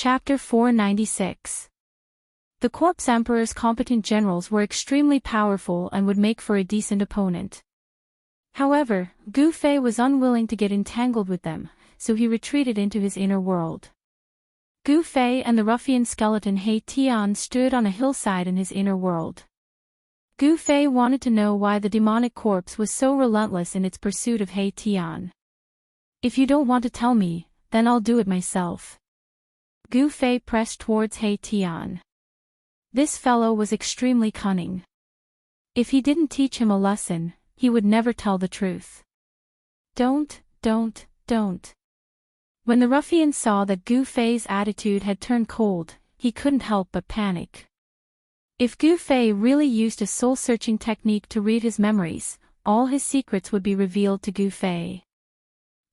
Chapter 496. The Corpse Emperor's competent generals were extremely powerful and would make for a decent opponent. However, Gu Fei was unwilling to get entangled with them, so he retreated into his inner world. Gu Fei and the ruffian skeleton He Tian stood on a hillside in his inner world. Gu Fei wanted to know why the demonic corpse was so relentless in its pursuit of He Tian. "If you don't want to tell me, then I'll do it myself." Gu Fei pressed towards He Tian. This fellow was extremely cunning. If he didn't teach him a lesson, he would never tell the truth. Don't. When the ruffian saw that Gu Fei's attitude had turned cold, he couldn't help but panic. If Gu Fei really used a soul-searching technique to read his memories, all his secrets would be revealed to Gu Fei.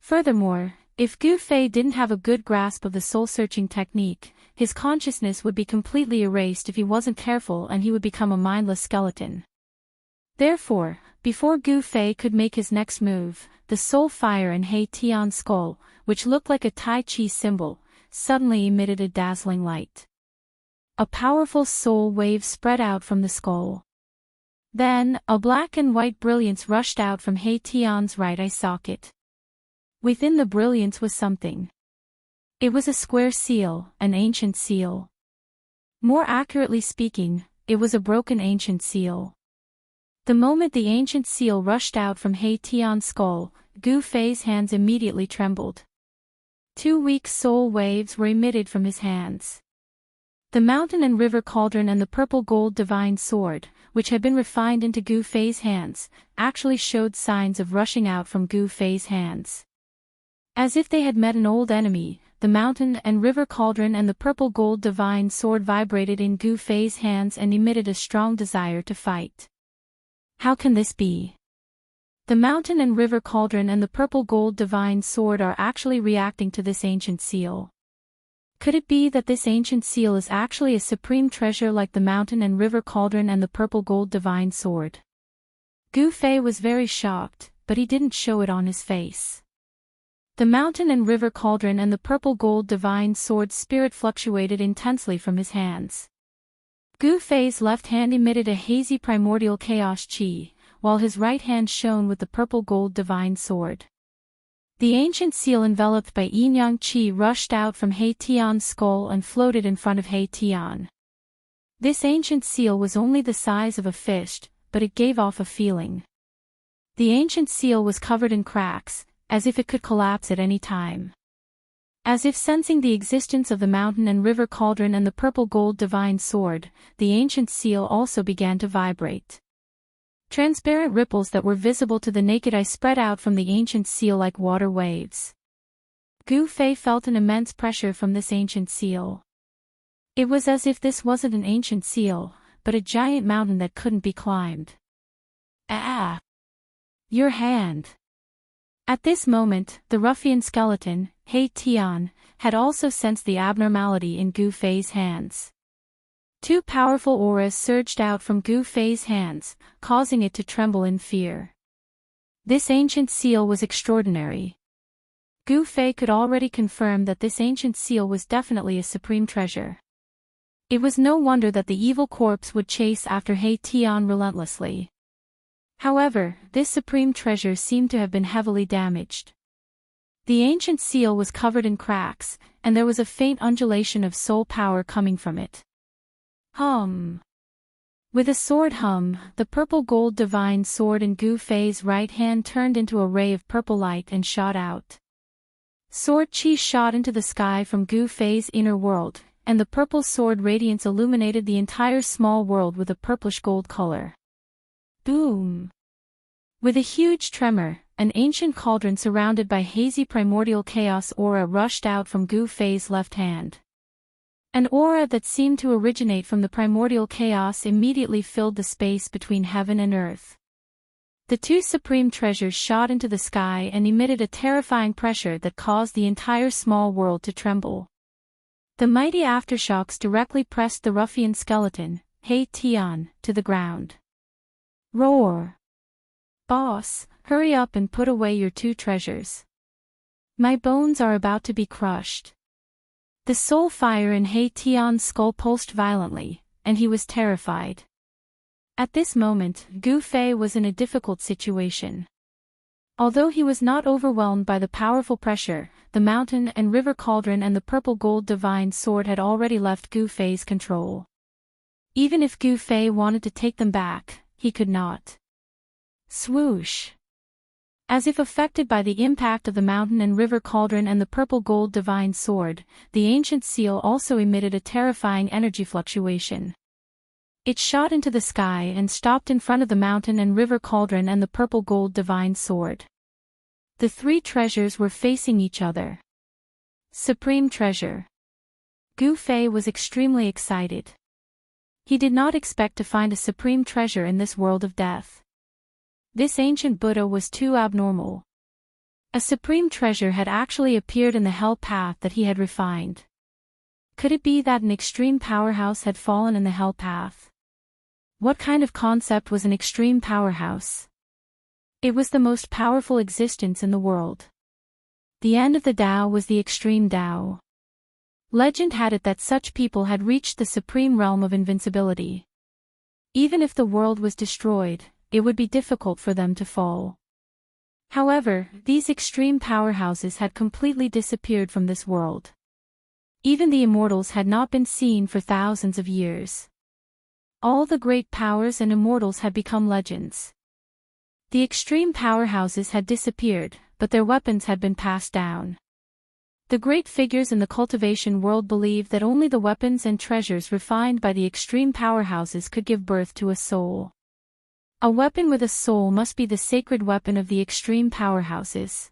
Furthermore, if Gu Fei didn't have a good grasp of the soul-searching technique, his consciousness would be completely erased if he wasn't careful, and he would become a mindless skeleton. Therefore, before Gu Fei could make his next move, the soul fire in He Tian's skull, which looked like a Tai Chi symbol, suddenly emitted a dazzling light. A powerful soul wave spread out from the skull. Then, a black and white brilliance rushed out from He Tian's right eye socket. Within the brilliance was something. It was a square seal, an ancient seal. More accurately speaking, it was a broken ancient seal. The moment the ancient seal rushed out from He Tian's skull, Gu Fei's hands immediately trembled. 2 weak soul waves were emitted from his hands. The mountain and river cauldron and the purple gold divine sword, which had been refined into Gu Fei's hands, actually showed signs of rushing out from Gu Fei's hands. As if they had met an old enemy, the mountain and river cauldron and the purple gold divine sword vibrated in Gu Fei's hands and emitted a strong desire to fight. How can this be? The mountain and river cauldron and the purple gold divine sword are actually reacting to this ancient seal. Could it be that this ancient seal is actually a supreme treasure like the mountain and river cauldron and the purple gold divine sword? Gu Fei was very shocked, but he didn't show it on his face. The mountain and river cauldron and the purple gold divine sword's spirit fluctuated intensely from his hands. Gu Fei's left hand emitted a hazy primordial chaos chi, while his right hand shone with the purple gold divine sword. The ancient seal enveloped by yin-yang chi rushed out from He Tian's skull and floated in front of He Tian. This ancient seal was only the size of a fish, but it gave off a feeling. The ancient seal was covered in cracks, as if it could collapse at any time. As if sensing the existence of the mountain and river cauldron and the purple gold divine sword, the ancient seal also began to vibrate. Transparent ripples that were visible to the naked eye spread out from the ancient seal like water waves. Gu Fei felt an immense pressure from this ancient seal. It was as if this wasn't an ancient seal, but a giant mountain that couldn't be climbed. Ah! Your hand! At this moment, the ruffian skeleton, He Tian, had also sensed the abnormality in Gu Fei's hands. 2 powerful auras surged out from Gu Fei's hands, causing it to tremble in fear. This ancient seal was extraordinary. Gu Fei could already confirm that this ancient seal was definitely a supreme treasure. It was no wonder that the evil corpse would chase after He Tian relentlessly. However, this supreme treasure seemed to have been heavily damaged. The ancient seal was covered in cracks, and there was a faint undulation of soul power coming from it. Hum. With a sword hum, the purple gold divine sword in Gu Fei's right hand turned into a ray of purple light and shot out. Sword chi shot into the sky from Gu Fei's inner world, and the purple sword radiance illuminated the entire small world with a purplish gold color. Boom! With a huge tremor, an ancient cauldron surrounded by hazy primordial chaos aura rushed out from Gu Fei's left hand. An aura that seemed to originate from the primordial chaos immediately filled the space between heaven and earth. The 2 supreme treasures shot into the sky and emitted a terrifying pressure that caused the entire small world to tremble. The mighty aftershocks directly pressed the ruffian skeleton, He Tian, to the ground. Roar! Boss, hurry up and put away your 2 treasures. My bones are about to be crushed. The soul fire in He Tian's skull pulsed violently, and he was terrified. At this moment, Gu Fei was in a difficult situation. Although he was not overwhelmed by the powerful pressure, the mountain and river cauldron and the purple gold divine sword had already left Gu Fei's control. Even if Gu Fei wanted to take them back, he could not. Swoosh! As if affected by the impact of the mountain and river cauldron and the purple gold divine sword, the ancient seal also emitted a terrifying energy fluctuation. It shot into the sky and stopped in front of the mountain and river cauldron and the purple gold divine sword. The three treasures were facing each other. Supreme treasure. Gu Fei was extremely excited. He did not expect to find a supreme treasure in this world of death. This ancient Buddha was too abnormal. A supreme treasure had actually appeared in the hell path that he had refined. Could it be that an extreme powerhouse had fallen in the hell path? What kind of concept was an extreme powerhouse? It was the most powerful existence in the world. The end of the Tao was the extreme Tao. Legend had it that such people had reached the supreme realm of invincibility. Even if the world was destroyed, it would be difficult for them to fall. However, these extreme powerhouses had completely disappeared from this world. Even the immortals had not been seen for thousands of years. All the great powers and immortals had become legends. The extreme powerhouses had disappeared, but their weapons had been passed down. The great figures in the cultivation world believed that only the weapons and treasures refined by the extreme powerhouses could give birth to a soul. A weapon with a soul must be the sacred weapon of the extreme powerhouses.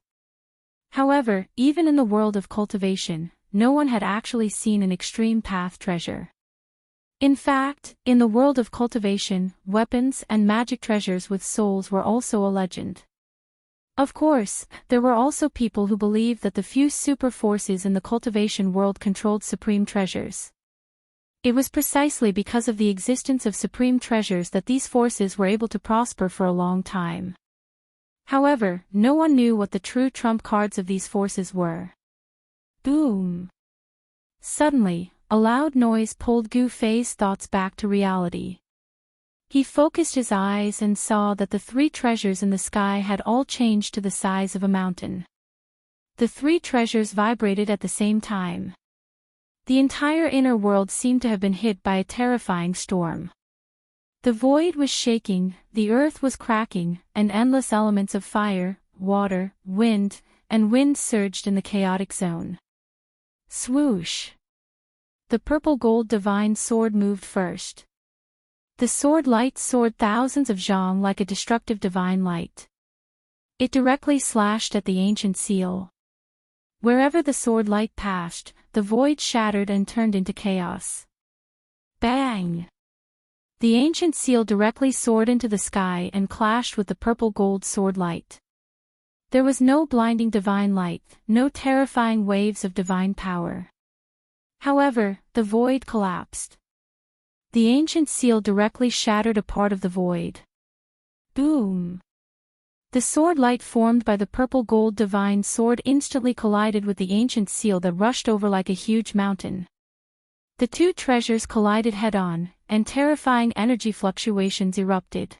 However, even in the world of cultivation, no one had actually seen an extreme path treasure. In fact, in the world of cultivation, weapons and magic treasures with souls were also a legend. Of course, there were also people who believed that the few super forces in the cultivation world controlled supreme treasures. It was precisely because of the existence of supreme treasures that these forces were able to prosper for a long time. However, no one knew what the true trump cards of these forces were. Boom! Suddenly, a loud noise pulled Gu Fei's thoughts back to reality. He focused his eyes and saw that the three treasures in the sky had all changed to the size of a mountain. The three treasures vibrated at the same time. The entire inner world seemed to have been hit by a terrifying storm. The void was shaking, the earth was cracking, and endless elements of fire, water, wind, and wind surged in the chaotic zone. Swoosh! The purple gold divine sword moved first. The sword light soared thousands of zhang like a destructive divine light. It directly slashed at the ancient seal. Wherever the sword light passed, the void shattered and turned into chaos. Bang! The ancient seal directly soared into the sky and clashed with the purple gold sword light. There was no blinding divine light, no terrifying waves of divine power. However, the void collapsed. The ancient seal directly shattered a part of the void. Boom! The sword light formed by the purple gold divine sword instantly collided with the ancient seal that rushed over like a huge mountain. The two treasures collided head-on, and terrifying energy fluctuations erupted.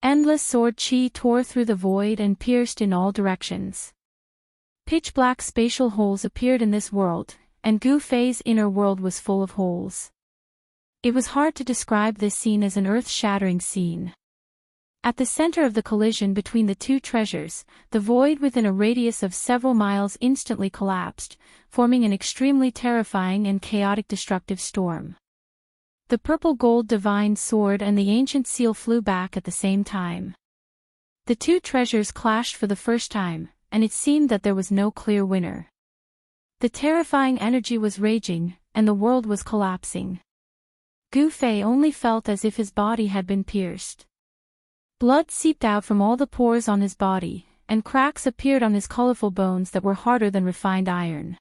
Endless sword chi tore through the void and pierced in all directions. Pitch-black spatial holes appeared in this world, and Gu Fei's inner world was full of holes. It was hard to describe this scene as an earth-shattering scene. At the center of the collision between the two treasures, the void within a radius of several miles instantly collapsed, forming an extremely terrifying and chaotic destructive storm. The purple gold divine sword and the ancient seal flew back at the same time. The two treasures clashed for the first time, and it seemed that there was no clear winner. The terrifying energy was raging, and the world was collapsing. Gu Fei only felt as if his body had been pierced. Blood seeped out from all the pores on his body, and cracks appeared on his colorful bones that were harder than refined iron.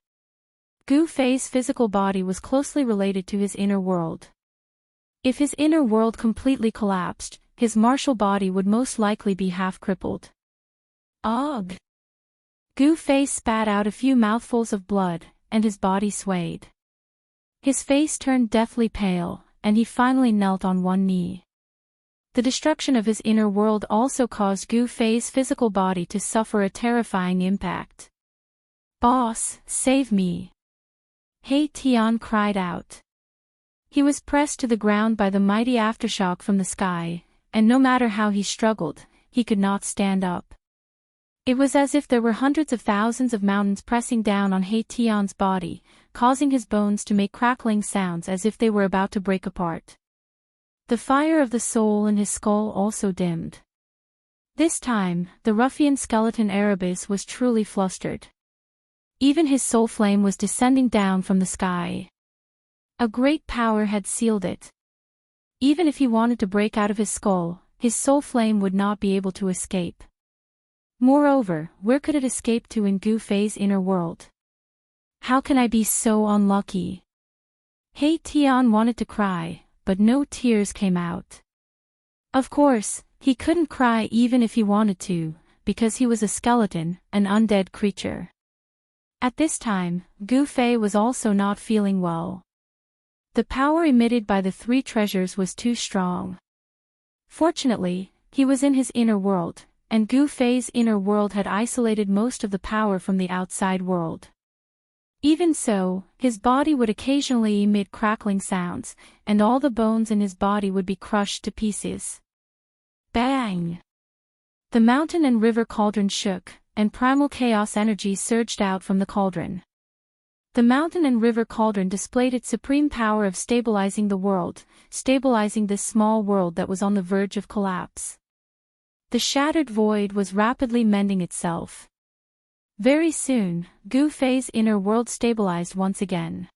Gu Fei's physical body was closely related to his inner world. If his inner world completely collapsed, his martial body would most likely be half crippled. Ugh! Gu Fei spat out a few mouthfuls of blood, and his body swayed. His face turned deathly pale, and he finally knelt on one knee. The destruction of his inner world also caused Gu Fei's physical body to suffer a terrifying impact. "Boss, save me!" He Tian cried out. He was pressed to the ground by the mighty aftershock from the sky, and no matter how he struggled, he could not stand up. It was as if there were hundreds of thousands of mountains pressing down on He Tian's body, causing his bones to make crackling sounds as if they were about to break apart. The fire of the soul in his skull also dimmed. This time, the ruffian skeleton Erebus was truly flustered. Even his soul flame was descending down from the sky. A great power had sealed it. Even if he wanted to break out of his skull, his soul flame would not be able to escape. Moreover, where could it escape to in Gu Fei's inner world? How can I be so unlucky? He Tian wanted to cry, but no tears came out. Of course, he couldn't cry even if he wanted to, because he was a skeleton, an undead creature. At this time, Gu Fei was also not feeling well. The power emitted by the three treasures was too strong. Fortunately, he was in his inner world, and Gu Fei's inner world had isolated most of the power from the outside world. Even so, his body would occasionally emit crackling sounds, and all the bones in his body would be crushed to pieces. Bang! The mountain and river cauldron shook, and primal chaos energy surged out from the cauldron. The mountain and river cauldron displayed its supreme power of stabilizing the world, stabilizing this small world that was on the verge of collapse. The shattered void was rapidly mending itself. Very soon, Gu Fei's inner world stabilized once again.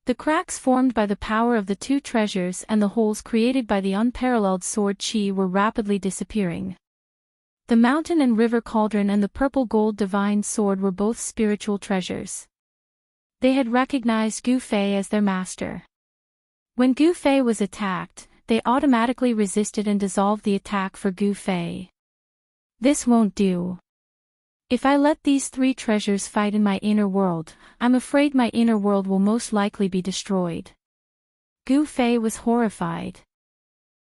The cracks formed by the power of the two treasures and the holes created by the unparalleled sword qi were rapidly disappearing. The mountain and river cauldron and the purple gold divine sword were both spiritual treasures. They had recognized Gu Fei as their master. When Gu Fei was attacked, they automatically resisted and dissolved the attack for Gu Fei. This won't do. If I let these three treasures fight in my inner world, I'm afraid my inner world will most likely be destroyed. Gu Fei was horrified.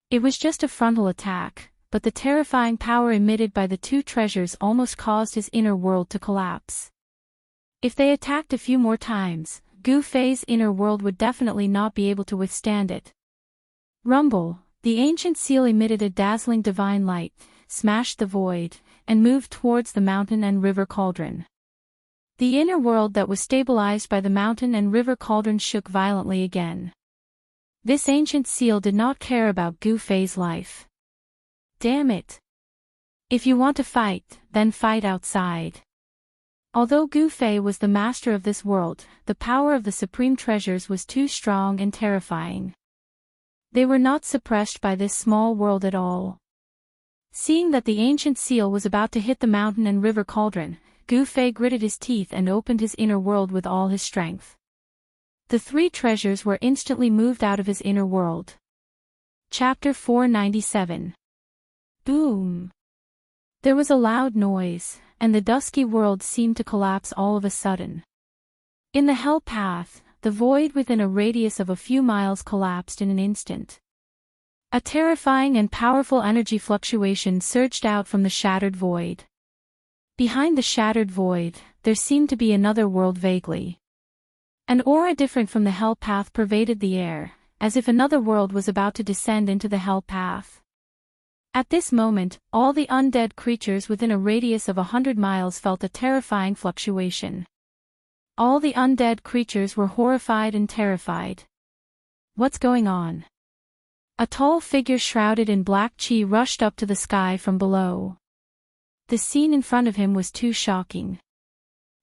It was just a frontal attack, but the terrifying power emitted by the two treasures almost caused his inner world to collapse. If they attacked a few more times, Gu Fei's inner world would definitely not be able to withstand it. Rumble, the ancient seal emitted a dazzling divine light, smashed the void, and moved towards the mountain and river cauldron. The inner world that was stabilized by the mountain and river cauldron shook violently again. This ancient seal did not care about Gu Fei's life. Damn it! If you want to fight, then fight outside. Although Gu Fei was the master of this world, the power of the supreme treasures was too strong and terrifying. They were not suppressed by this small world at all. Seeing that the ancient seal was about to hit the mountain and river cauldron, Gu Fei gritted his teeth and opened his inner world with all his strength. The three treasures were instantly moved out of his inner world. Chapter 497. Boom! There was a loud noise, and the dusky world seemed to collapse all of a sudden. In the hell path, the void within a radius of a few miles collapsed in an instant. A terrifying and powerful energy fluctuation surged out from the shattered void. Behind the shattered void, there seemed to be another world vaguely. An aura different from the hell path pervaded the air, as if another world was about to descend into the hell path. At this moment, all the undead creatures within a radius of 100 miles felt a terrifying fluctuation. All the undead creatures were horrified and terrified. What's going on? A tall figure shrouded in black qi rushed up to the sky from below. The scene in front of him was too shocking.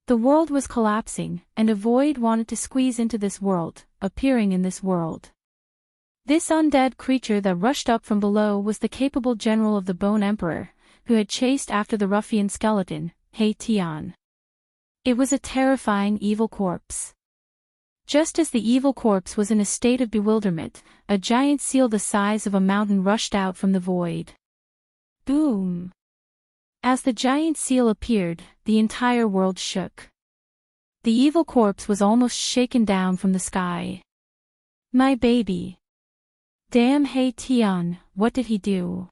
The world was collapsing, and a void wanted to squeeze into this world, appearing in this world. This undead creature that rushed up from below was the capable general of the Bone Emperor, who had chased after the ruffian skeleton, He Tian. It was a terrifying evil corpse. Just as the evil corpse was in a state of bewilderment, a giant seal the size of a mountain rushed out from the void. Boom! As the giant seal appeared, the entire world shook. The evil corpse was almost shaken down from the sky. My baby. Damn He Tian, what did he do?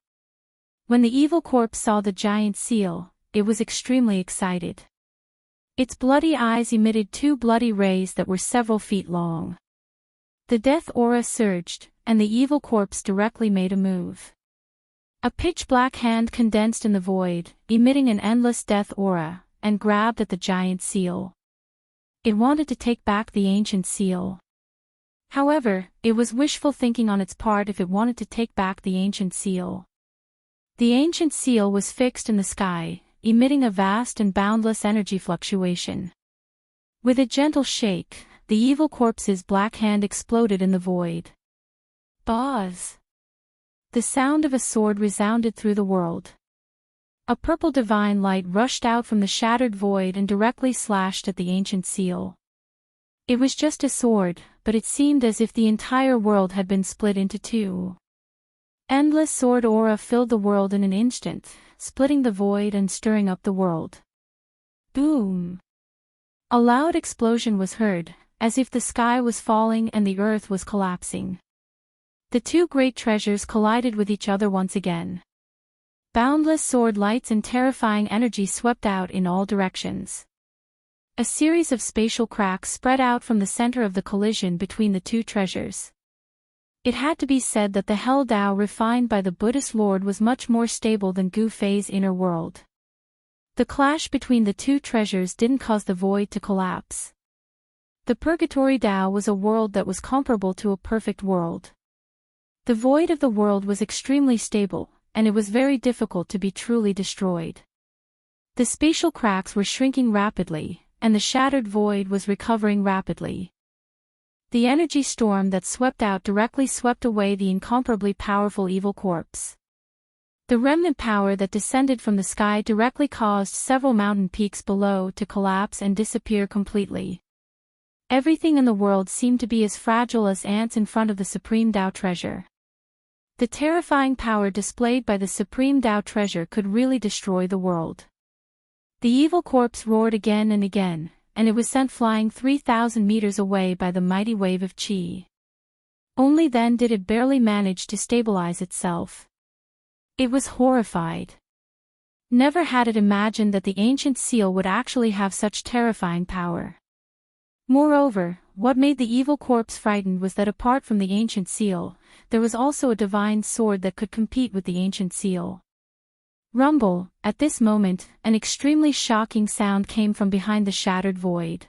When the evil corpse saw the giant seal, it was extremely excited. Its bloody eyes emitted two bloody rays that were several feet long. The death aura surged, and the evil corpse directly made a move. A pitch-black hand condensed in the void, emitting an endless death aura, and grabbed at the giant seal. It wanted to take back the ancient seal. However, it was wishful thinking on its part if it wanted to take back the ancient seal. The ancient seal was fixed in the sky, emitting a vast and boundless energy fluctuation. With a gentle shake, the evil corpse's black hand exploded in the void. Buzz! The sound of a sword resounded through the world. A purple divine light rushed out from the shattered void and directly slashed at the ancient seal. It was just a sword, but it seemed as if the entire world had been split into two. Endless sword aura filled the world in an instant, splitting the void and stirring up the world. Boom! A loud explosion was heard, as if the sky was falling and the earth was collapsing. The two great treasures collided with each other once again. Boundless sword lights and terrifying energy swept out in all directions. A series of spatial cracks spread out from the center of the collision between the two treasures. It had to be said that the Hell Tao refined by the Buddhist Lord was much more stable than Gu Fei's inner world. The clash between the two treasures didn't cause the void to collapse. The Purgatory Tao was a world that was comparable to a perfect world. The void of the world was extremely stable, and it was very difficult to be truly destroyed. The spatial cracks were shrinking rapidly, and the shattered void was recovering rapidly. The energy storm that swept out directly swept away the incomparably powerful evil corpse. The remnant power that descended from the sky directly caused several mountain peaks below to collapse and disappear completely. Everything in the world seemed to be as fragile as ants in front of the Supreme Tao treasure. The terrifying power displayed by the Supreme Tao treasure could really destroy the world. The evil corpse roared again and again, and it was sent flying 3,000 meters away by the mighty wave of qi. Only then did it barely manage to stabilize itself. It was horrified. Never had it imagined that the ancient seal would actually have such terrifying power. Moreover, what made the evil corpse frightened was that apart from the ancient seal, there was also a divine sword that could compete with the ancient seal. Rumble, at this moment, an extremely shocking sound came from behind the shattered void.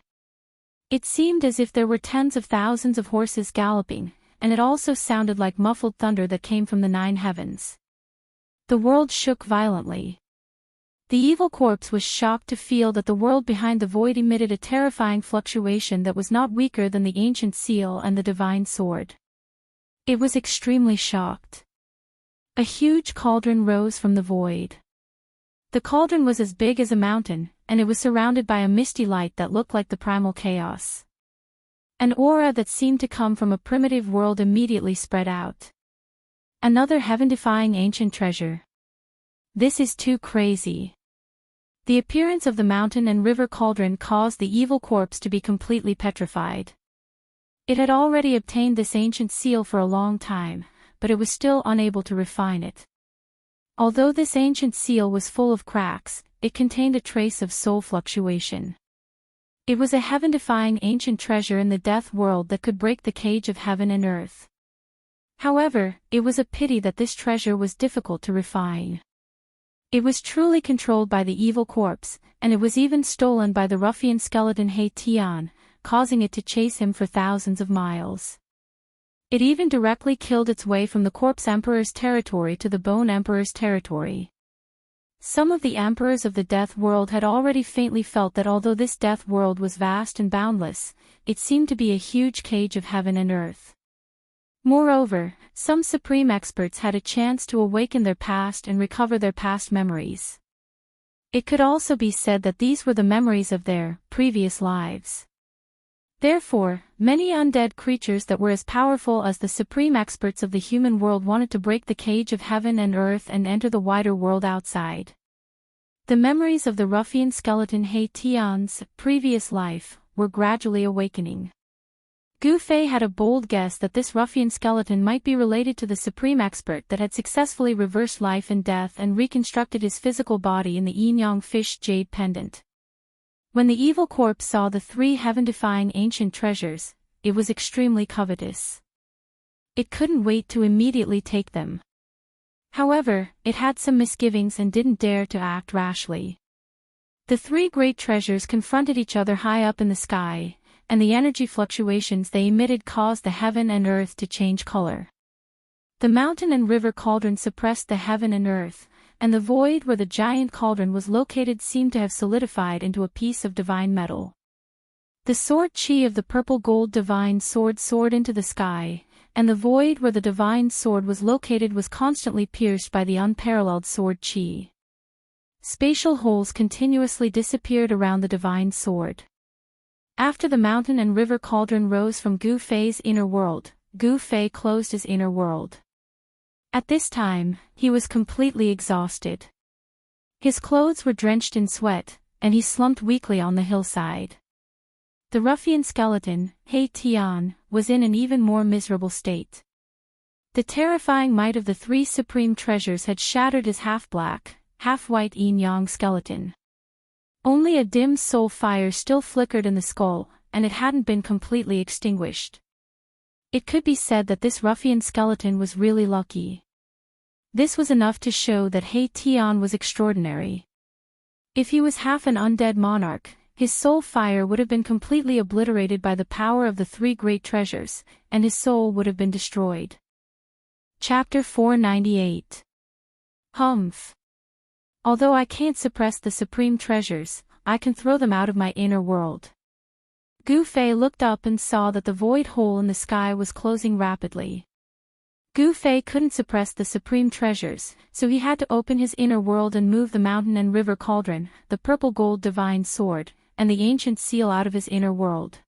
It seemed as if there were tens of thousands of horses galloping, and it also sounded like muffled thunder that came from the 9 heavens. The world shook violently. The evil corpse was shocked to feel that the world behind the void emitted a terrifying fluctuation that was not weaker than the ancient seal and the divine sword. It was extremely shocked. A huge cauldron rose from the void. The cauldron was as big as a mountain, and it was surrounded by a misty light that looked like the primal chaos. An aura that seemed to come from a primitive world immediately spread out. Another heaven-defying ancient treasure. This is too crazy. The appearance of the mountain and river cauldron caused the evil corpse to be completely petrified. It had already obtained this ancient seal for a long time, but it was still unable to refine it. Although this ancient seal was full of cracks, it contained a trace of soul fluctuation. It was a heaven-defying ancient treasure in the death world that could break the cage of heaven and earth. However, it was a pity that this treasure was difficult to refine. It was truly controlled by the evil corpse, and it was even stolen by the ruffian skeleton He Tian, causing it to chase him for thousands of miles. It even directly killed its way from the Corpse Emperor's territory to the Bone Emperor's territory. Some of the emperors of the death world had already faintly felt that although this death world was vast and boundless, it seemed to be a huge cage of heaven and earth. Moreover, some supreme experts had a chance to awaken their past and recover their past memories. It could also be said that these were the memories of their previous lives. Therefore, many undead creatures that were as powerful as the supreme experts of the human world wanted to break the cage of heaven and earth and enter the wider world outside. The memories of the ruffian skeleton He Tian's previous life were gradually awakening. Gu Fei had a bold guess that this ruffian skeleton might be related to the supreme expert that had successfully reversed life and death and reconstructed his physical body in the yin-yang fish jade pendant. When the evil corpse saw the 3 heaven-defying ancient treasures, it was extremely covetous. It couldn't wait to immediately take them. However, it had some misgivings and didn't dare to act rashly. The 3 great treasures confronted each other high up in the sky, and the energy fluctuations they emitted caused the heaven and earth to change color. The mountain and river cauldron suppressed the heaven and earth, and the void where the giant cauldron was located seemed to have solidified into a piece of divine metal. The sword chi of the purple gold divine sword soared into the sky, and the void where the divine sword was located was constantly pierced by the unparalleled sword chi. Spatial holes continuously disappeared around the divine sword. After the mountain and river cauldron rose from Gu Fei's inner world, Gu Fei closed his inner world. At this time, he was completely exhausted. His clothes were drenched in sweat, and he slumped weakly on the hillside. The ruffian skeleton, He Tian, was in an even more miserable state. The terrifying might of the 3 supreme treasures had shattered his half-black, half-white yin-yang skeleton. Only a dim soul fire still flickered in the skull, and it hadn't been completely extinguished. It could be said that this ruffian skeleton was really lucky. This was enough to show that He Tian was extraordinary. If he was half an undead monarch, his soul fire would have been completely obliterated by the power of the 3 great treasures, and his soul would have been destroyed. Chapter 498. Humph. Although I can't suppress the supreme treasures, I can throw them out of my inner world. Gu Fei looked up and saw that the void hole in the sky was closing rapidly. Gu Fei couldn't suppress the supreme treasures, so he had to open his inner world and move the mountain and river cauldron, the purple gold divine sword, and the ancient seal out of his inner world.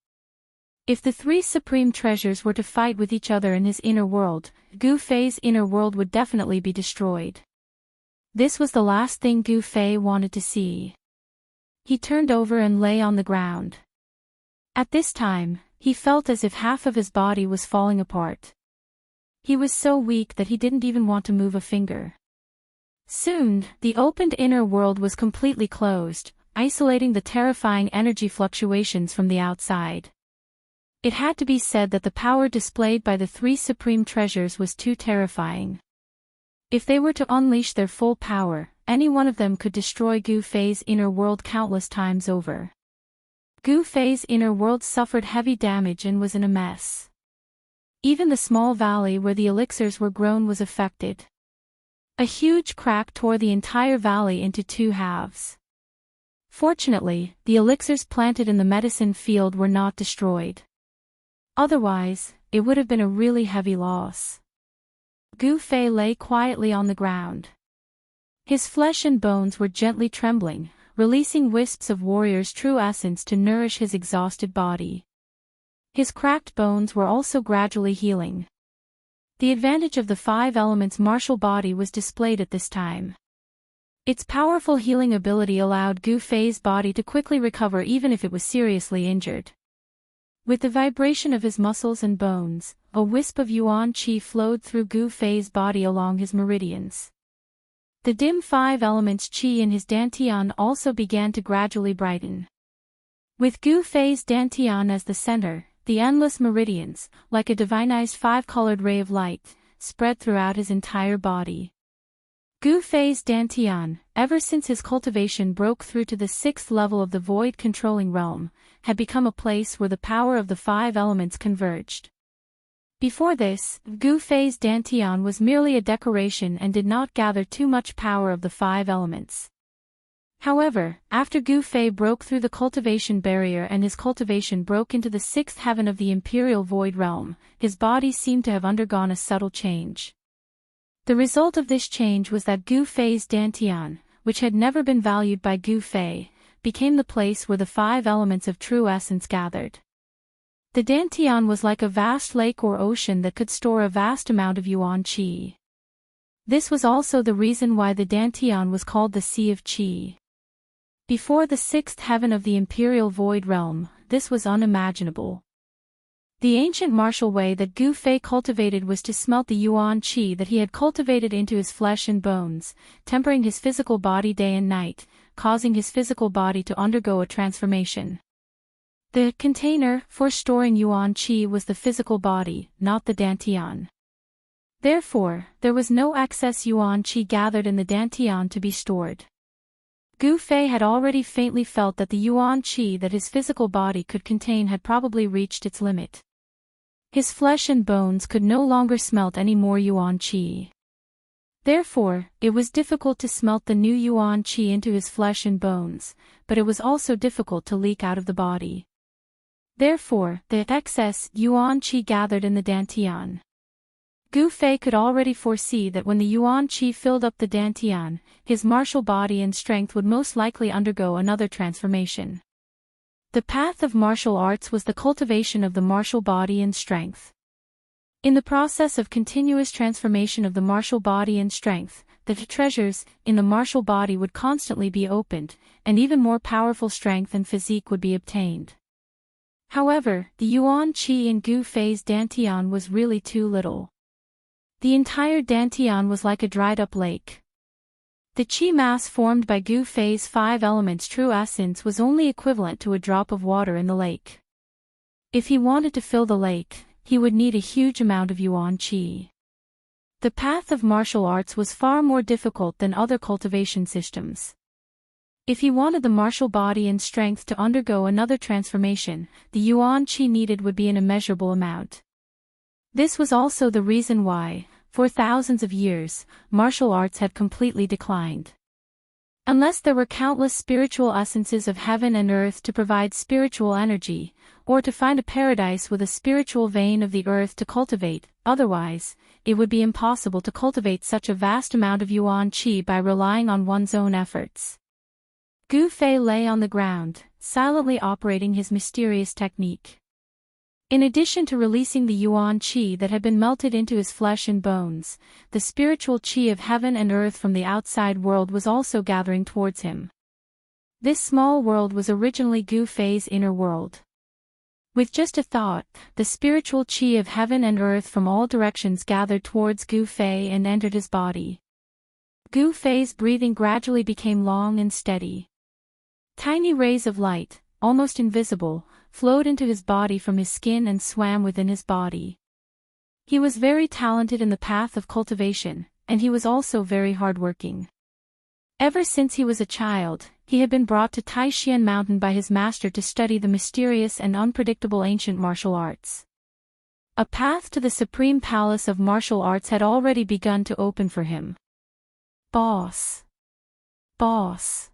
If the 3 supreme treasures were to fight with each other in his inner world, Gu Fei's inner world would definitely be destroyed. This was the last thing Gu Fei wanted to see. He turned over and lay on the ground. At this time, he felt as if half of his body was falling apart. He was so weak that he didn't even want to move a finger. Soon, the opened inner world was completely closed, isolating the terrifying energy fluctuations from the outside. It had to be said that the power displayed by the 3 supreme treasures was too terrifying. If they were to unleash their full power, any one of them could destroy Gu Fei's inner world countless times over. Gu Fei's inner world suffered heavy damage and was in a mess. Even the small valley where the elixirs were grown was affected. A huge crack tore the entire valley into 2 halves. Fortunately, the elixirs planted in the medicine field were not destroyed. Otherwise, it would have been a really heavy loss. Gu Fei lay quietly on the ground. His flesh and bones were gently trembling, releasing wisps of warrior's true essence to nourish his exhausted body. His cracked bones were also gradually healing. The advantage of the 5 elements' martial body was displayed at this time. Its powerful healing ability allowed Gu Fei's body to quickly recover even if it was seriously injured. With the vibration of his muscles and bones, a wisp of yuan qi flowed through Gu Fei's body along his meridians. The dim 5 elements qi in his dantian also began to gradually brighten. With Gu Fei's dantian as the center, the endless meridians, like a divinized 5-colored ray of light, spread throughout his entire body. Gu Fei's dantian, ever since his cultivation broke through to the 6th level of the void-controlling realm, had become a place where the power of the 5 elements converged. Before this, Gu Fei's dantian was merely a decoration and did not gather too much power of the 5 elements. However, after Gu Fei broke through the cultivation barrier and his cultivation broke into the 6th heaven of the imperial void realm, his body seemed to have undergone a subtle change. The result of this change was that Gu Fei's dantian, which had never been valued by Gu Fei, became the place where the 5 elements of true essence gathered. The dantian was like a vast lake or ocean that could store a vast amount of yuan qi. This was also the reason why the dantian was called the Sea of Qi. Before the 6th heaven of the imperial void realm, this was unimaginable. The ancient martial way that Gu Fei cultivated was to smelt the yuan qi that he had cultivated into his flesh and bones, tempering his physical body day and night, causing his physical body to undergo a transformation. The container for storing yuan qi was the physical body, not the dantian. Therefore, there was no excess yuan qi gathered in the dantian to be stored. Gu Fei had already faintly felt that the yuan qi that his physical body could contain had probably reached its limit. His flesh and bones could no longer smelt any more yuan qi. Therefore, it was difficult to smelt the new yuan qi into his flesh and bones, but it was also difficult to leak out of the body. Therefore, the excess yuan qi gathered in the dantian. Gu Fei could already foresee that when the yuan qi filled up the dantian, his martial body and strength would most likely undergo another transformation. The path of martial arts was the cultivation of the martial body and strength. In the process of continuous transformation of the martial body and strength, the treasures in the martial body would constantly be opened, and even more powerful strength and physique would be obtained. However, the yuan qi in Gu Fei's dantian was really too little. The entire dantian was like a dried-up lake. The qi mass formed by Gu Fei's 5 elements true essence was only equivalent to a drop of water in the lake. If he wanted to fill the lake, he would need a huge amount of yuan qi. The path of martial arts was far more difficult than other cultivation systems. If he wanted the martial body and strength to undergo another transformation, the yuan qi needed would be an immeasurable amount. This was also the reason why, for thousands of years, martial arts had completely declined. Unless there were countless spiritual essences of heaven and earth to provide spiritual energy, or to find a paradise with a spiritual vein of the earth to cultivate, otherwise, it would be impossible to cultivate such a vast amount of yuan qi by relying on one's own efforts. Gu Fei lay on the ground, silently operating his mysterious technique. In addition to releasing the yuan qi that had been melted into his flesh and bones, the spiritual qi of heaven and earth from the outside world was also gathering towards him. This small world was originally Gu Fei's inner world. With just a thought, the spiritual qi of heaven and earth from all directions gathered towards Gu Fei and entered his body. Gu Fei's breathing gradually became long and steady. Tiny rays of light, almost invisible, flowed into his body from his skin and swam within his body. He was very talented in the path of cultivation, and he was also very hardworking. Ever since he was a child, he had been brought to Taishan Mountain by his master to study the mysterious and unpredictable ancient martial arts. A path to the supreme palace of martial arts had already begun to open for him. Boss. Boss.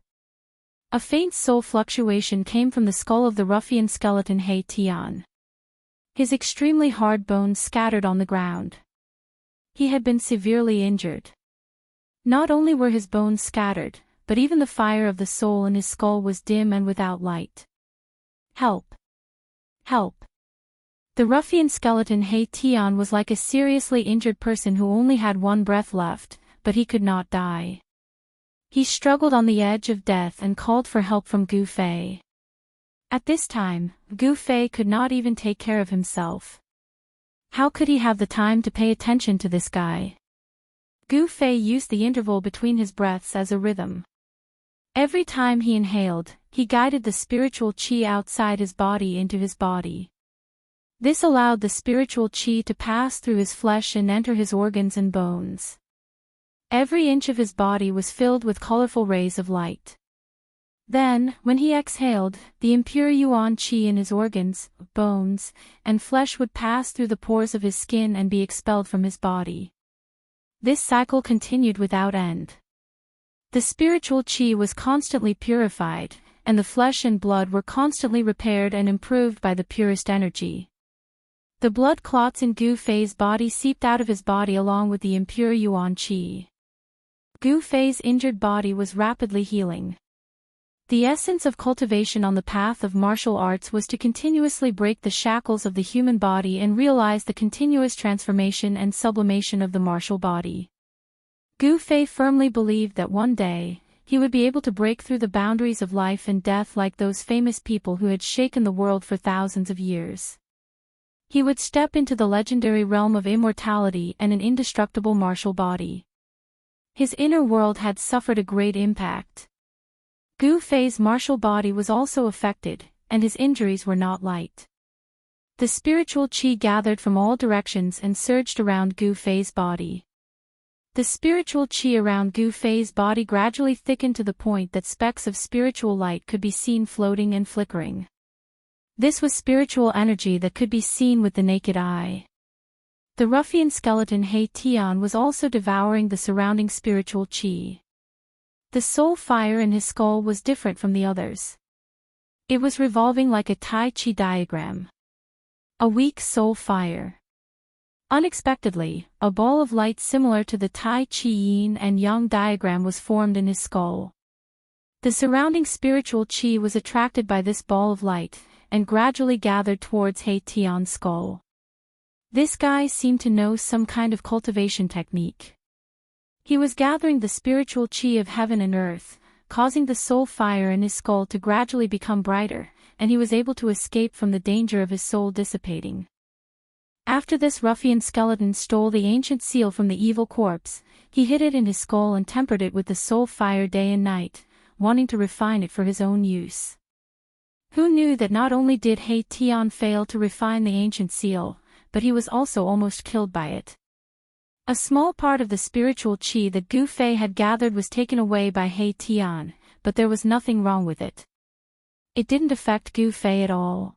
A faint soul fluctuation came from the skull of the ruffian skeleton He Tian. His extremely hard bones scattered on the ground. He had been severely injured. Not only were his bones scattered, but even the fire of the soul in his skull was dim and without light. Help! Help! The ruffian skeleton He Tian was like a seriously injured person who only had one breath left, but he could not die. He struggled on the edge of death and called for help from Gu Fei. At this time, Gu Fei could not even take care of himself. How could he have the time to pay attention to this guy? Gu Fei used the interval between his breaths as a rhythm. Every time he inhaled, he guided the spiritual qi outside his body into his body. This allowed the spiritual qi to pass through his flesh and enter his organs and bones. Every inch of his body was filled with colorful rays of light. Then, when he exhaled, the impure yuan qi in his organs, bones, and flesh would pass through the pores of his skin and be expelled from his body. This cycle continued without end. The spiritual qi was constantly purified, and the flesh and blood were constantly repaired and improved by the purest energy. The blood clots in Gu Fei's body seeped out of his body along with the impure yuan qi. Gu Fei's injured body was rapidly healing. The essence of cultivation on the path of martial arts was to continuously break the shackles of the human body and realize the continuous transformation and sublimation of the martial body. Gu Fei firmly believed that one day, he would be able to break through the boundaries of life and death like those famous people who had shaken the world for thousands of years. He would step into the legendary realm of immortality and an indestructible martial body. His inner world had suffered a great impact. Gu Fei's martial body was also affected, and his injuries were not light. The spiritual qi gathered from all directions and surged around Gu Fei's body. The spiritual qi around Gu Fei's body gradually thickened to the point that specks of spiritual light could be seen floating and flickering. This was spiritual energy that could be seen with the naked eye. The ruffian skeleton He Tian was also devouring the surrounding spiritual qi. The soul fire in his skull was different from the others. It was revolving like a Tai Chi diagram. A weak soul fire. Unexpectedly, a ball of light similar to the Tai Chi yin and yang diagram was formed in his skull. The surrounding spiritual qi was attracted by this ball of light, and gradually gathered towards He Tian's skull. This guy seemed to know some kind of cultivation technique. He was gathering the spiritual qi of heaven and earth, causing the soul fire in his skull to gradually become brighter, and he was able to escape from the danger of his soul dissipating. After this ruffian skeleton stole the ancient seal from the evil corpse, he hid it in his skull and tempered it with the soul fire day and night, wanting to refine it for his own use. Who knew that not only did He Tian fail to refine the ancient seal, but he was also almost killed by it. A small part of the spiritual qi that Gu Fei had gathered was taken away by He Tian, but there was nothing wrong with it. It didn't affect Gu Fei at all.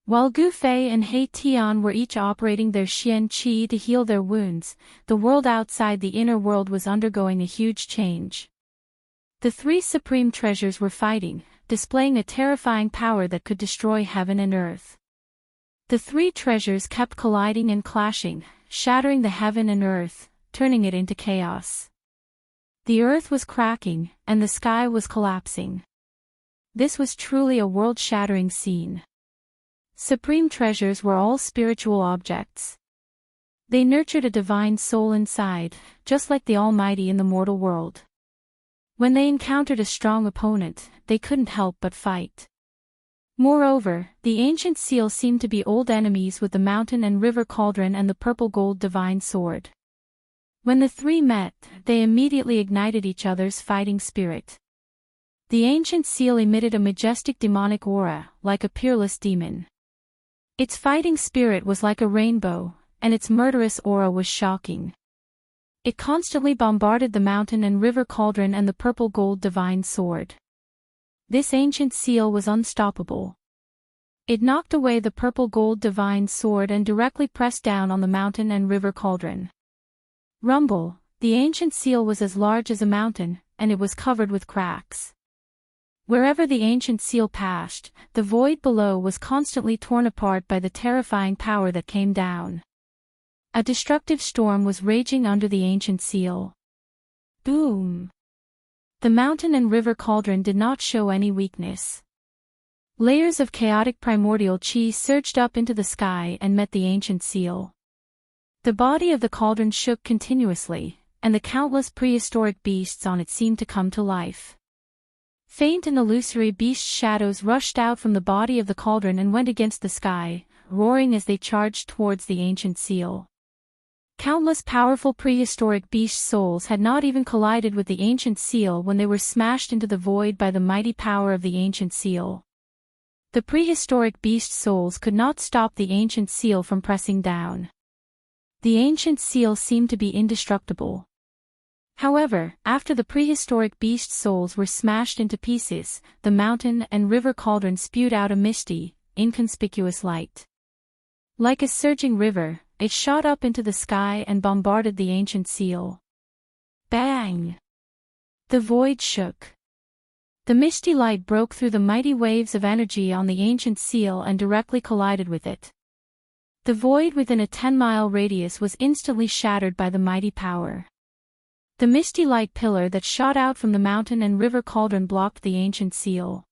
While Gu Fei and He Tian were each operating their Xian qi to heal their wounds, the world outside the inner world was undergoing a huge change. The three supreme treasures were fighting, displaying a terrifying power that could destroy heaven and earth. The three treasures kept colliding and clashing, shattering the heaven and earth, turning it into chaos. The earth was cracking, and the sky was collapsing. This was truly a world-shattering scene. Supreme treasures were all spiritual objects. They nurtured a divine soul inside, just like the Almighty in the mortal world. When they encountered a strong opponent, they couldn't help but fight. Moreover, the ancient seal seemed to be old enemies with the mountain and river cauldron and the purple gold divine sword. When the three met, they immediately ignited each other's fighting spirit. The ancient seal emitted a majestic demonic aura, like a peerless demon. Its fighting spirit was like a rainbow, and its murderous aura was shocking. It constantly bombarded the mountain and river cauldron and the purple gold divine sword. This ancient seal was unstoppable. It knocked away the purple gold divine sword and directly pressed down on the mountain and river cauldron. Rumble, the ancient seal was as large as a mountain, and it was covered with cracks. Wherever the ancient seal passed, the void below was constantly torn apart by the terrifying power that came down. A destructive storm was raging under the ancient seal. Boom! The mountain and river cauldron did not show any weakness. Layers of chaotic primordial qi surged up into the sky and met the ancient seal. The body of the cauldron shook continuously, and the countless prehistoric beasts on it seemed to come to life. Faint and illusory beast shadows rushed out from the body of the cauldron and went against the sky, roaring as they charged towards the ancient seal. Countless powerful prehistoric beast souls had not even collided with the ancient seal when they were smashed into the void by the mighty power of the ancient seal. The prehistoric beast souls could not stop the ancient seal from pressing down. The ancient seal seemed to be indestructible. However, after the prehistoric beast souls were smashed into pieces, the mountain and river cauldron spewed out a misty, inconspicuous light. Like a surging river, it shot up into the sky and bombarded the ancient seal. Bang! The void shook. The misty light broke through the mighty waves of energy on the ancient seal and directly collided with it. The void within a 10-mile radius was instantly shattered by the mighty power. The misty light pillar that shot out from the mountain and river cauldron blocked the ancient seal.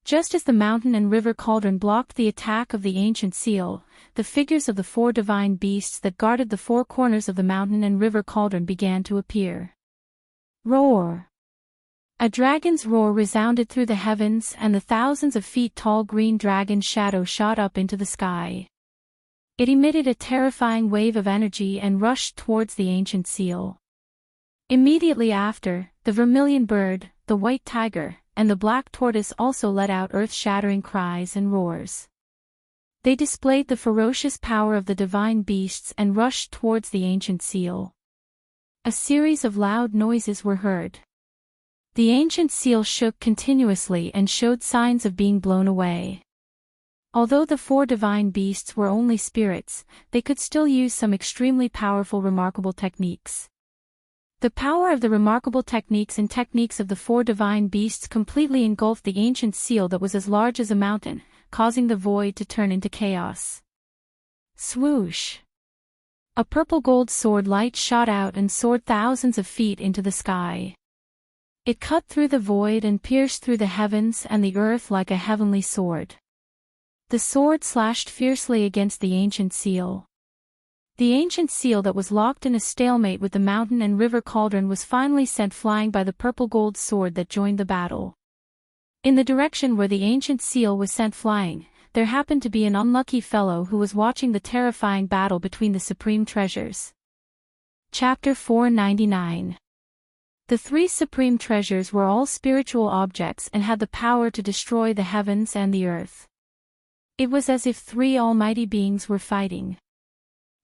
Just as the mountain and river cauldron blocked the attack of the ancient seal, the figures of the four divine beasts that guarded the four corners of the mountain and river cauldron began to appear. Roar! A dragon's roar resounded through the heavens, and the thousands of feet tall green dragon's shadow shot up into the sky. It emitted a terrifying wave of energy and rushed towards the ancient seal. Immediately after, the vermilion bird, the white tiger, and the black tortoise also let out earth-shattering cries and roars. They displayed the ferocious power of the divine beasts and rushed towards the ancient seal. A series of loud noises were heard. The ancient seal shook continuously and showed signs of being blown away. Although the four divine beasts were only spirits, they could still use some extremely powerful remarkable techniques. The power of the remarkable techniques and techniques of the four divine beasts completely engulfed the ancient seal that was as large as a mountain, causing the void to turn into chaos. Swoosh! A purple-gold sword light shot out and soared thousands of feet into the sky. It cut through the void and pierced through the heavens and the earth like a heavenly sword. The sword slashed fiercely against the ancient seal. The ancient seal that was locked in a stalemate with the mountain and river cauldron was finally sent flying by the purple-gold sword that joined the battle. In the direction where the ancient seal was sent flying, there happened to be an unlucky fellow who was watching the terrifying battle between the supreme treasures. Chapter 499. The three supreme treasures were all spiritual objects and had the power to destroy the heavens and the earth. It was as if three almighty beings were fighting.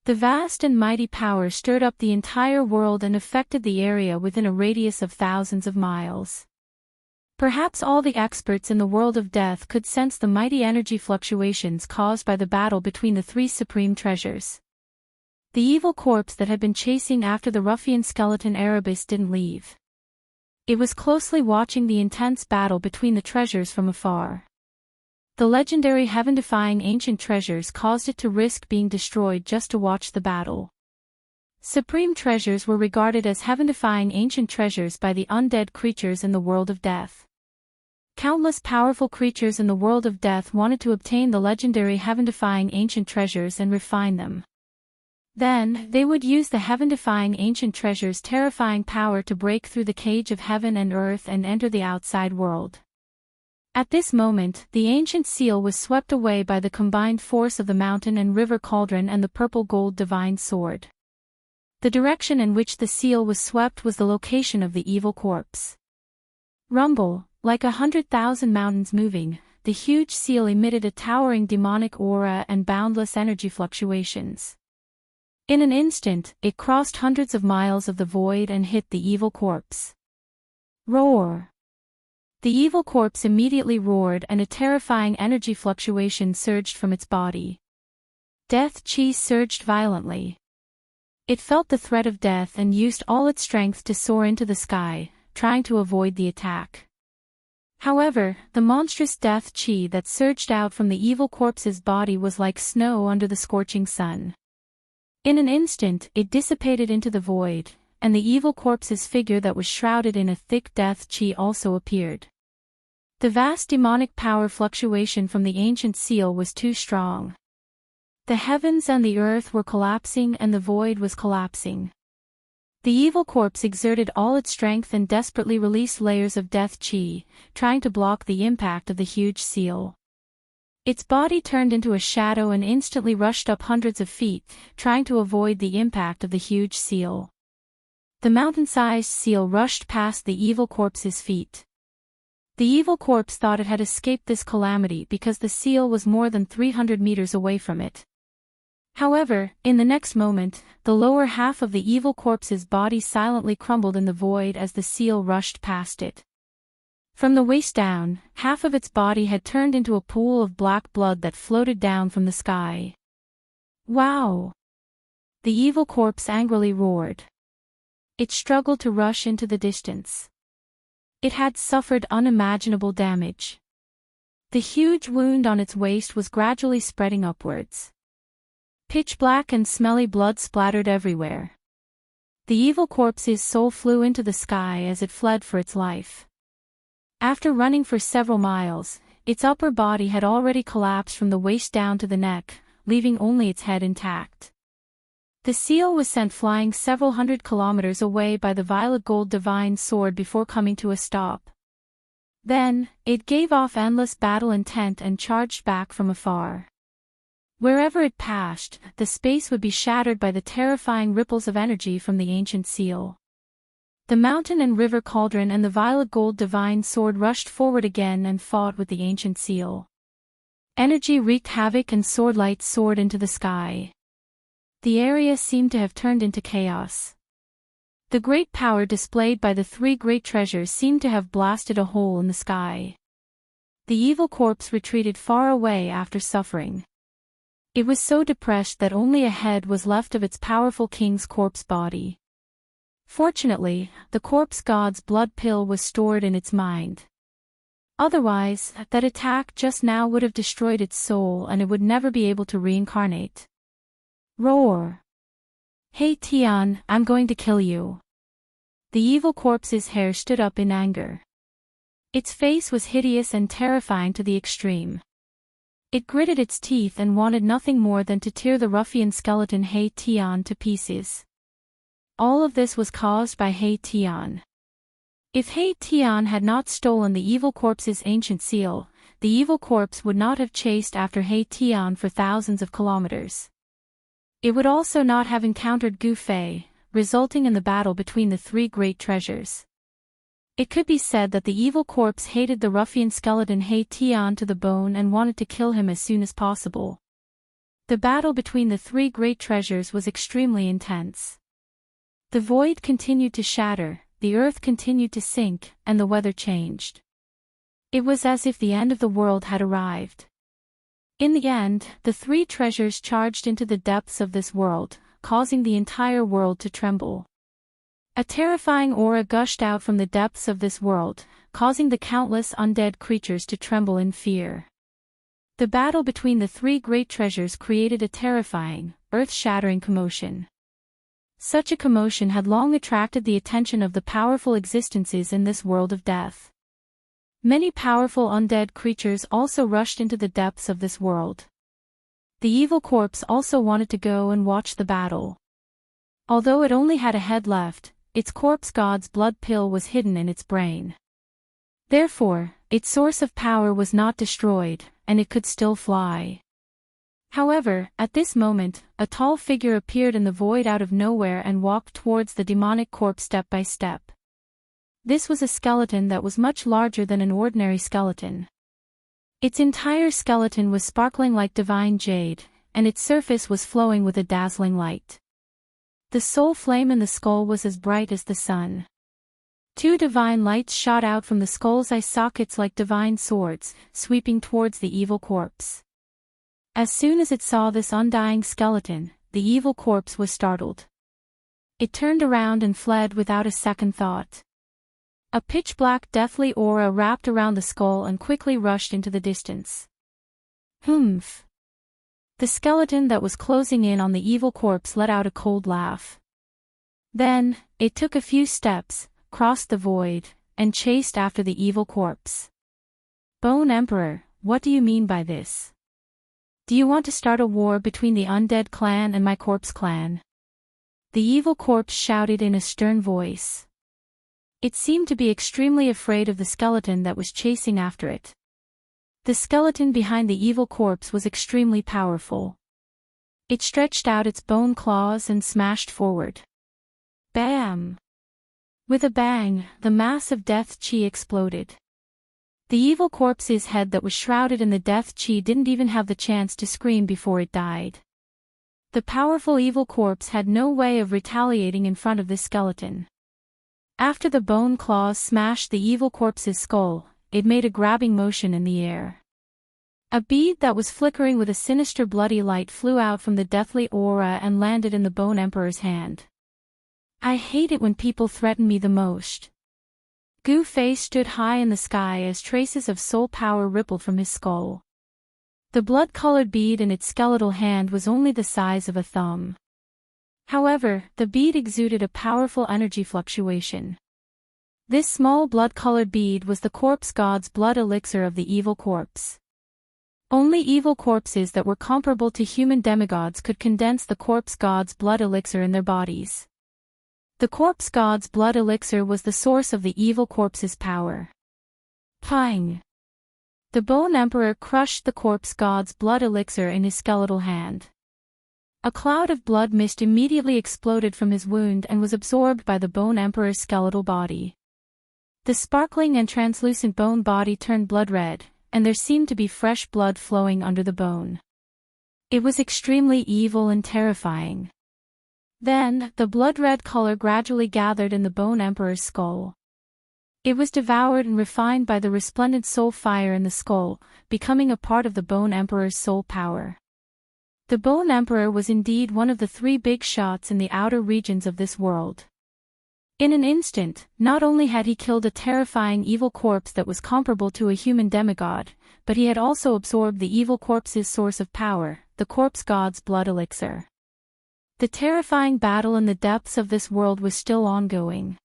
The vast and mighty power stirred up the entire world and affected the area within a radius of thousands of miles. Perhaps all the experts in the world of death could sense the mighty energy fluctuations caused by the battle between the three supreme treasures. The evil corpse that had been chasing after the ruffian skeleton Erebus didn't leave. It was closely watching the intense battle between the treasures from afar. The legendary heaven-defying ancient treasures caused it to risk being destroyed just to watch the battle. Supreme treasures were regarded as heaven-defying ancient treasures by the undead creatures in the world of death. Countless powerful creatures in the world of death wanted to obtain the legendary heaven-defying ancient treasures and refine them. Then, they would use the heaven-defying ancient treasures' terrifying power to break through the cage of heaven and earth and enter the outside world. At this moment, the ancient seal was swept away by the combined force of the mountain and river cauldron and the purple-gold divine sword. The direction in which the seal was swept was the location of the evil corpse. Rumble, like 100,000 mountains moving, the huge seal emitted a towering demonic aura and boundless energy fluctuations. In an instant, it crossed hundreds of miles of the void and hit the evil corpse. Roar! The evil corpse immediately roared and a terrifying energy fluctuation surged from its body. Death chi surged violently. It felt the threat of death and used all its strength to soar into the sky, trying to avoid the attack. However, the monstrous death chi that surged out from the evil corpse's body was like snow under the scorching sun. In an instant, it dissipated into the void, and the evil corpse's figure that was shrouded in a thick death chi also appeared. The vast demonic power fluctuation from the ancient seal was too strong. The heavens and the earth were collapsing and the void was collapsing. The evil corpse exerted all its strength and desperately released layers of death chi, trying to block the impact of the huge seal. Its body turned into a shadow and instantly rushed up hundreds of feet, trying to avoid the impact of the huge seal. The mountain-sized seal rushed past the evil corpse's feet. The evil corpse thought it had escaped this calamity because the seal was more than 300 meters away from it. However, in the next moment, the lower half of the evil corpse's body silently crumbled in the void as the seal rushed past it. From the waist down, half of its body had turned into a pool of black blood that floated down from the sky. Wow! The evil corpse angrily roared. It struggled to rush into the distance. It had suffered unimaginable damage. The huge wound on its waist was gradually spreading upwards. Pitch black and smelly blood splattered everywhere. The evil corpse's soul flew into the sky as it fled for its life. After running for several miles, its upper body had already collapsed from the waist down to the neck, leaving only its head intact. The seal was sent flying several hundred kilometers away by the violet gold divine sword before coming to a stop. Then, it gave off endless battle intent and charged back from afar. Wherever it passed, the space would be shattered by the terrifying ripples of energy from the ancient seal. The mountain and river cauldron and the violet gold divine sword rushed forward again and fought with the ancient seal. Energy wreaked havoc and sword light soared into the sky. The area seemed to have turned into chaos. The great power displayed by the three great treasures seemed to have blasted a hole in the sky. The evil corpse retreated far away after suffering. It was so depressed that only a head was left of its powerful king's corpse body. Fortunately, the corpse god's blood pill was stored in its mind. Otherwise, that attack just now would have destroyed its soul and it would never be able to reincarnate. Roar! Hey Tian, I'm going to kill you. The evil corpse's hair stood up in anger. Its face was hideous and terrifying to the extreme. It gritted its teeth and wanted nothing more than to tear the ruffian skeleton He Tian to pieces. All of this was caused by He Tian. If He Tian had not stolen the evil corpse's ancient seal, the evil corpse would not have chased after He Tian for thousands of kilometers. It would also not have encountered Gu Fei, resulting in the battle between the three great treasures. It could be said that the evil corpse hated the ruffian skeleton He Tian to the bone and wanted to kill him as soon as possible. The battle between the three great treasures was extremely intense. The void continued to shatter, the earth continued to sink, and the weather changed. It was as if the end of the world had arrived. In the end, the three treasures charged into the depths of this world, causing the entire world to tremble. A terrifying aura gushed out from the depths of this world, causing the countless undead creatures to tremble in fear. The battle between the three great treasures created a terrifying, earth-shattering commotion. Such a commotion had long attracted the attention of the powerful existences in this world of death. Many powerful undead creatures also rushed into the depths of this world. The evil corpse also wanted to go and watch the battle. Although it only had a head left, its corpse god's blood pill was hidden in its brain. Therefore, its source of power was not destroyed, and it could still fly. However, at this moment, a tall figure appeared in the void out of nowhere and walked towards the demonic corpse step by step. This was a skeleton that was much larger than an ordinary skeleton. Its entire skeleton was sparkling like divine jade, and its surface was flowing with a dazzling light. The soul flame in the skull was as bright as the sun. Two divine lights shot out from the skull's eye sockets like divine swords, sweeping towards the evil corpse. As soon as it saw this undying skeleton, the evil corpse was startled. It turned around and fled without a second thought. A pitch-black deathly aura wrapped around the skull and quickly rushed into the distance. Humph! The skeleton that was closing in on the evil corpse let out a cold laugh. Then, it took a few steps, crossed the void, and chased after the evil corpse. Bone Emperor, what do you mean by this? Do you want to start a war between the undead clan and my corpse clan? The evil corpse shouted in a stern voice. It seemed to be extremely afraid of the skeleton that was chasing after it. The skeleton behind the evil corpse was extremely powerful. It stretched out its bone claws and smashed forward. Bam! With a bang, the mass of death chi exploded. The evil corpse's head that was shrouded in the death chi didn't even have the chance to scream before it died. The powerful evil corpse had no way of retaliating in front of this skeleton. After the bone claws smashed the evil corpse's skull, it made a grabbing motion in the air. A bead that was flickering with a sinister bloody light flew out from the deathly aura and landed in the Bone Emperor's hand. I hate it when people threaten me the most. Gu Fei stood high in the sky as traces of soul power rippled from his skull. The blood-colored bead in its skeletal hand was only the size of a thumb. However, the bead exuded a powerful energy fluctuation. This small blood-colored bead was the corpse god's blood elixir of the evil corpse. Only evil corpses that were comparable to human demigods could condense the corpse god's blood elixir in their bodies. The corpse god's blood elixir was the source of the evil corpse's power. Pang! The Bone Emperor crushed the corpse god's blood elixir in his skeletal hand. A cloud of blood mist immediately exploded from his wound and was absorbed by the Bone Emperor's skeletal body. The sparkling and translucent bone body turned blood red, and there seemed to be fresh blood flowing under the bone. It was extremely evil and terrifying. Then, the blood-red color gradually gathered in the Bone Emperor's skull. It was devoured and refined by the resplendent soul fire in the skull, becoming a part of the Bone Emperor's soul power. The Bone Emperor was indeed one of the three big shots in the outer regions of this world. In an instant, not only had he killed a terrifying evil corpse that was comparable to a human demigod, but he had also absorbed the evil corpse's source of power, the corpse god's blood elixir. The terrifying battle in the depths of this world was still ongoing.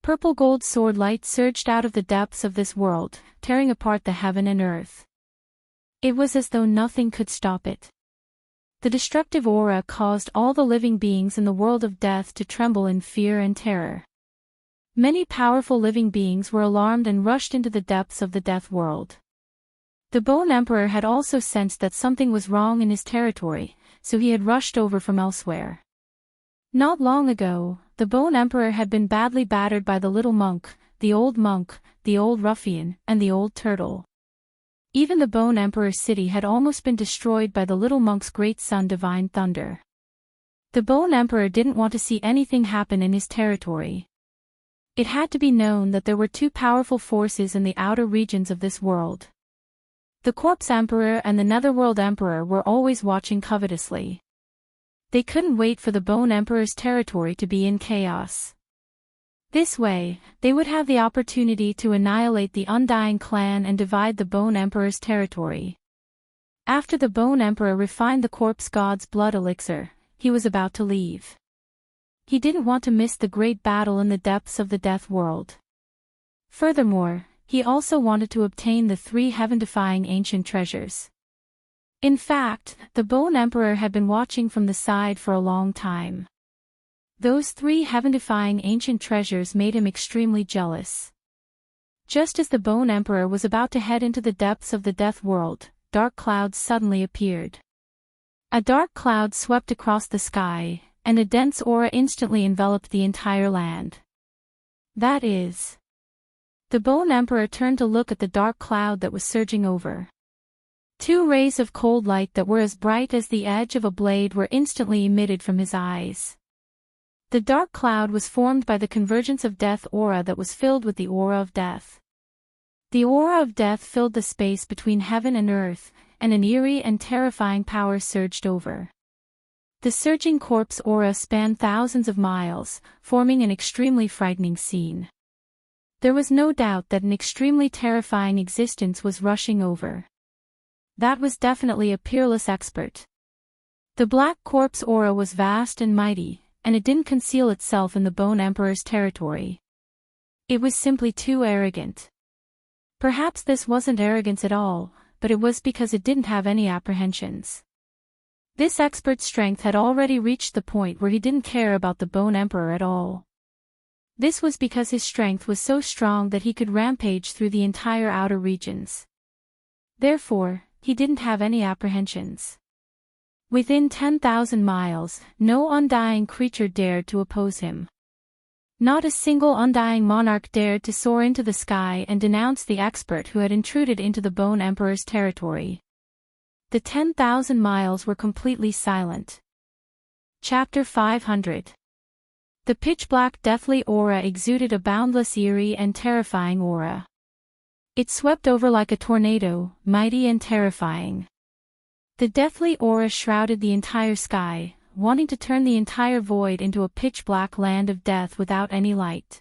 Purple gold sword light surged out of the depths of this world, tearing apart the heaven and earth. It was as though nothing could stop it. The destructive aura caused all the living beings in the world of death to tremble in fear and terror. Many powerful living beings were alarmed and rushed into the depths of the death world. The Bone Emperor had also sensed that something was wrong in his territory, so he had rushed over from elsewhere. Not long ago, the Bone Emperor had been badly battered by the little monk, the old ruffian, and the old turtle. Even the Bone Emperor's city had almost been destroyed by the little monk's great son Divine Thunder. The Bone Emperor didn't want to see anything happen in his territory. It had to be known that there were two powerful forces in the outer regions of this world. The Corpse Emperor and the Netherworld Emperor were always watching covetously. They couldn't wait for the Bone Emperor's territory to be in chaos. This way, they would have the opportunity to annihilate the Undying clan and divide the Bone Emperor's territory. After the Bone Emperor refined the corpse god's blood elixir, he was about to leave. He didn't want to miss the great battle in the depths of the death world. Furthermore, he also wanted to obtain the three heaven-defying ancient treasures. In fact, the Bone Emperor had been watching from the side for a long time. Those three heaven-defying ancient treasures made him extremely jealous. Just as the Bone Emperor was about to head into the depths of the death world, dark clouds suddenly appeared. A dark cloud swept across the sky, and a dense aura instantly enveloped the entire land. That is. The Bone Emperor turned to look at the dark cloud that was surging over. Two rays of cold light that were as bright as the edge of a blade were instantly emitted from his eyes. The dark cloud was formed by the convergence of death aura that was filled with the aura of death. The aura of death filled the space between heaven and earth, and an eerie and terrifying power surged over. The surging corpse aura spanned thousands of miles, forming an extremely frightening scene. There was no doubt that an extremely terrifying existence was rushing over. That was definitely a peerless expert. The black corpse aura was vast and mighty, and it didn't conceal itself in the Bone Emperor's territory. It was simply too arrogant. Perhaps this wasn't arrogance at all, but it was because it didn't have any apprehensions. This expert's strength had already reached the point where he didn't care about the Bone Emperor at all. This was because his strength was so strong that he could rampage through the entire outer regions. Therefore, he didn't have any apprehensions. Within 10,000 miles, no undying creature dared to oppose him. Not a single undying monarch dared to soar into the sky and denounce the expert who had intruded into the Bone Emperor's territory. The 10,000 miles were completely silent. Chapter 500. The pitch-black deathly aura exuded a boundless, eerie and terrifying aura. It swept over like a tornado, mighty and terrifying. The deathly aura shrouded the entire sky, wanting to turn the entire void into a pitch-black land of death without any light.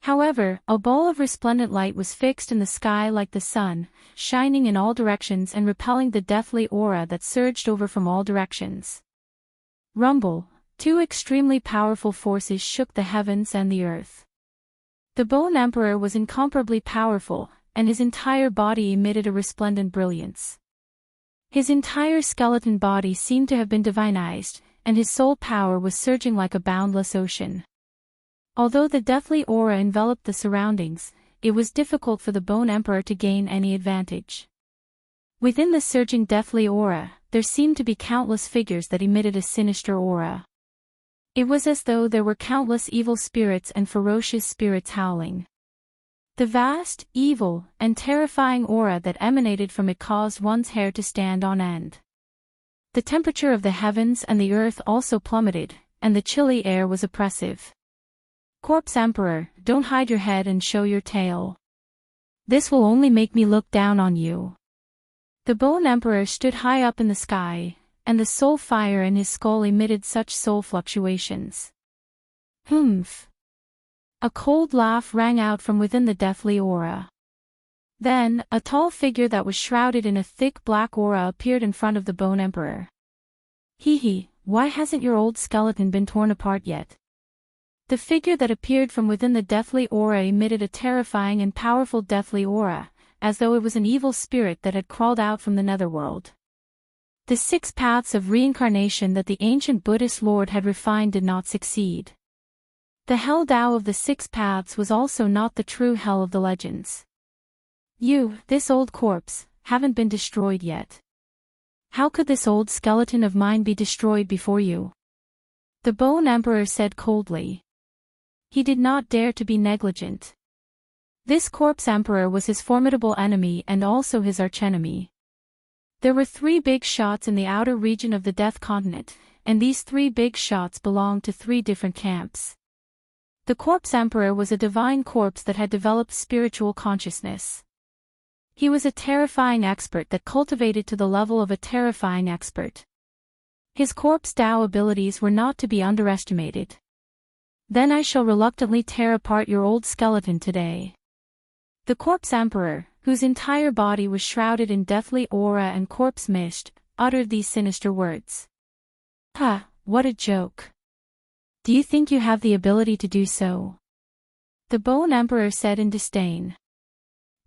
However, a ball of resplendent light was fixed in the sky like the sun, shining in all directions and repelling the deathly aura that surged over from all directions. Rumble, two extremely powerful forces shook the heavens and the earth. The Bone Emperor was incomparably powerful, and his entire body emitted a resplendent brilliance. His entire skeleton body seemed to have been divinized, and his soul power was surging like a boundless ocean. Although the deathly aura enveloped the surroundings, it was difficult for the Bone Emperor to gain any advantage. Within the surging deathly aura, there seemed to be countless figures that emitted a sinister aura. It was as though there were countless evil spirits and ferocious spirits howling. The vast, evil, and terrifying aura that emanated from it caused one's hair to stand on end. The temperature of the heavens and the earth also plummeted, and the chilly air was oppressive. Corpse Emperor, don't hide your head and show your tail. This will only make me look down on you. The Bone Emperor stood high up in the sky, and the soul fire in his skull emitted such soul fluctuations. Humph! A cold laugh rang out from within the deathly aura. Then, a tall figure that was shrouded in a thick black aura appeared in front of the Bone Emperor. Hee, why hasn't your old skeleton been torn apart yet? The figure that appeared from within the deathly aura emitted a terrifying and powerful deathly aura, as though it was an evil spirit that had crawled out from the netherworld. The 6 paths of reincarnation that the ancient Buddhist Lord had refined did not succeed. The Hell Tao of the 6 paths was also not the true hell of the legends. You, this old corpse, haven't been destroyed yet. How could this old skeleton of mine be destroyed before you? The Bone Emperor said coldly. He did not dare to be negligent. This Corpse Emperor was his formidable enemy and also his archenemy. There were 3 big shots in the outer region of the Death Continent, and these 3 big shots belonged to 3 different camps. The Corpse Emperor was a divine corpse that had developed spiritual consciousness. He was a terrifying expert that cultivated to the level of a terrifying expert. His Corpse Tao abilities were not to be underestimated. Then I shall reluctantly tear apart your old skeleton today. The Corpse Emperor, whose entire body was shrouded in deathly aura and corpse mist, uttered these sinister words. Ha, what a joke. Do you think you have the ability to do so? The Bone Emperor said in disdain.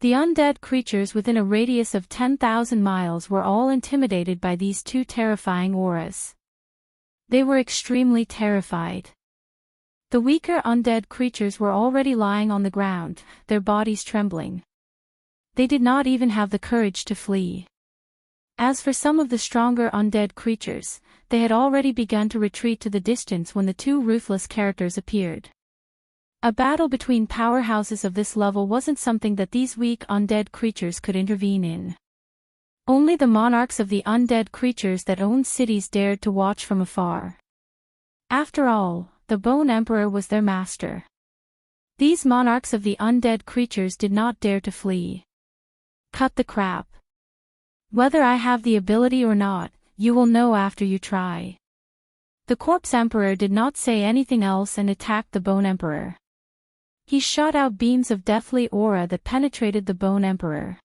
The undead creatures within a radius of 10,000 miles were all intimidated by these 2 terrifying auras. They were extremely terrified. The weaker undead creatures were already lying on the ground, their bodies trembling. They did not even have the courage to flee. As for some of the stronger undead creatures, they had already begun to retreat to the distance when the 2 ruthless characters appeared. A battle between powerhouses of this level wasn't something that these weak undead creatures could intervene in. Only the monarchs of the undead creatures that owned cities dared to watch from afar. After all, the Bone Emperor was their master. These monarchs of the undead creatures did not dare to flee. Cut the crap. Whether I have the ability or not, you will know after you try. The Corpse Emperor did not say anything else and attacked the Bone Emperor. He shot out beams of deathly aura that penetrated the Bone Emperor.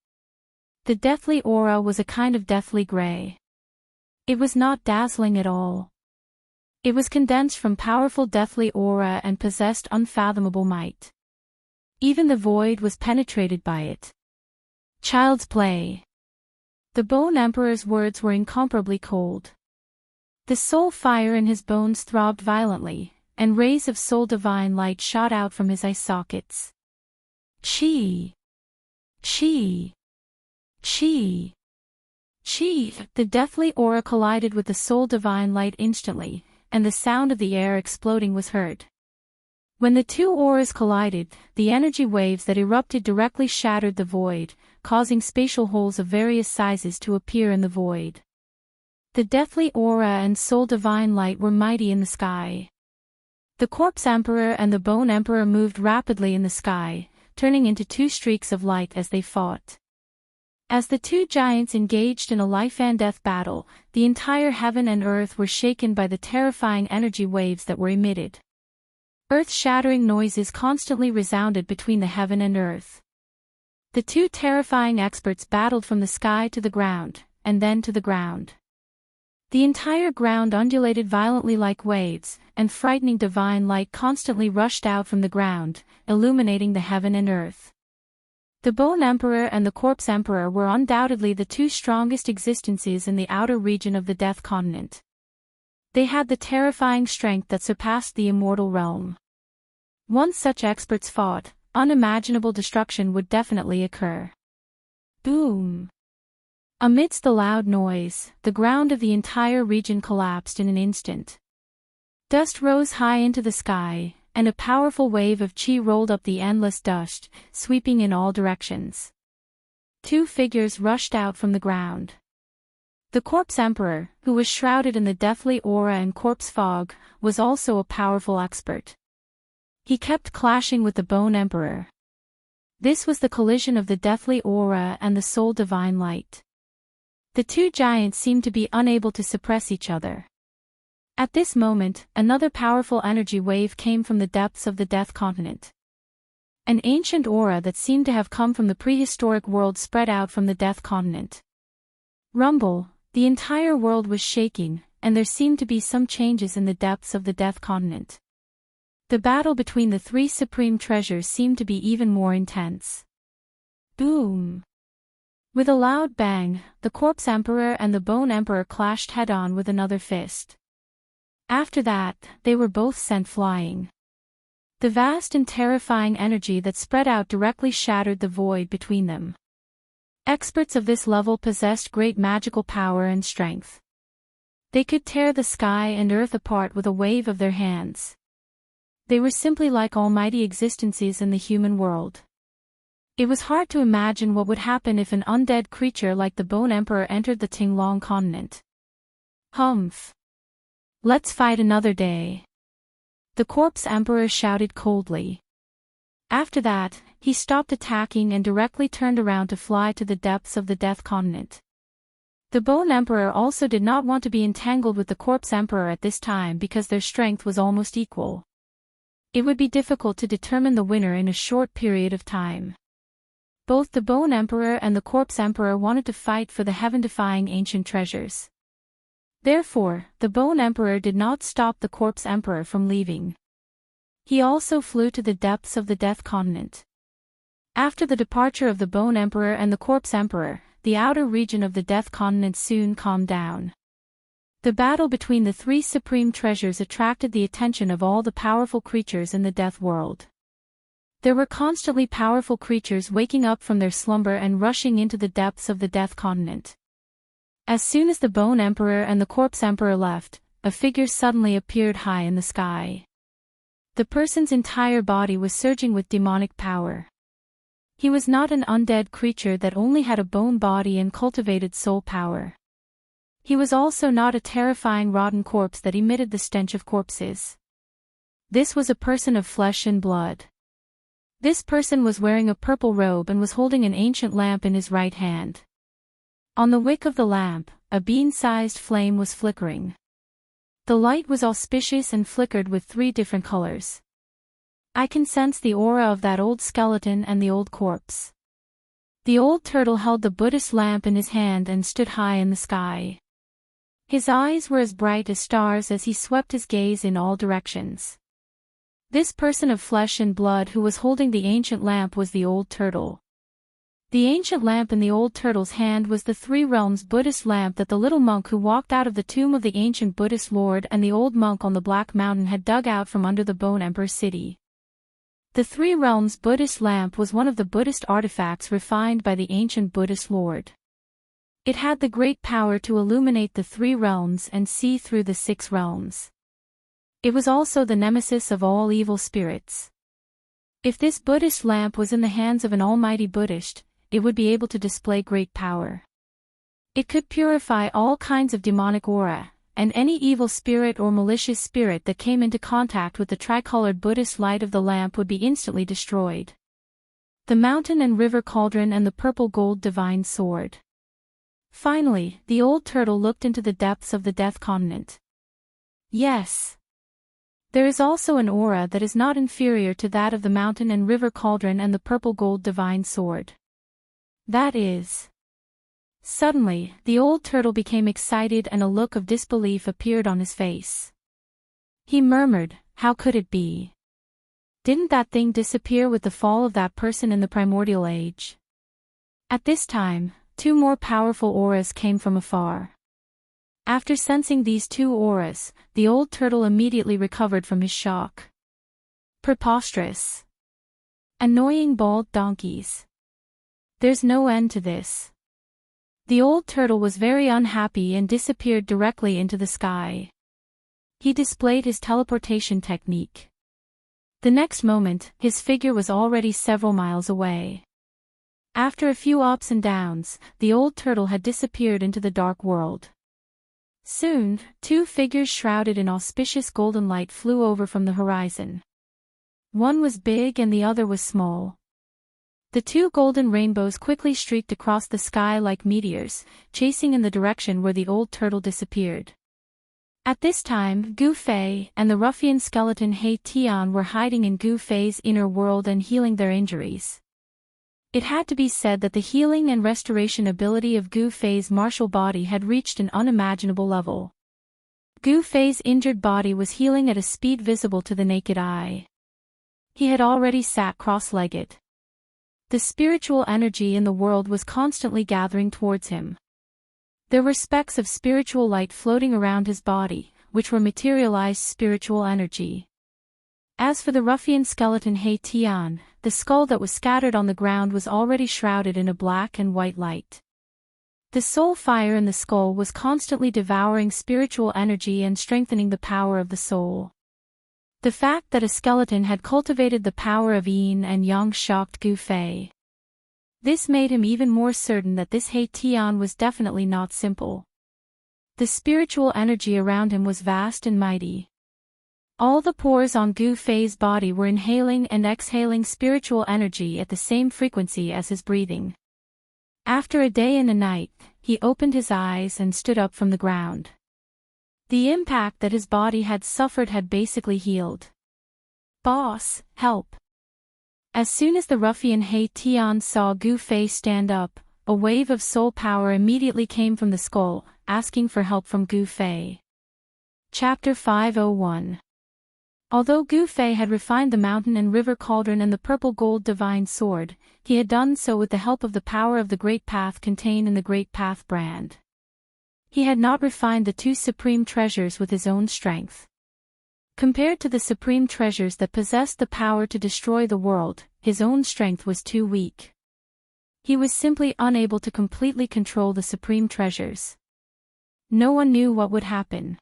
The deathly aura was a kind of deathly gray. It was not dazzling at all. It was condensed from powerful deathly aura and possessed unfathomable might. Even the void was penetrated by it. Child's play. The Bone Emperor's words were incomparably cold. The soul fire in his bones throbbed violently, and rays of soul divine light shot out from his eye sockets. Chi! Chi! Chi! Chi! The deathly aura collided with the soul divine light instantly, and the sound of the air exploding was heard. When the 2 auras collided, the energy waves that erupted directly shattered the void, causing spatial holes of various sizes to appear in the void. The deathly aura and soul divine light were mighty in the sky. The Corpse Emperor and the Bone Emperor moved rapidly in the sky, turning into 2 streaks of light as they fought. As the 2 giants engaged in a life-and-death battle, the entire heaven and earth were shaken by the terrifying energy waves that were emitted. Earth-shattering noises constantly resounded between the heaven and earth. The 2 terrifying experts battled from the sky to the ground, and then to the ground. The entire ground undulated violently like waves, and frightening divine light constantly rushed out from the ground, illuminating the heaven and earth. The Bone Emperor and the Corpse Emperor were undoubtedly the two strongest existences in the outer region of the Death Continent. They had the terrifying strength that surpassed the immortal realm. Once such experts fought, unimaginable destruction would definitely occur. Boom! Amidst the loud noise, the ground of the entire region collapsed in an instant. Dust rose high into the sky, and a powerful wave of chi rolled up the endless dust, sweeping in all directions. Two figures rushed out from the ground. The Corpse Emperor, who was shrouded in the deathly aura and corpse fog, was also a powerful expert. He kept clashing with the Bone Emperor. This was the collision of the deathly aura and the soul divine light. The two giants seemed to be unable to suppress each other. At this moment, another powerful energy wave came from the depths of the Death Continent. An ancient aura that seemed to have come from the prehistoric world spread out from the Death Continent. Rumble, the entire world was shaking, and there seemed to be some changes in the depths of the Death Continent. The battle between the three supreme treasures seemed to be even more intense. Boom! With a loud bang, the Corpse Emperor and the Bone Emperor clashed head-on with another fist. After that, they were both sent flying. The vast and terrifying energy that spread out directly shattered the void between them. Experts of this level possessed great magical power and strength. They could tear the sky and earth apart with a wave of their hands. They were simply like almighty existences in the human world. It was hard to imagine what would happen if an undead creature like the Bone Emperor entered the Tinglong continent. Humph! Let's fight another day. The Corpse Emperor shouted coldly. After that, he stopped attacking and directly turned around to fly to the depths of the Death Continent. The Bone Emperor also did not want to be entangled with the Corpse Emperor at this time because their strength was almost equal. It would be difficult to determine the winner in a short period of time. Both the Bone Emperor and the Corpse Emperor wanted to fight for the heaven-defying ancient treasures. Therefore, the Bone Emperor did not stop the Corpse Emperor from leaving. He also flew to the depths of the Death Continent. After the departure of the Bone Emperor and the Corpse Emperor, the outer region of the Death Continent soon calmed down. The battle between the three supreme treasures attracted the attention of all the powerful creatures in the Death World. There were constantly powerful creatures waking up from their slumber and rushing into the depths of the Death Continent. As soon as the Bone Emperor and the Corpse Emperor left, a figure suddenly appeared high in the sky. The person's entire body was surging with demonic power. He was not an undead creature that only had a bone body and cultivated soul power. He was also not a terrifying rotten corpse that emitted the stench of corpses. This was a person of flesh and blood. This person was wearing a purple robe and was holding an ancient lamp in his right hand. On the wick of the lamp, a bean-sized flame was flickering. The light was auspicious and flickered with 3 different colors. I can sense the aura of that old skeleton and the old corpse. The old turtle held the Buddhist lamp in his hand and stood high in the sky. His eyes were as bright as stars as he swept his gaze in all directions. This person of flesh and blood who was holding the ancient lamp was the old turtle. The ancient lamp in the old turtle's hand was the 3 realms Buddhist lamp that the little monk who walked out of the tomb of the ancient Buddhist lord and the old monk on the Black Mountain had dug out from under the Bone Emperor city. The 3 realms Buddhist lamp was one of the Buddhist artifacts refined by the ancient Buddhist lord. It had the great power to illuminate the 3 realms and see through the 6 realms. It was also the nemesis of all evil spirits. If this Buddhist lamp was in the hands of an almighty Buddhist, it would be able to display great power. It could purify all kinds of demonic aura, and any evil spirit or malicious spirit that came into contact with the tricolored Buddhist light of the lamp would be instantly destroyed. The mountain and river cauldron and the purple gold divine sword. Finally, the old turtle looked into the depths of the Death Continent. Yes. There is also an aura that is not inferior to that of the mountain and river cauldron and the purple gold divine sword. That is. Suddenly, the old turtle became excited and a look of disbelief appeared on his face. He murmured, "How could it be? Didn't that thing disappear with the fall of that person in the primordial age? At this time, two more powerful auras came from afar. After sensing these two auras, the old turtle immediately recovered from his shock. Preposterous. Annoying bald donkeys. There's no end to this. The old turtle was very unhappy and disappeared directly into the sky. He displayed his teleportation technique. The next moment, his figure was already several miles away. After a few ups and downs, the old turtle had disappeared into the dark world. Soon, two figures shrouded in auspicious golden light flew over from the horizon. One was big and the other was small. The two golden rainbows quickly streaked across the sky like meteors, chasing in the direction where the old turtle disappeared. At this time, Gu Fei and the ruffian skeleton He Tian were hiding in Gu Fei's inner world and healing their injuries. It had to be said that the healing and restoration ability of Gu Fei's martial body had reached an unimaginable level. Gu Fei's injured body was healing at a speed visible to the naked eye. He had already sat cross-legged. The spiritual energy in the world was constantly gathering towards him. There were specks of spiritual light floating around his body, which were materialized spiritual energy. As for the ruffian skeleton He Tian, the skull that was scattered on the ground was already shrouded in a black and white light. The soul fire in the skull was constantly devouring spiritual energy and strengthening the power of the soul. The fact that a skeleton had cultivated the power of yin and yang shocked Gu Fei. This made him even more certain that this He Tian was definitely not simple. The spiritual energy around him was vast and mighty. All the pores on Gu Fei's body were inhaling and exhaling spiritual energy at the same frequency as his breathing. After a day and a night, he opened his eyes and stood up from the ground. The impact that his body had suffered had basically healed. "Boss, help!" As soon as the ruffian He Tian saw Gu Fei stand up, a wave of soul power immediately came from the skull, asking for help from Gu Fei. Chapter 501. Although Gu Fei had refined the mountain and river cauldron and the purple gold divine sword, he had done so with the help of the power of the Great Path contained in the Great Path brand. He had not refined the two supreme treasures with his own strength. Compared to the supreme treasures that possessed the power to destroy the world, his own strength was too weak. He was simply unable to completely control the supreme treasures. No one knew what would happen.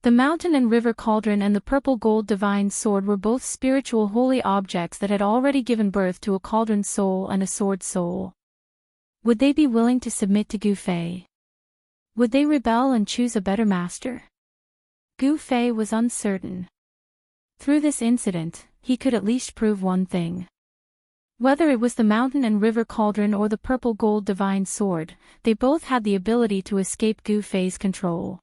The mountain and river cauldron and the purple gold divine sword were both spiritual holy objects that had already given birth to a cauldron soul and a sword soul. Would they be willing to submit to Gu Fei? Would they rebel and choose a better master? Gu Fei was uncertain. Through this incident, he could at least prove one thing. Whether it was the mountain and river cauldron or the purple gold divine sword, they both had the ability to escape Gu Fei's control.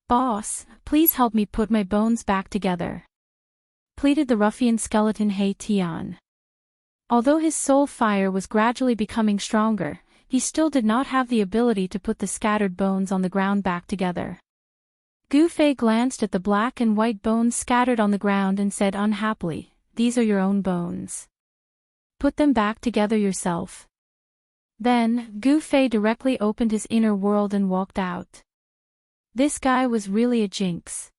"Boss, please help me put my bones back together," pleaded the ruffian skeleton He Tian. Although his soul fire was gradually becoming stronger, he still did not have the ability to put the scattered bones on the ground back together. Gu Fei glanced at the black and white bones scattered on the ground and said unhappily, "These are your own bones. Put them back together yourself." Then, Gu Fei directly opened his inner world and walked out. This guy was really a jinx.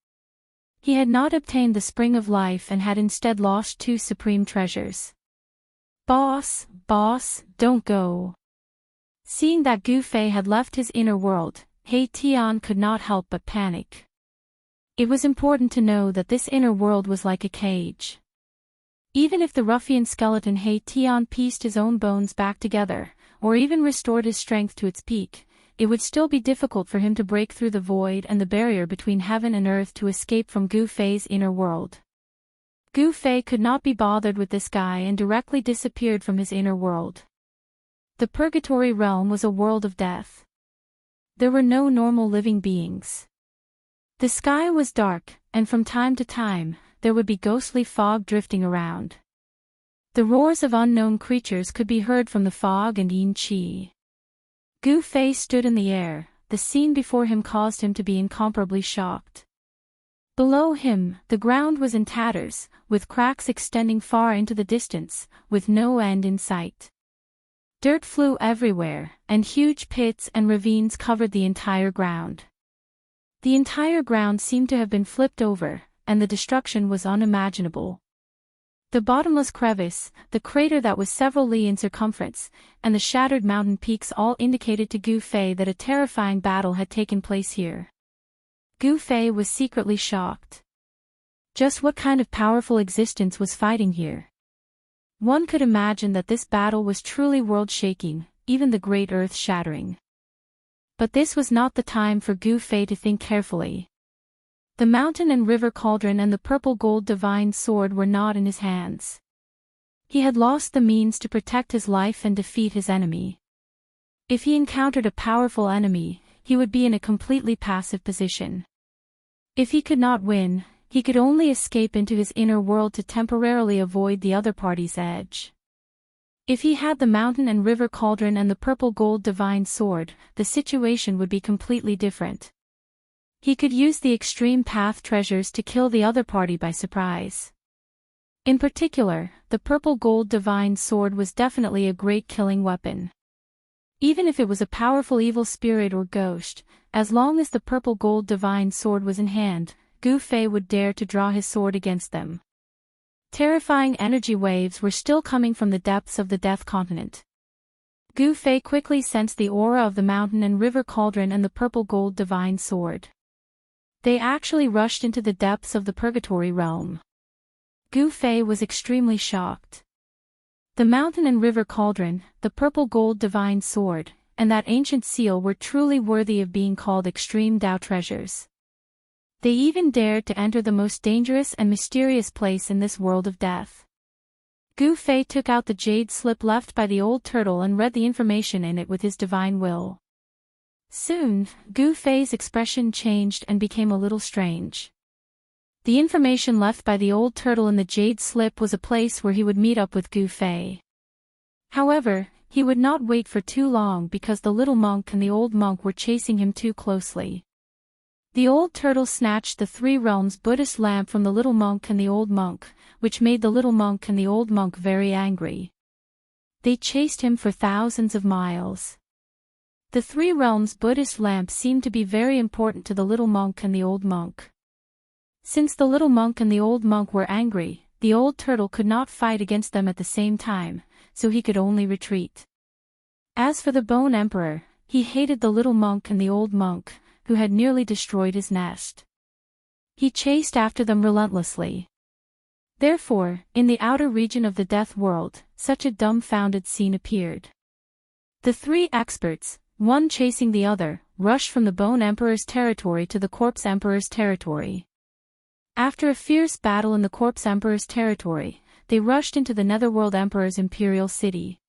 He had not obtained the spring of life and had instead lost two supreme treasures. Boss, don't go." Seeing that Gu Fei had left his inner world, He Tian could not help but panic. It was important to know that this inner world was like a cage. Even if the ruffian skeleton He Tian pieced his own bones back together, or even restored his strength to its peak, it would still be difficult for him to break through the void and the barrier between heaven and earth to escape from Gu Fei's inner world. Gu Fei could not be bothered with this guy and directly disappeared from his inner world. The purgatory realm was a world of death. There were no normal living beings. The sky was dark, and from time to time, there would be ghostly fog drifting around. The roars of unknown creatures could be heard from the fog and yin qi. Gu Fei stood in the air. The scene before him caused him to be incomparably shocked. Below him, the ground was in tatters, with cracks extending far into the distance, with no end in sight. Dirt flew everywhere, and huge pits and ravines covered the entire ground. The entire ground seemed to have been flipped over, and the destruction was unimaginable. The bottomless crevice, the crater that was several li in circumference, and the shattered mountain peaks all indicated to Gu Fei that a terrifying battle had taken place here. Gu Fei was secretly shocked. Just what kind of powerful existence was fighting here? One could imagine that this battle was truly world-shaking, even the great earth-shattering. But this was not the time for Gu Fei to think carefully. The mountain and river cauldron and the purple gold divine sword were not in his hands. He had lost the means to protect his life and defeat his enemy. If he encountered a powerful enemy, he would be in a completely passive position. If he could not win, he could only escape into his inner world to temporarily avoid the other party's edge. If he had the mountain and river cauldron and the purple gold divine sword, the situation would be completely different. He could use the extreme path treasures to kill the other party by surprise. In particular, the purple gold divine sword was definitely a great killing weapon. Even if it was a powerful evil spirit or ghost, as long as the purple gold divine sword was in hand, Gu Fei would dare to draw his sword against them. Terrifying energy waves were still coming from the depths of the Death Continent. Gu Fei quickly sensed the aura of the mountain and river cauldron and the purple gold divine sword. They actually rushed into the depths of the purgatory realm. Gu Fei was extremely shocked. The mountain and river cauldron, the purple gold divine sword, and that ancient seal were truly worthy of being called extreme Dao treasures. They even dared to enter the most dangerous and mysterious place in this world of death. Gu Fei took out the jade slip left by the old turtle and read the information in it with his divine will. Soon, Gu Fei's expression changed and became a little strange. The information left by the old turtle in the jade slip was a place where he would meet up with Gu Fei. However, he would not wait for too long because the little monk and the old monk were chasing him too closely. The old turtle snatched the Three Realms Buddhist lamp from the little monk and the old monk, which made the little monk and the old monk very angry. They chased him for thousands of miles. The Three Realms Buddhist lamp seemed to be very important to the little monk and the old monk. Since the little monk and the old monk were angry, the old turtle could not fight against them at the same time, so he could only retreat. As for the Bone Emperor, he hated the little monk and the old monk, who had nearly destroyed his nest. He chased after them relentlessly. Therefore, in the outer region of the death world, such a dumbfounded scene appeared. The three experts, one chasing the other, rushed from the Bone Emperor's territory to the Corpse Emperor's territory. After a fierce battle in the Corpse Emperor's territory, they rushed into the Netherworld Emperor's imperial city.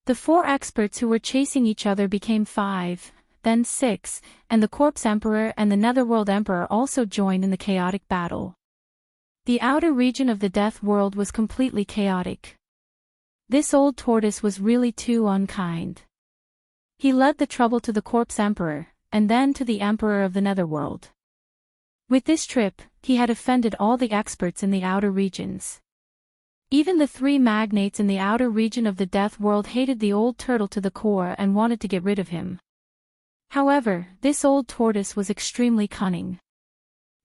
The four experts who were chasing each other became 5, then 6, and the Corpse Emperor and the Netherworld Emperor also joined in the chaotic battle. The outer region of the death world was completely chaotic. This old tortoise was really too unkind. He led the trouble to the Corpse Emperor, and then to the Emperor of the Netherworld. With this trip, he had offended all the experts in the outer regions. Even the three magnates in the outer region of the death world hated the old turtle to the core and wanted to get rid of him. However, this old tortoise was extremely cunning.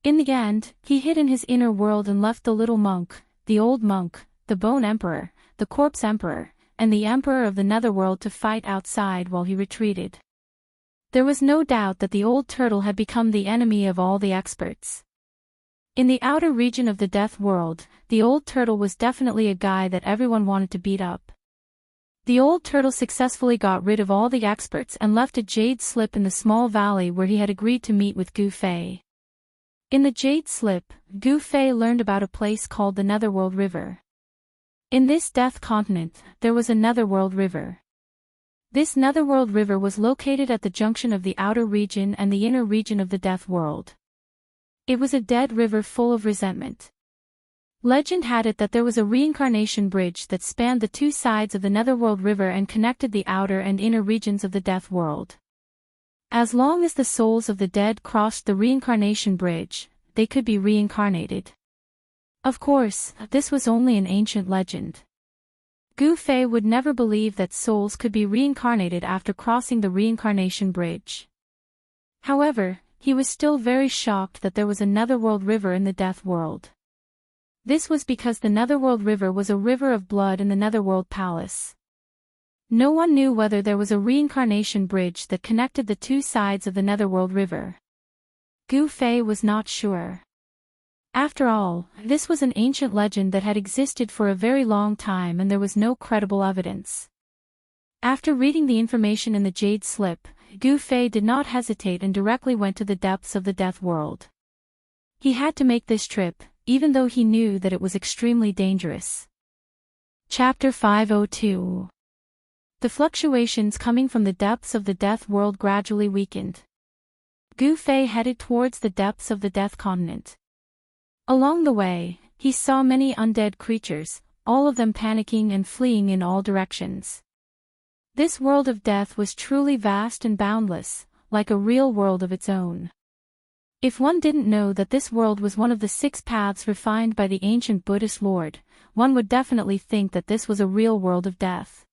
In the end, he hid in his inner world and left the little monk, the old monk, the Bone Emperor, the Corpse Emperor, and the Emperor of the Netherworld to fight outside while he retreated. There was no doubt that the old turtle had become the enemy of all the experts. In the outer region of the death world, the old turtle was definitely a guy that everyone wanted to beat up. The old turtle successfully got rid of all the experts and left a jade slip in the small valley where he had agreed to meet with Gu Fei. In the jade slip, Gu Fei learned about a place called the Netherworld River. In this death continent, there was a Netherworld River. This Netherworld River was located at the junction of the outer region and the inner region of the death world. It was a dead river full of resentment. Legend had it that there was a reincarnation bridge that spanned the two sides of the Netherworld River and connected the outer and inner regions of the death world. As long as the souls of the dead crossed the reincarnation bridge, they could be reincarnated. Of course, this was only an ancient legend. Gu Fei would never believe that souls could be reincarnated after crossing the reincarnation bridge. However, he was still very shocked that there was a netherworld river in the death world. This was because the netherworld river was a river of blood in the netherworld palace. No one knew whether there was a reincarnation bridge that connected the two sides of the netherworld river. Gu Fei was not sure. After all, this was an ancient legend that had existed for a very long time and there was no credible evidence. After reading the information in the jade slip, Gu Fei did not hesitate and directly went to the depths of the death world. He had to make this trip, even though he knew that it was extremely dangerous. Chapter 502. The fluctuations coming from the depths of the death world gradually weakened. Gu Fei headed towards the depths of the death continent. Along the way, he saw many undead creatures, all of them panicking and fleeing in all directions. This world of death was truly vast and boundless, like a real world of its own. If one didn't know that this world was one of the 6 paths refined by the ancient Buddhist Lord, one would definitely think that this was a real world of death.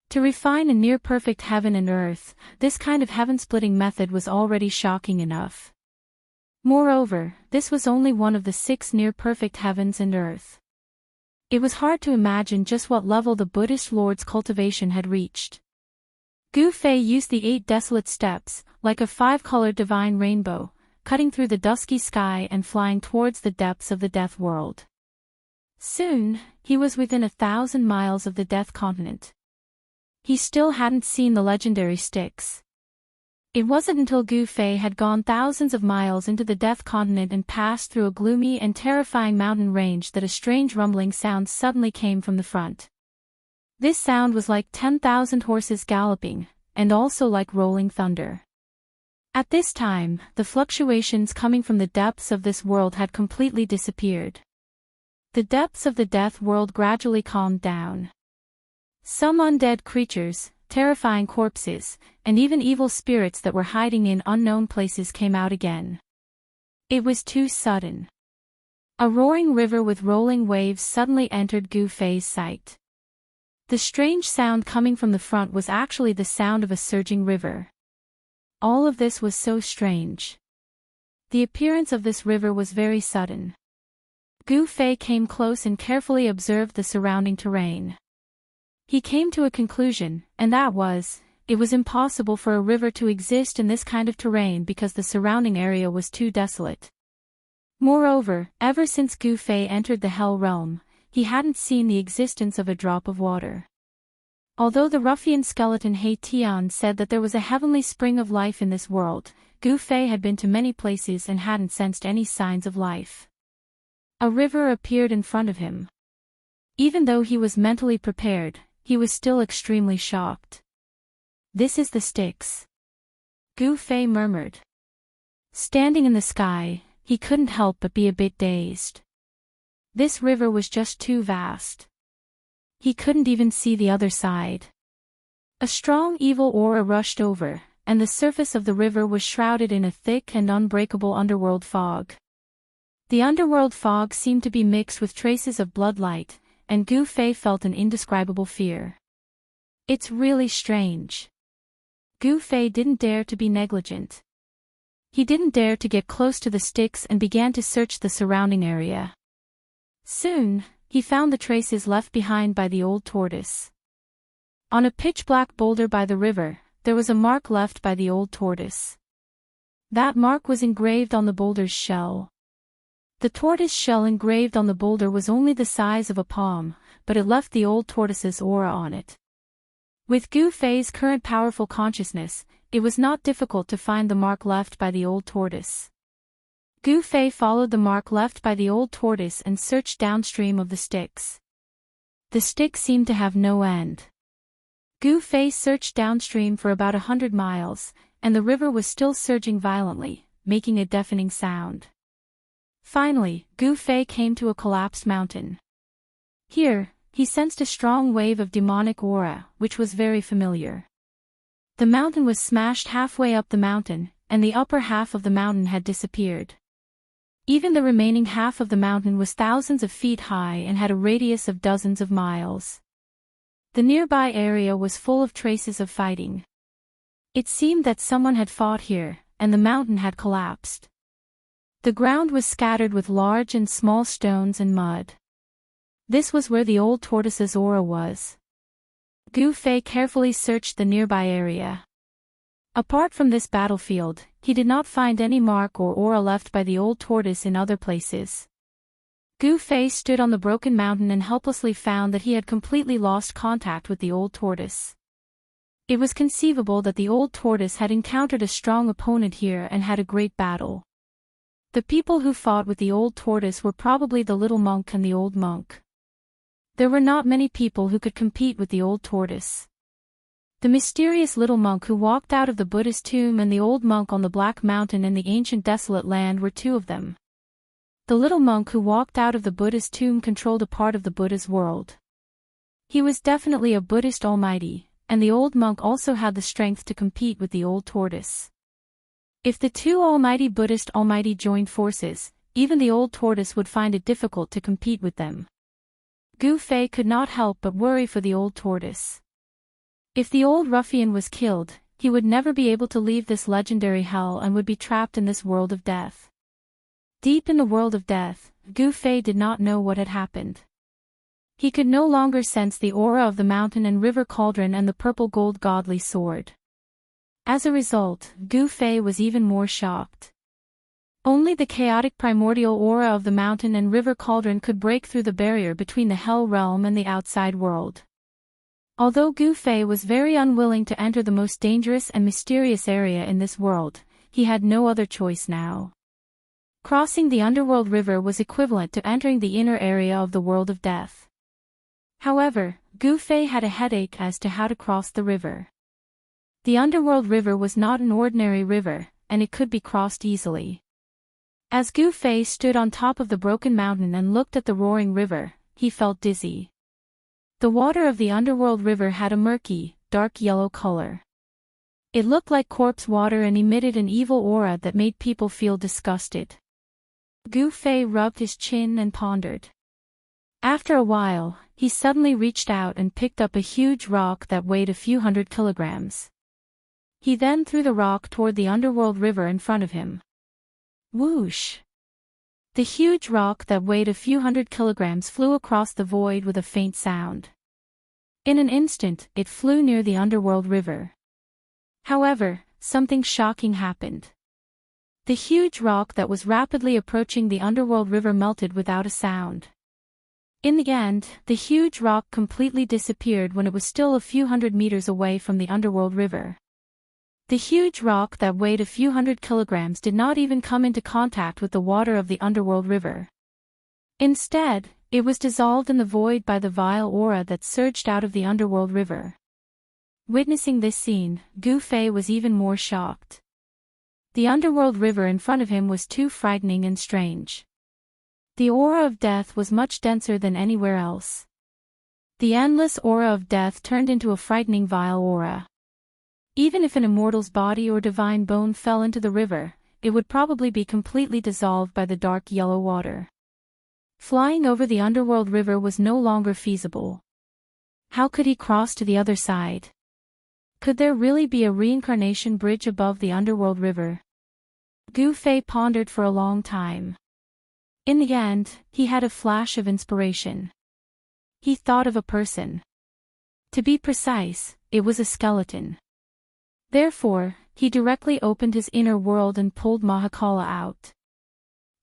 To refine a near-perfect heaven and earth, this kind of heaven-splitting method was already shocking enough. Moreover, this was only one of the 6 near-perfect heavens and earth. It was hard to imagine just what level the Buddhist Lord's cultivation had reached. Gu Fei used the 8 desolate steps, like a 5-colored divine rainbow, cutting through the dusky sky and flying towards the depths of the death world. Soon, he was within 1,000 miles of the death continent. He still hadn't seen the legendary sticks. It wasn't until Gu Fei had gone thousands of miles into the death continent and passed through a gloomy and terrifying mountain range that a strange rumbling sound suddenly came from the front. This sound was like 10,000 horses galloping, and also like rolling thunder. At this time, the fluctuations coming from the depths of this world had completely disappeared. The depths of the death world gradually calmed down. Some undead creatures, terrifying corpses, and even evil spirits that were hiding in unknown places came out again. It was too sudden. A roaring river with rolling waves suddenly entered Gu Fei's sight. The strange sound coming from the front was actually the sound of a surging river. All of this was so strange. The appearance of this river was very sudden. Gu Fei came close and carefully observed the surrounding terrain. He came to a conclusion, and that was, it was impossible for a river to exist in this kind of terrain because the surrounding area was too desolate. Moreover, ever since Gu Fei entered the Hell Realm, he hadn't seen the existence of a drop of water. Although the ruffian skeleton He Tian said that there was a heavenly spring of life in this world, Gu Fei had been to many places and hadn't sensed any signs of life. A river appeared in front of him. Even though he was mentally prepared, he was still extremely shocked. "This is the Styx," Gu Fei murmured. Standing in the sky, he couldn't help but be a bit dazed. This river was just too vast. He couldn't even see the other side. A strong evil aura rushed over, and the surface of the river was shrouded in a thick and unbreakable underworld fog. The underworld fog seemed to be mixed with traces of bloodlight, and Gu Fei felt an indescribable fear. It's really strange. Gu Fei didn't dare to be negligent. He didn't dare to get close to the Styx and began to search the surrounding area. Soon, he found the traces left behind by the old tortoise. On a pitch-black boulder by the river, there was a mark left by the old tortoise. That mark was engraved on the boulder's shell. The tortoise shell engraved on the boulder was only the size of a palm, but it left the old tortoise's aura on it. With Gu Fei's current powerful consciousness, it was not difficult to find the mark left by the old tortoise. Gu Fei followed the mark left by the old tortoise and searched downstream of the Styx. The Styx seemed to have no end. Gu Fei searched downstream for about 100 miles, and the river was still surging violently, making a deafening sound. Finally, Gu Fei came to a collapsed mountain. Here, he sensed a strong wave of demonic aura, which was very familiar. The mountain was smashed halfway up the mountain, and the upper half of the mountain had disappeared. Even the remaining half of the mountain was thousands of feet high and had a radius of dozens of miles. The nearby area was full of traces of fighting. It seemed that someone had fought here, and the mountain had collapsed. The ground was scattered with large and small stones and mud. This was where the old tortoise's aura was. Gu Fei carefully searched the nearby area. Apart from this battlefield, he did not find any mark or aura left by the old tortoise in other places. Gu Fei stood on the broken mountain and helplessly found that he had completely lost contact with the old tortoise. It was conceivable that the old tortoise had encountered a strong opponent here and had a great battle. The people who fought with the old tortoise were probably the little monk and the old monk. There were not many people who could compete with the old tortoise. The mysterious little monk who walked out of the Buddhist tomb and the old monk on the Black Mountain in the ancient desolate land were two of them. The little monk who walked out of the Buddhist tomb controlled a part of the Buddha's world. He was definitely a Buddhist almighty, and the old monk also had the strength to compete with the old tortoise. If the two almighty Buddhist almighty joined forces, even the old tortoise would find it difficult to compete with them. Gu Fei could not help but worry for the old tortoise. If the old ruffian was killed, he would never be able to leave this legendary hell and would be trapped in this world of death. Deep in the world of death, Gu Fei did not know what had happened. He could no longer sense the aura of the mountain and river cauldron and the purple gold godly sword. As a result, Gu Fei was even more shocked. Only the chaotic primordial aura of the mountain and river cauldron could break through the barrier between the hell realm and the outside world. Although Gu Fei was very unwilling to enter the most dangerous and mysterious area in this world, he had no other choice now. Crossing the underworld river was equivalent to entering the inner area of the world of death. However, Gu Fei had a headache as to how to cross the river. The underworld river was not an ordinary river, and it could be crossed easily. As Gu Fei stood on top of the broken mountain and looked at the roaring river, he felt dizzy. The water of the underworld river had a murky, dark yellow color. It looked like corpse water and emitted an evil aura that made people feel disgusted. Gu Fei rubbed his chin and pondered. After a while, he suddenly reached out and picked up a huge rock that weighed a few hundred kilograms. He then threw the rock toward the underworld river in front of him. Whoosh! The huge rock that weighed a few hundred kilograms flew across the void with a faint sound. In an instant, it flew near the underworld river. However, something shocking happened. The huge rock that was rapidly approaching the underworld river melted without a sound. In the end, the huge rock completely disappeared when it was still a few hundred meters away from the underworld river. The huge rock that weighed a few hundred kilograms did not even come into contact with the water of the underworld river. Instead, it was dissolved in the void by the vile aura that surged out of the underworld river. Witnessing this scene, Gu Fei was even more shocked. The underworld river in front of him was too frightening and strange. The aura of death was much denser than anywhere else. The endless aura of death turned into a frightening vile aura. Even if an immortal's body or divine bone fell into the river, it would probably be completely dissolved by the dark yellow water. Flying over the underworld river was no longer feasible. How could he cross to the other side? Could there really be a reincarnation bridge above the underworld river? Gu Fei pondered for a long time. In the end, he had a flash of inspiration. He thought of a person. To be precise, it was a skeleton. Therefore, he directly opened his inner world and pulled Mahakala out.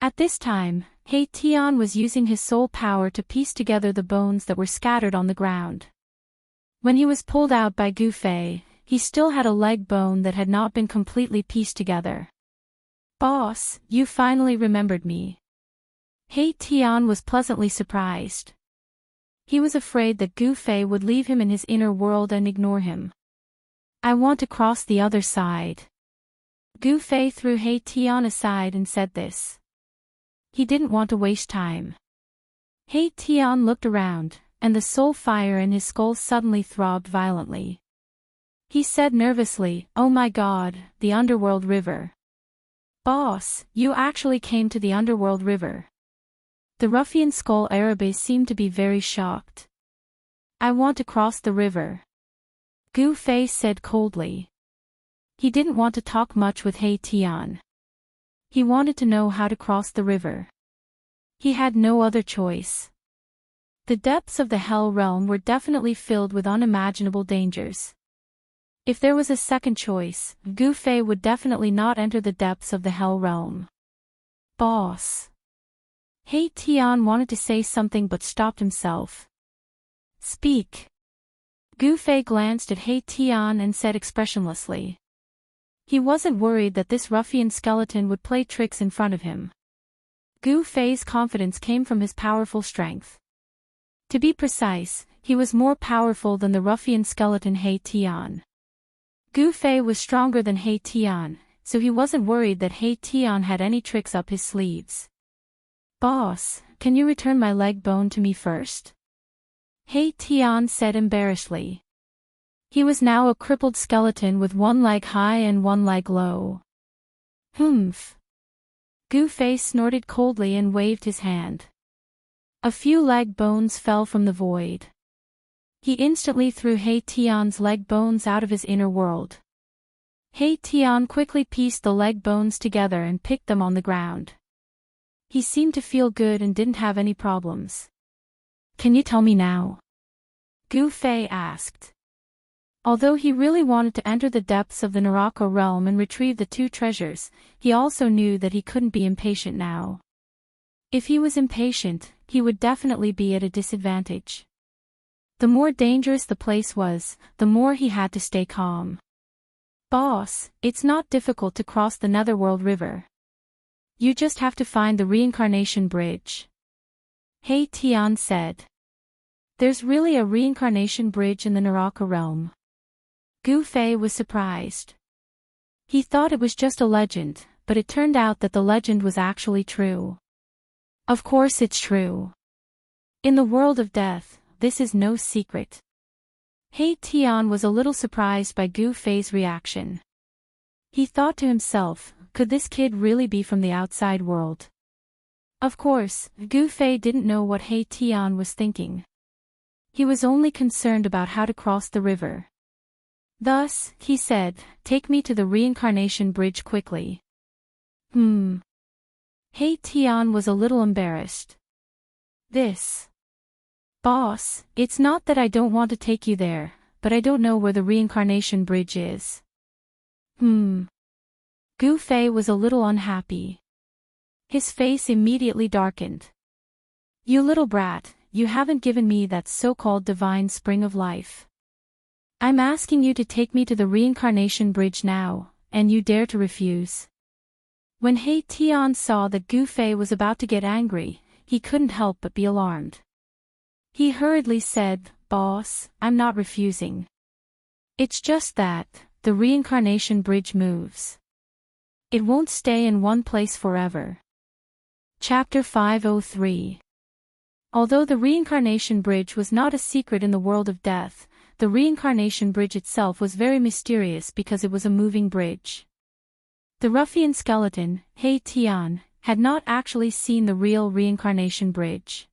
At this time, He Tian was using his soul power to piece together the bones that were scattered on the ground. When he was pulled out by Gu Fei, he still had a leg bone that had not been completely pieced together. "Boss, you finally remembered me." He Tian was pleasantly surprised. He was afraid that Gu Fei would leave him in his inner world and ignore him. "I want to cross the other side." Gu Fei threw He Tian aside and said this. He didn't want to waste time. He Tian looked around, and the soul fire in his skull suddenly throbbed violently. He said nervously, "Oh my God, the underworld river." Boss, you actually came to the underworld river. The ruffian skull Arabe seemed to be very shocked. I want to cross the river, Gu Fei said coldly. He didn't want to talk much with He Tian. He wanted to know how to cross the river. He had no other choice. The depths of the Hell Realm were definitely filled with unimaginable dangers. If there was a second choice, Gu Fei would definitely not enter the depths of the Hell Realm. Boss. He Tian wanted to say something but stopped himself. Speak. Gu Fei glanced at He Tian and said expressionlessly. He wasn't worried that this ruffian skeleton would play tricks in front of him. Gu Fei's confidence came from his powerful strength. To be precise, he was more powerful than the ruffian skeleton He Tian. Gu Fei was stronger than He Tian, so he wasn't worried that He Tian had any tricks up his sleeves. Boss, can you return my leg bone to me first? He Tian said embarrassedly. He was now a crippled skeleton with one leg high and one leg low. Humph. Gu Fei snorted coldly and waved his hand. A few leg bones fell from the void. He instantly threw He Tian's leg bones out of his inner world. He Tian quickly pieced the leg bones together and picked them on the ground. He seemed to feel good and didn't have any problems. Can you tell me now? Gu Fei asked. Although he really wanted to enter the depths of the Naraka realm and retrieve the two treasures, he also knew that he couldn't be impatient now. If he was impatient, he would definitely be at a disadvantage. The more dangerous the place was, the more he had to stay calm. Boss, it's not difficult to cross the Netherworld River. You just have to find the reincarnation bridge. He Tian said. There's really a reincarnation bridge in the Naraka realm. Gu Fei was surprised. He thought it was just a legend, but it turned out that the legend was actually true. Of course it's true. In the world of death, this is no secret. He Tian was a little surprised by Gu Fei's reaction. He thought to himself, could this kid really be from the outside world? Of course, Gu Fei didn't know what He Tian was thinking. He was only concerned about how to cross the river. Thus, he said, take me to the reincarnation bridge quickly. He Tian was a little embarrassed. Boss, it's not that I don't want to take you there, but I don't know where the reincarnation bridge is. Gu Fei was a little unhappy. His face immediately darkened. You little brat, you haven't given me that so-called divine spring of life. I'm asking you to take me to the reincarnation bridge now, and you dare to refuse. When He Tian saw that Gu Fei was about to get angry, he couldn't help but be alarmed. He hurriedly said, Boss, I'm not refusing. It's just that, the reincarnation bridge moves. It won't stay in one place forever. Chapter 503. Although the reincarnation bridge was not a secret in the world of death, the reincarnation bridge itself was very mysterious because it was a moving bridge. The ruffian skeleton, He Tian, had not actually seen the real reincarnation bridge.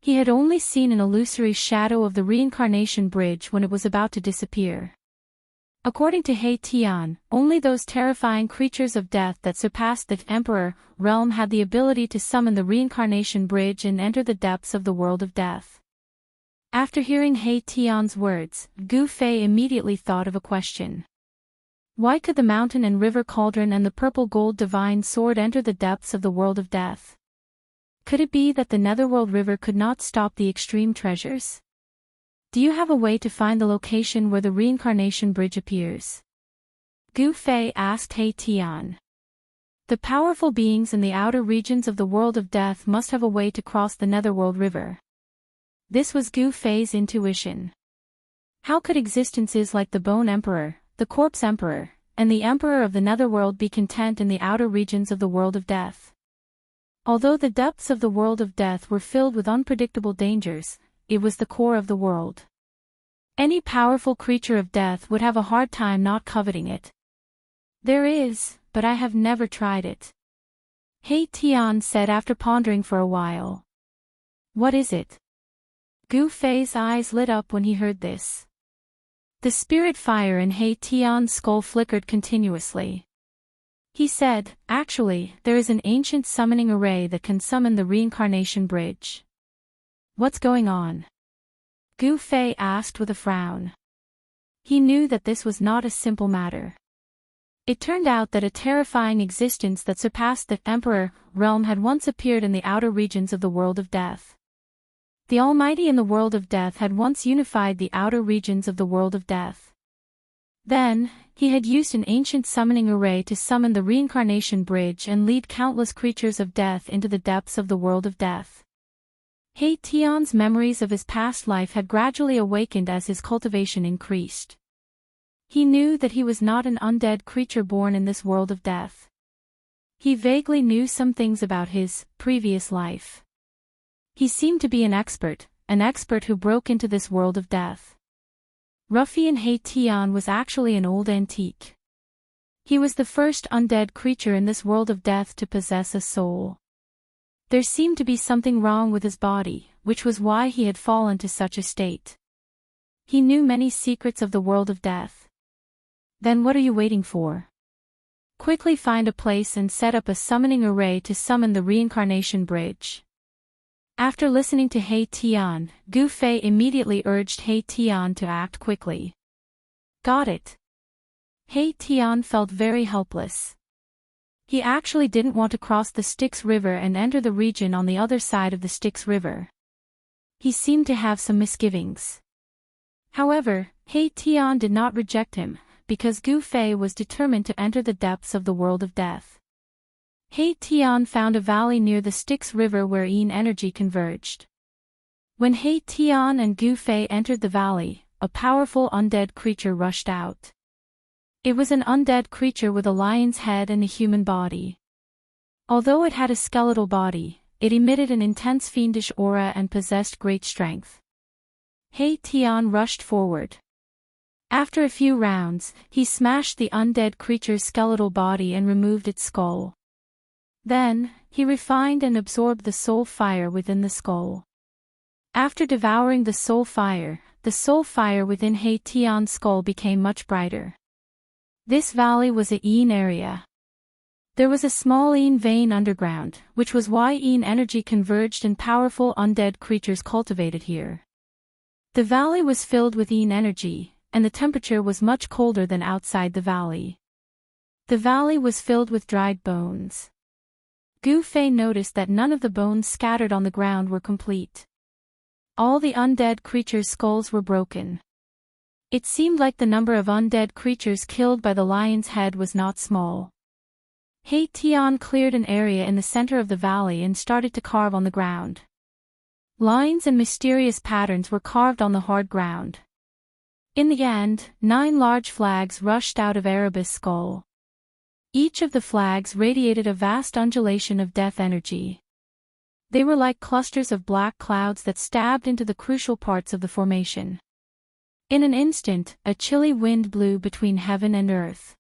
He had only seen an illusory shadow of the reincarnation bridge when it was about to disappear. According to He Tian, only those terrifying creatures of death that surpassed the Emperor realm had the ability to summon the reincarnation bridge and enter the depths of the world of death. After hearing He Tian's words, Gu Fei immediately thought of a question. Why could the mountain and river cauldron and the purple gold divine sword enter the depths of the world of death? Could it be that the Netherworld River could not stop the extreme treasures? Do you have a way to find the location where the reincarnation bridge appears? Gu Fei asked He Tian. The powerful beings in the outer regions of the world of death must have a way to cross the Netherworld River. This was Gu Fei's intuition. How could existences like the Bone Emperor, the Corpse Emperor, and the Emperor of the Netherworld be content in the outer regions of the world of death? Although the depths of the world of death were filled with unpredictable dangers, it was the core of the world. Any powerful creature of death would have a hard time not coveting it. There is, but I have never tried it. He Tian said after pondering for a while. What is it? Gu Fei's eyes lit up when he heard this. The spirit fire in He Tian's skull flickered continuously. He said, actually, there is an ancient summoning array that can summon the reincarnation bridge. What's going on? Gu Fei asked with a frown. He knew that this was not a simple matter. It turned out that a terrifying existence that surpassed the Emperor realm had once appeared in the outer regions of the world of death. The Almighty in the world of death had once unified the outer regions of the world of death. Then, he had used an ancient summoning array to summon the reincarnation bridge and lead countless creatures of death into the depths of the world of death. He Tian's memories of his past life had gradually awakened as his cultivation increased. He knew that he was not an undead creature born in this world of death. He vaguely knew some things about his previous life. He seemed to be an expert who broke into this world of death. Ruffian He Tian was actually an old antique. He was the first undead creature in this world of death to possess a soul. There seemed to be something wrong with his body, which was why he had fallen to such a state. He knew many secrets of the world of death. Then what are you waiting for? Quickly find a place and set up a summoning array to summon the reincarnation bridge. After listening to He Tian, Gu Fei immediately urged He Tian to act quickly. Got it. He Tian felt very helpless. He actually didn't want to cross the Styx River and enter the region on the other side of the Styx River. He seemed to have some misgivings. However, He Tian did not reject him, because Gu Fei was determined to enter the depths of the world of death. He Tian found a valley near the Styx River where Yin energy converged. When He Tian and Gu Fei entered the valley, a powerful undead creature rushed out. It was an undead creature with a lion's head and a human body. Although it had a skeletal body, it emitted an intense fiendish aura and possessed great strength. He Tian rushed forward. After a few rounds, he smashed the undead creature's skeletal body and removed its skull. Then, he refined and absorbed the soul fire within the skull. After devouring the soul fire within He Tian's skull became much brighter. This valley was a Yin area. There was a small Yin vein underground, which was why Yin energy converged and powerful undead creatures cultivated here. The valley was filled with Yin energy, and the temperature was much colder than outside the valley. The valley was filled with dried bones. Gu Fei noticed that none of the bones scattered on the ground were complete. All the undead creatures' skulls were broken. It seemed like the number of undead creatures killed by the lion's head was not small. He Tian cleared an area in the center of the valley and started to carve on the ground. Lines and mysterious patterns were carved on the hard ground. In the end, 9 large flags rushed out of Erebus' skull. Each of the flags radiated a vast undulation of death energy. They were like clusters of black clouds that stabbed into the crucial parts of the formation. In an instant, a chilly wind blew between heaven and earth.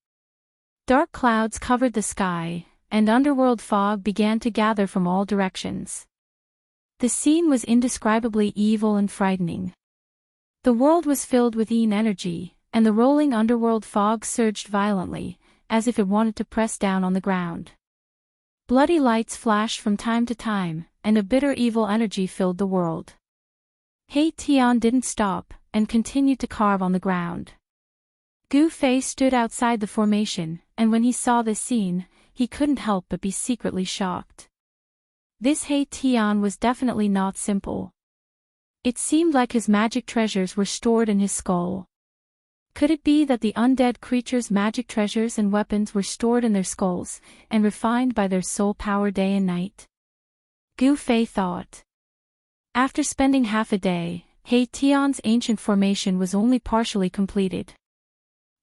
Dark clouds covered the sky, and underworld fog began to gather from all directions. The scene was indescribably evil and frightening. The world was filled with Yin energy, and the rolling underworld fog surged violently, as if it wanted to press down on the ground. Bloody lights flashed from time to time, and a bitter evil energy filled the world. He Tian didn't stop, and continued to carve on the ground. Gu Fei stood outside the formation, and when he saw this scene, he couldn't help but be secretly shocked. This He Tian was definitely not simple. It seemed like his magic treasures were stored in his skull. Could it be that the undead creature's magic treasures and weapons were stored in their skulls, and refined by their soul power day and night? Gu Fei thought. After spending half a day, He Tian's ancient formation was only partially completed.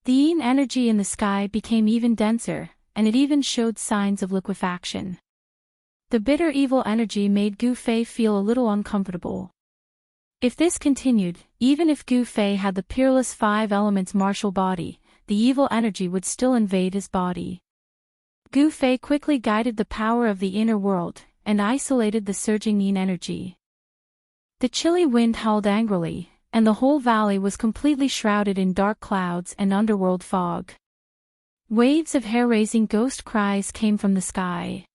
The Yin energy in the sky became even denser, and it even showed signs of liquefaction. The bitter evil energy made Gu Fei feel a little uncomfortable. If this continued, even if Gu Fei had the peerless 5 elements martial body, the evil energy would still invade his body. Gu Fei quickly guided the power of the inner world, and isolated the surging yin energy. The chilly wind howled angrily, and the whole valley was completely shrouded in dark clouds and underworld fog. Waves of hair-raising ghost cries came from the sky.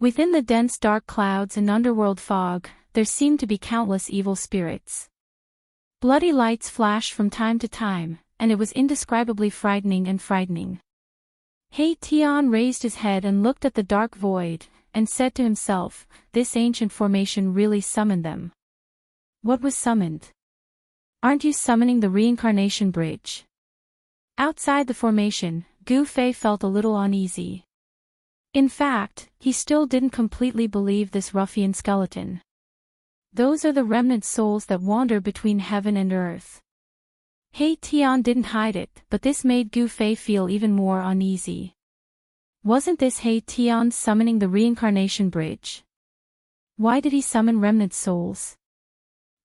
Within the dense dark clouds and underworld fog, there seemed to be countless evil spirits. Bloody lights flashed from time to time, and it was indescribably frightening. He Tian raised his head and looked at the dark void, and said to himself, this ancient formation really summoned them. What was summoned? Aren't you summoning the reincarnation bridge? Outside the formation, Gu Fei felt a little uneasy. In fact, he still didn't completely believe this ruffian skeleton. Those are the remnant souls that wander between heaven and earth. He Tian didn't hide it, but this made Gu Fei feel even more uneasy. Wasn't this He Tian summoning the reincarnation bridge? Why did he summon remnant souls?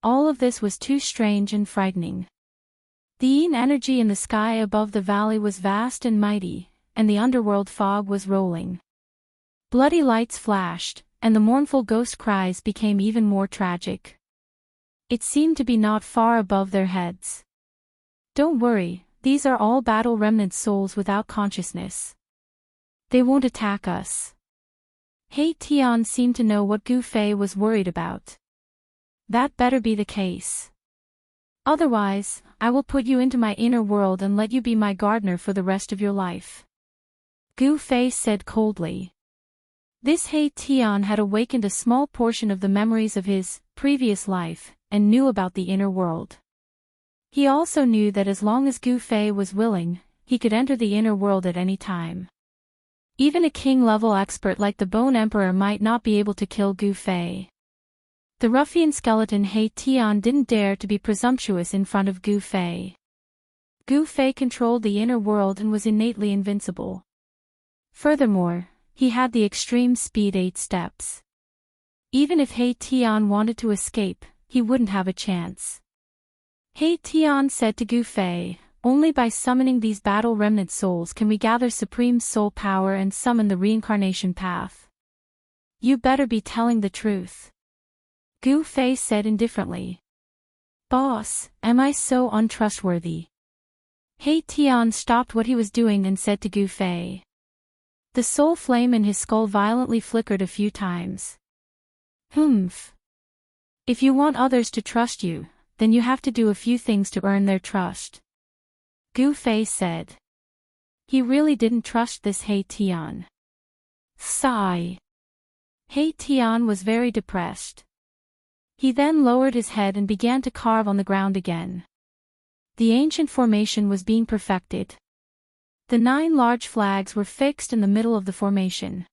All of this was too strange and frightening. The yin energy in the sky above the valley was vast and mighty, and the underworld fog was rolling. Bloody lights flashed, and the mournful ghost cries became even more tragic. It seemed to be not far above their heads. Don't worry, these are all battle remnant souls without consciousness. They won't attack us. He Tian seemed to know what Gu Fei was worried about. That better be the case. Otherwise, I will put you into my inner world and let you be my gardener for the rest of your life. Gu Fei said coldly. This He Tian had awakened a small portion of the memories of his previous life, and knew about the inner world. He also knew that as long as Gu Fei was willing, he could enter the inner world at any time. Even a king-level expert like the Bone Emperor might not be able to kill Gu Fei. The ruffian skeleton He Tian didn't dare to be presumptuous in front of Gu Fei. Gu Fei controlled the inner world and was innately invincible. Furthermore, he had the extreme speed 8 steps. Even if He Tian wanted to escape, he wouldn't have a chance. He Tian said to Gu Fei, only by summoning these battle remnant souls can we gather supreme soul power and summon the reincarnation path. You better be telling the truth. Gu Fei said indifferently. Boss, am I so untrustworthy? He Tian stopped what he was doing and said to Gu Fei. The soul flame in his skull violently flickered a few times. Humph. If you want others to trust you, then you have to do a few things to earn their trust. Gu Fei said. He really didn't trust this He Tian. Sigh. He Tian was very depressed. He then lowered his head and began to carve on the ground again. The ancient formation was being perfected. The 9 large flags were fixed in the middle of the formation.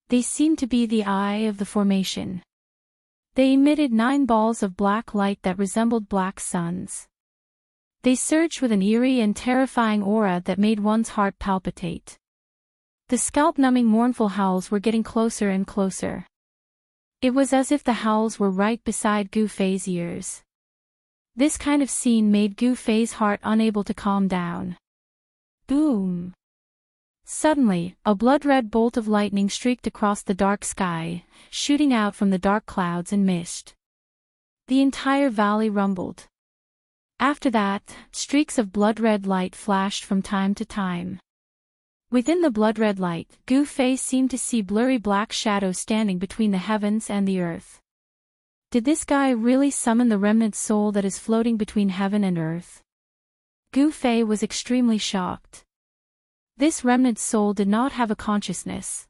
They seemed to be the eye of the formation. They emitted 9 balls of black light that resembled black suns. They surged with an eerie and terrifying aura that made one's heart palpitate. The scalp-numbing mournful howls were getting closer and closer. It was as if the howls were right beside Gu Fei's ears. This kind of scene made Gu Fei's heart unable to calm down. Boom! Suddenly, a blood-red bolt of lightning streaked across the dark sky, shooting out from the dark clouds and mist. The entire valley rumbled. After that, streaks of blood-red light flashed from time to time. Within the blood-red light, Gu Fei seemed to see blurry black shadows standing between the heavens and the earth. Did this guy really summon the remnant soul that is floating between heaven and earth? Gu Fei was extremely shocked. This remnant soul did not have a consciousness.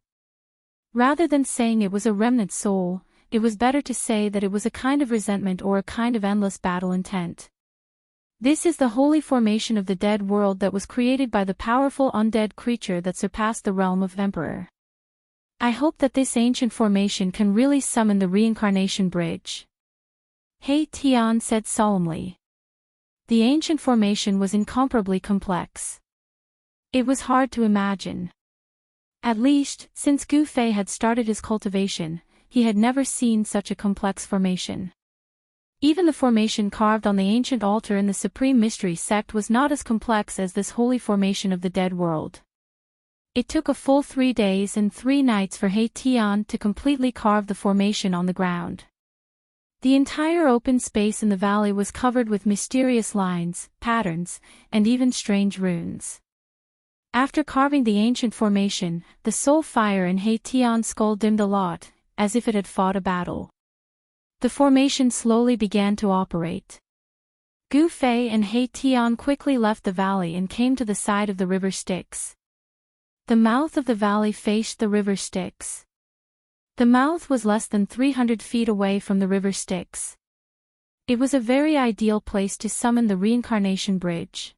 Rather than saying it was a remnant soul, it was better to say that it was a kind of resentment or a kind of endless battle intent. This is the holy formation of the dead world that was created by the powerful undead creature that surpassed the realm of Emperor. I hope that this ancient formation can really summon the reincarnation bridge. He Tian said solemnly. The ancient formation was incomparably complex. It was hard to imagine. At least, since Gu Fei had started his cultivation, he had never seen such a complex formation. Even the formation carved on the ancient altar in the Supreme Mystery sect was not as complex as this holy formation of the dead world. It took a full 3 days and 3 nights for He Tian to completely carve the formation on the ground. The entire open space in the valley was covered with mysterious lines, patterns, and even strange runes. After carving the ancient formation, the soul fire in He Tian's skull dimmed a lot, as if it had fought a battle. The formation slowly began to operate. Gu Fei and He Tian quickly left the valley and came to the side of the river Styx. The mouth of the valley faced the river Styx. The mouth was less than 300 feet away from the river Styx. It was a very ideal place to summon the reincarnation bridge.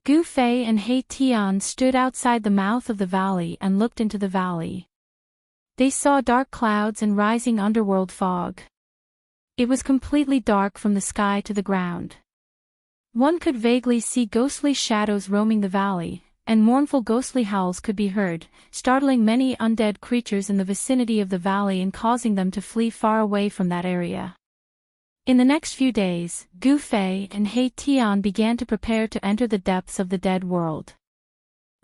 Gu Fei and He Tian stood outside the mouth of the valley and looked into the valley. They saw dark clouds and rising underworld fog. It was completely dark from the sky to the ground. One could vaguely see ghostly shadows roaming the valley, and mournful ghostly howls could be heard, startling many undead creatures in the vicinity of the valley and causing them to flee far away from that area. In the next few days, Gu Fei and He Tian began to prepare to enter the depths of the dead world.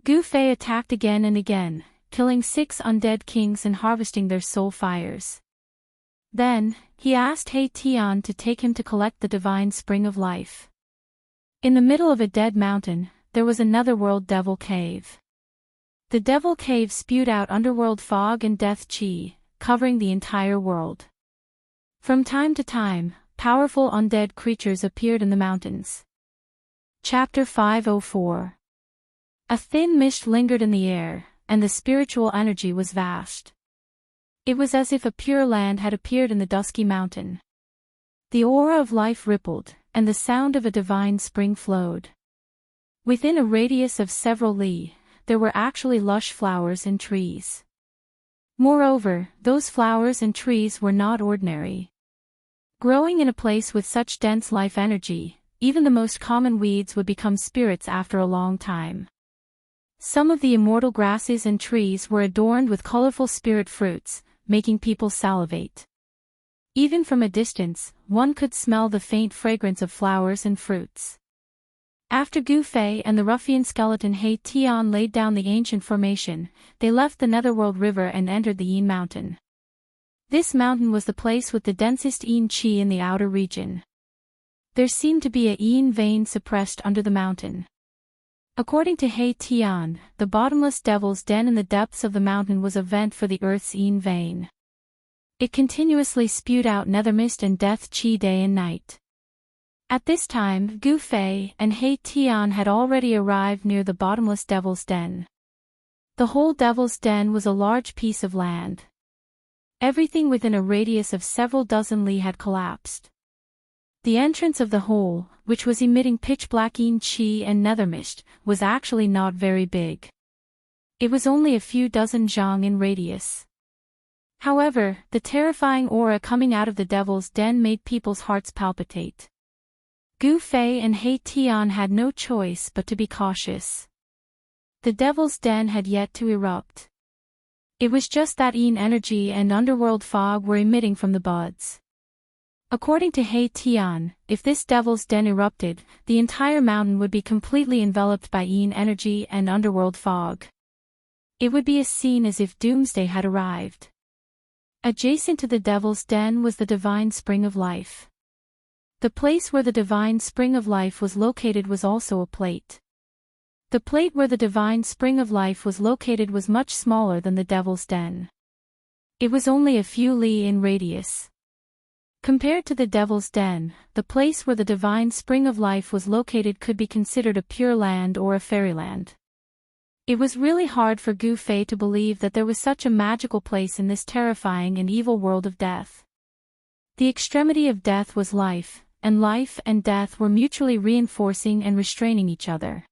Gu Fei attacked again and again, killing 6 undead kings and harvesting their soul fires. Then, he asked He Tian to take him to collect the divine spring of life. In the middle of a dead mountain, there was another world devil cave. The devil cave spewed out underworld fog and death chi, covering the entire world. From time to time, powerful undead creatures appeared in the mountains. Chapter 504. A thin mist lingered in the air, and the spiritual energy was vast. It was as if a pure land had appeared in the dusky mountain. The aura of life rippled, and the sound of a divine spring flowed. Within a radius of several li, there were actually lush flowers and trees. Moreover, those flowers and trees were not ordinary. Growing in a place with such dense life energy, even the most common weeds would become spirits after a long time. Some of the immortal grasses and trees were adorned with colorful spirit fruits, making people salivate. Even from a distance, one could smell the faint fragrance of flowers and fruits. After Gu Fei and the ruffian skeleton He Tian laid down the ancient formation, they left the Netherworld River and entered the Yin Mountain. This mountain was the place with the densest Yin Qi in the outer region. There seemed to be a Yin vein suppressed under the mountain. According to He Tian, the bottomless devil's den in the depths of the mountain was a vent for the earth's Yin vein. It continuously spewed out nether mist and death chi day and night. At this time, Gu Fei and He Tian had already arrived near the bottomless devil's den. The whole devil's den was a large piece of land. Everything within a radius of several dozen li had collapsed. The entrance of the hole, which was emitting pitch-black yin qi and nether mist, was actually not very big. It was only a few dozen zhang in radius. However, the terrifying aura coming out of the devil's den made people's hearts palpitate. Gu Fei and He Tian had no choice but to be cautious. The devil's den had yet to erupt. It was just that yin energy and underworld fog were emitting from the buds. According to He Tian, if this devil's den erupted, the entire mountain would be completely enveloped by yin energy and underworld fog. It would be as seen as if doomsday had arrived. Adjacent to the devil's den was the divine spring of life. The place where the divine spring of life was located was also a plate. The plate where the divine spring of life was located was much smaller than the devil's den. It was only a few li in radius. Compared to the devil's den, the place where the divine spring of life was located could be considered a pure land or a fairyland. It was really hard for Gu Fei to believe that there was such a magical place in this terrifying and evil world of death. The extremity of death was life, and life and death were mutually reinforcing and restraining each other.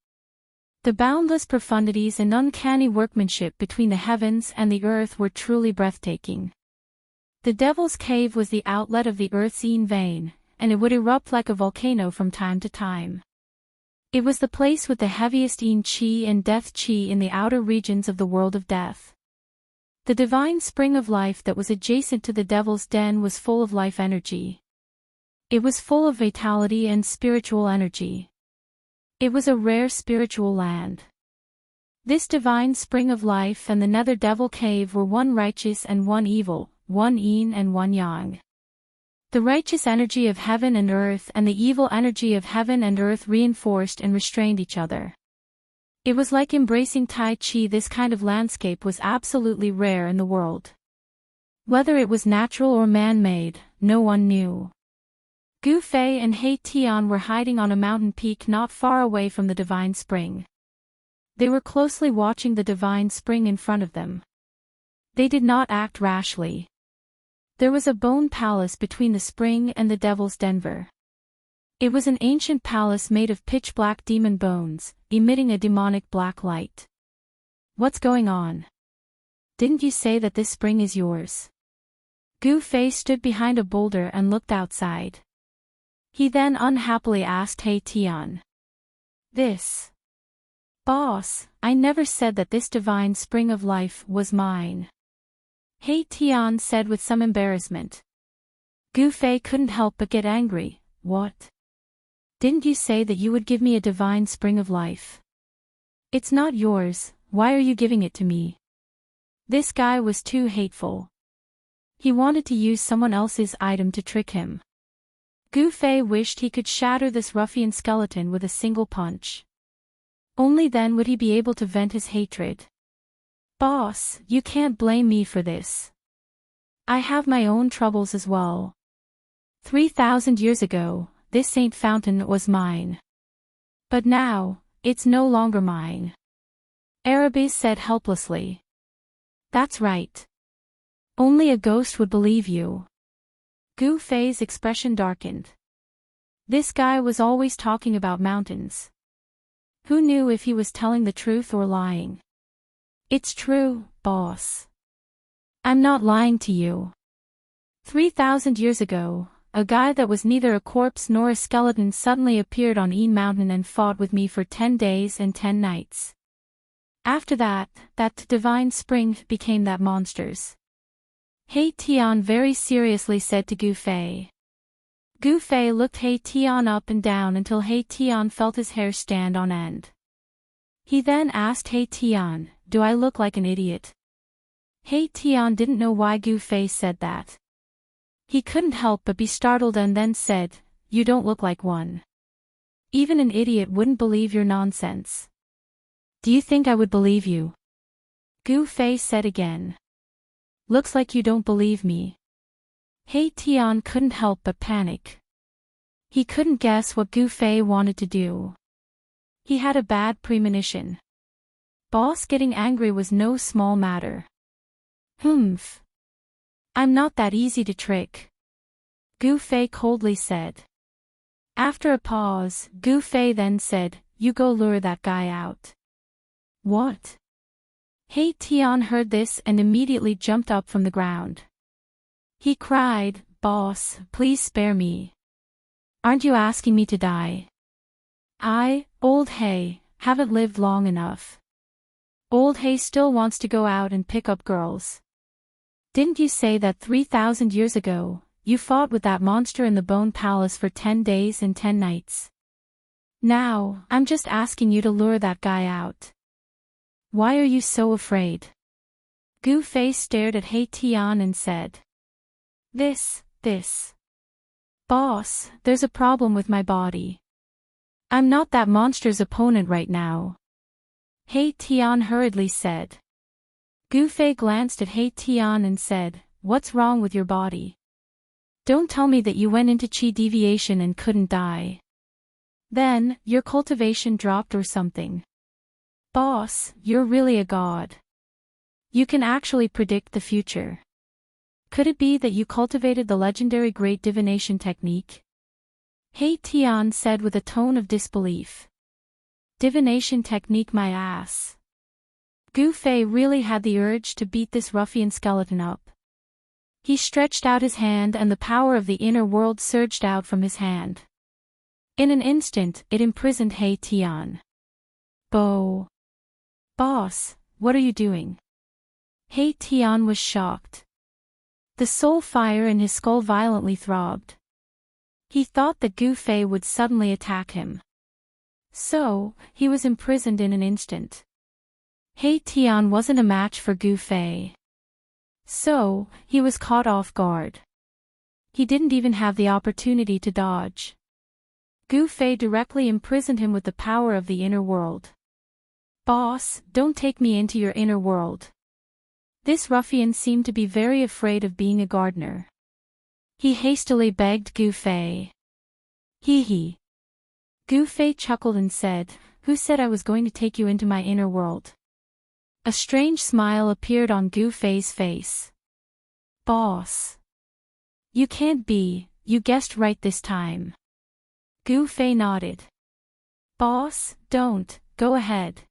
The boundless profundities and uncanny workmanship between the heavens and the earth were truly breathtaking. The Devil's Cave was the outlet of the earth's yin vein, and it would erupt like a volcano from time to time. It was the place with the heaviest yin qi and death qi in the outer regions of the world of death. The divine spring of life that was adjacent to the Devil's Den was full of life energy. It was full of vitality and spiritual energy. It was a rare spiritual land. This divine spring of life and the Nether Devil Cave were one righteous and one evil, one yin and one yang. The righteous energy of heaven and earth and the evil energy of heaven and earth reinforced and restrained each other. It was like embracing Tai Chi. This kind of landscape was absolutely rare in the world. Whether it was natural or man-made, no one knew. Gu Fei and He Tian were hiding on a mountain peak not far away from the divine spring. They were closely watching the divine spring in front of them. They did not act rashly. There was a bone palace between the spring and the Devil's Denver. It was an ancient palace made of pitch-black demon bones, emitting a demonic black light. What's going on? Didn't you say that this spring is yours? Gu Fei stood behind a boulder and looked outside. He then unhappily asked He Tian. This. Boss, I never said that this divine spring of life was mine. He Tian said with some embarrassment. Gu Fei couldn't help but get angry. What? Didn't you say that you would give me a divine spring of life? It's not yours, why are you giving it to me? This guy was too hateful. He wanted to use someone else's item to trick him. Gu Fei wished he could shatter this ruffian skeleton with a single punch. Only then would he be able to vent his hatred. Boss, you can't blame me for this. I have my own troubles as well. 3,000 years ago, this saint fountain was mine. But now, it's no longer mine. Arabes said helplessly. That's right. Only a ghost would believe you. Gu Fei's expression darkened. This guy was always talking about mountains. Who knew if he was telling the truth or lying? It's true, boss. I'm not lying to you. 3,000 years ago, a guy that was neither a corpse nor a skeleton suddenly appeared on Yin Mountain and fought with me for 10 days and 10 nights. After that divine spring became that monster's. He Tian very seriously said to Gu Fei. Gu Fei looked He Tian up and down until He Tian felt his hair stand on end. He then asked He Tian, do I look like an idiot? He Tian didn't know why Gu Fei said that. He couldn't help but be startled and then said, you don't look like one. Even an idiot wouldn't believe your nonsense. Do you think I would believe you? Gu Fei said again. Looks like you don't believe me. He Tian couldn't help but panic. He couldn't guess what Gu Fei wanted to do. He had a bad premonition. Boss getting angry was no small matter. Humph. I'm not that easy to trick. Gu Fei coldly said. After a pause, Gu Fei then said, you go lure that guy out. What? He Tian heard this and immediately jumped up from the ground. He cried, Boss, please spare me. Aren't you asking me to die? I, Old He, haven't lived long enough. Old He still wants to go out and pick up girls. Didn't you say that 3,000 years ago, you fought with that monster in the Bone Palace for 10 days and 10 nights? Now, I'm just asking you to lure that guy out. Why are you so afraid? Gu Fei stared at He Tian and said. This. Boss, there's a problem with my body. I'm not that monster's opponent right now. He Tian hurriedly said. Gu Fei glanced at He Tian and said, what's wrong with your body? Don't tell me that you went into chi deviation and couldn't die. Then, your cultivation dropped or something. Boss, you're really a god. You can actually predict the future. Could it be that you cultivated the legendary great divination technique? He Tian said with a tone of disbelief. Divination technique, my ass. Gu Fei really had the urge to beat this ruffian skeleton up. He stretched out his hand and the power of the inner world surged out from his hand. In an instant, it imprisoned He Tian. Boss, what are you doing? He Tian was shocked. The soul fire in his skull violently throbbed. He thought that Gu Fei would suddenly attack him. So, he was imprisoned in an instant. He Tian wasn't a match for Gu Fei. So, he was caught off guard. He didn't even have the opportunity to dodge. Gu Fei directly imprisoned him with the power of the inner world. "Boss, don't take me into your inner world." This ruffian seemed to be very afraid of being a gardener. He hastily begged Gu Fei. Hee. Gu Fei chuckled and said, "Who said I was going to take you into my inner world?" A strange smile appeared on Gu Fei's face. "Boss. You can't be, you guessed right this time." Gu Fei nodded. "Boss, don't, go ahead."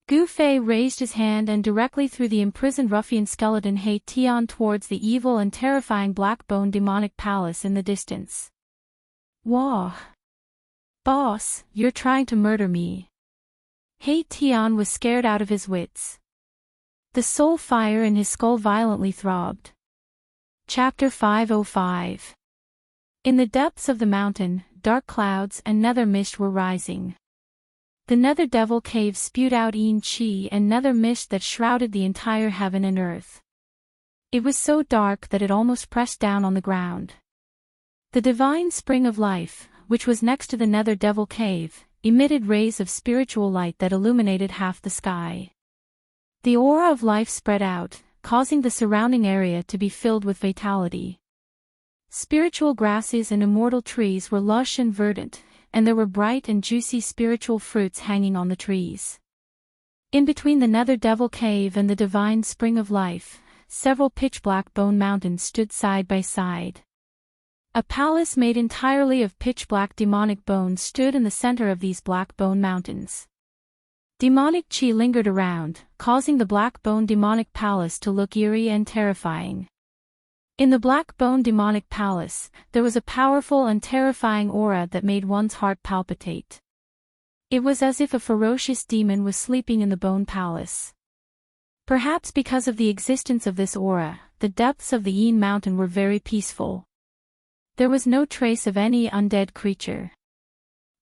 Gu Fei raised his hand and directly threw the imprisoned ruffian skeleton He Tian towards the evil and terrifying black bone demonic palace in the distance. "Wah! Boss, you're trying to murder me." He Tian was scared out of his wits. The soul fire in his skull violently throbbed. Chapter 505. In the depths of the mountain, dark clouds and nether mist were rising. The nether devil cave spewed out yin qi and nether mist that shrouded the entire heaven and earth. It was so dark that it almost pressed down on the ground. The divine spring of life, which was next to the nether devil cave, emitted rays of spiritual light that illuminated half the sky. The aura of life spread out, causing the surrounding area to be filled with vitality. Spiritual grasses and immortal trees were lush and verdant, and there were bright and juicy spiritual fruits hanging on the trees. In between the nether devil cave and the divine spring of life, several pitch-black bone mountains stood side by side. A palace made entirely of pitch-black demonic bones stood in the center of these black bone mountains. Demonic chi lingered around, causing the black bone demonic palace to look eerie and terrifying. In the black bone demonic palace, there was a powerful and terrifying aura that made one's heart palpitate. It was as if a ferocious demon was sleeping in the bone palace. Perhaps because of the existence of this aura, the depths of the Yin mountain were very peaceful. There was no trace of any undead creature.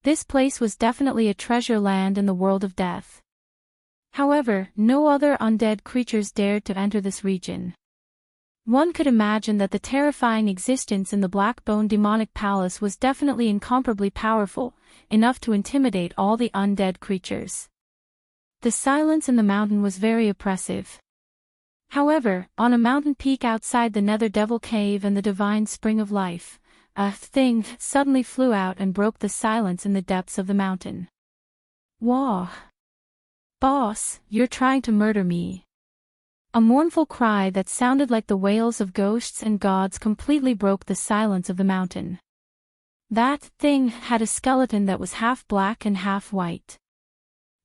This place was definitely a treasure land in the world of death. However, no other undead creatures dared to enter this region. One could imagine that the terrifying existence in the black bone demonic palace was definitely incomparably powerful, enough to intimidate all the undead creatures. The silence in the mountain was very oppressive. However, on a mountain peak outside the nether devil cave and the divine spring of life, a thing suddenly flew out and broke the silence in the depths of the mountain. "Wah! Boss, you're trying to murder me." A mournful cry that sounded like the wails of ghosts and gods completely broke the silence of the mountain. That thing had a skeleton that was half black and half white.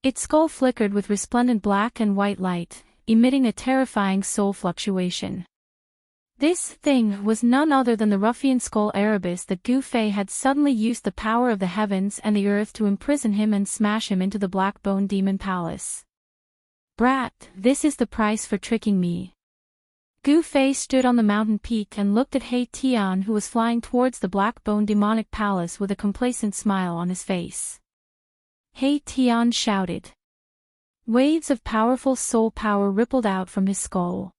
Its skull flickered with resplendent black and white light, emitting a terrifying soul fluctuation. This thing was none other than the ruffian skull Erebus that Gu Fei had suddenly used the power of the heavens and the earth to imprison him and smash him into the black bone demon palace. "Brat, this is the price for tricking me." Gu Fei stood on the mountain peak and looked at He Tian, who was flying towards the black bone demonic palace with a complacent smile on his face. He Tian shouted. Waves of powerful soul power rippled out from his skull.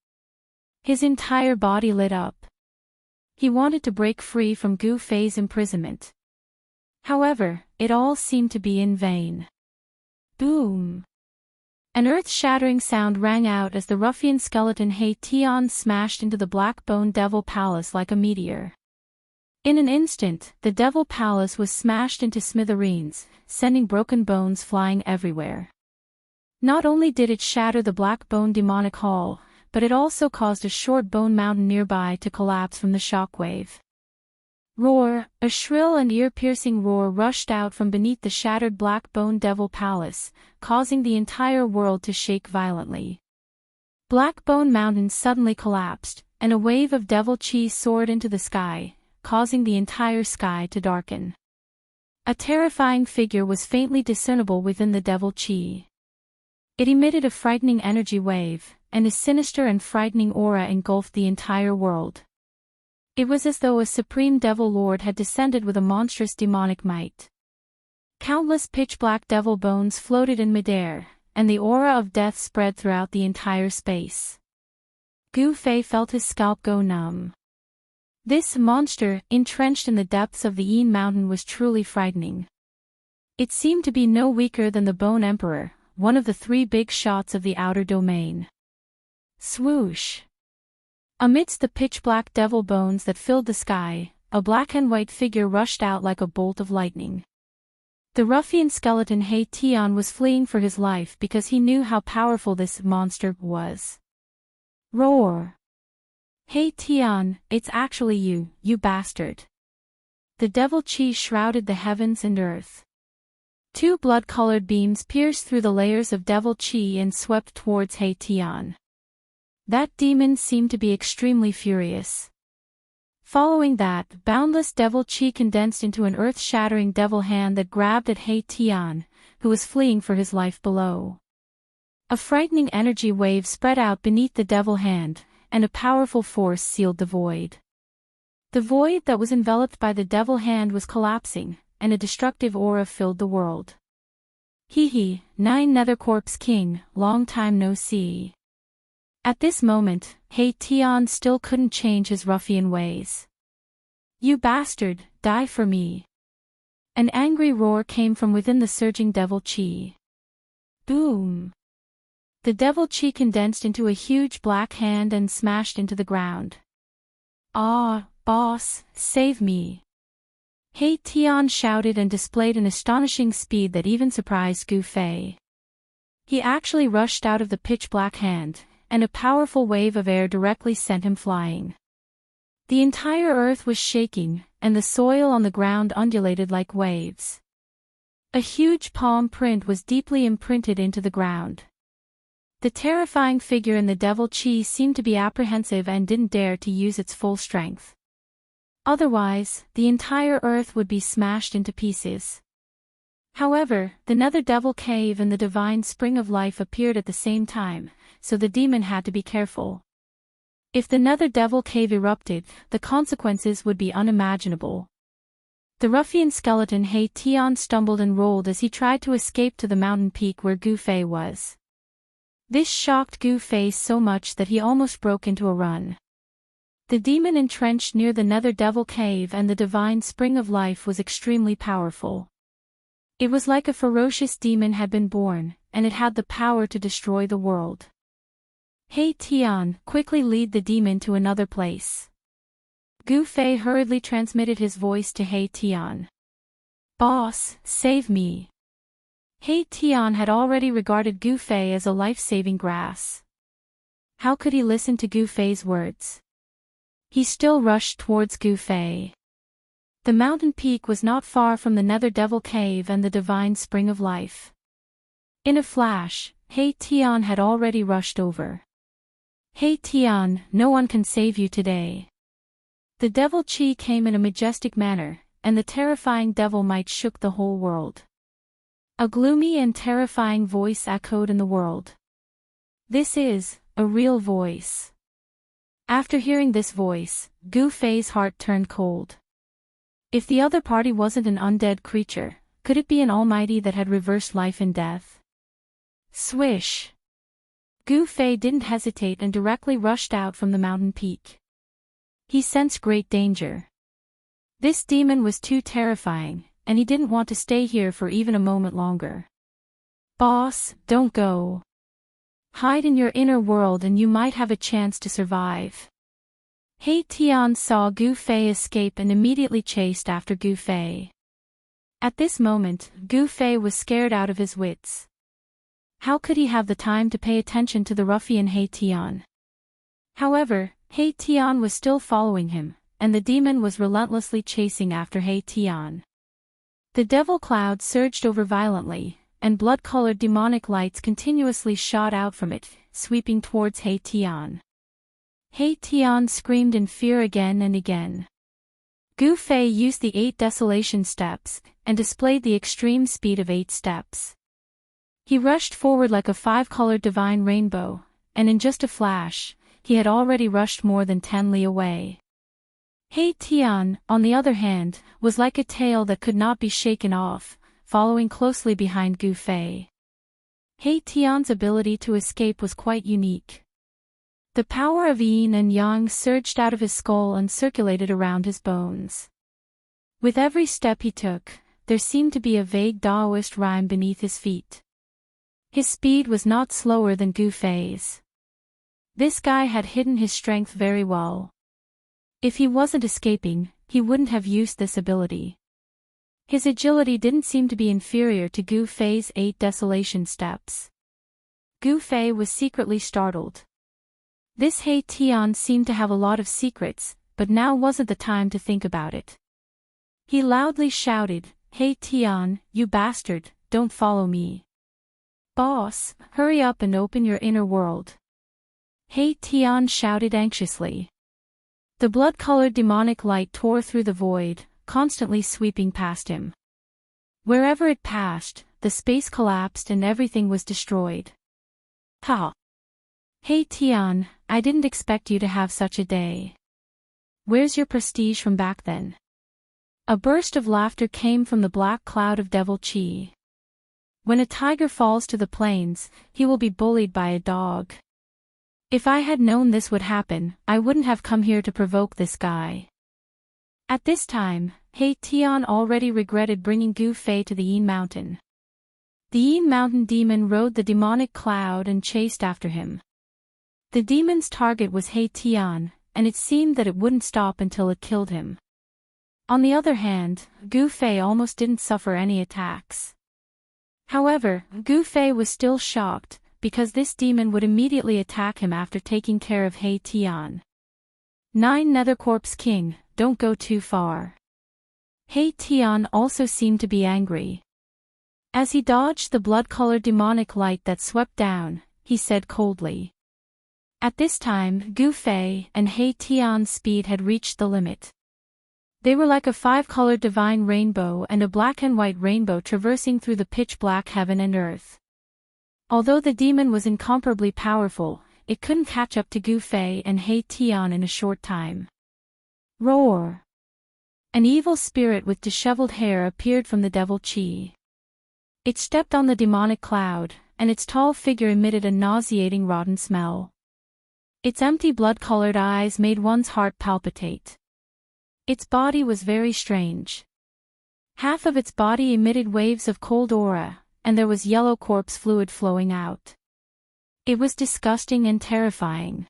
His entire body lit up. He wanted to break free from Gu Fei's imprisonment. However, it all seemed to be in vain. Boom! An earth-shattering sound rang out as the ruffian skeleton He Tian smashed into the black bone devil palace like a meteor. In an instant, the devil palace was smashed into smithereens, sending broken bones flying everywhere. Not only did it shatter the black bone demonic hall, but it also caused a short bone mountain nearby to collapse from the shockwave. Roar! A shrill and ear-piercing roar rushed out from beneath the shattered black bone devil palace, causing the entire world to shake violently. Black Bone Mountain suddenly collapsed, and a wave of devil chi soared into the sky, causing the entire sky to darken. A terrifying figure was faintly discernible within the devil chi. It emitted a frightening energy wave, and a sinister and frightening aura engulfed the entire world. It was as though a supreme devil lord had descended with a monstrous demonic might. Countless pitch-black devil bones floated in midair, and the aura of death spread throughout the entire space. Gu Fei felt his scalp go numb. This monster, entrenched in the depths of the Yin Mountain, was truly frightening. It seemed to be no weaker than the Bone Emperor, one of the three big shots of the outer domain. Swoosh! Amidst the pitch-black devil bones that filled the sky, a black and white figure rushed out like a bolt of lightning. The ruffian skeleton He Tian was fleeing for his life because he knew how powerful this monster was. Roar! He Tian, it's actually you, you bastard! The devil chi shrouded the heavens and earth. Two blood-colored beams pierced through the layers of devil chi and swept towards He Tian. That demon seemed to be extremely furious. Following that, boundless devil chi condensed into an earth-shattering devil hand that grabbed at He Tian, who was fleeing for his life below. A frightening energy wave spread out beneath the devil hand, and a powerful force sealed the void. The void that was enveloped by the devil hand was collapsing, and a destructive aura filled the world. Hee, Nine Nethercorp's king, long time no see. At this moment, He Tian still couldn't change his ruffian ways. You bastard, die for me. An angry roar came from within the surging devil chi. Boom! The devil chi condensed into a huge black hand and smashed into the ground. Ah, boss, save me! He Tian shouted and displayed an astonishing speed that even surprised Gu Fei. He actually rushed out of the pitch-black hand, and a powerful wave of air directly sent him flying. The entire earth was shaking, and the soil on the ground undulated like waves. A huge palm print was deeply imprinted into the ground. The terrifying figure in the devil chi seemed to be apprehensive and didn't dare to use its full strength. Otherwise, the entire earth would be smashed into pieces. However, the Nether Devil Cave and the Divine Spring of Life appeared at the same time, so the demon had to be careful. If the Nether Devil Cave erupted, the consequences would be unimaginable. The ruffian skeleton He Tian stumbled and rolled as he tried to escape to the mountain peak where Gu Fei was. This shocked Gu Fei so much that he almost broke into a run. The demon entrenched near the Nether Devil Cave and the Divine Spring of Life was extremely powerful. It was like a ferocious demon had been born, and it had the power to destroy the world. He Tian, quickly lead the demon to another place. Gu Fei hurriedly transmitted his voice to He Tian. Boss, save me. He Tian had already regarded Gu Fei as a life-saving grass. How could he listen to Gu Fei's words? He still rushed towards Gu Fei. The mountain peak was not far from the Nether Devil Cave and the Divine Spring of Life. In a flash, He Tian had already rushed over. He Tian, no one can save you today. The devil chi came in a majestic manner, and the terrifying devil might shook the whole world. A gloomy and terrifying voice echoed in the world. This is a real voice. After hearing this voice, Gu Fei's heart turned cold. If the other party wasn't an undead creature, could it be an almighty that had reversed life and death? Swish! Gu Fei didn't hesitate and directly rushed out from the mountain peak. He sensed great danger. This demon was too terrifying, and he didn't want to stay here for even a moment longer. Boss, don't go. Hide in your inner world and you might have a chance to survive. He Tian saw Gu Fei escape and immediately chased after Gu Fei. At this moment, Gu Fei was scared out of his wits. How could he have the time to pay attention to the ruffian He Tian? However, He Tian was still following him, and the demon was relentlessly chasing after He Tian. The devil cloud surged over violently, and blood-colored demonic lights continuously shot out from it, sweeping towards He Tian. He Tian screamed in fear again and again. Gu Fei used the 8 desolation steps, and displayed the extreme speed of 8 steps. He rushed forward like a 5-colored divine rainbow, and in just a flash, he had already rushed more than 10 li away. He Tian, on the other hand, was like a tail that could not be shaken off, following closely behind Gu Fei. He Tian's ability to escape was quite unique. The power of yin and yang surged out of his skull and circulated around his bones. With every step he took, there seemed to be a vague Taoist rhyme beneath his feet. His speed was not slower than Gu Fei's. This guy had hidden his strength very well. If he wasn't escaping, he wouldn't have used this ability. His agility didn't seem to be inferior to Gu Fei's 8 desolation steps. Gu Fei was secretly startled. This He Tian seemed to have a lot of secrets, but now wasn't the time to think about it. He loudly shouted, "He Tian, you bastard, don't follow me. Boss, hurry up and open your inner world." He Tian shouted anxiously. The blood-colored demonic light tore through the void, constantly sweeping past him. Wherever it passed, the space collapsed and everything was destroyed. Ha! He Tian, I didn't expect you to have such a day. Where's your prestige from back then? A burst of laughter came from the black cloud of devil chi. When a tiger falls to the plains, he will be bullied by a dog. If I had known this would happen, I wouldn't have come here to provoke this guy. At this time, He Tian already regretted bringing Gu Fei to the Yin Mountain. The Yin Mountain demon rode the demonic cloud and chased after him. The demon's target was He Tian, and it seemed that it wouldn't stop until it killed him. On the other hand, Gu Fei almost didn't suffer any attacks. However, Gu Fei was still shocked, because this demon would immediately attack him after taking care of He Tian. 9 Nether Corpse King, don't go too far. He Tian also seemed to be angry. As he dodged the blood-colored demonic light that swept down, he said coldly. At this time, Gu Fei and He Tian's speed had reached the limit. They were like a 5-colored divine rainbow and a black and white rainbow traversing through the pitch-black heaven and earth. Although the demon was incomparably powerful, it couldn't catch up to Gu Fei and He Tian in a short time. Roar! An evil spirit with disheveled hair appeared from the devil chi. It stepped on the demonic cloud, and its tall figure emitted a nauseating rotten smell. Its empty blood-colored eyes made one's heart palpitate. Its body was very strange. Half of its body emitted waves of cold aura, and there was yellow corpse fluid flowing out. It was disgusting and terrifying.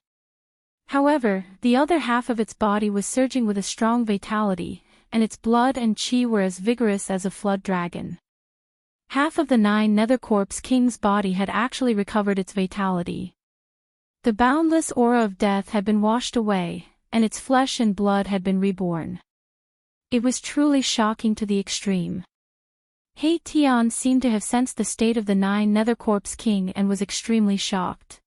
However, the other half of its body was surging with a strong vitality, and its blood and chi were as vigorous as a flood dragon. Half of the 9 Nether Corpse King's body had actually recovered its vitality. The boundless aura of death had been washed away, and its flesh and blood had been reborn. It was truly shocking to the extreme. He Tian seemed to have sensed the state of the 9 Nether Corpse King and was extremely shocked.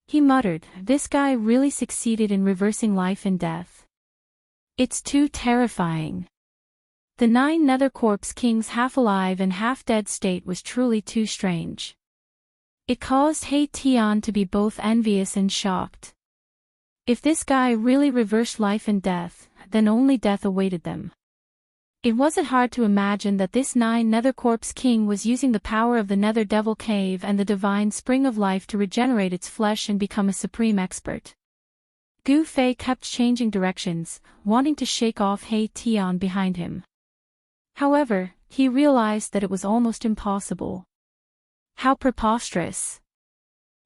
He muttered, "This guy really succeeded in reversing life and death. It's too terrifying." The 9 Nether Corpse King's half-alive and half-dead state was truly too strange. It caused He Tian to be both envious and shocked. If this guy really reversed life and death, then only death awaited them. It wasn't hard to imagine that this 9 Nether Corpse King was using the power of the Nether Devil Cave and the divine spring of life to regenerate its flesh and become a supreme expert. Gu Fei kept changing directions, wanting to shake off He Tian behind him. However, he realized that it was almost impossible. How preposterous!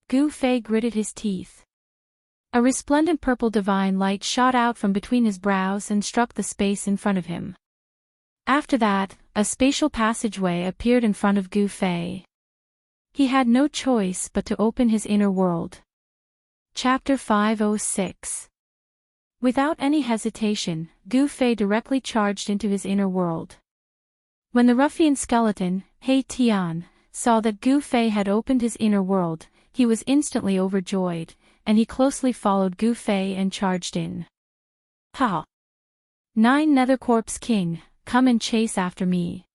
Gu Fei gritted his teeth. A resplendent purple divine light shot out from between his brows and struck the space in front of him. After that, a spatial passageway appeared in front of Gu Fei. He had no choice but to open his inner world. Chapter 506. Without any hesitation, Gu Fei directly charged into his inner world. When the ruffian skeleton, He Tian, saw that Gu Fei had opened his inner world, he was instantly overjoyed, and he closely followed Gu Fei and charged in. Ha! 9 Nether Corpse King, come and chase after me.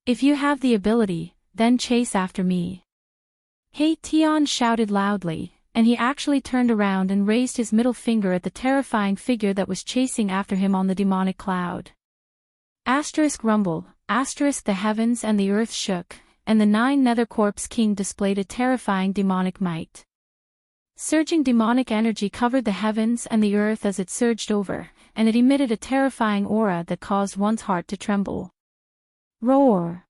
If you have the ability, then chase after me. He Tian shouted loudly, and he actually turned around and raised his middle finger at the terrifying figure that was chasing after him on the demonic cloud. Asterisk rumble, asterisk the heavens and the earth shook, and the 9 Nether Corpse King displayed a terrifying demonic might. Surging demonic energy covered the heavens and the earth as it surged over, and it emitted a terrifying aura that caused one's heart to tremble. Roar!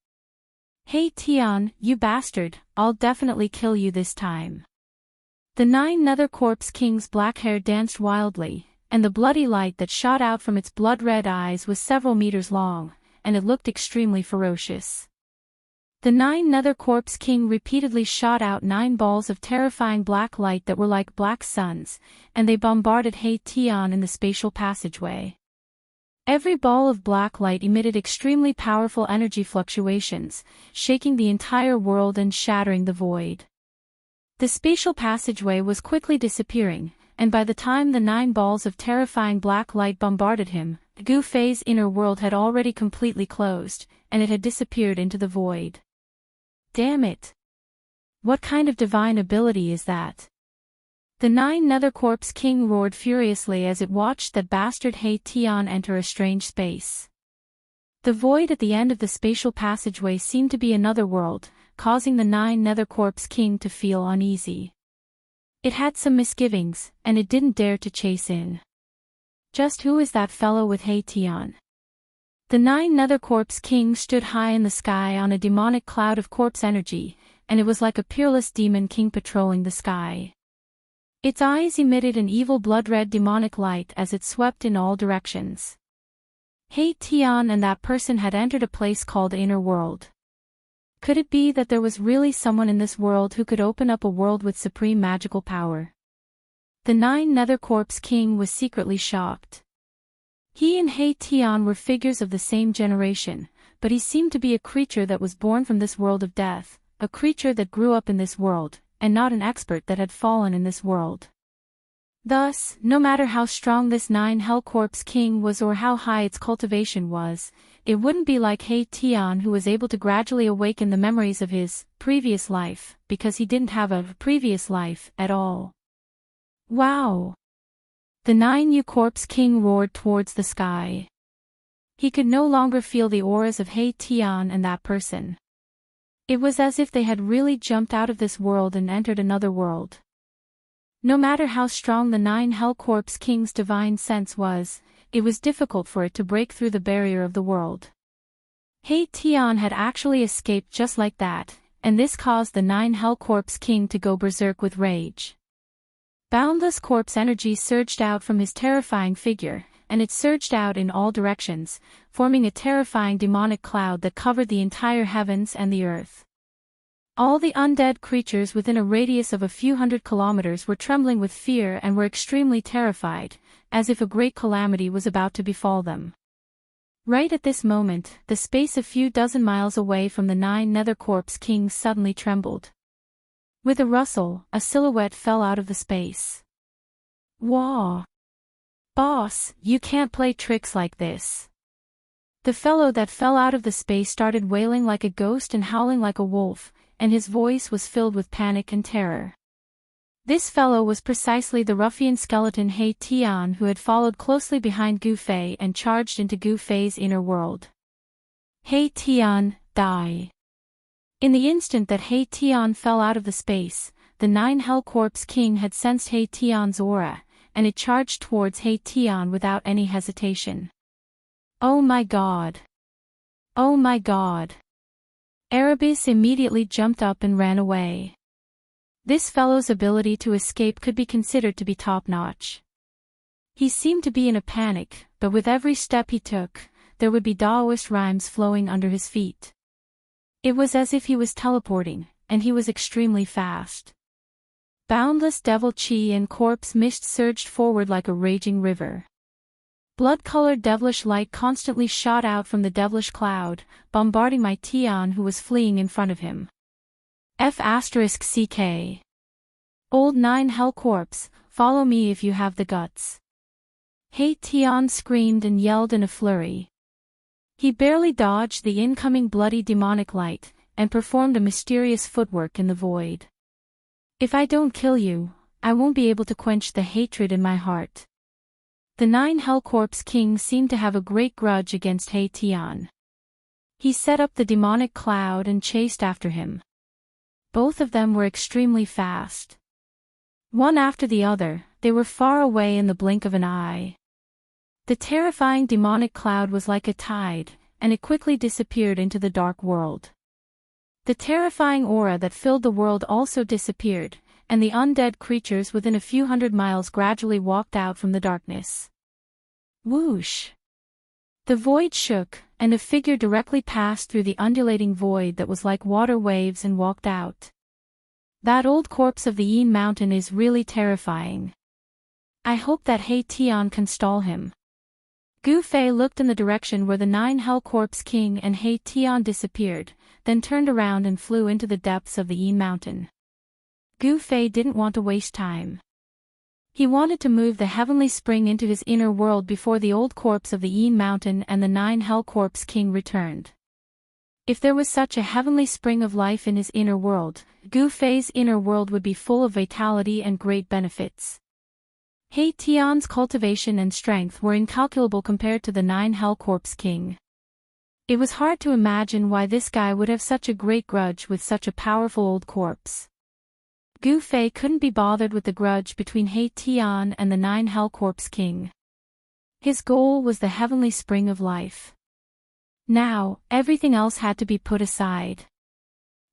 Hey Tian, you bastard, I'll definitely kill you this time. The 9 Nether Corpse King's black hair danced wildly, and the bloody light that shot out from its blood-red eyes was several meters long, and it looked extremely ferocious. The 9 Nether Corpse King repeatedly shot out 9 balls of terrifying black light that were like black suns, and they bombarded He Tian in the spatial passageway. Every ball of black light emitted extremely powerful energy fluctuations, shaking the entire world and shattering the void. The spatial passageway was quickly disappearing, and by the time the 9 balls of terrifying black light bombarded him, Gu Fei's inner world had already completely closed, and it had disappeared into the void. Damn it! What kind of divine ability is that? The 9 Nether Corpse King roared furiously as it watched that bastard He Tian enter a strange space. The void at the end of the spatial passageway seemed to be another world, causing the 9 Nether Corpse King to feel uneasy. It had some misgivings, and it didn't dare to chase in. Just who is that fellow with He Tian? The 9 Nether Corpse King stood high in the sky on a demonic cloud of corpse energy, and it was like a peerless demon king patrolling the sky. Its eyes emitted an evil blood-red demonic light as it swept in all directions. He Tian and that person had entered a place called Inner World. Could it be that there was really someone in this world who could open up a world with supreme magical power? The 9 Nether Corpse King was secretly shocked. He and He Tian were figures of the same generation, but he seemed to be a creature that was born from this world of death, a creature that grew up in this world, and not an expert that had fallen in this world. Thus, no matter how strong this 9 Hell Corpse King was or how high its cultivation was, it wouldn't be like He Tian who was able to gradually awaken the memories of his previous life, because he didn't have a previous life at all. Wow! The 9 Yu Corpse King roared towards the sky. He could no longer feel the auras of He Tian and that person. It was as if they had really jumped out of this world and entered another world. No matter how strong the 9 Hell Corpse King's divine sense was, it was difficult for it to break through the barrier of the world. He Tian had actually escaped just like that, and this caused the 9 Hell Corpse King to go berserk with rage. Boundless corpse energy surged out from his terrifying figure, and it surged out in all directions, forming a terrifying demonic cloud that covered the entire heavens and the earth. All the undead creatures within a radius of a few hundred kilometers were trembling with fear and were extremely terrified, as if a great calamity was about to befall them. Right at this moment, the space a few dozen miles away from the 9 Nether Corpse Kings suddenly trembled. With a rustle, a silhouette fell out of the space. Wah! Boss, you can't play tricks like this. The fellow that fell out of the space started wailing like a ghost and howling like a wolf, and his voice was filled with panic and terror. This fellow was precisely the ruffian skeleton He Tian who had followed closely behind Gu Fei and charged into Gu Fei's inner world. He Tian, die! In the instant that He Tian fell out of the space, the 9 Hell Corpse King had sensed He Tian's aura, and it charged towards He Tian without any hesitation. Oh my god! Oh my god! Erebus immediately jumped up and ran away. This fellow's ability to escape could be considered to be top-notch. He seemed to be in a panic, but with every step he took, there would be Taoist rhymes flowing under his feet. It was as if he was teleporting, and he was extremely fast. Boundless devil chi and corpse mist surged forward like a raging river. Blood-colored devilish light constantly shot out from the devilish cloud, bombarding my Tian who was fleeing in front of him. F***CK. Old 9 Hell Corpse, follow me if you have the guts. He Tian screamed and yelled in a flurry. He barely dodged the incoming bloody demonic light, and performed a mysterious footwork in the void. If I don't kill you, I won't be able to quench the hatred in my heart. The 9 Hell Corpse King seemed to have a great grudge against He Tian. He set up the demonic cloud and chased after him. Both of them were extremely fast. One after the other, they were far away in the blink of an eye. The terrifying demonic cloud was like a tide, and it quickly disappeared into the dark world. The terrifying aura that filled the world also disappeared, and the undead creatures within a few hundred miles gradually walked out from the darkness. Whoosh! The void shook, and a figure directly passed through the undulating void that was like water waves and walked out. That old corpse of the Yin Mountain is really terrifying. I hope that He Tian can stall him. Gu Fei looked in the direction where the 9 Hell Corpse King and He Tian disappeared, then turned around and flew into the depths of the Yin Mountain. Gu Fei didn't want to waste time. He wanted to move the heavenly spring into his inner world before the old corpse of the Yin Mountain and the 9 Hell Corpse King returned. If there was such a heavenly spring of life in his inner world, Gu Fei's inner world would be full of vitality and great benefits. He Tian's cultivation and strength were incalculable compared to the 9 Hell Corpse King. It was hard to imagine why this guy would have such a great grudge with such a powerful old corpse. Gu Fei couldn't be bothered with the grudge between He Tian and the 9 Hell Corpse King. His goal was the heavenly spring of life. Now, everything else had to be put aside.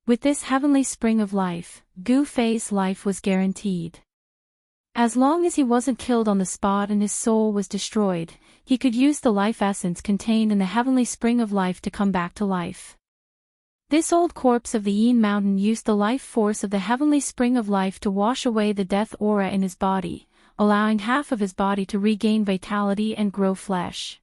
With this heavenly spring of life, Gu Fei's life was guaranteed. As long as he wasn't killed on the spot and his soul was destroyed, he could use the life essence contained in the heavenly spring of life to come back to life. This old corpse of the Yin Mountain used the life force of the heavenly spring of life to wash away the death aura in his body, allowing half of his body to regain vitality and grow flesh.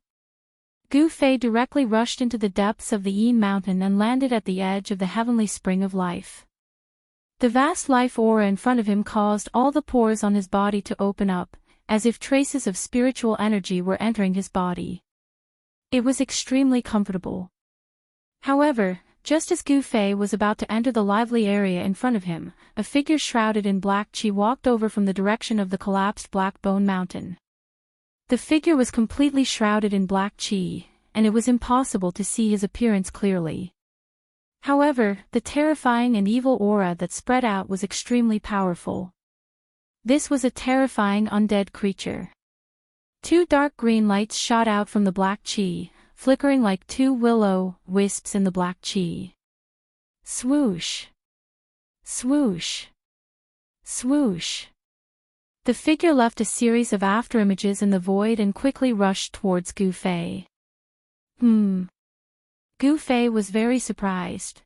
Gu Fei directly rushed into the depths of the Yin Mountain and landed at the edge of the heavenly spring of life. The vast life aura in front of him caused all the pores on his body to open up, as if traces of spiritual energy were entering his body. It was extremely comfortable. However, just as Gu Fei was about to enter the lively area in front of him, a figure shrouded in black qi walked over from the direction of the collapsed Black Bone Mountain. The figure was completely shrouded in black qi, and it was impossible to see his appearance clearly. However, the terrifying and evil aura that spread out was extremely powerful. This was a terrifying undead creature. 2 dark green lights shot out from the black qi, flickering like 2 will-o-wisps in the black qi. Swoosh! Swoosh! Swoosh! The figure left a series of afterimages in the void and quickly rushed towards Gu Fei. Gu Fei was very surprised.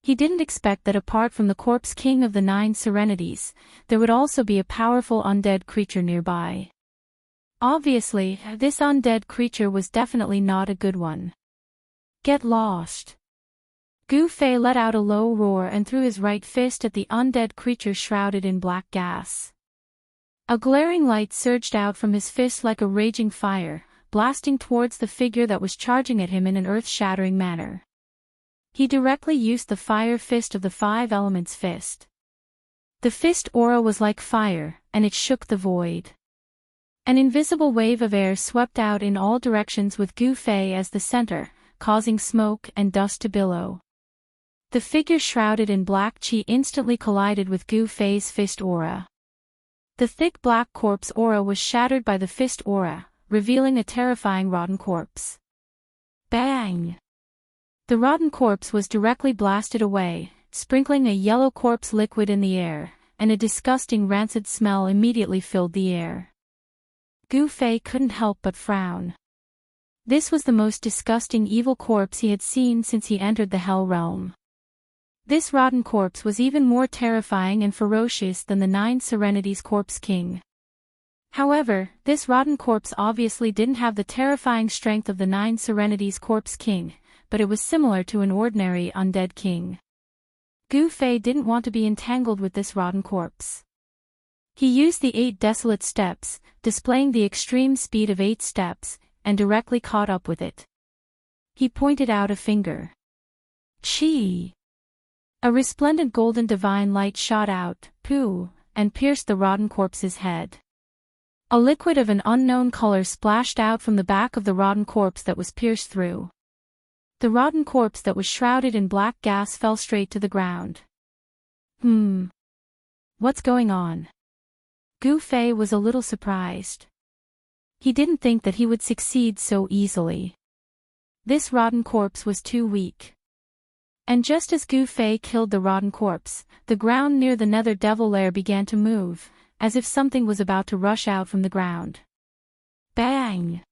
He didn't expect that apart from the Corpse King of the 9 Serenities, there would also be a powerful undead creature nearby. Obviously, this undead creature was definitely not a good one. Get lost! Gu Fei let out a low roar and threw his right fist at the undead creature shrouded in black gas. A glaring light surged out from his fist like a raging fire, blasting towards the figure that was charging at him in an earth-shattering manner. He directly used the fire fist of the 5 elements fist. The fist aura was like fire, and it shook the void. An invisible wave of air swept out in all directions with Gu Fei as the center, causing smoke and dust to billow. The figure shrouded in black qi instantly collided with Gu Fei's fist aura. The thick black corpse aura was shattered by the fist aura, revealing a terrifying rotten corpse. Bang! The rotten corpse was directly blasted away, sprinkling a yellow corpse liquid in the air, and a disgusting rancid smell immediately filled the air. Gu Fei couldn't help but frown. This was the most disgusting evil corpse he had seen since he entered the Hell Realm. This rotten corpse was even more terrifying and ferocious than the 9 Serenities Corpse King. However, this rotten corpse obviously didn't have the terrifying strength of the 9 Serenities Corpse King, but it was similar to an ordinary undead king. Gu Fei didn't want to be entangled with this rotten corpse. He used the 8 desolate steps, displaying the extreme speed of 8 steps, and directly caught up with it. He pointed out a finger. Chi! A resplendent golden divine light shot out, and pierced the rotten corpse's head. A liquid of an unknown color splashed out from the back of the rotten corpse that was pierced through. The rotten corpse that was shrouded in black gas fell straight to the ground. What's going on? Gu Fei was a little surprised. He didn't think that he would succeed so easily. This rotten corpse was too weak. And just as Gu Fei killed the rotten corpse, the ground near the nether devil lair began to move, as if something was about to rush out from the ground. Bang!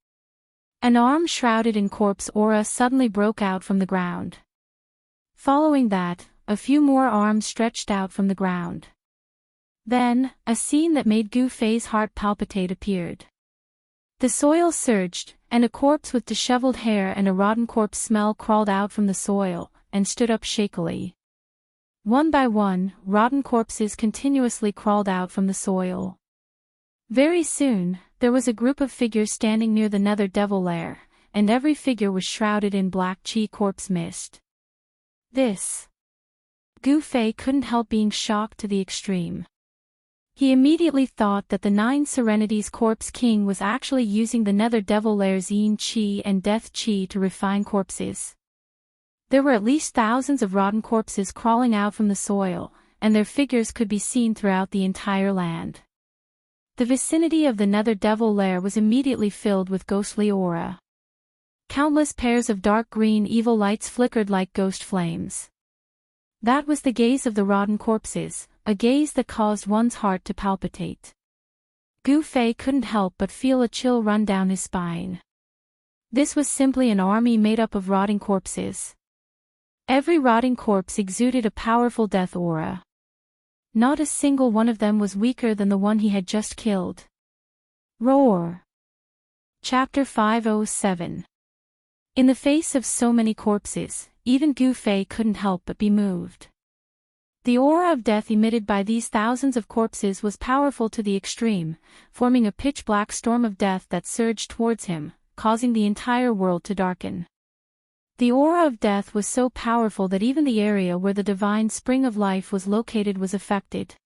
An arm shrouded in corpse aura suddenly broke out from the ground. Following that, a few more arms stretched out from the ground. Then, a scene that made Gu Fei's heart palpitate appeared. The soil surged, and a corpse with disheveled hair and a rotten corpse smell crawled out from the soil, and stood up shakily. One by one, rotten corpses continuously crawled out from the soil. Very soon, there was a group of figures standing near the nether devil lair, and every figure was shrouded in black chi corpse mist. This. Gu Fei couldn't help being shocked to the extreme. He immediately thought that the Nine Serenities Corpse King was actually using the nether devil lair's yin chi and death chi to refine corpses. There were at least thousands of rotten corpses crawling out from the soil, and their figures could be seen throughout the entire land. The vicinity of the nether devil lair was immediately filled with ghostly aura. Countless pairs of dark green evil lights flickered like ghost flames. That was the gaze of the rotten corpses, a gaze that caused one's heart to palpitate. Gu Fei couldn't help but feel a chill run down his spine. This was simply an army made up of rotting corpses. Every rotting corpse exuded a powerful death aura. Not a single one of them was weaker than the one he had just killed. Roar! Chapter 507. In the face of so many corpses, even Gu Fei couldn't help but be moved. The aura of death emitted by these thousands of corpses was powerful to the extreme, forming a pitch-black storm of death that surged towards him, causing the entire world to darken. The aura of death was so powerful that even the area where the divine spring of life was located was affected.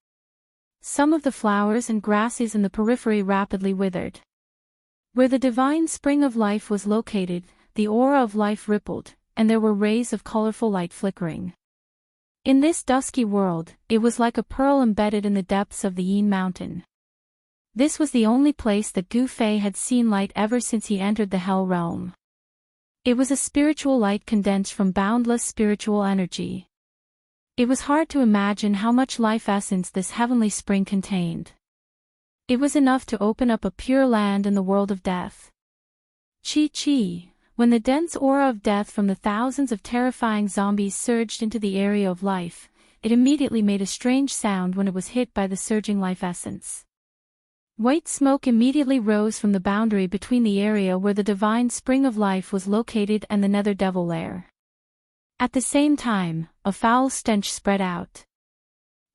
Some of the flowers and grasses in the periphery rapidly withered. Where the divine spring of life was located, the aura of life rippled, and there were rays of colorful light flickering. In this dusky world, it was like a pearl embedded in the depths of the Yin Mountain. This was the only place that Gu Fei had seen light ever since he entered the Hell Realm. It was a spiritual light condensed from boundless spiritual energy. It was hard to imagine how much life essence this heavenly spring contained. It was enough to open up a pure land in the world of death. Chi. When the dense aura of death from the thousands of terrifying zombies surged into the area of life, it immediately made a strange sound when it was hit by the surging life essence. White smoke immediately rose from the boundary between the area where the divine spring of life was located and the nether devil lair. At the same time, a foul stench spread out.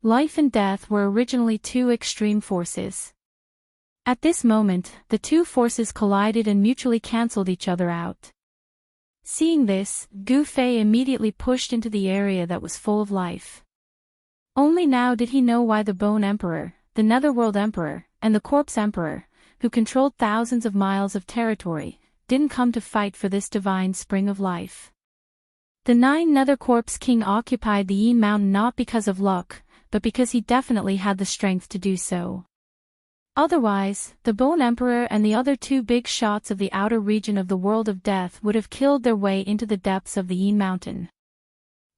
Life and death were originally two extreme forces. At this moment, the two forces collided and mutually cancelled each other out. Seeing this, Gu Fei immediately pushed into the area that was full of life. Only now did he know why the Bone Emperor, the Netherworld Emperor, and the Corpse Emperor, who controlled thousands of miles of territory, didn't come to fight for this divine spring of life. The Nine Nether Corpse King occupied the Yin Mountain not because of luck, but because he definitely had the strength to do so. Otherwise, the Bone Emperor and the other two big shots of the outer region of the world of death would have killed their way into the depths of the Yin Mountain.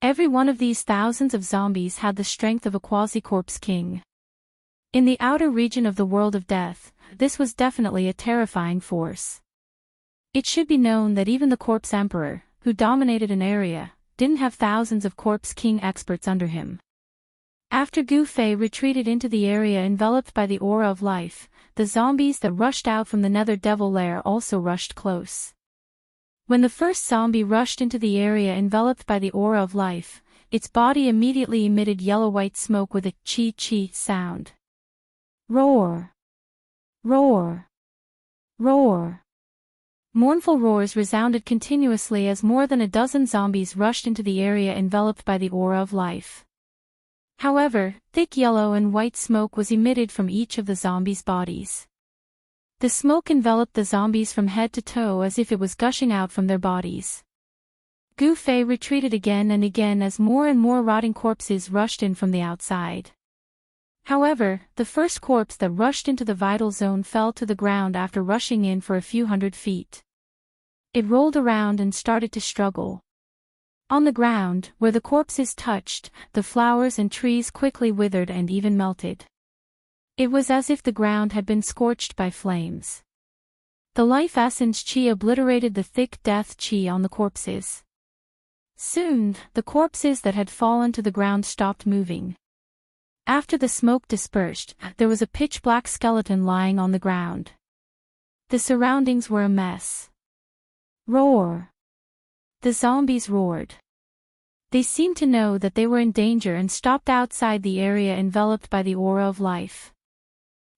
Every one of these thousands of zombies had the strength of a quasi-corpse king. In the outer region of the world of death, this was definitely a terrifying force. It should be known that even the Corpse Emperor, who dominated an area, didn't have thousands of Corpse King experts under him. After Gu Fei retreated into the area enveloped by the aura of life, the zombies that rushed out from the nether devil lair also rushed close. When the first zombie rushed into the area enveloped by the aura of life, its body immediately emitted yellow-white smoke with a chi sound. Roar! Roar! Roar! Mournful roars resounded continuously as more than a dozen zombies rushed into the area enveloped by the aura of life. However, thick yellow and white smoke was emitted from each of the zombies' bodies. The smoke enveloped the zombies from head to toe as if it was gushing out from their bodies. Gu Fei retreated again and again as more and more rotting corpses rushed in from the outside. However, the first corpse that rushed into the vital zone fell to the ground after rushing in for a few hundred feet. It rolled around and started to struggle. On the ground, where the corpses touched, the flowers and trees quickly withered and even melted. It was as if the ground had been scorched by flames. The life essence chi obliterated the thick death chi on the corpses. Soon, the corpses that had fallen to the ground stopped moving. After the smoke dispersed, there was a pitch-black skeleton lying on the ground. The surroundings were a mess. Roar! The zombies roared. They seemed to know that they were in danger and stopped outside the area enveloped by the aura of life.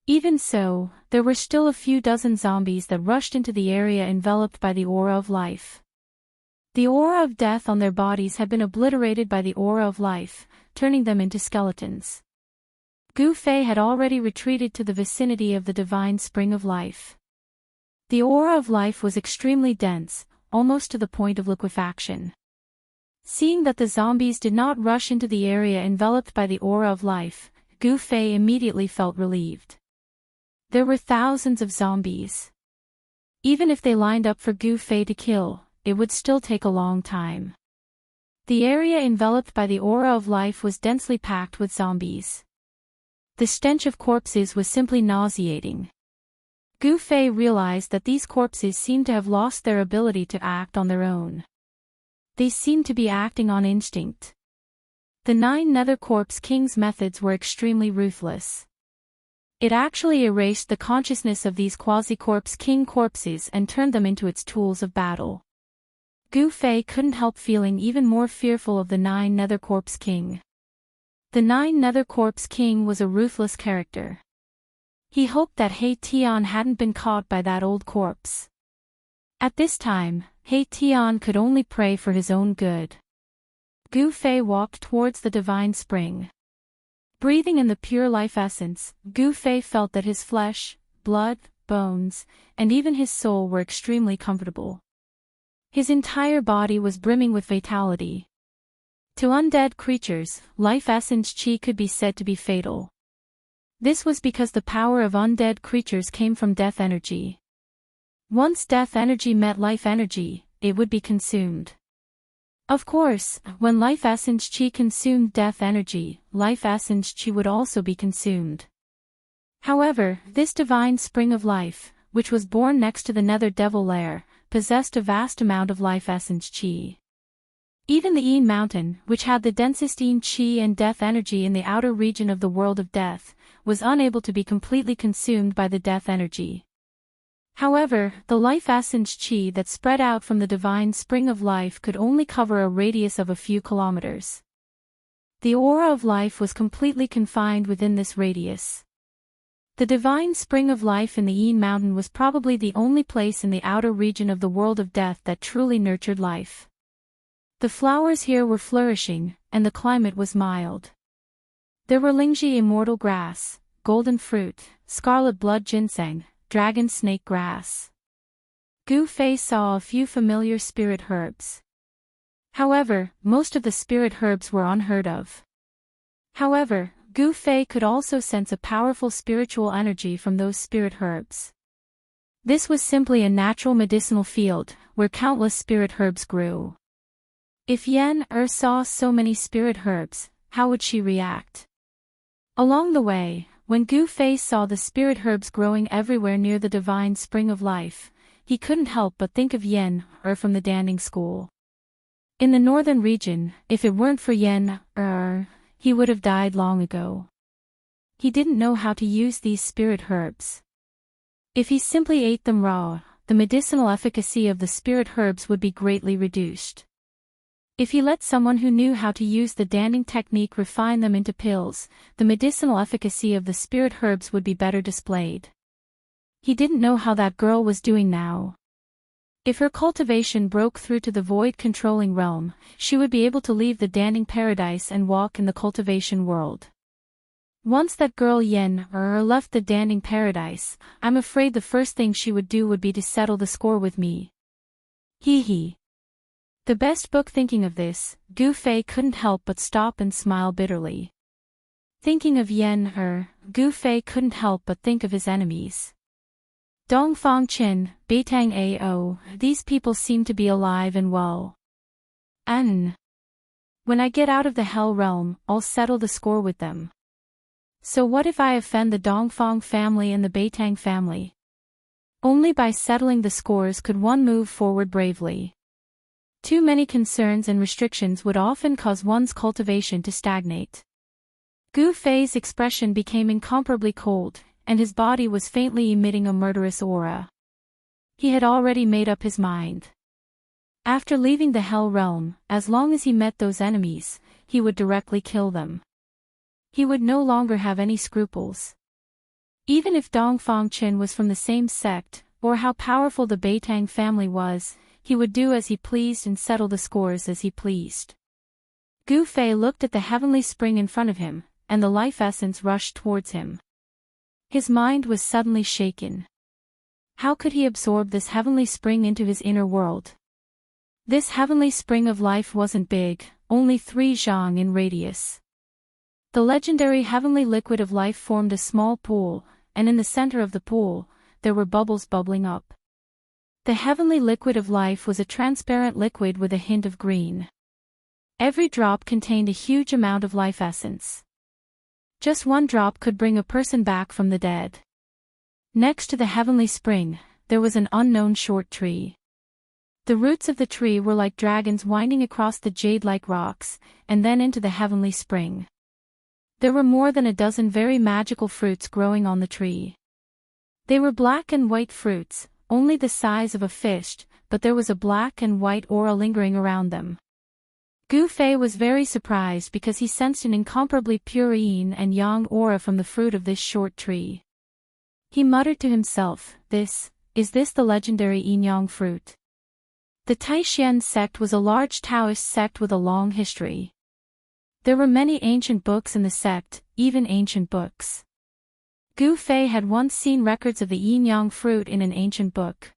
Even so, there were still a few dozen zombies that rushed into the area enveloped by the aura of life. The aura of death on their bodies had been obliterated by the aura of life, turning them into skeletons. Gu Fei had already retreated to the vicinity of the divine spring of life. The aura of life was extremely dense, almost to the point of liquefaction. Seeing that the zombies did not rush into the area enveloped by the aura of life, Gu Fei immediately felt relieved. There were thousands of zombies. Even if they lined up for Gu Fei to kill, it would still take a long time. The area enveloped by the aura of life was densely packed with zombies. The stench of corpses was simply nauseating. Gu Fei realized that these corpses seemed to have lost their ability to act on their own. They seemed to be acting on instinct. The 9 Nether Corpse King's methods were extremely ruthless. It actually erased the consciousness of these quasi-corpse king corpses and turned them into its tools of battle. Gu Fei couldn't help feeling even more fearful of the 9 Nether Corpse King. The 9 Nether Corpse King was a ruthless character. He hoped that He Tian hadn't been caught by that old corpse. At this time, He Tian could only pray for his own good. Gu Fei walked towards the divine spring. Breathing in the pure life essence, Gu Fei felt that his flesh, blood, bones, and even his soul were extremely comfortable. His entire body was brimming with vitality. To undead creatures, life essence chi could be said to be fatal. This was because the power of undead creatures came from death energy. Once death energy met life energy, it would be consumed. Of course, when life essence chi consumed death energy, life essence chi would also be consumed. However, this divine spring of life, which was born next to the nether devil lair, possessed a vast amount of life essence chi. Even the Yin mountain, which had the densest Yin chi and death energy in the outer region of the world of death, was unable to be completely consumed by the death energy. However, the life essence chi that spread out from the divine spring of life could only cover a radius of a few kilometers. The aura of life was completely confined within this radius. The divine spring of life in the Yin mountain was probably the only place in the outer region of the world of death that truly nurtured life. The flowers here were flourishing, and the climate was mild. There were Lingji immortal grass, golden fruit, scarlet blood ginseng, dragon snake grass. Gu Fei saw a few familiar spirit herbs. However, most of the spirit herbs were unheard of. However, Gu Fei could also sense a powerful spiritual energy from those spirit herbs. This was simply a natural medicinal field, where countless spirit herbs grew. If Yen saw so many spirit herbs, how would she react? Along the way, when Gu Fei saw the spirit herbs growing everywhere near the divine spring of life, he couldn't help but think of Yen from the Danding school. In the northern region, if it weren't for Yen he would have died long ago. He didn't know how to use these spirit herbs. If he simply ate them raw, the medicinal efficacy of the spirit herbs would be greatly reduced. If he let someone who knew how to use the Danding technique refine them into pills, the medicinal efficacy of the spirit herbs would be better displayed. He didn't know how that girl was doing now. If her cultivation broke through to the void-controlling realm, she would be able to leave the Danning paradise and walk in the cultivation world. Once that girl Yen left the Danning paradise, I'm afraid the first thing she would do would be to settle the score with me. Hee hee. The best book. Thinking of this, Gu Fei couldn't help but stop and smile bitterly. Thinking of Yen Gu Fei couldn't help but think of his enemies. Dongfang Qin, Beitang Ao, these people seem to be alive and well. When I get out of the Hell Realm, I'll settle the score with them. So what if I offend the Dongfang family and the Beitang family? Only by settling the scores could one move forward bravely. Too many concerns and restrictions would often cause one's cultivation to stagnate. Gu Fei's expression became incomparably cold, and his body was faintly emitting a murderous aura. He had already made up his mind. After leaving the Hell Realm, as long as he met those enemies, he would directly kill them. He would no longer have any scruples. Even if Dongfang Qin was from the same sect, or how powerful the Beitang family was, he would do as he pleased and settle the scores as he pleased. Gu Fei looked at the heavenly spring in front of him, and the life essence rushed towards him. His mind was suddenly shaken. How could he absorb this heavenly spring into his inner world? This heavenly spring of life wasn't big, only 3 zhang in radius. The legendary heavenly liquid of life formed a small pool, and in the center of the pool, there were bubbles bubbling up. The heavenly liquid of life was a transparent liquid with a hint of green. Every drop contained a huge amount of life essence. Just one drop could bring a person back from the dead. Next to the heavenly spring, there was an unknown short tree. The roots of the tree were like dragons winding across the jade-like rocks, and then into the heavenly spring. There were more than a dozen very magical fruits growing on the tree. They were black and white fruits, only the size of a fish, but there was a black and white aura lingering around them. Gu Fei was very surprised because he sensed an incomparably pure yin and yang aura from the fruit of this short tree. He muttered to himself, is this the legendary yin-yang fruit? The Taishan sect was a large Taoist sect with a long history. There were many ancient books in the sect, even ancient books. Gu Fei had once seen records of the yin-yang fruit in an ancient book.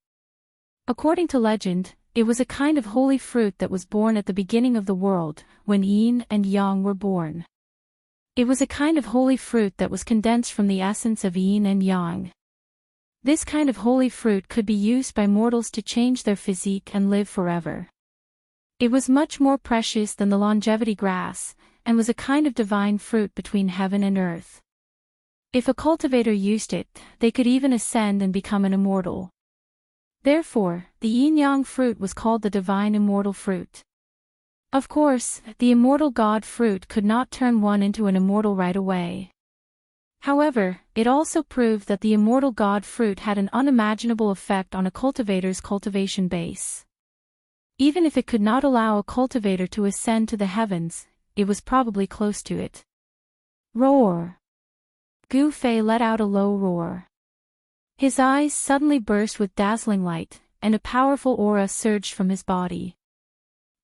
According to legend, it was a kind of holy fruit that was born at the beginning of the world, when yin and yang were born. It was a kind of holy fruit that was condensed from the essence of yin and yang. This kind of holy fruit could be used by mortals to change their physique and live forever. It was much more precious than the longevity grass, and was a kind of divine fruit between heaven and earth. If a cultivator used it, they could even ascend and become an immortal. Therefore, the yin-yang fruit was called the divine immortal fruit. Of course, the immortal god fruit could not turn one into an immortal right away. However, it also proved that the immortal god fruit had an unimaginable effect on a cultivator's cultivation base. Even if it could not allow a cultivator to ascend to the heavens, it was probably close to it. Roar! Gu Fei let out a low roar. His eyes suddenly burst with dazzling light, and a powerful aura surged from his body.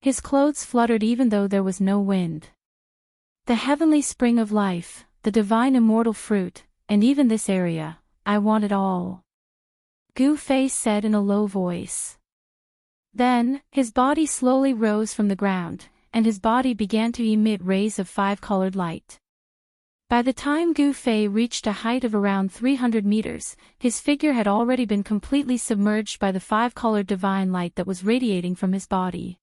His clothes fluttered even though there was no wind. The heavenly spring of life, the divine immortal fruit, and even this area, I want it all. Gu Fei said in a low voice. Then, his body slowly rose from the ground, and his body began to emit rays of 5-colored light. By the time Gu Fei reached a height of around 300 meters, his figure had already been completely submerged by the 5-colored divine light that was radiating from his body.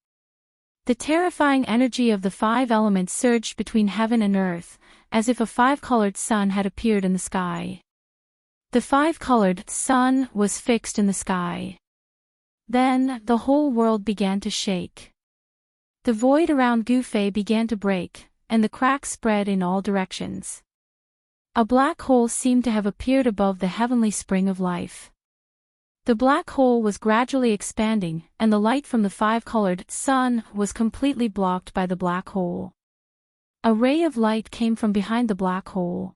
The terrifying energy of the 5 elements surged between heaven and earth, as if a 5-colored sun had appeared in the sky. The 5-colored sun was fixed in the sky. Then, the whole world began to shake. The void around Gu Fei began to break, and the cracks spread in all directions. A black hole seemed to have appeared above the heavenly spring of life. The black hole was gradually expanding, and the light from the 5-colored sun was completely blocked by the black hole. A ray of light came from behind the black hole.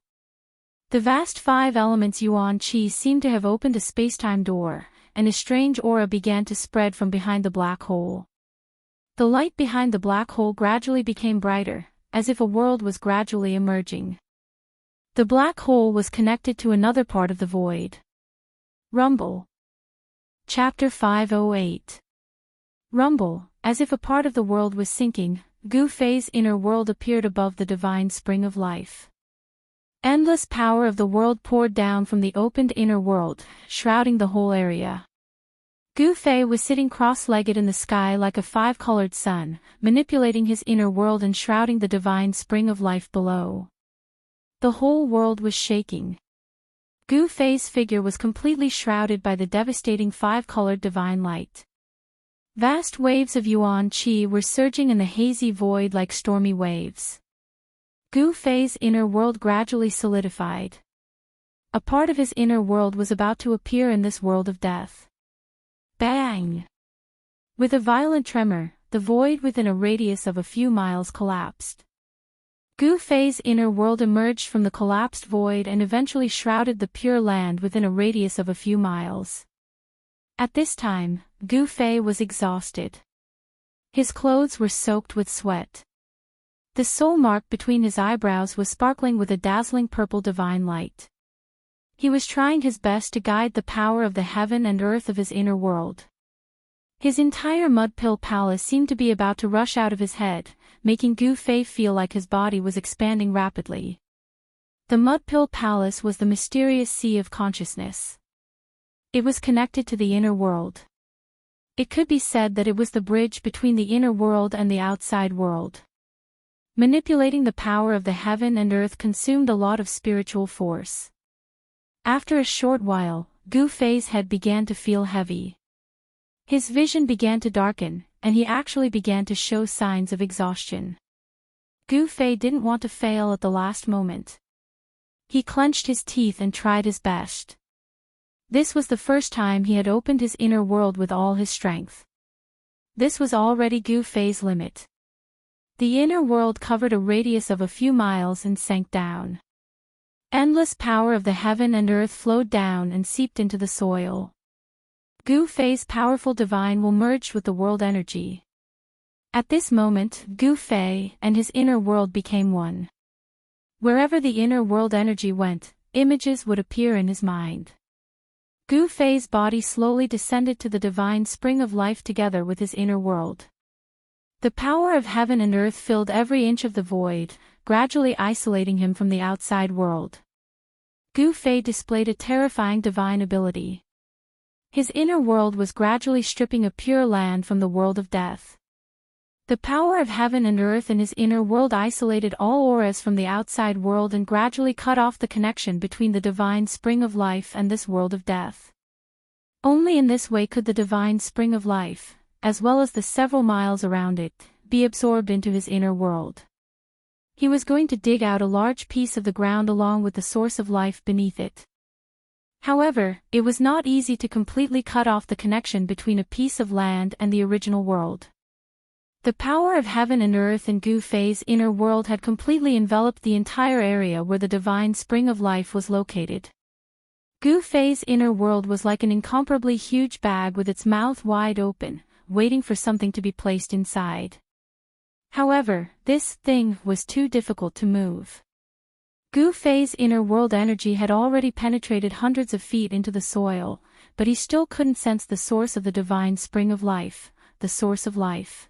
The vast 5 elements Yuan Qi seemed to have opened a spacetime door, and a strange aura began to spread from behind the black hole. The light behind the black hole gradually became brighter, as if a world was gradually emerging. The black hole was connected to another part of the void. Rumble. Chapter 508. Rumble. As if a part of the world was sinking, Gu Fei's inner world appeared above the divine spring of life. Endless power of the world poured down from the opened inner world, shrouding the whole area. Gu Fei was sitting cross-legged in the sky like a five-colored sun, manipulating his inner world and shrouding the divine spring of life below. The whole world was shaking. Gu Fei's figure was completely shrouded by the devastating five-colored divine light. Vast waves of yuan qi were surging in the hazy void like stormy waves. Gu Fei's inner world gradually solidified. A part of his inner world was about to appear in this world of death. Bang! With a violent tremor, the void within a radius of a few miles collapsed. Gu Fei's inner world emerged from the collapsed void and eventually shrouded the Pure Land within a radius of a few miles. At this time, Gu Fei was exhausted. His clothes were soaked with sweat. The soul mark between his eyebrows was sparkling with a dazzling purple divine light. He was trying his best to guide the power of the heaven and earth of his inner world. His entire mud pill palace seemed to be about to rush out of his head, making Gu Fei feel like his body was expanding rapidly. The mud pill palace was the mysterious sea of consciousness. It was connected to the inner world. It could be said that it was the bridge between the inner world and the outside world. Manipulating the power of the heaven and earth consumed a lot of spiritual force. After a short while, Gu Fei's head began to feel heavy. His vision began to darken, and he actually began to show signs of exhaustion. Gu Fei didn't want to fail at the last moment. He clenched his teeth and tried his best. This was the first time he had opened his inner world with all his strength. This was already Gu Fei's limit. The inner world covered a radius of a few miles and sank down. Endless power of the heaven and earth flowed down and seeped into the soil. Gu Fei's powerful divine will merged with the world energy. At this moment, Gu Fei and his inner world became one. Wherever the inner world energy went, images would appear in his mind. Gu Fei's body slowly descended to the divine spring of life together with his inner world. The power of heaven and earth filled every inch of the void, gradually isolating him from the outside world. Gu Fei displayed a terrifying divine ability. His inner world was gradually stripping a pure land from the world of death. The power of heaven and earth in his inner world isolated all auras from the outside world and gradually cut off the connection between the divine spring of life and this world of death. Only in this way could the divine spring of life, as well as the several miles around it, be absorbed into his inner world. He was going to dig out a large piece of the ground along with the source of life beneath it. However, it was not easy to completely cut off the connection between a piece of land and the original world. The power of heaven and earth in Gu Fei's inner world had completely enveloped the entire area where the divine spring of life was located. Gu Fei's inner world was like an incomparably huge bag with its mouth wide open, waiting for something to be placed inside. However, this thing was too difficult to move. Gu Fei's inner world energy had already penetrated hundreds of feet into the soil, but he still couldn't sense the source of the divine spring of life, the source of life.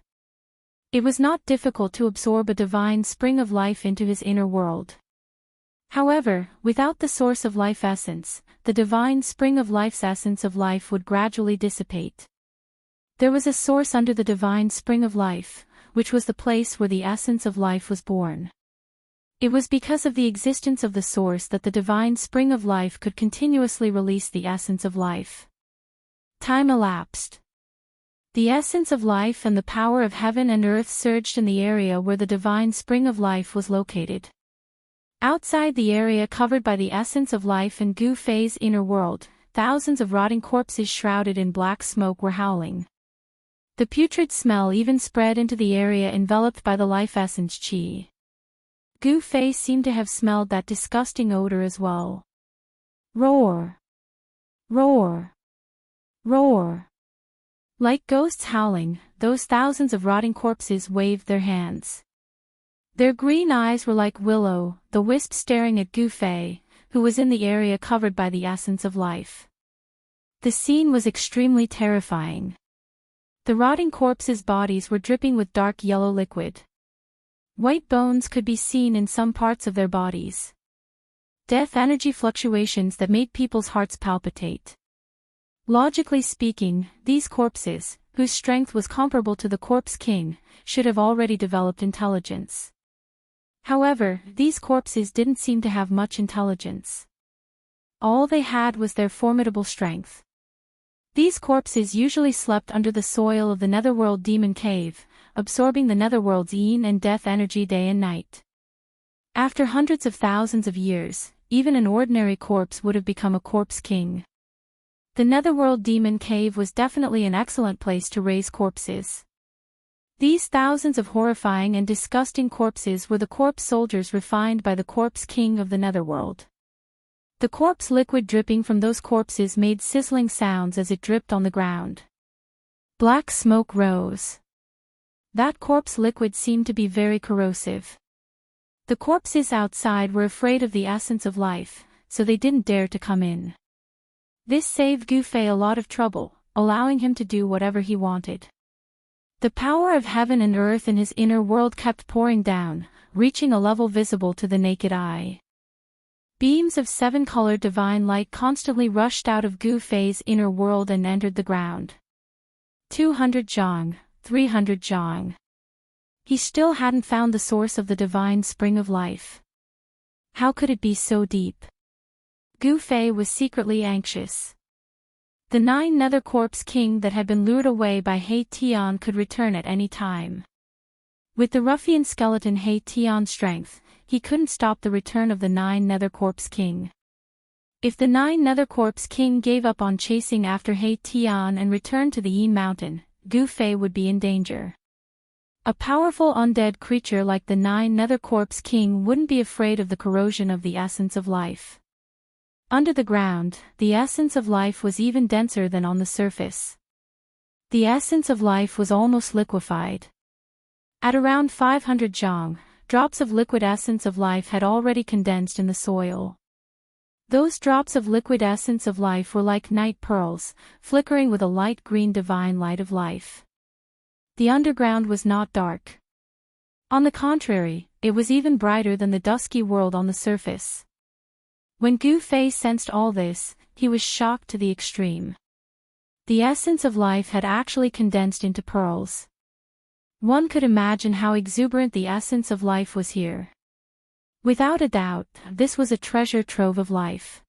It was not difficult to absorb a divine spring of life into his inner world. However, without the source of life essence, the divine spring of life's essence of life would gradually dissipate. There was a source under the divine spring of life, which was the place where the essence of life was born. It was because of the existence of the source that the divine spring of life could continuously release the essence of life. Time elapsed. The essence of life and the power of heaven and earth surged in the area where the divine spring of life was located. Outside the area covered by the essence of life in Gu Fei's inner world, thousands of rotting corpses shrouded in black smoke were howling. The putrid smell even spread into the area enveloped by the life essence qi. Gu Fei seemed to have smelled that disgusting odor as well. Roar! Roar! Roar. Like ghosts howling, those thousands of rotting corpses waved their hands. Their green eyes were like willow, the wisp staring at Gu Fei, who was in the area covered by the essence of life. The scene was extremely terrifying. The rotting corpses' bodies were dripping with dark yellow liquid. White bones could be seen in some parts of their bodies. Death energy fluctuations that made people's hearts palpitate. Logically speaking, these corpses, whose strength was comparable to the Corpse King, should have already developed intelligence. However, these corpses didn't seem to have much intelligence. All they had was their formidable strength. These corpses usually slept under the soil of the Netherworld Demon Cave, absorbing the Netherworld's yin and death energy day and night. After hundreds of thousands of years, even an ordinary corpse would have become a Corpse King. The Netherworld Demon Cave was definitely an excellent place to raise corpses. These thousands of horrifying and disgusting corpses were the corpse soldiers refined by the Corpse King of the Netherworld. The corpse liquid dripping from those corpses made sizzling sounds as it dripped on the ground. Black smoke rose. That corpse liquid seemed to be very corrosive. The corpses outside were afraid of the essence of life, so they didn't dare to come in. This saved Gu Fei a lot of trouble, allowing him to do whatever he wanted. The power of heaven and earth in his inner world kept pouring down, reaching a level visible to the naked eye. Beams of seven-colored divine light constantly rushed out of Gu Fei's inner world and entered the ground. 200 zhang, 300 zhang. He still hadn't found the source of the divine spring of life. How could it be so deep? Gu Fei was secretly anxious. The 9 Nether Corpse King that had been lured away by He Tian could return at any time. With the ruffian skeleton He Tian's strength, he couldn't stop the return of the 9 Nether Corpse King. If the 9 Nether Corpse King gave up on chasing after He Tian and returned to the Yin Mountain, Gu Fei would be in danger. A powerful undead creature like the 9 Nether Corpse King wouldn't be afraid of the corrosion of the essence of life. Under the ground, the essence of life was even denser than on the surface. The essence of life was almost liquefied. At around 500 zhang, drops of liquid essence of life had already condensed in the soil. Those drops of liquid essence of life were like night pearls, flickering with a light green divine light of life. The underground was not dark. On the contrary, it was even brighter than the dusky world on the surface. When Gu Fei sensed all this, he was shocked to the extreme. The essence of life had actually condensed into pearls. One could imagine how exuberant the essence of life was here. Without a doubt, this was a treasure trove of life.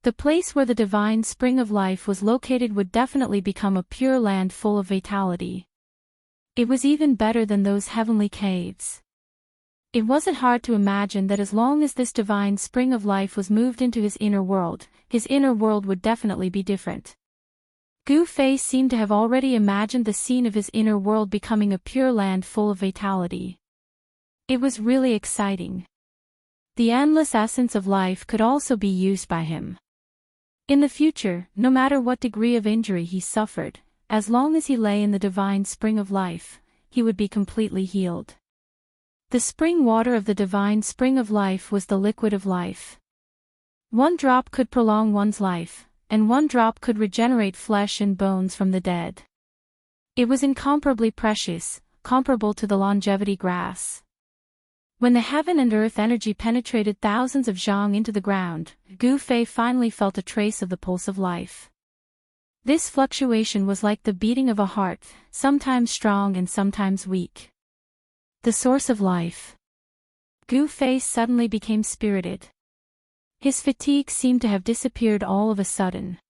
The place where the divine spring of life was located would definitely become a pure land full of vitality. It was even better than those heavenly caves. It wasn't hard to imagine that as long as this divine spring of life was moved into his inner world would definitely be different. Gu Fei seemed to have already imagined the scene of his inner world becoming a pure land full of vitality. It was really exciting. The endless essence of life could also be used by him. In the future, no matter what degree of injury he suffered, as long as he lay in the divine spring of life, he would be completely healed. The spring water of the divine spring of life was the liquid of life. One drop could prolong one's life, and one drop could regenerate flesh and bones from the dead. It was incomparably precious, comparable to the longevity grass. When the heaven and earth energy penetrated thousands of zhang into the ground, Gu Fei finally felt a trace of the pulse of life. This fluctuation was like the beating of a heart, sometimes strong and sometimes weak. The source of life. Gu Fei suddenly became spirited. His fatigue seemed to have disappeared all of a sudden.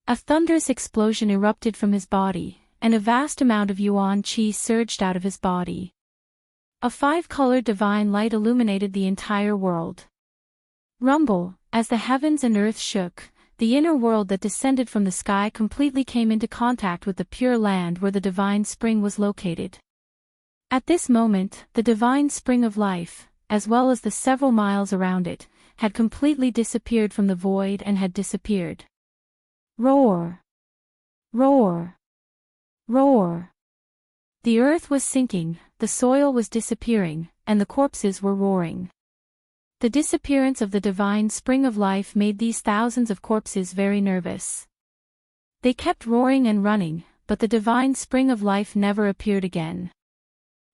A thunderous explosion erupted from his body, and a vast amount of yuan qi surged out of his body. A 5-colored divine light illuminated the entire world. Rumble, as the heavens and earth shook, the inner world that descended from the sky completely came into contact with the pure land where the divine spring was located. At this moment, the divine spring of life, as well as the several miles around it, had completely disappeared from the void and had disappeared. Roar! Roar! Roar! The earth was sinking, the soil was disappearing, and the corpses were roaring. The disappearance of the divine spring of life made these thousands of corpses very nervous. They kept roaring and running, but the divine spring of life never appeared again.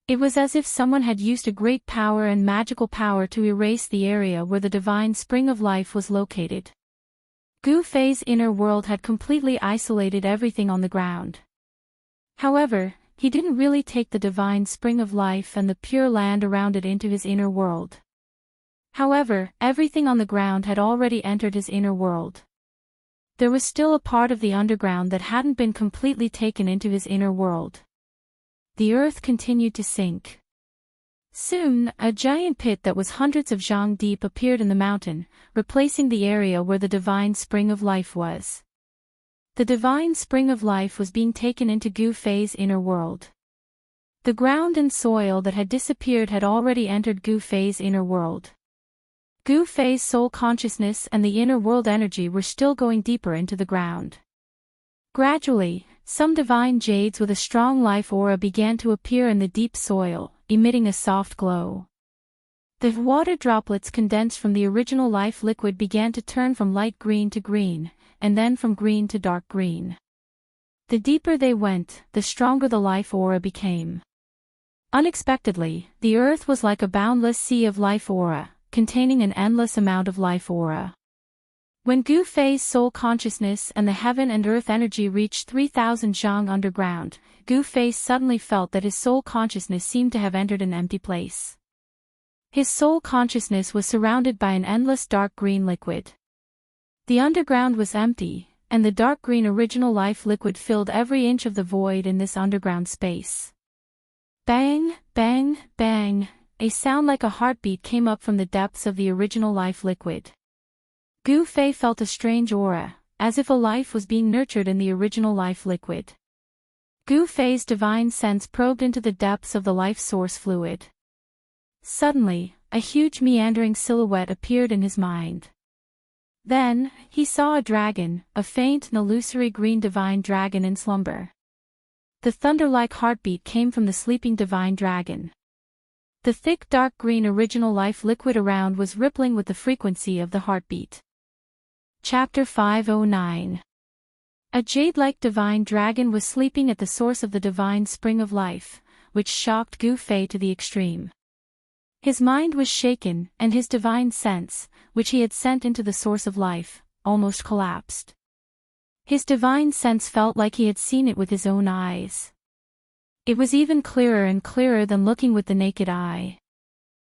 It was as if someone had used a great power and magical power to erase the area where the divine spring of life was located. Gu Fei's inner world had completely isolated everything on the ground. However, he didn't really take the divine spring of life and the pure land around it into his inner world. However, everything on the ground had already entered his inner world. There was still a part of the underground that hadn't been completely taken into his inner world. The earth continued to sink. Soon, a giant pit that was hundreds of zhang deep appeared in the mountain, replacing the area where the divine spring of life was. The divine spring of life was being taken into Gu Fei's inner world. The ground and soil that had disappeared had already entered Gu Fei's inner world. Gu Fei's soul consciousness and the inner world energy were still going deeper into the ground. Gradually, some divine jades with a strong life aura began to appear in the deep soil, emitting a soft glow. The water droplets condensed from the original life liquid began to turn from light green to green, and then from green to dark green. The deeper they went, the stronger the life aura became. Unexpectedly, the earth was like a boundless sea of life aura, containing an endless amount of life aura. When Gu Fei's soul consciousness and the heaven and earth energy reached 3,000 zhang underground, Gu Fei suddenly felt that his soul consciousness seemed to have entered an empty place. His soul consciousness was surrounded by an endless dark green liquid. The underground was empty, and the dark green original life liquid filled every inch of the void in this underground space. Bang, bang, bang, a sound like a heartbeat came up from the depths of the original life liquid. Gu Fei felt a strange aura, as if a life was being nurtured in the original life liquid. Gu Fei's divine sense probed into the depths of the life source fluid. Suddenly, a huge meandering silhouette appeared in his mind. Then, he saw a dragon, a faint and illusory green divine dragon in slumber. The thunder-like heartbeat came from the sleeping divine dragon. The thick dark green original life liquid around was rippling with the frequency of the heartbeat. Chapter 509. A jade-like divine dragon was sleeping at the source of the divine spring of life, which shocked Gu Fei to the extreme. His mind was shaken, and his divine sense, which he had sent into the source of life, almost collapsed. His divine sense felt like he had seen it with his own eyes. It was even clearer and clearer than looking with the naked eye.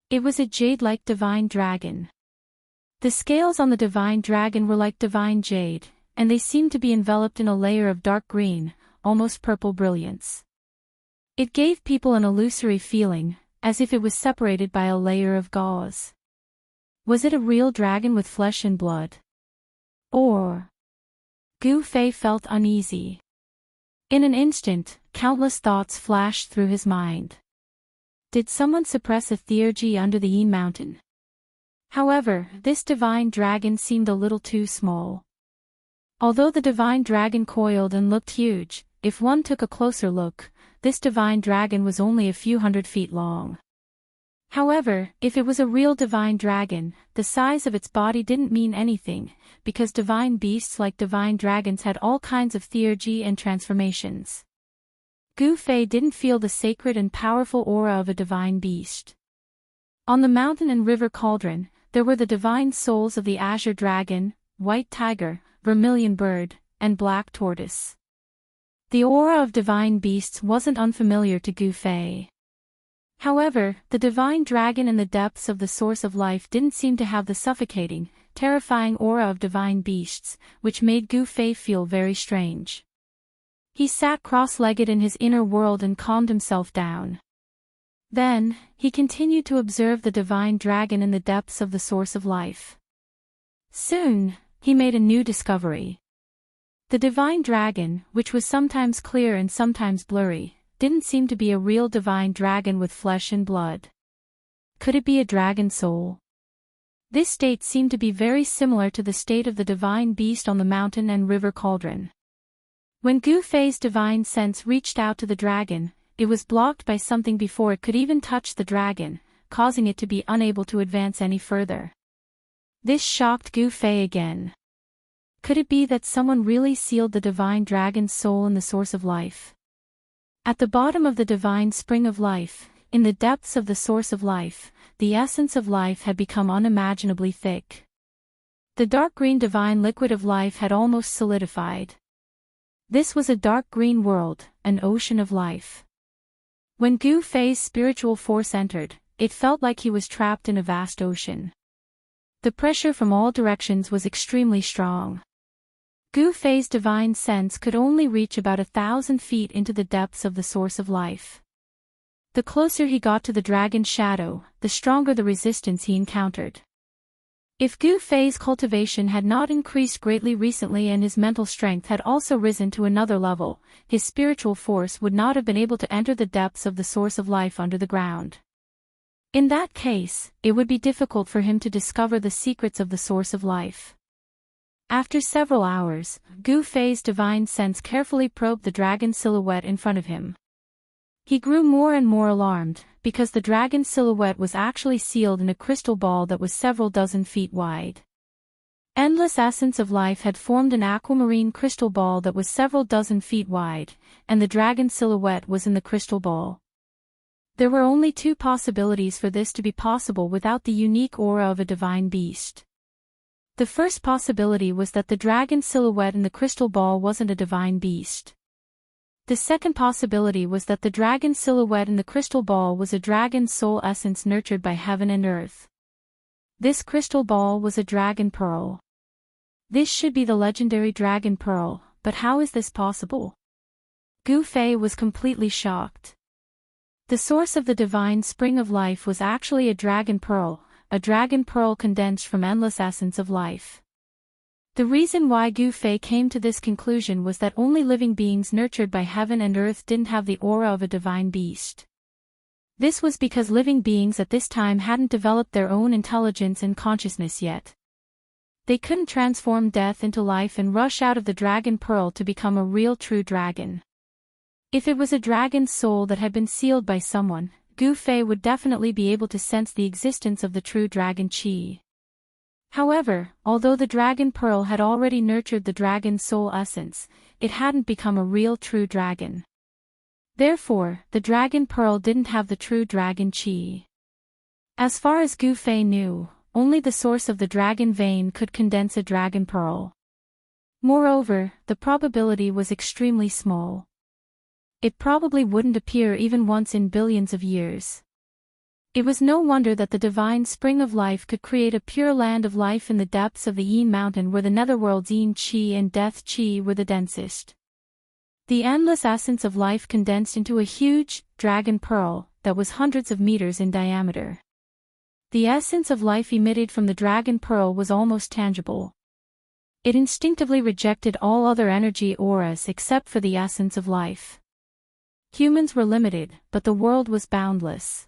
It was a jade-like divine dragon. The scales on the divine dragon were like divine jade, and they seemed to be enveloped in a layer of dark green, almost purple brilliance. It gave people an illusory feeling, as if it was separated by a layer of gauze. Was it a real dragon with flesh and blood? Or? Gu Fei felt uneasy. In an instant, countless thoughts flashed through his mind. Did someone suppress a theurgy under the Yi mountain? However, this divine dragon seemed a little too small. Although the divine dragon coiled and looked huge, if one took a closer look, this divine dragon was only a few 100 feet long. However, if it was a real divine dragon, the size of its body didn't mean anything, because divine beasts like divine dragons had all kinds of theurgy and transformations. Gu Fei didn't feel the sacred and powerful aura of a divine beast. On the mountain and river cauldron, there were the divine souls of the azure dragon, white tiger, vermilion bird, and black tortoise. The aura of divine beasts wasn't unfamiliar to Gu Fei. However, the divine dragon in the depths of the source of life didn't seem to have the suffocating, terrifying aura of divine beasts, which made Gu Fei feel very strange. He sat cross-legged in his inner world and calmed himself down. Then, he continued to observe the divine dragon in the depths of the source of life. Soon, he made a new discovery. The divine dragon, which was sometimes clear and sometimes blurry, didn't seem to be a real divine dragon with flesh and blood. Could it be a dragon soul? This state seemed to be very similar to the state of the divine beast on the mountain and river cauldron. When Gu Fei's divine sense reached out to the dragon, it was blocked by something before it could even touch the dragon, causing it to be unable to advance any further. This shocked Gu Fei again. Could it be that someone really sealed the divine dragon's soul in the source of life? At the bottom of the divine spring of life, in the depths of the source of life, the essence of life had become unimaginably thick. The dark green divine liquid of life had almost solidified. This was a dark green world, an ocean of life. When Gu Fei's spiritual force entered, it felt like he was trapped in a vast ocean. The pressure from all directions was extremely strong. Gu Fei's divine sense could only reach about 1,000 feet into the depths of the source of life. The closer he got to the dragon's shadow, the stronger the resistance he encountered. If Gu Fei's cultivation had not increased greatly recently and his mental strength had also risen to another level, his spiritual force would not have been able to enter the depths of the source of life under the ground. In that case, it would be difficult for him to discover the secrets of the source of life. After several hours, Gu Fei's divine sense carefully probed the dragon's silhouette in front of him. He grew more and more alarmed, because the dragon's silhouette was actually sealed in a crystal ball that was several dozen feet wide. Endless essence of life had formed an aquamarine crystal ball that was several dozen feet wide, and the dragon's silhouette was in the crystal ball. There were only two possibilities for this to be possible without the unique aura of a divine beast. The first possibility was that the dragon's silhouette in the crystal ball wasn't a divine beast. The second possibility was that the dragon's silhouette in the crystal ball was a dragon's soul essence nurtured by heaven and earth. This crystal ball was a dragon pearl. This should be the legendary dragon pearl, but how is this possible? Gu Fei was completely shocked. The source of the divine spring of life was actually a dragon pearl condensed from endless essence of life. The reason why Gu Fei came to this conclusion was that only living beings nurtured by heaven and earth didn't have the aura of a divine beast. This was because living beings at this time hadn't developed their own intelligence and consciousness yet. They couldn't transform death into life and rush out of the dragon pearl to become a real true dragon. If it was a dragon's soul that had been sealed by someone, Gu Fei would definitely be able to sense the existence of the true dragon qi. However, although the dragon pearl had already nurtured the dragon's soul essence, it hadn't become a real true dragon. Therefore, the dragon pearl didn't have the true dragon qi. As far as Gu Fei knew, only the source of the dragon vein could condense a dragon pearl. Moreover, the probability was extremely small. It probably wouldn't appear even once in billions of years. It was no wonder that the divine spring of life could create a pure land of life in the depths of the Yin mountain where the netherworld's Yin qi and death qi were the densest. The endless essence of life condensed into a huge, dragon pearl, that was hundreds of meters in diameter. The essence of life emitted from the dragon pearl was almost tangible. It instinctively rejected all other energy auras except for the essence of life. Humans were limited, but the world was boundless.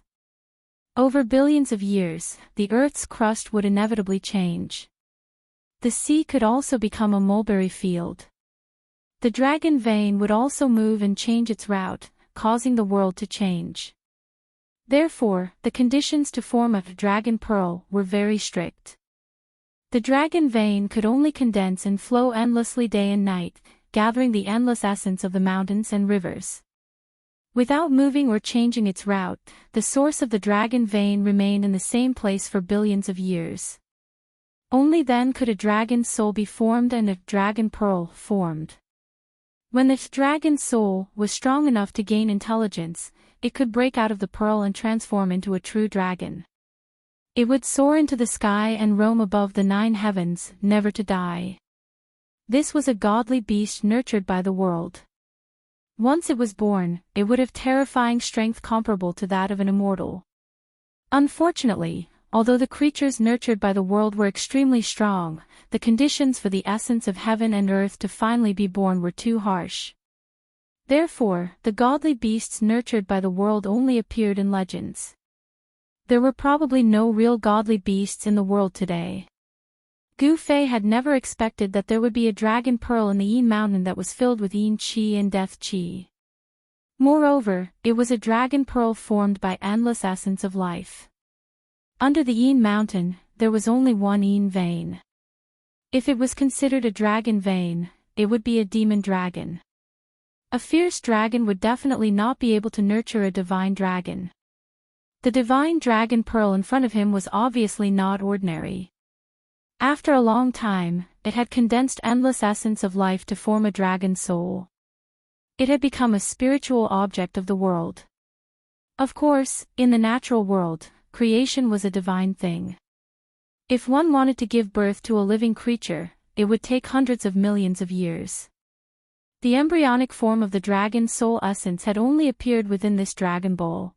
Over billions of years, the Earth's crust would inevitably change. The sea could also become a mulberry field. The dragon vein would also move and change its route, causing the world to change. Therefore, the conditions to form a dragon pearl were very strict. The dragon vein could only condense and flow endlessly day and night, gathering the endless essence of the mountains and rivers. Without moving or changing its route, the source of the dragon vein remained in the same place for billions of years. Only then could a dragon's soul be formed and a dragon pearl formed. When the dragon soul was strong enough to gain intelligence, it could break out of the pearl and transform into a true dragon. It would soar into the sky and roam above the 9 heavens, never to die. This was a godly beast nurtured by the world. Once it was born, it would have terrifying strength comparable to that of an immortal. Unfortunately, although the creatures nurtured by the world were extremely strong, the conditions for the essence of heaven and earth to finally be born were too harsh. Therefore, the godly beasts nurtured by the world only appeared in legends. There were probably no real godly beasts in the world today. Gu Fei had never expected that there would be a dragon pearl in the Yin Mountain that was filled with Yin Qi and Death Qi. Moreover, it was a dragon pearl formed by endless essence of life. Under the Yin Mountain, there was only one Yin vein. If it was considered a dragon vein, it would be a demon dragon. A fierce dragon would definitely not be able to nurture a divine dragon. The divine dragon pearl in front of him was obviously not ordinary. After a long time, it had condensed endless essence of life to form a dragon soul. It had become a spiritual object of the world. Of course, in the natural world, creation was a divine thing. If one wanted to give birth to a living creature, it would take hundreds of millions of years. The embryonic form of the dragon soul essence had only appeared within this dragon bowl.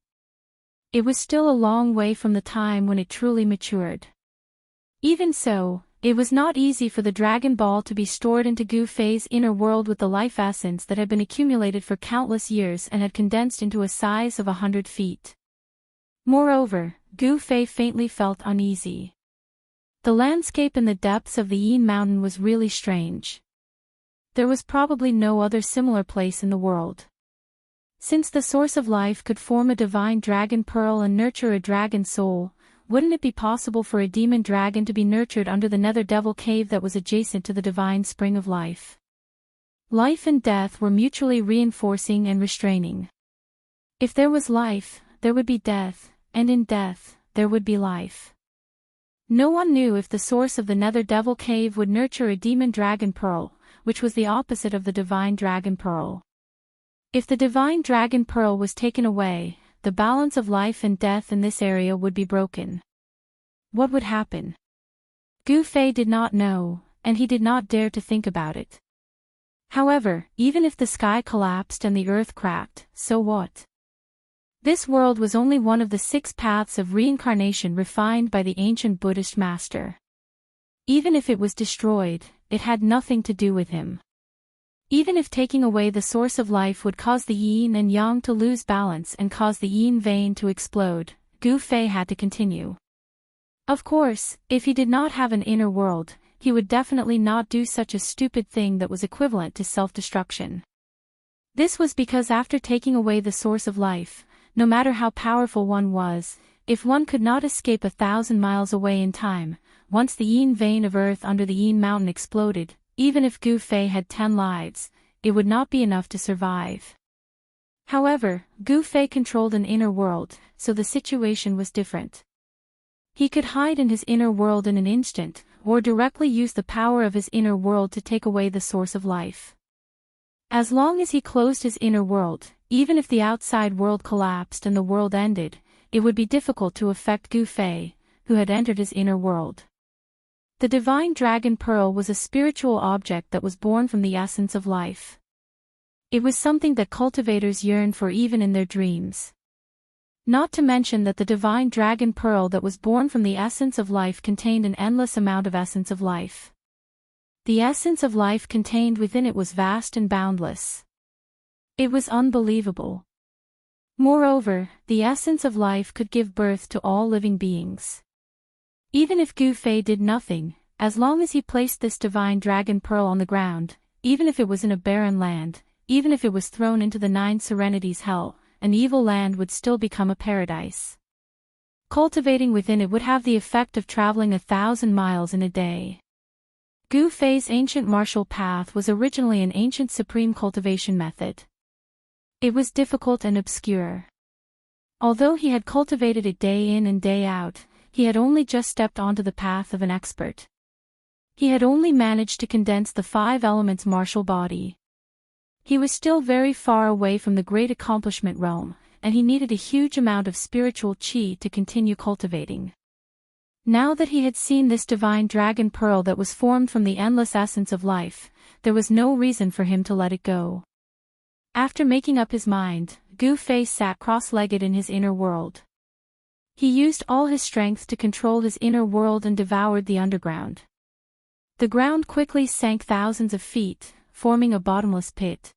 It was still a long way from the time when it truly matured. Even so, it was not easy for the dragon ball to be stored into Gu Fei's inner world with the life essence that had been accumulated for countless years and had condensed into a size of 100 feet. Moreover, Gu Fei faintly felt uneasy. The landscape in the depths of the Yin Mountain was really strange. There was probably no other similar place in the world. Since the source of life could form a divine dragon pearl and nurture a dragon soul, wouldn't it be possible for a demon dragon to be nurtured under the nether devil cave that was adjacent to the divine spring of life? Life and death were mutually reinforcing and restraining. If there was life, there would be death, and in death, there would be life. No one knew if the source of the nether devil cave would nurture a demon dragon pearl, which was the opposite of the divine dragon pearl. If the divine dragon pearl was taken away, the balance of life and death in this area would be broken. What would happen? Gu Fei did not know, and he did not dare to think about it. However, even if the sky collapsed and the earth cracked, so what? This world was only one of the 6 paths of reincarnation refined by the ancient Buddhist master. Even if it was destroyed, it had nothing to do with him. Even if taking away the source of life would cause the yin and yang to lose balance and cause the yin vein to explode, Gu Fei had to continue. Of course, if he did not have an inner world, he would definitely not do such a stupid thing that was equivalent to self-destruction. This was because after taking away the source of life, no matter how powerful one was, if one could not escape 1,000 miles away in time, once the yin vein of earth under the Yin Mountain exploded, even if Gu Fei had 10 lives, it would not be enough to survive. However, Gu Fei controlled an inner world, so the situation was different. He could hide in his inner world in an instant, or directly use the power of his inner world to take away the source of life. As long as he closed his inner world, even if the outside world collapsed and the world ended, it would be difficult to affect Gu Fei, who had entered his inner world. The divine dragon pearl was a spiritual object that was born from the essence of life. It was something that cultivators yearned for even in their dreams. Not to mention that the divine dragon pearl that was born from the essence of life contained an endless amount of essence of life. The essence of life contained within it was vast and boundless. It was unbelievable. Moreover, the essence of life could give birth to all living beings. Even if Gu Fei did nothing, as long as he placed this divine dragon pearl on the ground, even if it was in a barren land, even if it was thrown into the 9 Serenities hell, an evil land would still become a paradise. Cultivating within it would have the effect of traveling 1,000 miles in a day. Gu Fei's ancient martial path was originally an ancient supreme cultivation method. It was difficult and obscure. Although he had cultivated it day in and day out, he had only just stepped onto the path of an expert. He had only managed to condense the 5 elements martial body. He was still very far away from the great accomplishment realm, and he needed a huge amount of spiritual qi to continue cultivating. Now that he had seen this divine dragon pearl that was formed from the endless essence of life, there was no reason for him to let it go. After making up his mind, Gu Fei sat cross-legged in his inner world. He used all his strength to control his inner world and devoured the underground. The ground quickly sank thousands of feet, forming a bottomless pit.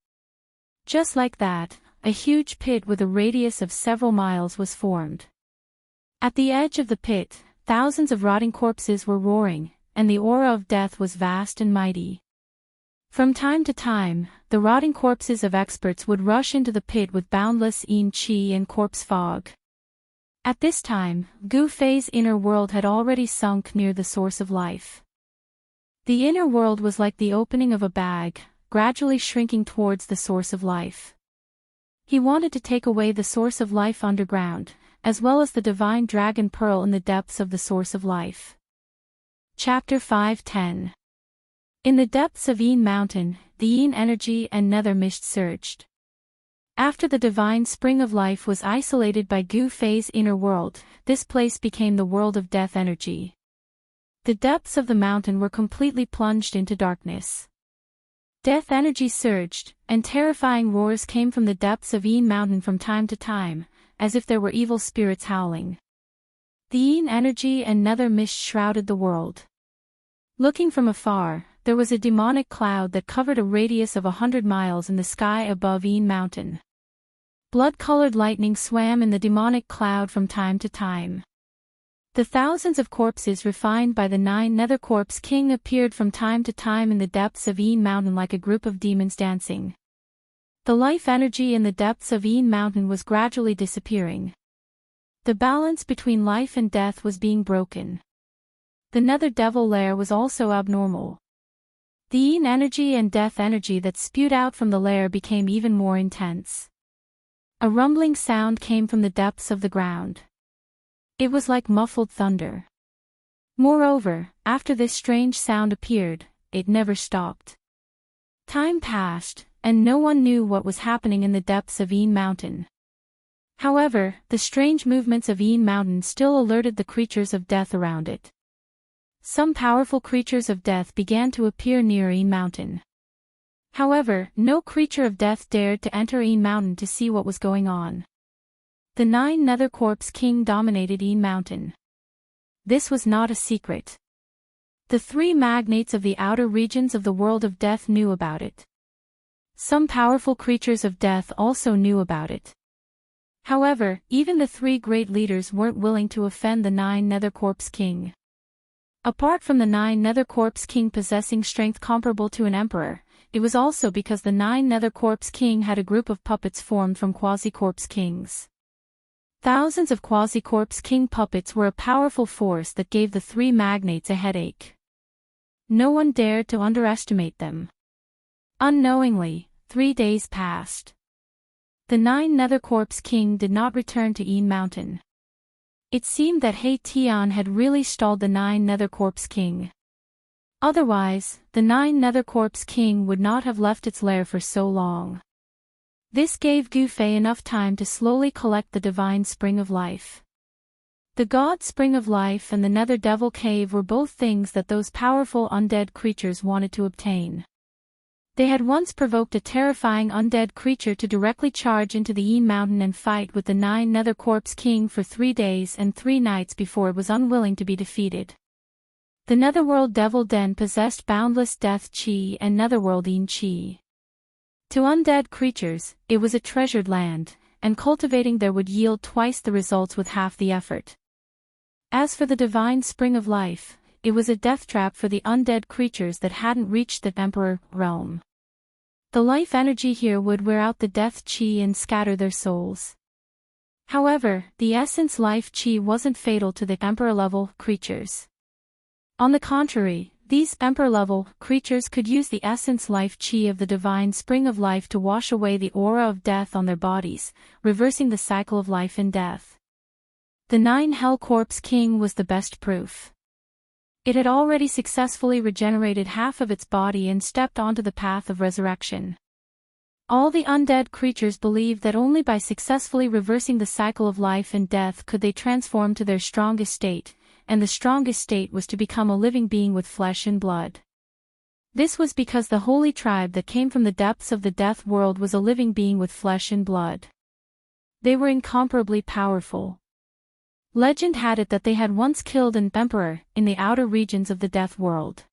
Just like that, a huge pit with a radius of several miles was formed. At the edge of the pit, thousands of rotting corpses were roaring, and the aura of death was vast and mighty. From time to time, the rotting corpses of experts would rush into the pit with boundless yin qi and corpse fog. At this time, Gu Fei's inner world had already sunk near the source of life. The inner world was like the opening of a bag, gradually shrinking towards the source of life. He wanted to take away the source of life underground, as well as the divine dragon pearl in the depths of the source of life. Chapter 5:10. In the depths of Yin Mountain, the yin energy and nether mist surged. After the divine spring of life was isolated by Gu Fei's inner world, this place became the world of death energy. The depths of the mountain were completely plunged into darkness. Death energy surged, and terrifying roars came from the depths of Yin Mountain from time to time, as if there were evil spirits howling. The yin energy and nether mist shrouded the world. Looking from afar, there was a demonic cloud that covered a radius of 100 miles in the sky above Yin Mountain. Blood-colored lightning swam in the demonic cloud from time to time. The thousands of corpses refined by the 9 Nether Corpse King appeared from time to time in the depths of Yin Mountain like a group of demons dancing. The life energy in the depths of Yin Mountain was gradually disappearing. The balance between life and death was being broken. The Nether Devil lair was also abnormal. The yin energy and death energy that spewed out from the lair became even more intense. A rumbling sound came from the depths of the ground. It was like muffled thunder. Moreover, after this strange sound appeared, it never stopped. Time passed, and no one knew what was happening in the depths of Yin Mountain. However, the strange movements of Yin Mountain still alerted the creatures of death around it. Some powerful creatures of death began to appear near Yin Mountain. However, no creature of death dared to enter Yin Mountain to see what was going on. The 9 Nether Corpse King dominated Yin Mountain. This was not a secret. The 3 magnates of the outer regions of the world of death knew about it. Some powerful creatures of death also knew about it. However, even the 3 great leaders weren't willing to offend the 9 Nether Corpse King. Apart from the 9 Nether Corpse King possessing strength comparable to an emperor, it was also because the 9 Nether Corpse King had a group of puppets formed from Quasi-Corpse Kings. Thousands of Quasi-Corpse King puppets were a powerful force that gave the 3 magnates a headache. No one dared to underestimate them. Unknowingly, 3 days passed. The 9 Nether Corpse King did not return to Yin Mountain. It seemed that He Tian had really stalled the 9 Nether Corpse King. Otherwise, the 9 Nether Corpse King would not have left its lair for so long. This gave Gu Fei enough time to slowly collect the divine spring of life. The God Spring of Life and the Nether Devil Cave were both things that those powerful undead creatures wanted to obtain. They had once provoked a terrifying undead creature to directly charge into the Yin Mountain and fight with the 9 Nether Corpse King for 3 days and 3 nights before it was unwilling to be defeated. The Netherworld Devil Den possessed boundless death chi and Netherworld yin chi. To undead creatures, it was a treasured land, and cultivating there would yield twice the results with half the effort. As for the divine spring of life, it was a death trap for the undead creatures that hadn't reached the Emperor realm. The life energy here would wear out the death chi and scatter their souls. However, the essence life chi wasn't fatal to the Emperor-level creatures. On the contrary, these Emperor-level creatures could use the essence life chi of the divine spring of life to wash away the aura of death on their bodies, reversing the cycle of life and death. The 9 Hell Corpse King was the best proof. It had already successfully regenerated half of its body and stepped onto the path of resurrection. All the undead creatures believed that only by successfully reversing the cycle of life and death could they transform to their strongest state, and the strongest state was to become a living being with flesh and blood. This was because the holy tribe that came from the depths of the death world was a living being with flesh and blood. They were incomparably powerful. Legend had it that they had once killed an emperor in the outer regions of the death world.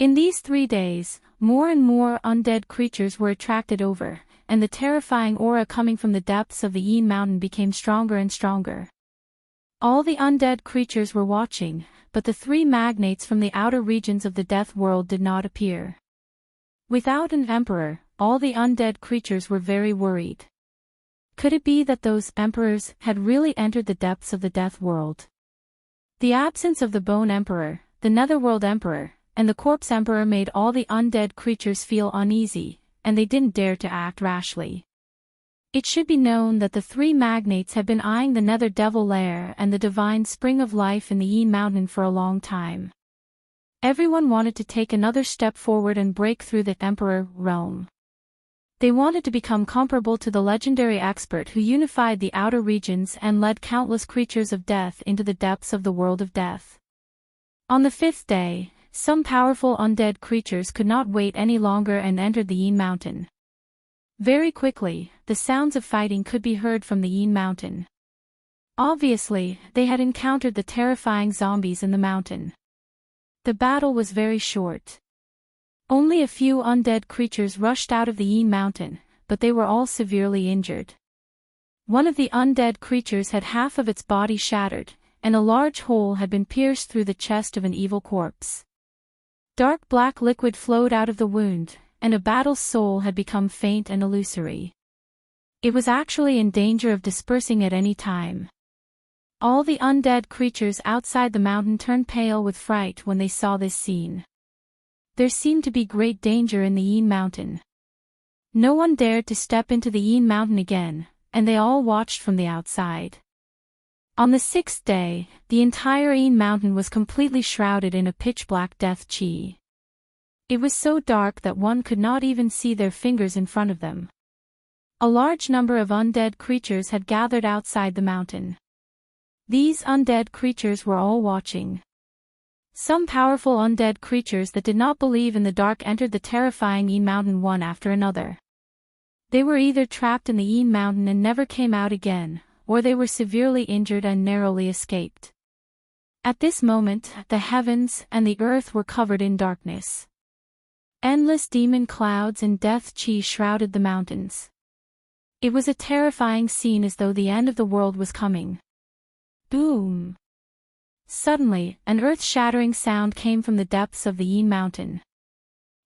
In these 3 days, more and more undead creatures were attracted over, and the terrifying aura coming from the depths of the Yin Mountain became stronger and stronger. All the undead creatures were watching, but the three magnates from the outer regions of the death world did not appear. Without an emperor, all the undead creatures were very worried. Could it be that those emperors had really entered the depths of the death world? The absence of the Bone Emperor, the Netherworld Emperor, and the Corpse Emperor made all the undead creatures feel uneasy, and they didn't dare to act rashly. It should be known that the three magnates had been eyeing the Nether Devil Lair and the divine spring of life in the Yin Mountain for a long time. Everyone wanted to take another step forward and break through the Emperor realm. They wanted to become comparable to the legendary expert who unified the outer regions and led countless creatures of death into the depths of the world of death. On the fifth day, some powerful undead creatures could not wait any longer and entered the Yin Mountain. Very quickly, the sounds of fighting could be heard from the Yin Mountain. Obviously, they had encountered the terrifying zombies in the mountain. The battle was very short. Only a few undead creatures rushed out of the Yin Mountain, but they were all severely injured. One of the undead creatures had half of its body shattered, and a large hole had been pierced through the chest of an evil corpse. Dark black liquid flowed out of the wound, and a battle's soul had become faint and illusory. It was actually in danger of dispersing at any time. All the undead creatures outside the mountain turned pale with fright when they saw this scene. There seemed to be great danger in the Yin Mountain. No one dared to step into the Yin Mountain again, and they all watched from the outside. On the sixth day, the entire Yin Mountain was completely shrouded in a pitch-black death chi. It was so dark that one could not even see their fingers in front of them. A large number of undead creatures had gathered outside the mountain. These undead creatures were all watching. Some powerful undead creatures that did not believe in the dark entered the terrifying Yin Mountain one after another. They were either trapped in the Yin Mountain and never came out again, or they were severely injured and narrowly escaped. At this moment, the heavens and the earth were covered in darkness. Endless demon clouds and death chi shrouded the mountains. It was a terrifying scene, as though the end of the world was coming. Boom! Suddenly, an earth-shattering sound came from the depths of the Yin Mountain.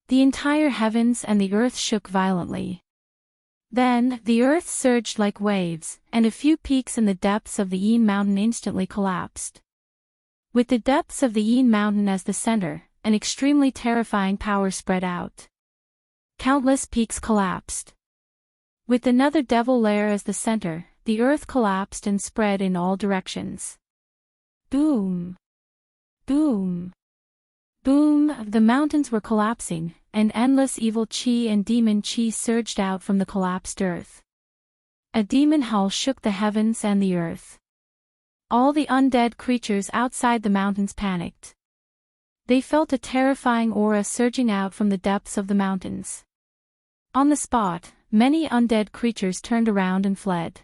The entire heavens and the earth shook violently. Then, the earth surged like waves, and a few peaks in the depths of the Yin Mountain instantly collapsed. With the depths of the Yin Mountain as the center, an extremely terrifying power spread out. Countless peaks collapsed. With the Nether Devil Lair as the center, the earth collapsed and spread in all directions. Boom! Boom! Boom! The mountains were collapsing, and endless evil chi and demon chi surged out from the collapsed earth. A demon howl shook the heavens and the earth. All the undead creatures outside the mountains panicked. They felt a terrifying aura surging out from the depths of the mountains. On the spot, many undead creatures turned around and fled.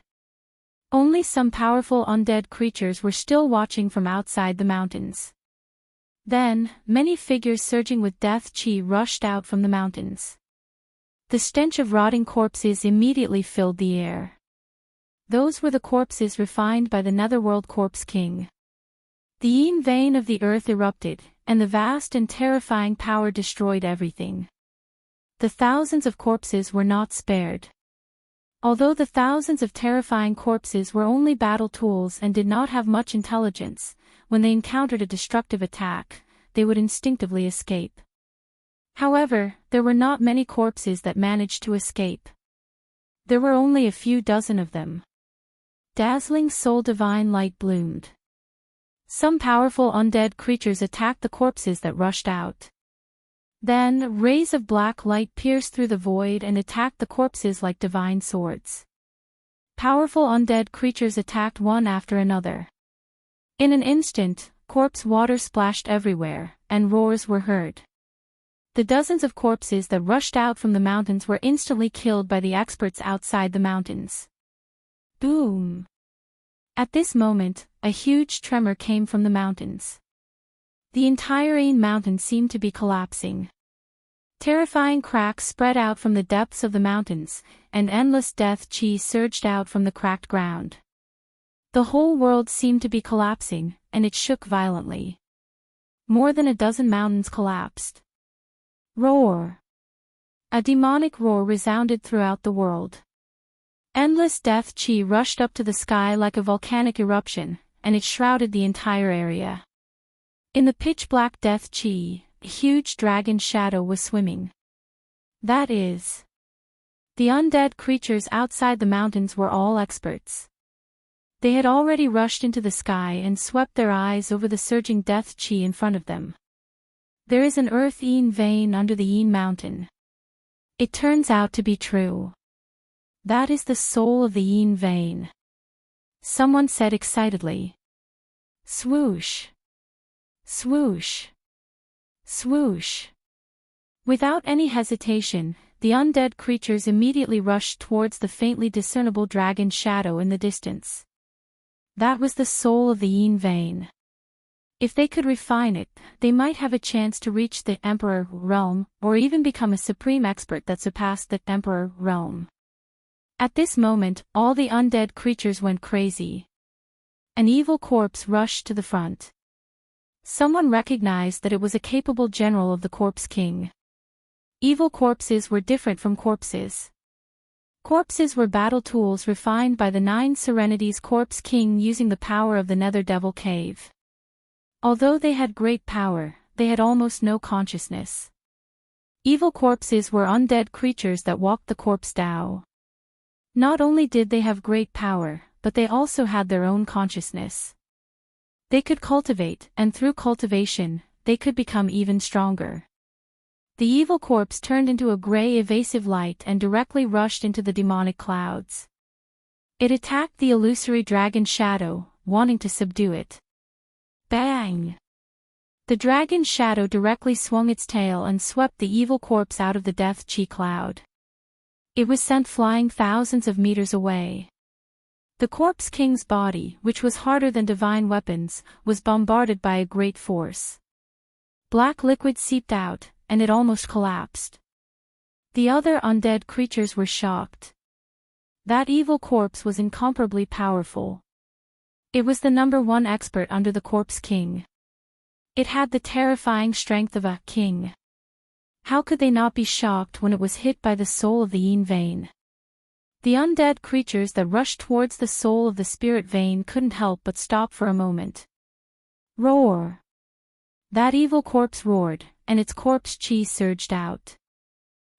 Only some powerful undead creatures were still watching from outside the mountains. Then, many figures surging with death chi rushed out from the mountains. The stench of rotting corpses immediately filled the air. Those were the corpses refined by the Netherworld Corpse King. The yin vein of the earth erupted, and the vast and terrifying power destroyed everything. The thousands of corpses were not spared. Although the thousands of terrifying corpses were only battle tools and did not have much intelligence, when they encountered a destructive attack, they would instinctively escape. However, there were not many corpses that managed to escape. There were only a few dozen of them. Dazzling soul divine light bloomed. Some powerful undead creatures attacked the corpses that rushed out. Then, rays of black light pierced through the void and attacked the corpses like divine swords. Powerful undead creatures attacked one after another. In an instant, corpse water splashed everywhere, and roars were heard. The dozens of corpses that rushed out from the mountains were instantly killed by the experts outside the mountains. Boom! At this moment, a huge tremor came from the mountains. The entire Yin Mountain seemed to be collapsing. Terrifying cracks spread out from the depths of the mountains, and endless death chi surged out from the cracked ground. The whole world seemed to be collapsing, and it shook violently. More than a dozen mountains collapsed. Roar! A demonic roar resounded throughout the world. Endless death chi rushed up to the sky like a volcanic eruption, and it shrouded the entire area. In the pitch-black death chi, a huge dragon shadow was swimming. That is, the undead creatures outside the mountains were all experts. They had already rushed into the sky and swept their eyes over the surging death chi in front of them. There is an earth Yin vein under the Yin mountain. It turns out to be true. That is the soul of the Yin vein. Someone said excitedly. Swoosh! Swoosh! Swoosh! Without any hesitation, the undead creatures immediately rushed towards the faintly discernible dragon shadow in the distance. That was the soul of the Yin vein. If they could refine it, they might have a chance to reach the Emperor realm, or even become a supreme expert that surpassed the Emperor realm. At this moment, all the undead creatures went crazy. An evil corpse rushed to the front. Someone recognized that it was a capable general of the Corpse King. Evil corpses were different from corpses. Corpses were battle tools refined by the Nine Serenities Corpse King using the power of the Nether Devil Cave. Although they had great power, they had almost no consciousness. Evil corpses were undead creatures that walked the corpse Tao. Not only did they have great power, but they also had their own consciousness. They could cultivate, and through cultivation, they could become even stronger. The evil corpse turned into a gray evasive light and directly rushed into the demonic clouds. It attacked the illusory dragon shadow, wanting to subdue it. Bang! The dragon shadow directly swung its tail and swept the evil corpse out of the death chi cloud. It was sent flying thousands of meters away. The Corpse King's body, which was harder than divine weapons, was bombarded by a great force. Black liquid seeped out, and it almost collapsed. The other undead creatures were shocked. That evil corpse was incomparably powerful. It was the #1 expert under the Corpse King. It had the terrifying strength of a king. How could they not be shocked when it was hit by the soul of the Yin vein? The undead creatures that rushed towards the soul of the spirit vein couldn't help but stop for a moment. Roar! That evil corpse roared, and its corpse chi surged out.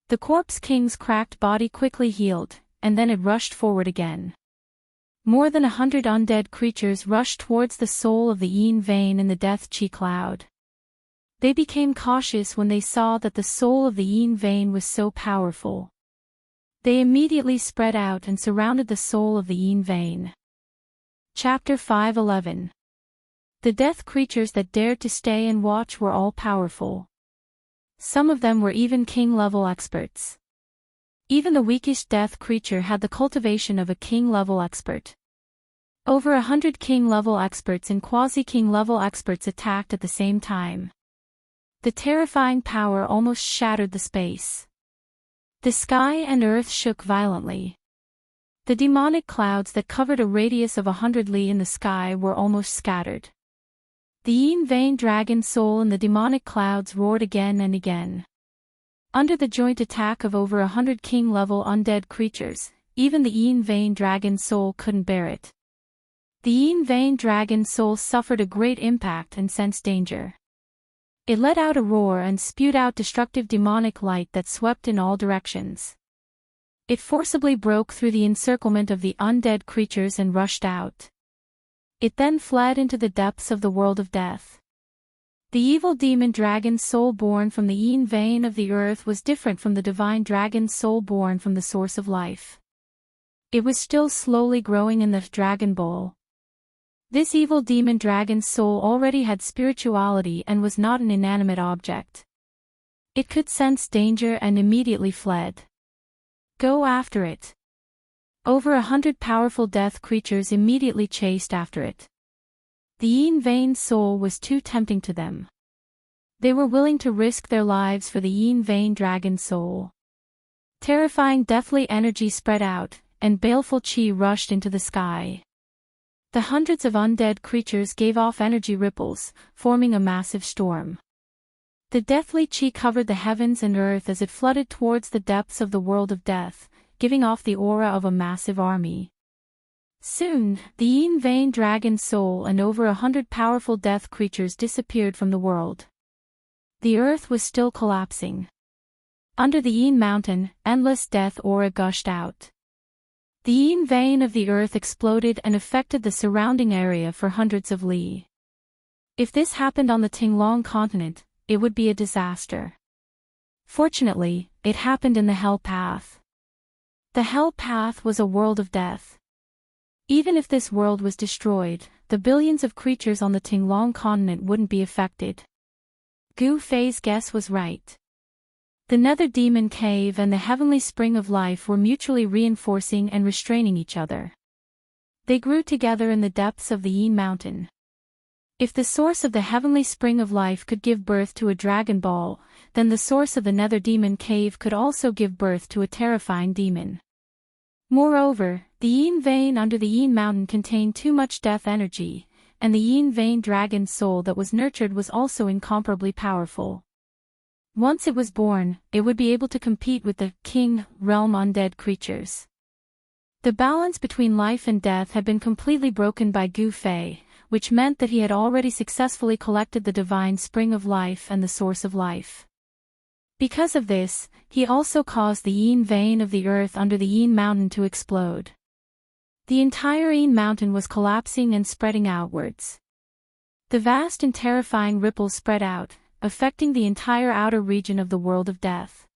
The Corpse King's cracked body quickly healed, and then it rushed forward again. More than 100 undead creatures rushed towards the soul of the Yin vein in the death chi cloud. They became cautious when they saw that the soul of the Yin vein was so powerful. They immediately spread out and surrounded the soul of the Yin vein. Chapter 5:11. The death creatures that dared to stay and watch were all powerful. Some of them were even king-level experts. Even the weakest death creature had the cultivation of a king-level expert. Over 100 king-level experts and quasi-king-level experts attacked at the same time. The terrifying power almost shattered the space. The sky and earth shook violently. The demonic clouds that covered a radius of 100 li in the sky were almost scattered. The Yin vein dragon soul in the demonic clouds roared again and again. Under the joint attack of over 100 king-level undead creatures, even the Yin vein dragon soul couldn't bear it. The Yin vein dragon soul suffered a great impact and sensed danger. It let out a roar and spewed out destructive demonic light that swept in all directions. It forcibly broke through the encirclement of the undead creatures and rushed out. It then fled into the depths of the world of death. The evil demon dragon soul born from the Yin vein of the earth was different from the divine dragon soul born from the source of life. It was still slowly growing in the dragon bowl. This evil demon dragon soul already had spirituality and was not an inanimate object. It could sense danger and immediately fled. Go after it. Over 100 powerful death creatures immediately chased after it. The Yin vein soul was too tempting to them. They were willing to risk their lives for the Yin vein dragon soul. Terrifying deathly energy spread out, and baleful chi rushed into the sky. The hundreds of undead creatures gave off energy ripples, forming a massive storm. The deathly chi covered the heavens and earth as it flooded towards the depths of the world of death, giving off the aura of a massive army. Soon, the Yin Vein dragon soul and over 100 powerful death creatures disappeared from the world. The earth was still collapsing. Under the Yin mountain, endless death aura gushed out. The Yin vein of the earth exploded and affected the surrounding area for hundreds of li. If this happened on the Tinglong continent, it would be a disaster. Fortunately, it happened in the Hell Path. The Hell Path was a world of death. Even if this world was destroyed, the billions of creatures on the Tinglong continent wouldn't be affected. Gu Fei's guess was right. The Nether Demon Cave and the Heavenly Spring of Life were mutually reinforcing and restraining each other. They grew together in the depths of the Yin Mountain. If the source of the Heavenly Spring of Life could give birth to a Dragon Ball, then the source of the Nether Demon Cave could also give birth to a terrifying demon. Moreover, the Yin vein under the Yin Mountain contained too much death energy, and the Yin vein dragon soul that was nurtured was also incomparably powerful. Once it was born, it would be able to compete with the King realm undead creatures. The balance between life and death had been completely broken by Gu Fei, which meant that he had already successfully collected the divine spring of life and the source of life. Because of this, he also caused the Yin vein of the earth under the Yin mountain to explode. The entire Yin mountain was collapsing and spreading outwards. The vast and terrifying ripples spread out, affecting the entire outer region of the world of death.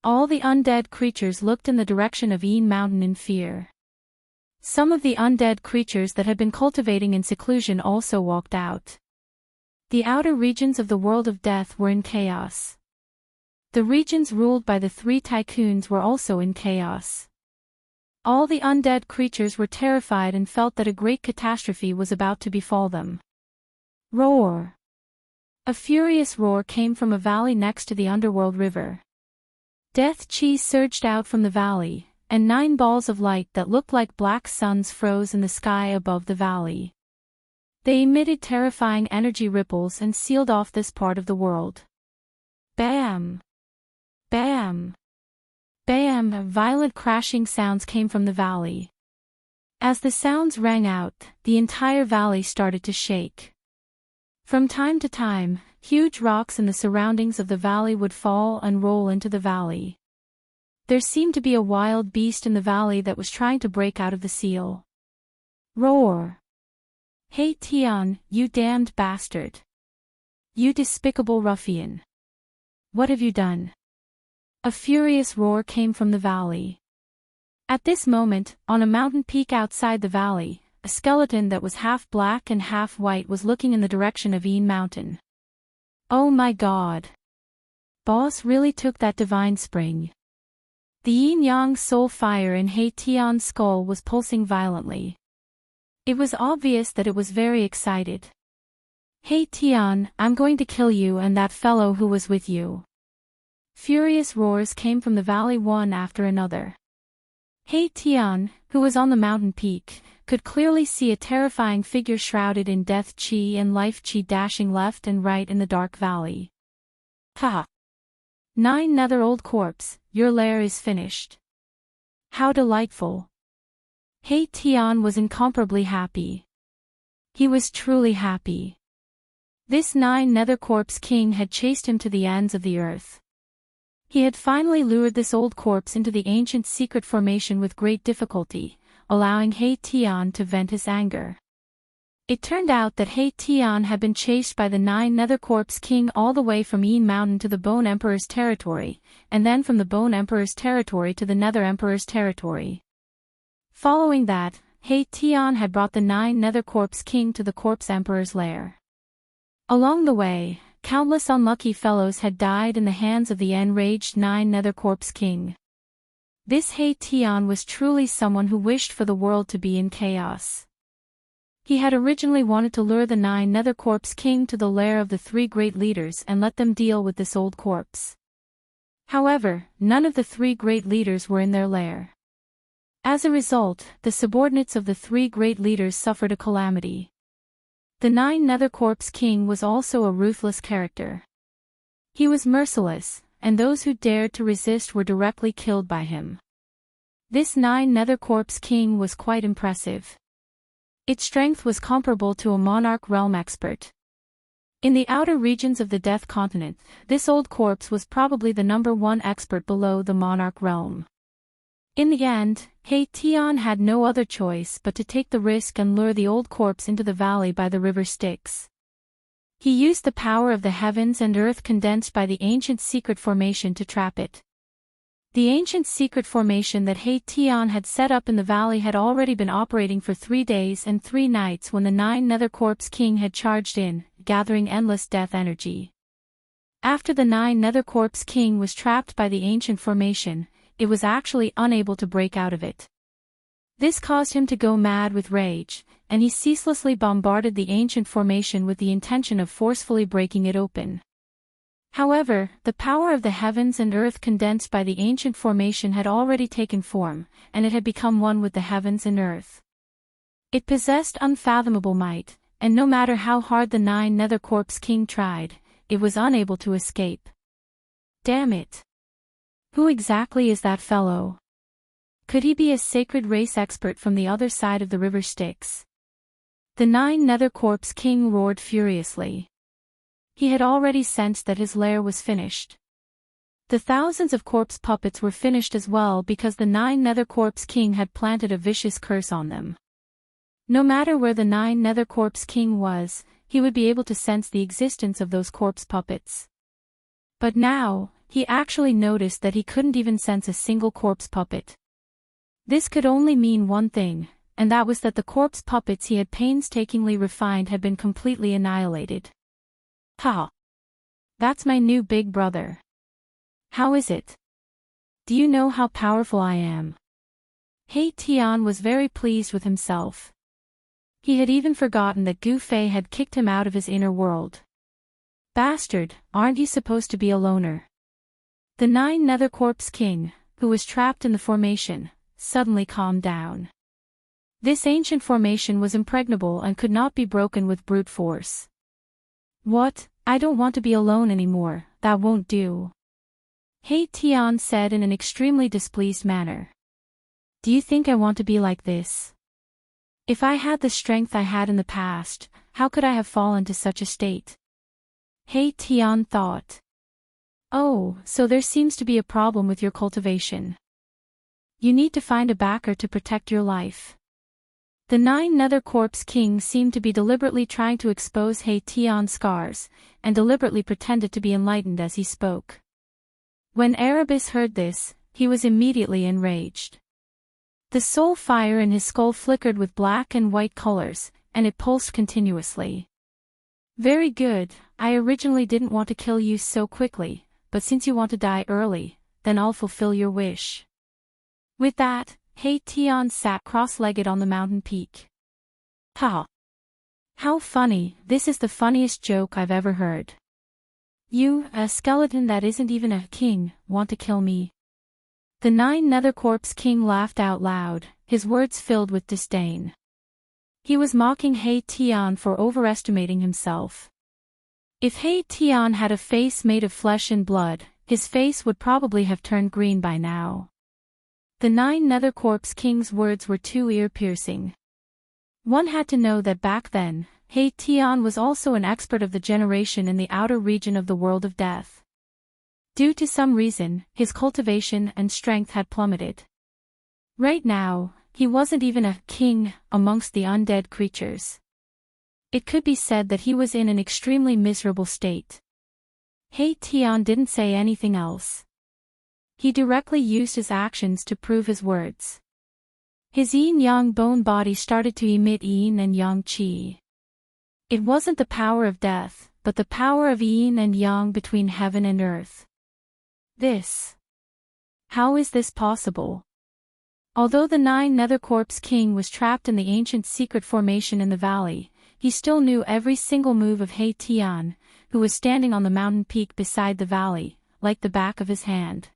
All the undead creatures looked in the direction of Yin Mountain in fear. Some of the undead creatures that had been cultivating in seclusion also walked out. The outer regions of the world of death were in chaos. The regions ruled by the three tycoons were also in chaos. All the undead creatures were terrified and felt that a great catastrophe was about to befall them. Roar! A furious roar came from a valley next to the underworld river. Death chi surged out from the valley, and 9 balls of light that looked like black suns froze in the sky above the valley. They emitted terrifying energy ripples and sealed off this part of the world. Bam! Bam! Bam! Violent crashing sounds came from the valley. As the sounds rang out, the entire valley started to shake. From time to time, huge rocks in the surroundings of the valley would fall and roll into the valley. There seemed to be a wild beast in the valley that was trying to break out of the seal. Roar! Hey Tian, you damned bastard! You despicable ruffian! What have you done? A furious roar came from the valley. At this moment, on a mountain peak outside the valley, a skeleton that was half black and half white was looking in the direction of Yin Mountain. Oh my god! Boss really took that divine spring. The yin-yang soul fire in He Tian's skull was pulsing violently. It was obvious that it was very excited. He Tian, I'm going to kill you and that fellow who was with you. Furious roars came from the valley one after another. He Tian, who was on the mountain peak, could clearly see a terrifying figure shrouded in death chi and life chi dashing left and right in the dark valley. Ha! 9 nether old corpse, your lair is finished. How delightful! He Tian was incomparably happy. He was truly happy. This 9 nether corpse king had chased him to the ends of the earth. He had finally lured this old corpse into the ancient secret formation with great difficulty, allowing He Tian to vent his anger. It turned out that He Tian had been chased by the 9 nether corpse king all the way from Yin Mountain to the Bone Emperor's territory, and then from the Bone Emperor's territory to the Nether Emperor's territory. Following that, He Tian had brought the 9 nether corpse king to the Corpse Emperor's lair. Along the way, countless unlucky fellows had died in the hands of the enraged 9 nether corpse king. This He Tian was truly someone who wished for the world to be in chaos. He had originally wanted to lure the 9 nether corpse king to the lair of the 3 great leaders and let them deal with this old corpse. However, none of the 3 great leaders were in their lair. As a result, the subordinates of the three great leaders suffered a calamity. The Nine Nether Corpse King was also a ruthless character. He was merciless, and those who dared to resist were directly killed by him. This Nine Nether Corpse King was quite impressive. Its strength was comparable to a monarch realm expert. In the outer regions of the Death Continent, this old corpse was probably the #1 expert below the monarch realm. In the end, He Tian had no other choice but to take the risk and lure the old corpse into the valley by the river Styx. He used the power of the heavens and earth condensed by the ancient secret formation to trap it. The ancient secret formation that He Tian had set up in the valley had already been operating for 3 days and 3 nights when the Nine Nether Corpse King had charged in, gathering endless death energy. After the Nine Nether Corpse King was trapped by the ancient formation, it was actually unable to break out of it. This caused him to go mad with rage, and he ceaselessly bombarded the ancient formation with the intention of forcefully breaking it open. However, the power of the heavens and earth condensed by the ancient formation had already taken form, and it had become one with the heavens and earth. It possessed unfathomable might, and no matter how hard the Nine Nether Corpse King tried, it was unable to escape. Damn it! Who exactly is that fellow? Could he be a sacred race expert from the other side of the river Styx? The Nine Nether Corpse King roared furiously. He had already sensed that his lair was finished. The thousands of corpse puppets were finished as well because the Nine Nether Corpse King had planted a vicious curse on them. No matter where the Nine Nether Corpse King was, he would be able to sense the existence of those corpse puppets. But now, he actually noticed that he couldn't even sense a single corpse puppet. This could only mean one thing, and that was that the corpse puppets he had painstakingly refined had been completely annihilated. Ha! That's my new big brother. How is it? Do you know how powerful I am? He Tian was very pleased with himself. He had even forgotten that Gu Fei had kicked him out of his inner world. Bastard, aren't you supposed to be a loner? The Nine Nether Corpse King, who was trapped in the formation, suddenly calmed down. This ancient formation was impregnable and could not be broken with brute force. What? I don't want to be alone anymore, that won't do. He Tian said in an extremely displeased manner. Do you think I want to be like this? If I had the strength I had in the past, how could I have fallen to such a state? He Tian thought. Oh, so there seems to be a problem with your cultivation. You need to find a backer to protect your life. The Nine Nether Corpse King seemed to be deliberately trying to expose He Tian's scars, and deliberately pretended to be enlightened as he spoke. When Erebus heard this, he was immediately enraged. The soul fire in his skull flickered with black and white colors, and it pulsed continuously. Very good, I originally didn't want to kill you so quickly, but since you want to die early, then I'll fulfill your wish. With that, He Tian sat cross-legged on the mountain peak. Ha! How funny, this is the funniest joke I've ever heard. You, a skeleton that isn't even a king, want to kill me? The Nine Nether Corpse King laughed out loud, his words filled with disdain. He was mocking He Tian for overestimating himself. If He Tian had a face made of flesh and blood, his face would probably have turned green by now. The Nine Nether Corpse King's words were too ear-piercing. One had to know that back then, He Tian was also an expert of the generation in the outer region of the world of death. Due to some reason, his cultivation and strength had plummeted. Right now, he wasn't even a king amongst the undead creatures. It could be said that he was in an extremely miserable state. He Tian didn't say anything else. He directly used his actions to prove his words. His yin-yang bone body started to emit yin and yang qi. It wasn't the power of death, but the power of yin and yang between heaven and earth. How is this possible? Although the Nine Nether Corpse King was trapped in the ancient secret formation in the valley, he still knew every single move of He Tian, who was standing on the mountain peak beside the valley, like the back of his hand.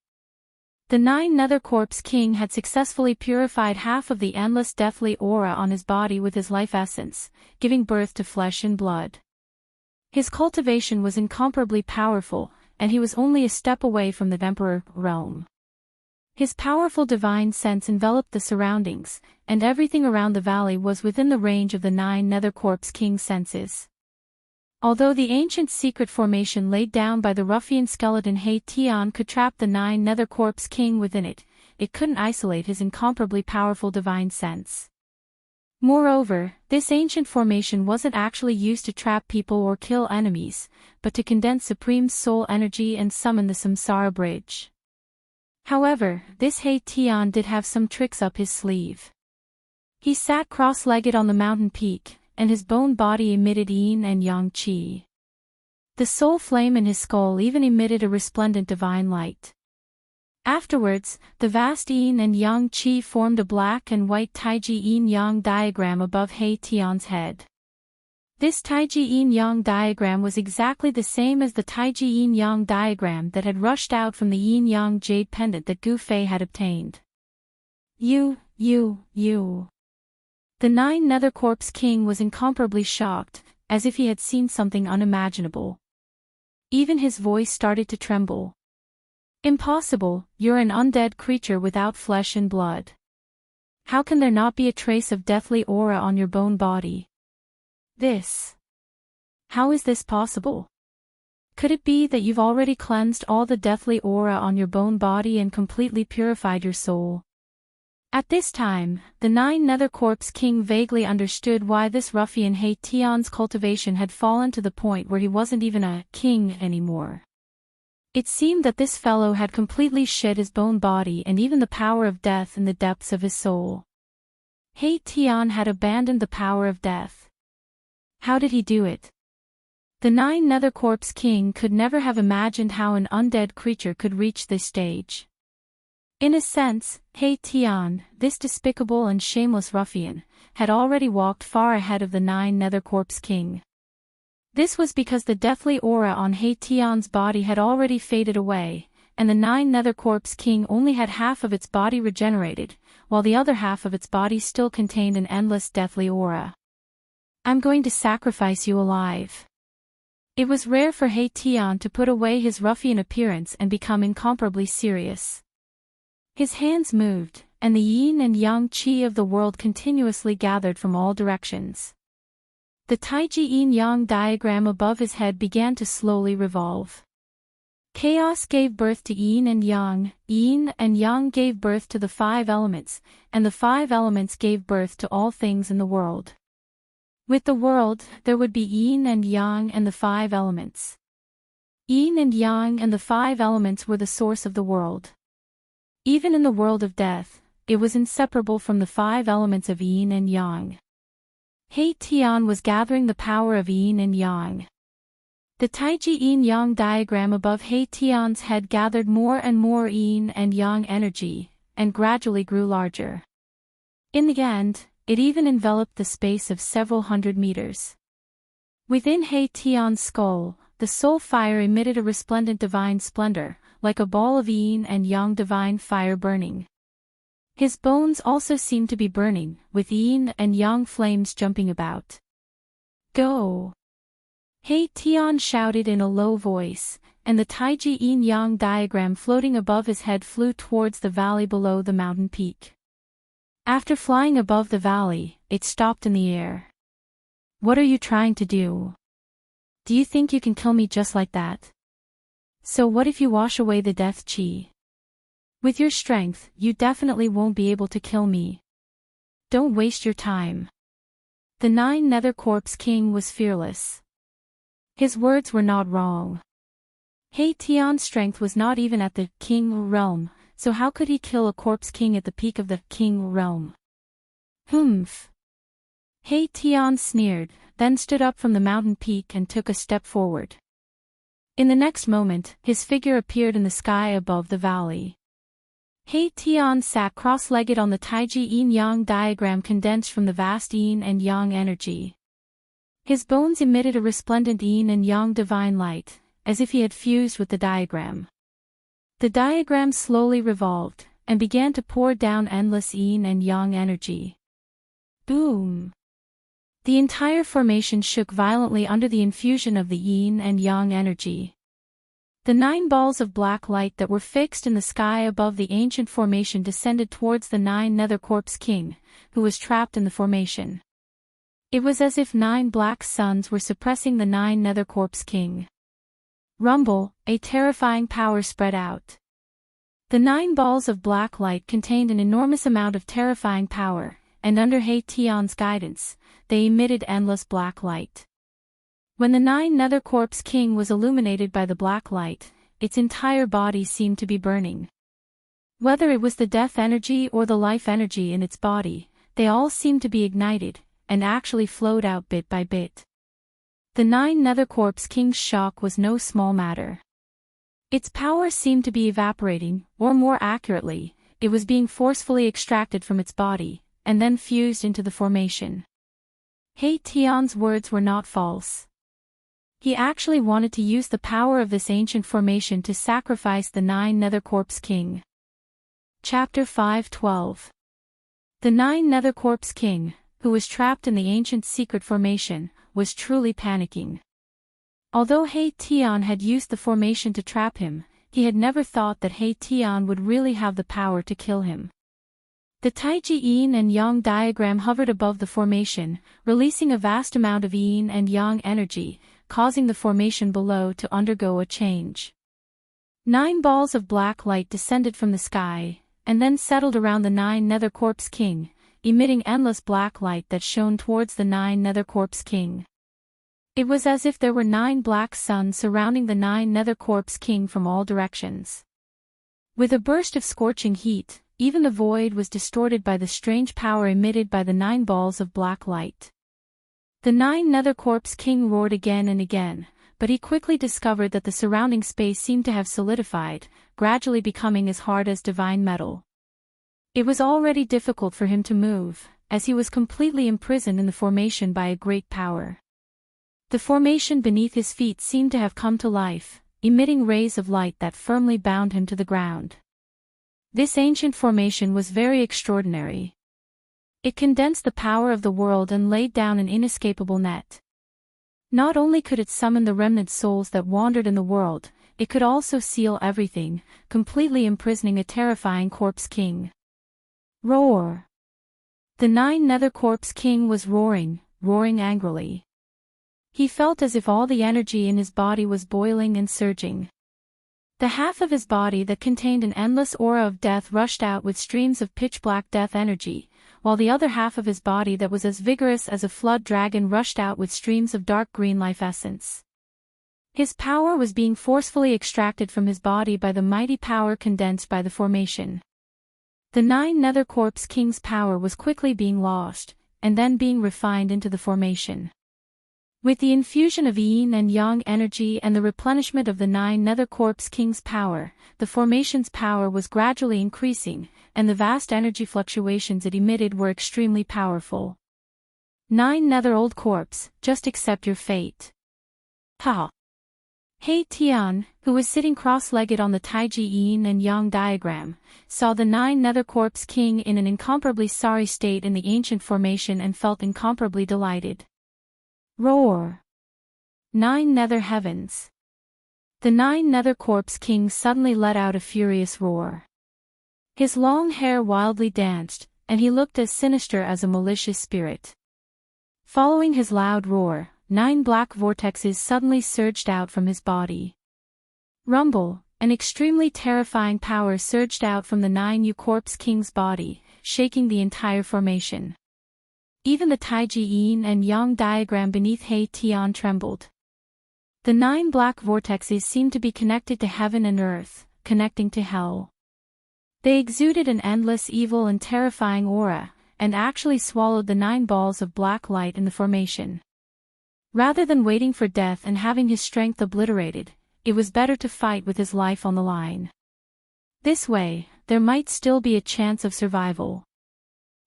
The Nine Nether Corpse King had successfully purified half of the endless deathly aura on his body with his life essence, giving birth to flesh and blood. His cultivation was incomparably powerful, and he was only a step away from the Emperor realm. His powerful divine sense enveloped the surroundings, and everything around the valley was within the range of the Nine Nether Corpse King's senses. Although the ancient secret formation laid down by the ruffian skeleton Tian could trap the Nine Nether Corpse King within it, it couldn't isolate his incomparably powerful divine sense. Moreover, this ancient formation wasn't actually used to trap people or kill enemies, but to condense supreme soul energy and summon the Samsara bridge. However, this Tian did have some tricks up his sleeve. He sat cross-legged on the mountain peak, and his bone body emitted yin and yang qi. The soul flame in his skull even emitted a resplendent divine light. Afterwards, the vast yin and yang qi formed a black and white taiji yin-yang diagram above Tian's head. This taiji yin-yang diagram was exactly the same as the taiji yin-yang diagram that had rushed out from the yin-yang jade pendant that Gu Fei had obtained. You. The Nine Nether Corpse King was incomparably shocked, as if he had seen something unimaginable. Even his voice started to tremble. Impossible, you're an undead creature without flesh and blood. How can there not be a trace of deathly aura on your bone body? How is this possible? Could it be that you've already cleansed all the deathly aura on your bone body and completely purified your soul? At this time, the Nine Nether Corpse King vaguely understood why this ruffian Tian's cultivation had fallen to the point where he wasn't even a king anymore. It seemed that this fellow had completely shed his bone body and even the power of death in the depths of his soul. Tian had abandoned the power of death. How did he do it? The Nine Nether Corpse King could never have imagined how an undead creature could reach this stage. In a sense, Tian, this despicable and shameless ruffian, had already walked far ahead of the Nine Nether Corpse King. This was because the deathly aura on Tian's body had already faded away, and the Nine Nether Corpse King only had half of its body regenerated, while the other half of its body still contained an endless deathly aura. I'm going to sacrifice you alive. It was rare for Tian to put away his ruffian appearance and become incomparably serious. His hands moved, and the yin and yang qi of the world continuously gathered from all directions. The taiji yin-yang diagram above his head began to slowly revolve. Chaos gave birth to yin and yang gave birth to the five elements, and the five elements gave birth to all things in the world. With the world, there would be yin and yang and the five elements. Yin and yang and the five elements were the source of the world. Even in the world of death, it was inseparable from the five elements of yin and yang. Tian was gathering the power of yin and yang. The taiji yin-yang diagram above Tian's head gathered more and more yin and yang energy, and gradually grew larger. In the end, it even enveloped the space of several hundred meters. Within Tian's skull, the soul fire emitted a resplendent divine splendor, like a ball of yin and yang divine fire burning. His bones also seemed to be burning, with yin and yang flames jumping about. Go! Tian shouted in a low voice, and the taiji yin-yang diagram floating above his head flew towards the valley below the mountain peak. After flying above the valley, it stopped in the air. What are you trying to do? Do you think you can kill me just like that? So what if you wash away the death qi? With your strength, you definitely won't be able to kill me. Don't waste your time. The Nine Nether Corpse King was fearless. His words were not wrong. Tian's strength was not even at the king realm, so how could he kill a corpse king at the peak of the king realm? Humph. Tian sneered, then stood up from the mountain peak and took a step forward. In the next moment, his figure appeared in the sky above the valley. Tian sat cross-legged on the taiji yin-yang diagram condensed from the vast yin and yang energy. His bones emitted a resplendent yin and yang divine light, as if he had fused with the diagram. The diagram slowly revolved, and began to pour down endless yin and yang energy. Boom! The entire formation shook violently under the infusion of the yin and yang energy. The 9 balls of black light that were fixed in the sky above the ancient formation descended towards the 9 Nether Corpse King, who was trapped in the formation. It was as if 9 black suns were suppressing the 9 Nether Corpse King. Rumble, a terrifying power spread out. The 9 balls of black light contained an enormous amount of terrifying power, and under He Tian's guidance, they emitted endless black light. When the 9 Nether Corpse King was illuminated by the black light, its entire body seemed to be burning. Whether it was the death energy or the life energy in its body, they all seemed to be ignited, and actually flowed out bit by bit. The 9 Nether Corpse King's shock was no small matter. Its power seemed to be evaporating, or more accurately, it was being forcefully extracted from its body, and then fused into the formation. He Tian's words were not false. He actually wanted to use the power of this ancient formation to sacrifice the 9 Nether Corpse King. Chapter 5:12. The 9 Nether Corpse King, who was trapped in the ancient secret formation, was truly panicking. Although He Tian had used the formation to trap him, he had never thought that He Tian would really have the power to kill him. The Taiji yin and yang diagram hovered above the formation, releasing a vast amount of yin and yang energy, causing the formation below to undergo a change. 9 balls of black light descended from the sky, and then settled around the 9 Nether Corpse King, emitting endless black light that shone towards the 9 Nether Corpse King. It was as if there were 9 black suns surrounding the 9 Nether Corpse King from all directions. With a burst of scorching heat, even the void was distorted by the strange power emitted by the 9 balls of black light. The 9 Nether Corpse King roared again and again, but he quickly discovered that the surrounding space seemed to have solidified, gradually becoming as hard as divine metal. It was already difficult for him to move, as he was completely imprisoned in the formation by a great power. The formation beneath his feet seemed to have come to life, emitting rays of light that firmly bound him to the ground. This ancient formation was very extraordinary. It condensed the power of the world and laid down an inescapable net. Not only could it summon the remnant souls that wandered in the world, it could also seal everything, completely imprisoning a terrifying Corpse King. Roar! The 9 Nether Corpse King was roaring angrily. He felt as if all the energy in his body was boiling and surging. The half of his body that contained an endless aura of death rushed out with streams of pitch-black death energy, while the other half of his body that was as vigorous as a flood dragon rushed out with streams of dark green life essence. His power was being forcefully extracted from his body by the mighty power condensed by the formation. The 9 Nether Corpse King's power was quickly being lost, and then being refined into the formation. With the infusion of yin and yang energy and the replenishment of the 9 Nether Corpse King's power, the formation's power was gradually increasing, and the vast energy fluctuations it emitted were extremely powerful. 9 Nether Old Corpse, just accept your fate. Ha! He Tian, who was sitting cross-legged on the Taiji yin and yang diagram, saw the 9 Nether Corpse King in an incomparably sorry state in the ancient formation and felt incomparably delighted. Roar! 9 Nether Heavens! The 9 Nether Corpse King suddenly let out a furious roar. His long hair wildly danced, and he looked as sinister as a malicious spirit. Following his loud roar, 9 black vortexes suddenly surged out from his body. Rumble, an extremely terrifying power surged out from the 9 Corpse King's body, shaking the entire formation. Even the Taiji yin and yang diagram beneath He Tian trembled. The 9 black vortexes seemed to be connected to heaven and earth, connecting to hell. They exuded an endless evil and terrifying aura, and actually swallowed the 9 balls of black light in the formation. Rather than waiting for death and having his strength obliterated, it was better to fight with his life on the line. This way, there might still be a chance of survival.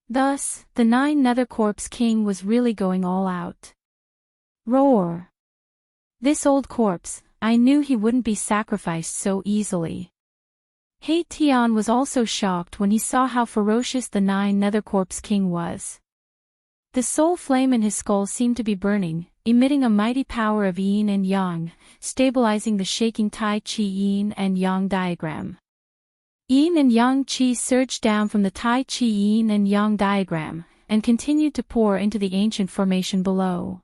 Thus, the 9 Nether Corpse King was really going all out. Roar! This old corpse, I knew he wouldn't be sacrificed so easily. He Tian was also shocked when he saw how ferocious the Nine Nether Corpse King was. The soul flame in his skull seemed to be burning, emitting a mighty power of yin and yang, stabilizing the shaking Tai Chi yin and yang diagram. Yin and yang qi surged down from the Tai Chi yin and yang diagram, and continued to pour into the ancient formation below.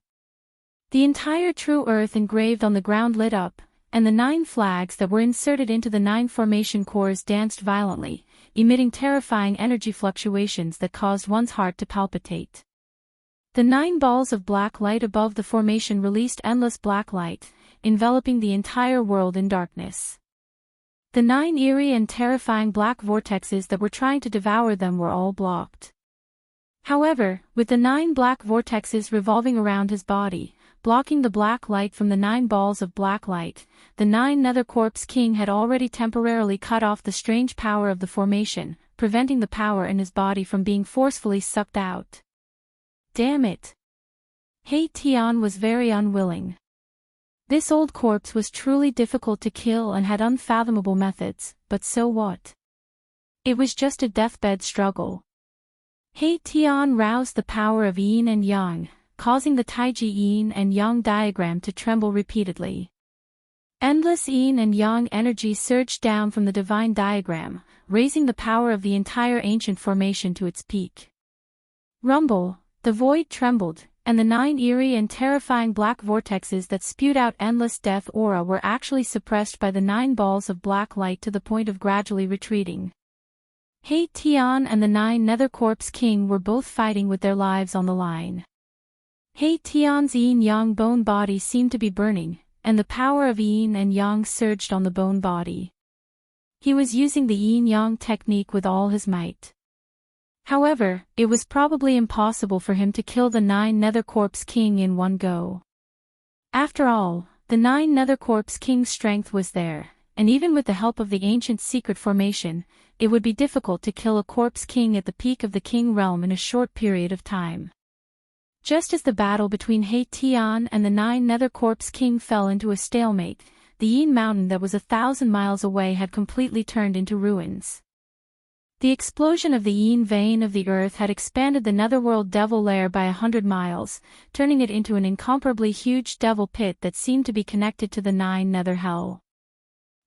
The entire true earth engraved on the ground lit up, and the 9 flags that were inserted into the 9 formation cores danced violently, emitting terrifying energy fluctuations that caused one's heart to palpitate. The 9 balls of black light above the formation released endless black light, enveloping the entire world in darkness. The 9 eerie and terrifying black vortexes that were trying to devour them were all blocked. However, with the 9 black vortexes revolving around his body, blocking the black light from the 9 balls of black light, the 9 Nether Corpse King had already temporarily cut off the strange power of the formation, preventing the power in his body from being forcefully sucked out. Damn it! He Tian was very unwilling. This old corpse was truly difficult to kill and had unfathomable methods, but so what? It was just a deathbed struggle. He Tian roused the power of yin and yang, causing the Taiji yin and yang diagram to tremble repeatedly. Endless yin and yang energy surged down from the divine diagram, raising the power of the entire ancient formation to its peak. Rumble, the void trembled, and the 9 eerie and terrifying black vortexes that spewed out endless death aura were actually suppressed by the 9 balls of black light to the point of gradually retreating. He Tian and the 9 Nether Corpse King were both fighting with their lives on the line. He Tian's yin-yang bone body seemed to be burning, and the power of yin and yang surged on the bone body. He was using the yin-yang technique with all his might. However, it was probably impossible for him to kill the 9 Nether Corpse King in one go. After all, the 9 Nether Corpse King's strength was there, and even with the help of the ancient secret formation, it would be difficult to kill a Corpse King at the peak of the King realm in a short period of time. Just as the battle between He Tian and the 9 Nether Corpse King fell into a stalemate, the Yin Mountain that was 1,000 miles away had completely turned into ruins. The explosion of the yin vein of the earth had expanded the netherworld devil lair by 100 miles, turning it into an incomparably huge devil pit that seemed to be connected to the 9 nether hell.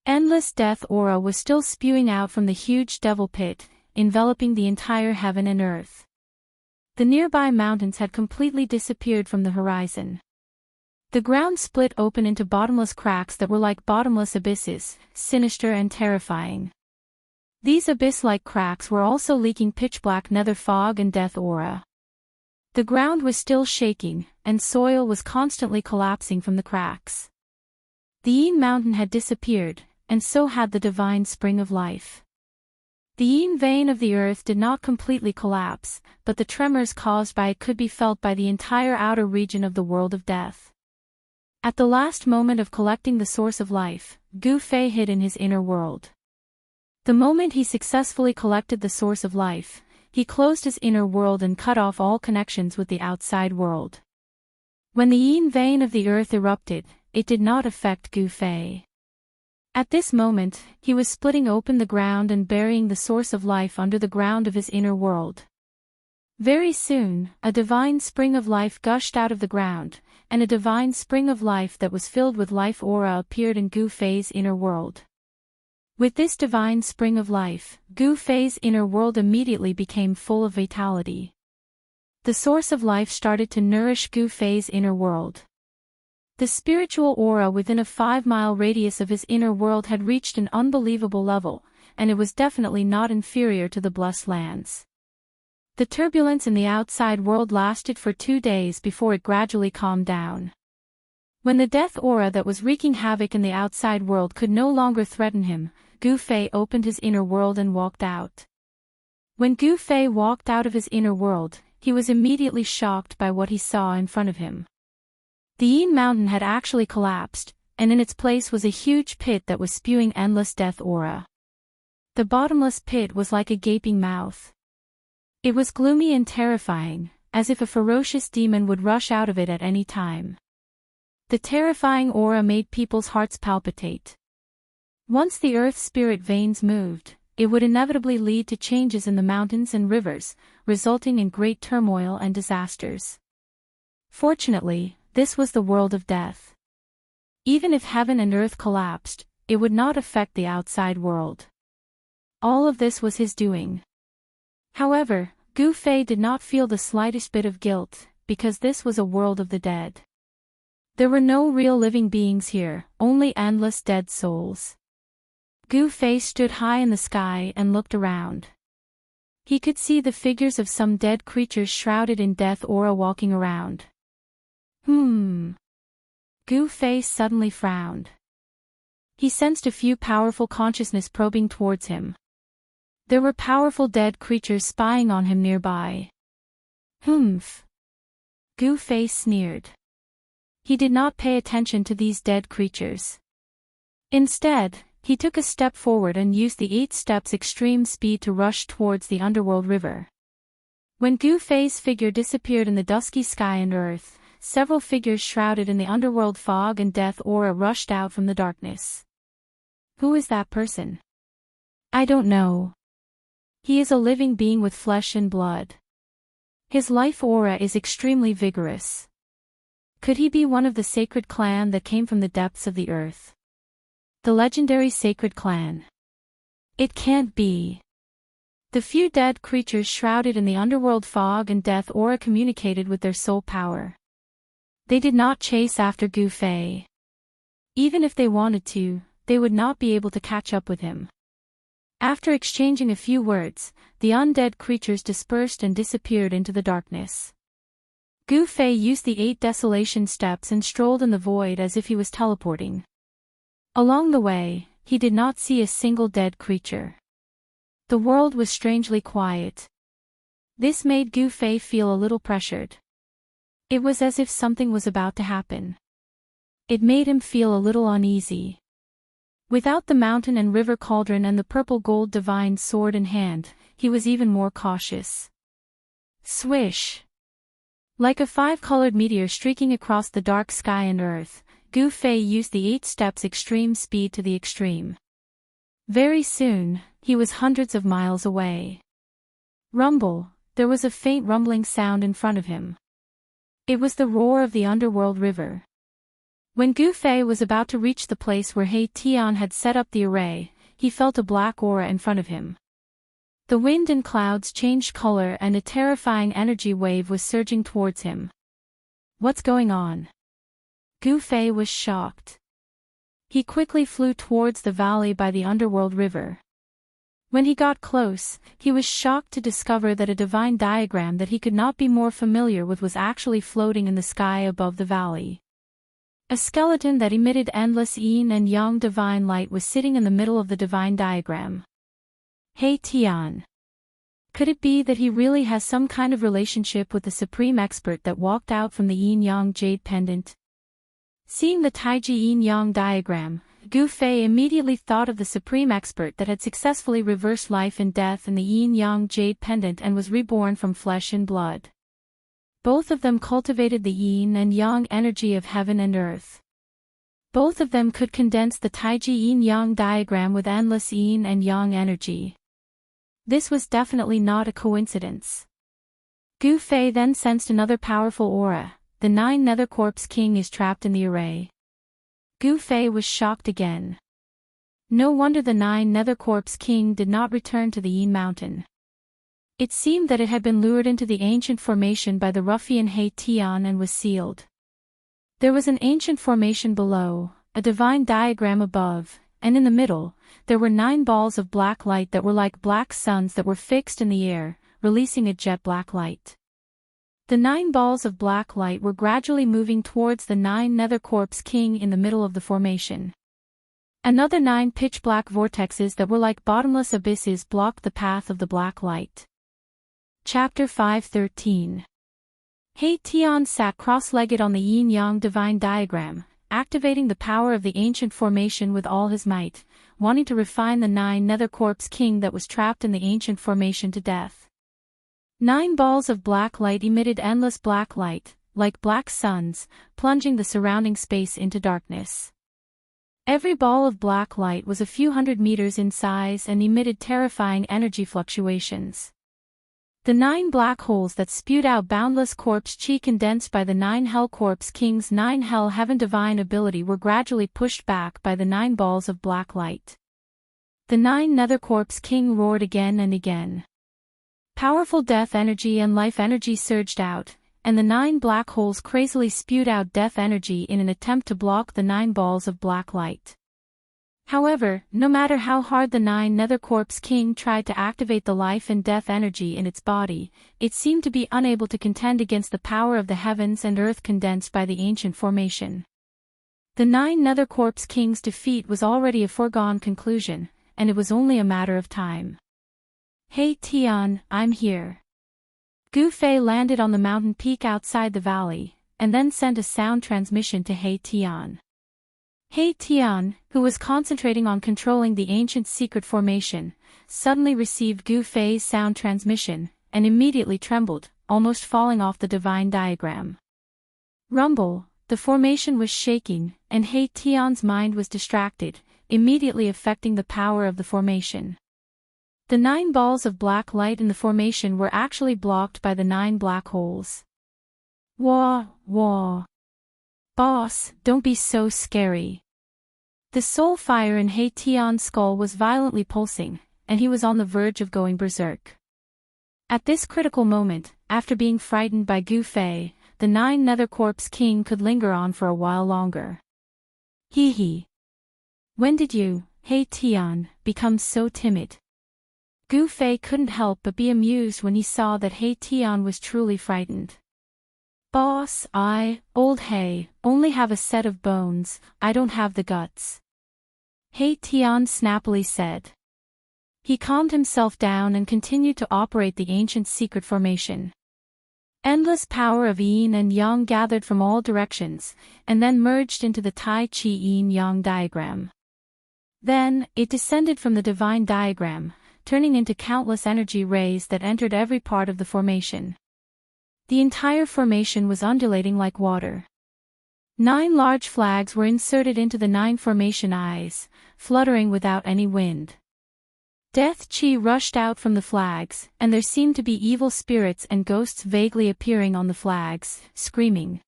Endless death aura was still spewing out from the huge devil pit, enveloping the entire heaven and earth. The nearby mountains had completely disappeared from the horizon. The ground split open into bottomless cracks that were like bottomless abysses, sinister and terrifying. These abyss-like cracks were also leaking pitch-black nether fog and death aura. The ground was still shaking, and soil was constantly collapsing from the cracks. The Yin Mountain had disappeared, and so had the divine spring of life. The yin vein of the earth did not completely collapse, but the tremors caused by it could be felt by the entire outer region of the world of death. At the last moment of collecting the source of life, Gu Fei hid in his inner world. The moment he successfully collected the source of life, he closed his inner world and cut off all connections with the outside world. When the yin vein of the earth erupted, it did not affect Gu Fei. At this moment, he was splitting open the ground and burying the source of life under the ground of his inner world. Very soon, a divine spring of life gushed out of the ground, and a divine spring of life that was filled with life aura appeared in Gu Fei's inner world. With this divine spring of life, Gu Fei's inner world immediately became full of vitality. The source of life started to nourish Gu Fei's inner world. The spiritual aura within a 5-mile radius of his inner world had reached an unbelievable level, and it was definitely not inferior to the blessed lands. The turbulence in the outside world lasted for 2 days before it gradually calmed down. When the death aura that was wreaking havoc in the outside world could no longer threaten him, Gu Fei opened his inner world and walked out. When Gu Fei walked out of his inner world, he was immediately shocked by what he saw in front of him. The Yin Mountain had actually collapsed, and in its place was a huge pit that was spewing endless death aura. The bottomless pit was like a gaping mouth. It was gloomy and terrifying, as if a ferocious demon would rush out of it at any time. The terrifying aura made people's hearts palpitate. Once the earth spirit veins moved, it would inevitably lead to changes in the mountains and rivers, resulting in great turmoil and disasters. Fortunately, this was the world of death. Even if heaven and earth collapsed, it would not affect the outside world. All of this was his doing. However, Gu Fei did not feel the slightest bit of guilt, because this was a world of the dead. There were no real living beings here, only endless dead souls. Gu Fei stood high in the sky and looked around. He could see the figures of some dead creatures shrouded in death aura walking around. Gu Fei suddenly frowned. He sensed a few powerful consciousness probing towards him. There were powerful dead creatures spying on him nearby. Humph! Gu Fei sneered. He did not pay attention to these dead creatures. Instead, he took a step forward and used the 8 steps extreme speed to rush towards the underworld river. When Gu Fei's figure disappeared in the dusky sky and earth, several figures shrouded in the underworld fog and death aura rushed out from the darkness. Who is that person? I don't know. He is a living being with flesh and blood. His life aura is extremely vigorous. Could he be one of the sacred clan that came from the depths of the earth? The legendary sacred clan. It can't be. The few dead creatures shrouded in the underworld fog and death aura communicated with their soul power. They did not chase after Gu Fei. Even if they wanted to, they would not be able to catch up with him. After exchanging a few words, the undead creatures dispersed and disappeared into the darkness. Gu Fei used the 8 desolation steps and strolled in the void as if he was teleporting. Along the way, he did not see a single dead creature. The world was strangely quiet. This made Gu Fei feel a little pressured. It was as if something was about to happen. It made him feel a little uneasy. Without the mountain and river cauldron and the purple gold divine sword in hand, he was even more cautious. Swish! Like a 5-colored meteor streaking across the dark sky and earth, Gu Fei used the 8 steps extreme speed to the extreme. Very soon, he was hundreds of miles away. Rumble! There was a faint rumbling sound in front of him. It was the roar of the underworld river. When Gu Fei was about to reach the place where He Tian had set up the array, he felt a black aura in front of him. The wind and clouds changed color and a terrifying energy wave was surging towards him. What's going on? Gu Fei was shocked. He quickly flew towards the valley by the underworld river. When he got close, he was shocked to discover that a divine diagram that he could not be more familiar with was actually floating in the sky above the valley. A skeleton that emitted endless yin and yang divine light was sitting in the middle of the divine diagram. He Tian. Could it be that he really has some kind of relationship with the supreme expert that walked out from the yin-yang jade pendant? Seeing the Taiji yin-yang diagram, Gu Fei immediately thought of the supreme expert that had successfully reversed life and death in the yin-yang jade pendant and was reborn from flesh and blood. Both of them cultivated the yin and yang energy of heaven and earth. Both of them could condense the Taiji yin-yang diagram with endless yin and yang energy. This was definitely not a coincidence. Gu Fei then sensed another powerful aura. The 9 Nether Corpse King is trapped in the array. Gu Fei was shocked again. No wonder the 9 Nether Corpse King did not return to the Yin Mountain. It seemed that it had been lured into the ancient formation by the ruffian He Tian and was sealed. There was an ancient formation below, a divine diagram above, and in the middle, there were 9 balls of black light that were like black suns that were fixed in the air, releasing a jet black light. The 9 balls of black light were gradually moving towards the 9 Nether Corpse King in the middle of the formation. Another 9 pitch-black vortexes that were like bottomless abysses blocked the path of the black light. Chapter 5:13. He Tian sat cross-legged on the yin-yang divine diagram, activating the power of the ancient formation with all his might, wanting to refine the 9 Nether Corpse King that was trapped in the ancient formation to death. 9 balls of black light emitted endless black light, like black suns, plunging the surrounding space into darkness. Every ball of black light was a few hundred meters in size and emitted terrifying energy fluctuations. The 9 black holes that spewed out boundless corpse chi condensed by the 9 Hell Corpse King's 9 Hell Heaven divine ability were gradually pushed back by the 9 balls of black light. The 9 Nether Corpse King roared again and again. Powerful death energy and life energy surged out, and the 9 black holes crazily spewed out death energy in an attempt to block the 9 balls of black light. However, no matter how hard the 9 Nether Corpse King tried to activate the life and death energy in its body, it seemed to be unable to contend against the power of the heavens and earth condensed by the ancient formation. The 9 Nether Corpse King's defeat was already a foregone conclusion, and it was only a matter of time. "Hey Tian, I'm here." Gu Fei landed on the mountain peak outside the valley, and then sent a sound transmission to He Tian. He Tian, who was concentrating on controlling the ancient secret formation, suddenly received Gu Fei's sound transmission, and immediately trembled, almost falling off the divine diagram. Rumble, the formation was shaking, and He Tian's mind was distracted, immediately affecting the power of the formation. The 9 balls of black light in the formation were actually blocked by the 9 black holes. "Wah, wah. Boss, don't be so scary." The soul fire in He Tian's skull was violently pulsing, and he was on the verge of going berserk. At this critical moment, after being frightened by Gu Fei, the 9 Nether Corpse King could linger on for a while longer. "Hee hee. When did you, He Tian, become so timid?" Gu Fei couldn't help but be amused when he saw that He Tian was truly frightened. "Boss, old He, only have a set of bones, I don't have the guts," He Tian snappily said. He calmed himself down and continued to operate the ancient secret formation. Endless power of yin and yang gathered from all directions, and then merged into the Tai Chi yin-yang diagram. Then, it descended from the divine diagram, turning into countless energy rays that entered every part of the formation. The entire formation was undulating like water. 9 large flags were inserted into the 9 formation eyes, fluttering without any wind. Death chi rushed out from the flags, and there seemed to be evil spirits and ghosts vaguely appearing on the flags, screaming.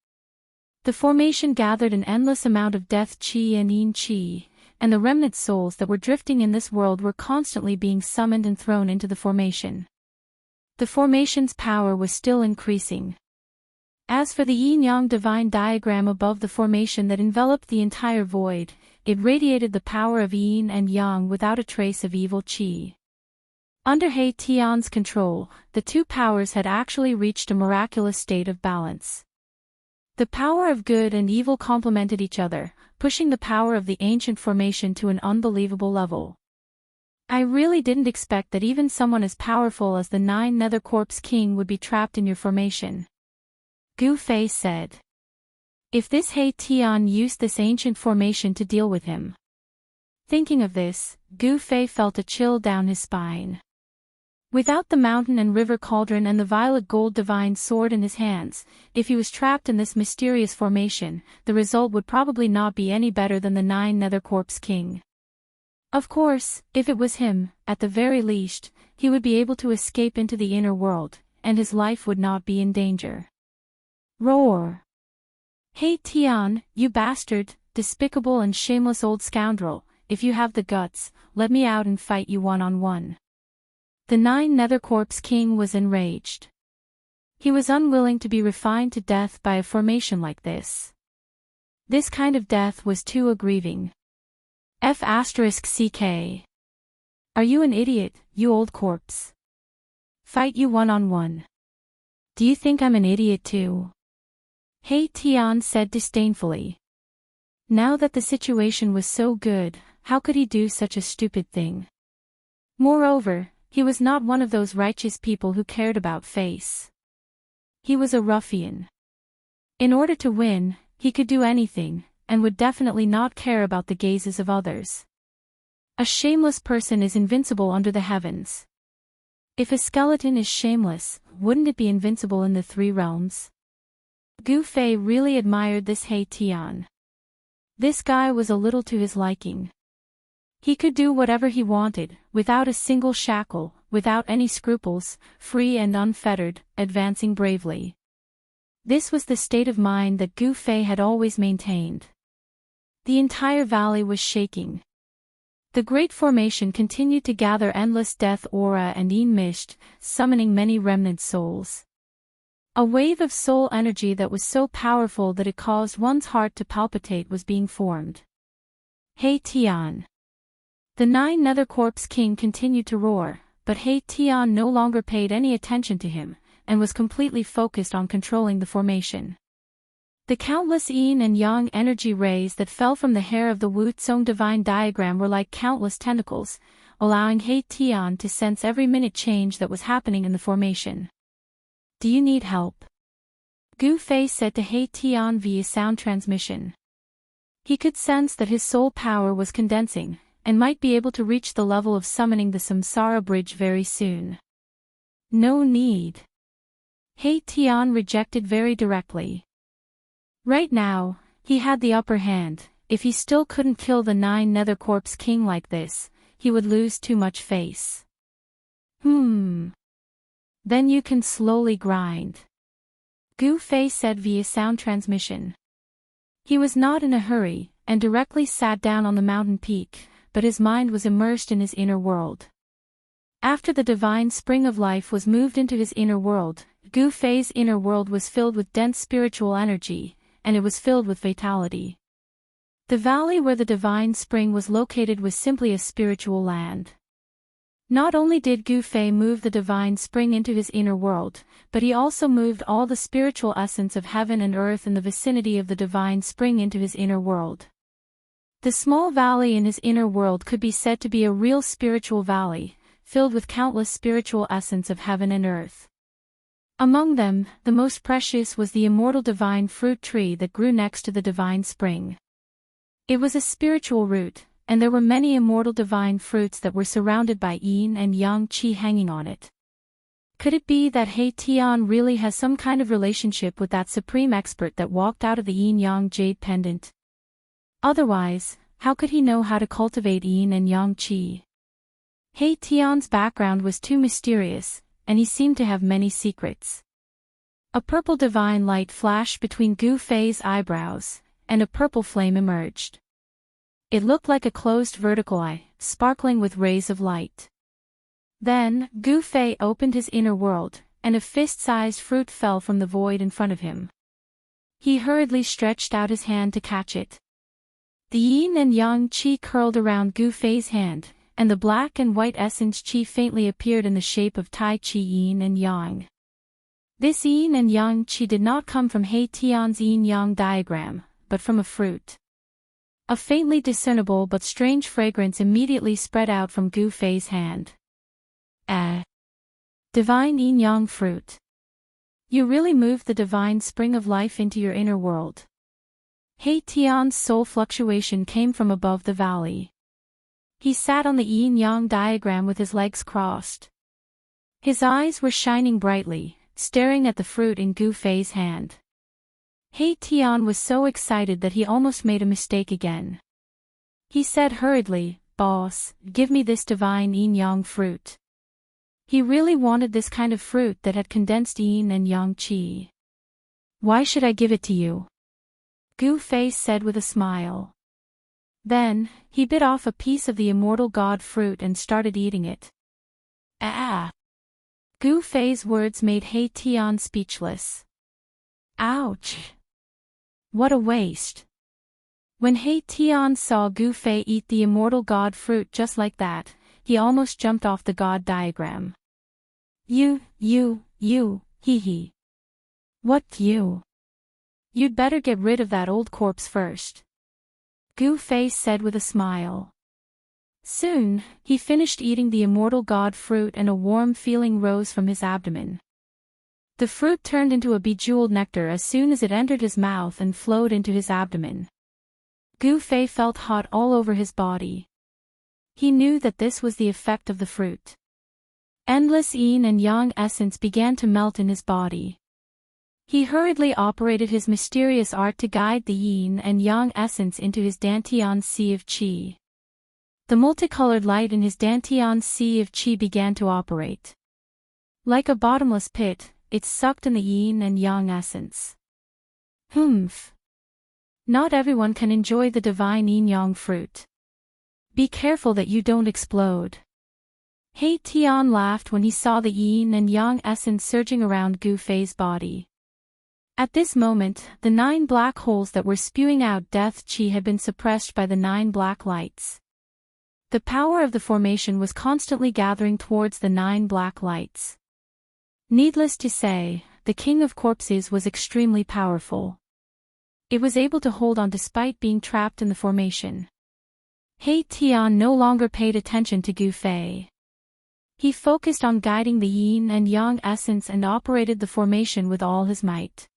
The formation gathered an endless amount of death chi and yin chi, and the remnant souls that were drifting in this world were constantly being summoned and thrown into the formation. The formation's power was still increasing. As for the yin-yang divine diagram above the formation that enveloped the entire void, it radiated the power of yin and yang without a trace of evil qi. Under He Tian's control, the 2 powers had actually reached a miraculous state of balance. The power of good and evil complemented each other, pushing the power of the ancient formation to an unbelievable level. "I really didn't expect that even someone as powerful as the 9 Nether Corpse King would be trapped in your formation," Gu Fei said. If this He Tian used this ancient formation to deal with him. Thinking of this, Gu Fei felt a chill down his spine. Without the mountain and river cauldron and the violet gold divine sword in his hands, if he was trapped in this mysterious formation, the result would probably not be any better than the 9 Nether Corpse King. Of course, if it was him, at the very least, he would be able to escape into the inner world, and his life would not be in danger. Roar! "He Tian, you bastard, despicable and shameless old scoundrel, if you have the guts, let me out and fight you one-on-one." The 9 Nether Corpse King was enraged. He was unwilling to be refined to death by a formation like this. This kind of death was too aggrieving. F***CK. Are you an idiot, you old corpse? Fight you one-on-one. Do you think I'm an idiot too? He Tian said disdainfully. Now that the situation was so good, how could he do such a stupid thing? Moreover, he was not one of those righteous people who cared about face. He was a ruffian. In order to win, he could do anything, and would definitely not care about the gazes of others. A shameless person is invincible under the heavens. If a skeleton is shameless, wouldn't it be invincible in the 3 realms? Gu Fei really admired this He Tian. This guy was a little to his liking. He could do whatever he wanted, without a single shackle, without any scruples, free and unfettered, advancing bravely. This was the state of mind that Gu Fei had always maintained. The entire valley was shaking. The great formation continued to gather endless death aura and yin mist, summoning many remnant souls. A wave of soul energy that was so powerful that it caused one's heart to palpitate was being formed. He Tian. The 9 Nether Corpse King continued to roar, but He Tian no longer paid any attention to him, and was completely focused on controlling the formation. The countless yin and yang energy rays that fell from the hair of the Wuxia divine diagram were like countless tentacles, allowing He Tian to sense every minute change that was happening in the formation. Do you need help? Gu Fei said to He Tian via sound transmission. He could sense that his soul power was condensing, and might be able to reach the level of summoning the Samsara bridge very soon. No need. He Tian rejected very directly. Right now, he had the upper hand. If he still couldn't kill the 9 Nether Corpse King like this, he would lose too much face. Then you can slowly grind. Gu Fei said via sound transmission. He was not in a hurry, and directly sat down on the mountain peak, but his mind was immersed in his inner world. After the divine spring of life was moved into his inner world, Gu Fei's inner world was filled with dense spiritual energy, and it was filled with vitality. The valley where the divine spring was located was simply a spiritual land. Not only did Gu Fei move the divine spring into his inner world, but he also moved all the spiritual essence of heaven and earth in the vicinity of the divine spring into his inner world. The small valley in his inner world could be said to be a real spiritual valley, filled with countless spiritual essence of heaven and earth. Among them, the most precious was the immortal divine fruit tree that grew next to the divine spring. It was a spiritual root, and there were many immortal divine fruits that were surrounded by yin and yang qi hanging on it. Could it be that He Tian really has some kind of relationship with that supreme expert that walked out of the yin-yang jade pendant? Otherwise, how could he know how to cultivate yin and yang qi? He Tian's background was too mysterious, and he seemed to have many secrets. A purple divine light flashed between Gu Fei's eyebrows, and a purple flame emerged. It looked like a closed vertical eye, sparkling with rays of light. Then, Gu Fei opened his inner world, and a fist-sized fruit fell from the void in front of him. He hurriedly stretched out his hand to catch it. The yin and yang qi curled around Gu Fei's hand, and the black and white essence qi faintly appeared in the shape of Tai Chi yin and yang. This yin and yang qi did not come from He Tian's yin-yang diagram, but from a fruit. A faintly discernible but strange fragrance immediately spread out from Gu Fei's hand. Divine yin-yang fruit. You really moved the divine spring of life into your inner world. He Tian's soul fluctuation came from above the valley. He sat on the yin-yang diagram with his legs crossed. His eyes were shining brightly, staring at the fruit in Gu Fei's hand. He Tian was so excited that he almost made a mistake again. He said hurriedly, "Boss, give me this divine yin-yang fruit." He really wanted this kind of fruit that had condensed yin and yang qi. "Why should I give it to you?" Gu Fei said with a smile. Then, he bit off a piece of the immortal god fruit and started eating it. Gu Fei's words made He Tian speechless. Ouch! What a waste! When He Tian saw Gu Fei eat the immortal god fruit just like that, he almost jumped off the god diagram. You, hee. What you? You'd better get rid of that old corpse first. Gu Fei said with a smile. Soon, he finished eating the immortal god fruit and a warm feeling rose from his abdomen. The fruit turned into a bejeweled nectar as soon as it entered his mouth and flowed into his abdomen. Gu Fei felt hot all over his body. He knew that this was the effect of the fruit. Endless yin and yang essence began to melt in his body. He hurriedly operated his mysterious art to guide the yin and yang essence into his dantian sea of qi. The multicolored light in his dantian sea of qi began to operate. Like a bottomless pit, it sucked in the yin and yang essence. Humph. Not everyone can enjoy the divine yin-yang fruit. Be careful that you don't explode. He Tian laughed when he saw the yin and yang essence surging around Gu Fei's body. At this moment, the 9 black holes that were spewing out death qi had been suppressed by the 9 black lights. The power of the formation was constantly gathering towards the 9 black lights. Needless to say, the King of Corpses was extremely powerful. It was able to hold on despite being trapped in the formation. He Tian no longer paid attention to Gu Fei. He focused on guiding the yin and yang essence and operated the formation with all his might.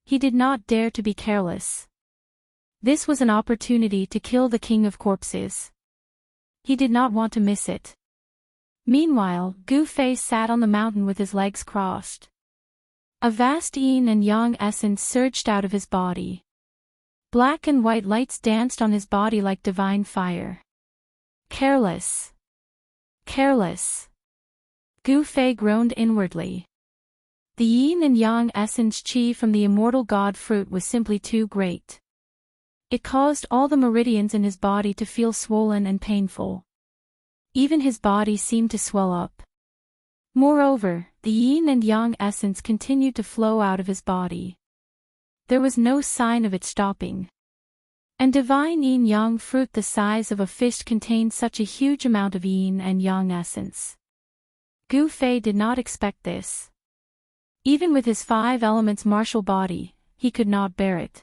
He did not dare to be careless. This was an opportunity to kill the King of Corpses. He did not want to miss it. Meanwhile, Gu Fei sat on the mountain with his legs crossed. A vast yin and yang essence surged out of his body. Black and white lights danced on his body like divine fire. Careless. Careless. Gu Fei groaned inwardly. The yin and yang essence qi from the immortal god fruit was simply too great. It caused all the meridians in his body to feel swollen and painful. Even his body seemed to swell up. Moreover, the yin and yang essence continued to flow out of his body. There was no sign of it stopping. And divine yin-yang fruit the size of a fist contained such a huge amount of yin and yang essence. Gu Fei did not expect this. Even with his 5 elements martial body, he could not bear it.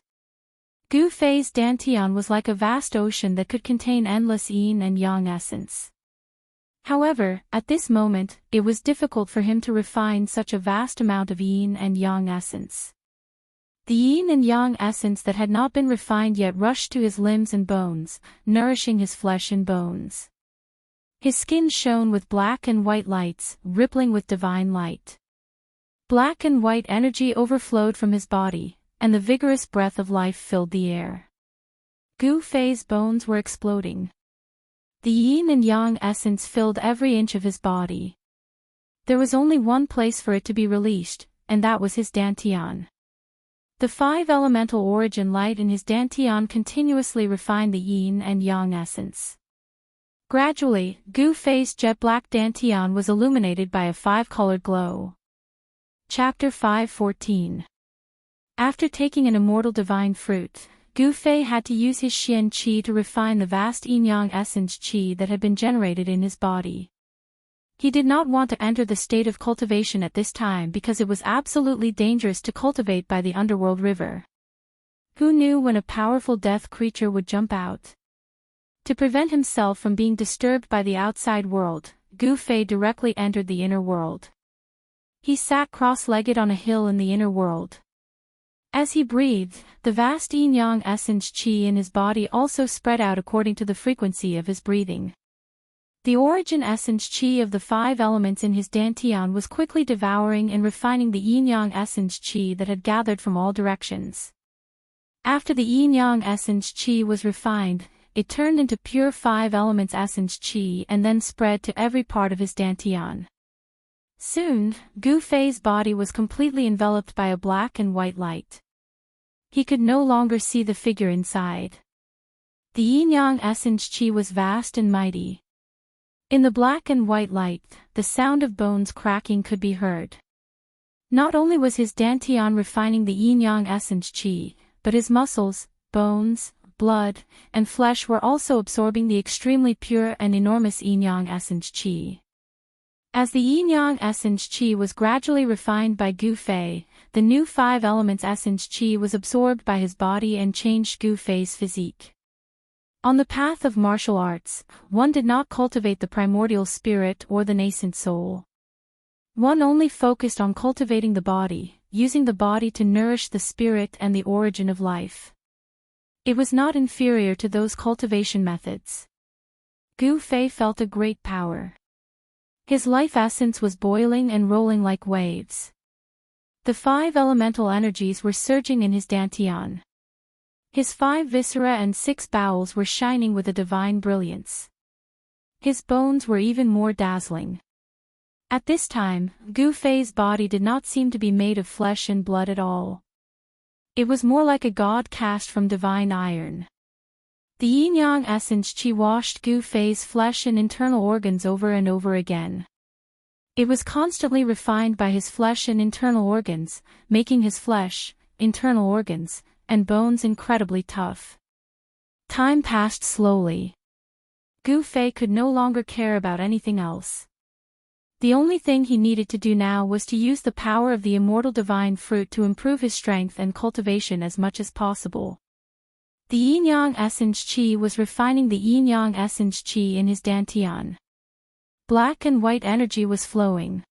Gu Fei's dantian was like a vast ocean that could contain endless yin and yang essence. However, at this moment, it was difficult for him to refine such a vast amount of yin and yang essence. The yin and yang essence that had not been refined yet rushed to his limbs and bones, nourishing his flesh and bones. His skin shone with black and white lights, rippling with divine light. Black and white energy overflowed from his body, and the vigorous breath of life filled the air. Gu Fei's bones were exploding. The yin and yang essence filled every inch of his body. There was only one place for it to be released, and that was his dantian. The 5 elemental origin light in his dantian continuously refined the yin and yang essence. Gradually, Gu Fei's jet-black dantian was illuminated by a 5-colored glow. Chapter 5:14. After taking an immortal divine fruit, Gu Fei had to use his Xian Qi to refine the vast yin-yang essence Qi that had been generated in his body. He did not want to enter the state of cultivation at this time because it was absolutely dangerous to cultivate by the underworld river. Who knew when a powerful death creature would jump out? To prevent himself from being disturbed by the outside world, Gu Fei directly entered the inner world. He sat cross-legged on a hill in the inner world. As he breathed, the vast yin-yang essence qi in his body also spread out according to the frequency of his breathing. The origin essence qi of the 5 elements in his dantian was quickly devouring and refining the yin-yang essence qi that had gathered from all directions. After the yin-yang essence qi was refined, it turned into pure 5 elements essence qi and then spread to every part of his dantian. Soon, Gu Fei's body was completely enveloped by a black and white light. He could no longer see the figure inside. The yin-yang essence qi was vast and mighty. In the black and white light, the sound of bones cracking could be heard. Not only was his dantian refining the yin-yang essence qi, but his muscles, bones, blood, and flesh were also absorbing the extremely pure and enormous yin-yang essence qi. As the yin-yang essence qi was gradually refined by Gu Fei, the new 5 elements essence qi was absorbed by his body and changed Gu Fei's physique. On the path of martial arts, one did not cultivate the primordial spirit or the nascent soul. One only focused on cultivating the body, using the body to nourish the spirit and the origin of life. It was not inferior to those cultivation methods. Gu Fei felt a great power. His life essence was boiling and rolling like waves. The 5 elemental energies were surging in his dantian. His 5 viscera and 6 bowels were shining with a divine brilliance. His bones were even more dazzling. At this time, Gu Fei's body did not seem to be made of flesh and blood at all. It was more like a god cast from divine iron. The yin-yang essence qi washed Gu Fei's flesh and internal organs over and over again. It was constantly refined by his flesh and internal organs, making his flesh, internal organs, and bones incredibly tough. Time passed slowly. Gu Fei could no longer care about anything else. The only thing he needed to do now was to use the power of the immortal divine fruit to improve his strength and cultivation as much as possible. The yin-yang essence qi was refining the yin-yang essence qi in his dantian. Black and white energy was flowing.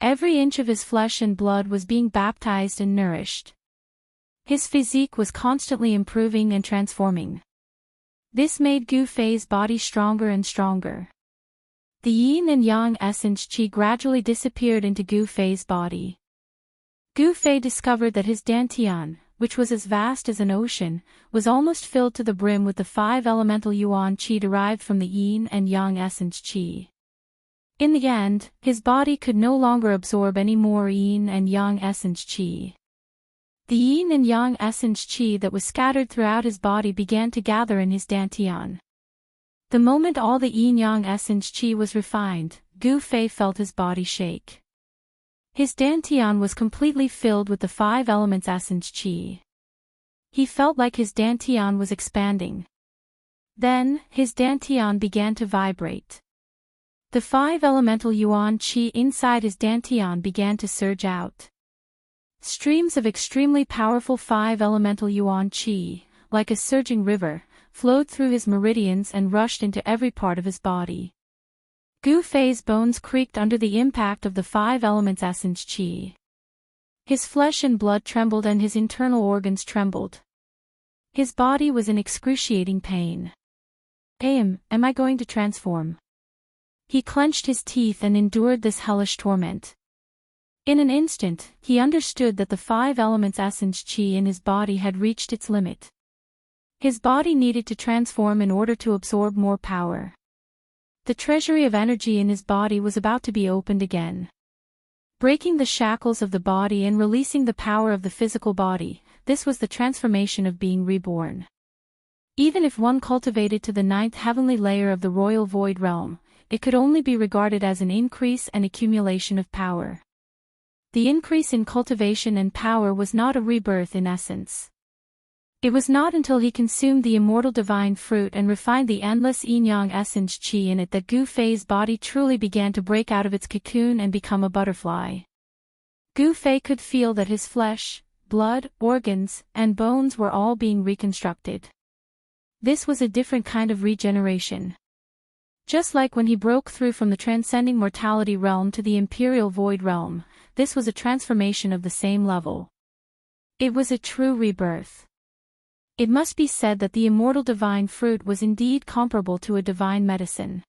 Every inch of his flesh and blood was being baptized and nourished. His physique was constantly improving and transforming. This made Gu Fei's body stronger and stronger. The yin and yang essence qi gradually disappeared into Gu Fei's body. Gu Fei discovered that his dantian, which was as vast as an ocean, was almost filled to the brim with the 5 elemental yuan qi derived from the yin and yang essence qi. In the end, his body could no longer absorb any more yin and yang essence qi. The yin and yang essence qi that was scattered throughout his body began to gather in his dantian. The moment all the yin-yang essence qi was refined, Gu Fei felt his body shake. His dantian was completely filled with the 5 elements essence qi. He felt like his dantian was expanding. Then, his dantian began to vibrate. The 5 elemental yuan qi inside his dantian began to surge out. Streams of extremely powerful 5 elemental yuan qi, like a surging river, flowed through his meridians and rushed into every part of his body. Gu Fei's bones creaked under the impact of the 5 elements essence qi. His flesh and blood trembled and his internal organs trembled. His body was in excruciating pain. Am I going to transform? He clenched his teeth and endured this hellish torment. In an instant, he understood that the 5 elements essence qi in his body had reached its limit. His body needed to transform in order to absorb more power. The treasury of energy in his body was about to be opened again. Breaking the shackles of the body and releasing the power of the physical body, this was the transformation of being reborn. Even if one cultivated to the 9th heavenly layer of the royal void realm, it could only be regarded as an increase and accumulation of power. The increase in cultivation and power was not a rebirth in essence. It was not until he consumed the immortal divine fruit and refined the endless yin-yang essence qi in it that Gu Fei's body truly began to break out of its cocoon and become a butterfly. Gu Fei could feel that his flesh, blood, organs, and bones were all being reconstructed. This was a different kind of regeneration. Just like when he broke through from the transcending mortality realm to the imperial void realm, this was a transformation of the same level. It was a true rebirth. It must be said that the immortal divine fruit was indeed comparable to a divine medicine.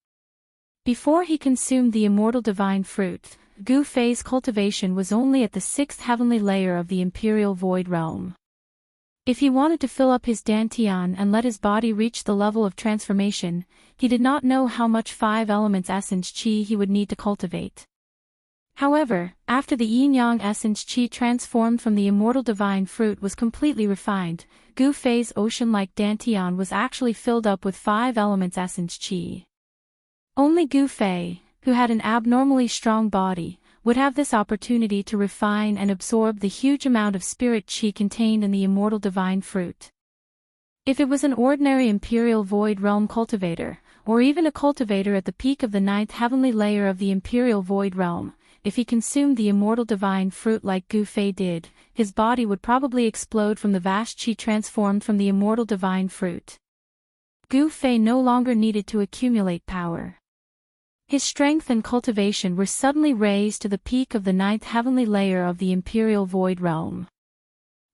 Before he consumed the immortal divine fruit, Gu Fei's cultivation was only at the 6th heavenly layer of the imperial void realm. If he wanted to fill up his dantian and let his body reach the level of transformation, he did not know how much 5 elements essence qi he would need to cultivate. However, after the yin-yang essence qi transformed from the immortal divine fruit was completely refined, Gu Fei's ocean-like dantian was actually filled up with 5 elements essence qi. Only Gu Fei, who had an abnormally strong body, would have this opportunity to refine and absorb the huge amount of spirit qi contained in the immortal divine fruit. If it was an ordinary imperial void realm cultivator, or even a cultivator at the peak of the 9th heavenly layer of the imperial void realm, if he consumed the immortal divine fruit like Gu Fei did, his body would probably explode from the vast qi transformed from the immortal divine fruit. Gu Fei no longer needed to accumulate power. His strength and cultivation were suddenly raised to the peak of the 9th heavenly layer of the imperial void realm.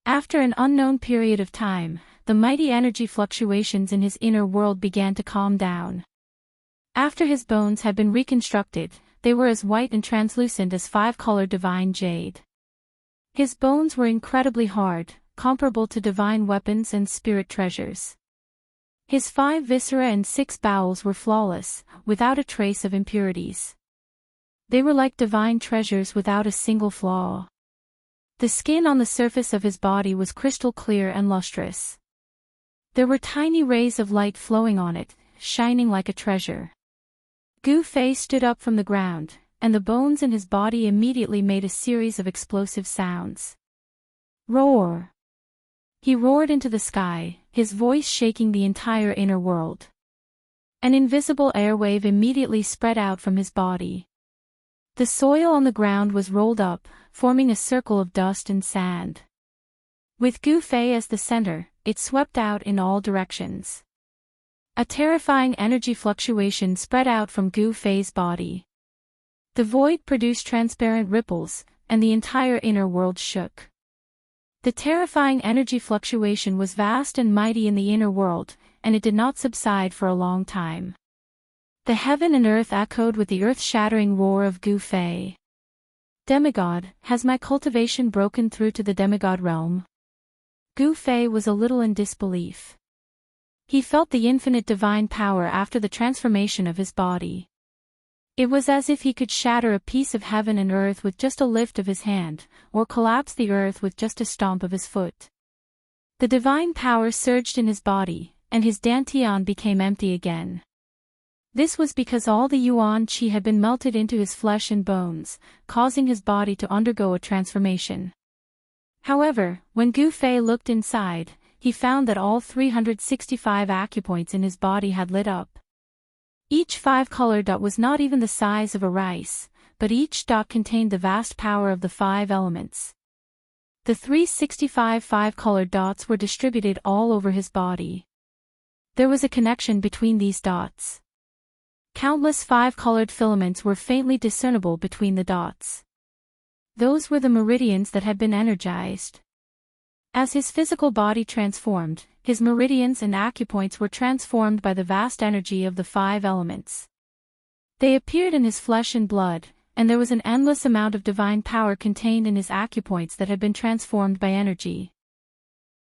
After an unknown period of time, the mighty energy fluctuations in his inner world began to calm down. After his bones had been reconstructed, they were as white and translucent as 5-colored divine jade. His bones were incredibly hard, comparable to divine weapons and spirit treasures. His 5 viscera and 6 bowels were flawless, without a trace of impurities. They were like divine treasures without a single flaw. The skin on the surface of his body was crystal clear and lustrous. There were tiny rays of light flowing on it, shining like a treasure. Gu Fei stood up from the ground, and the bones in his body immediately made a series of explosive sounds. Roar! He roared into the sky, his voice shaking the entire inner world. An invisible airwave immediately spread out from his body. The soil on the ground was rolled up, forming a circle of dust and sand. With Gu Fei as the center, it swept out in all directions. A terrifying energy fluctuation spread out from Gu Fei's body. The void produced transparent ripples, and the entire inner world shook. The terrifying energy fluctuation was vast and mighty in the inner world, and it did not subside for a long time. The heaven and earth echoed with the earth-shattering roar of Gu Fei. Demigod, has my cultivation broken through to the demigod realm? Gu Fei was a little in disbelief. He felt the infinite divine power after the transformation of his body. It was as if he could shatter a piece of heaven and earth with just a lift of his hand, or collapse the earth with just a stomp of his foot. The divine power surged in his body, and his dantian became empty again. This was because all the yuan qi had been melted into his flesh and bones, causing his body to undergo a transformation. However, when Gu Fei looked inside, he found that all 365 acupoints in his body had lit up. Each 5-colored dot was not even the size of a rice, but each dot contained the vast power of the 5 elements. The 365 5-colored dots were distributed all over his body. There was a connection between these dots. Countless 5-colored filaments were faintly discernible between the dots. Those were the meridians that had been energized. As his physical body transformed, his meridians and acupoints were transformed by the vast energy of the 5 elements. They appeared in his flesh and blood, and there was an endless amount of divine power contained in his acupoints that had been transformed by energy.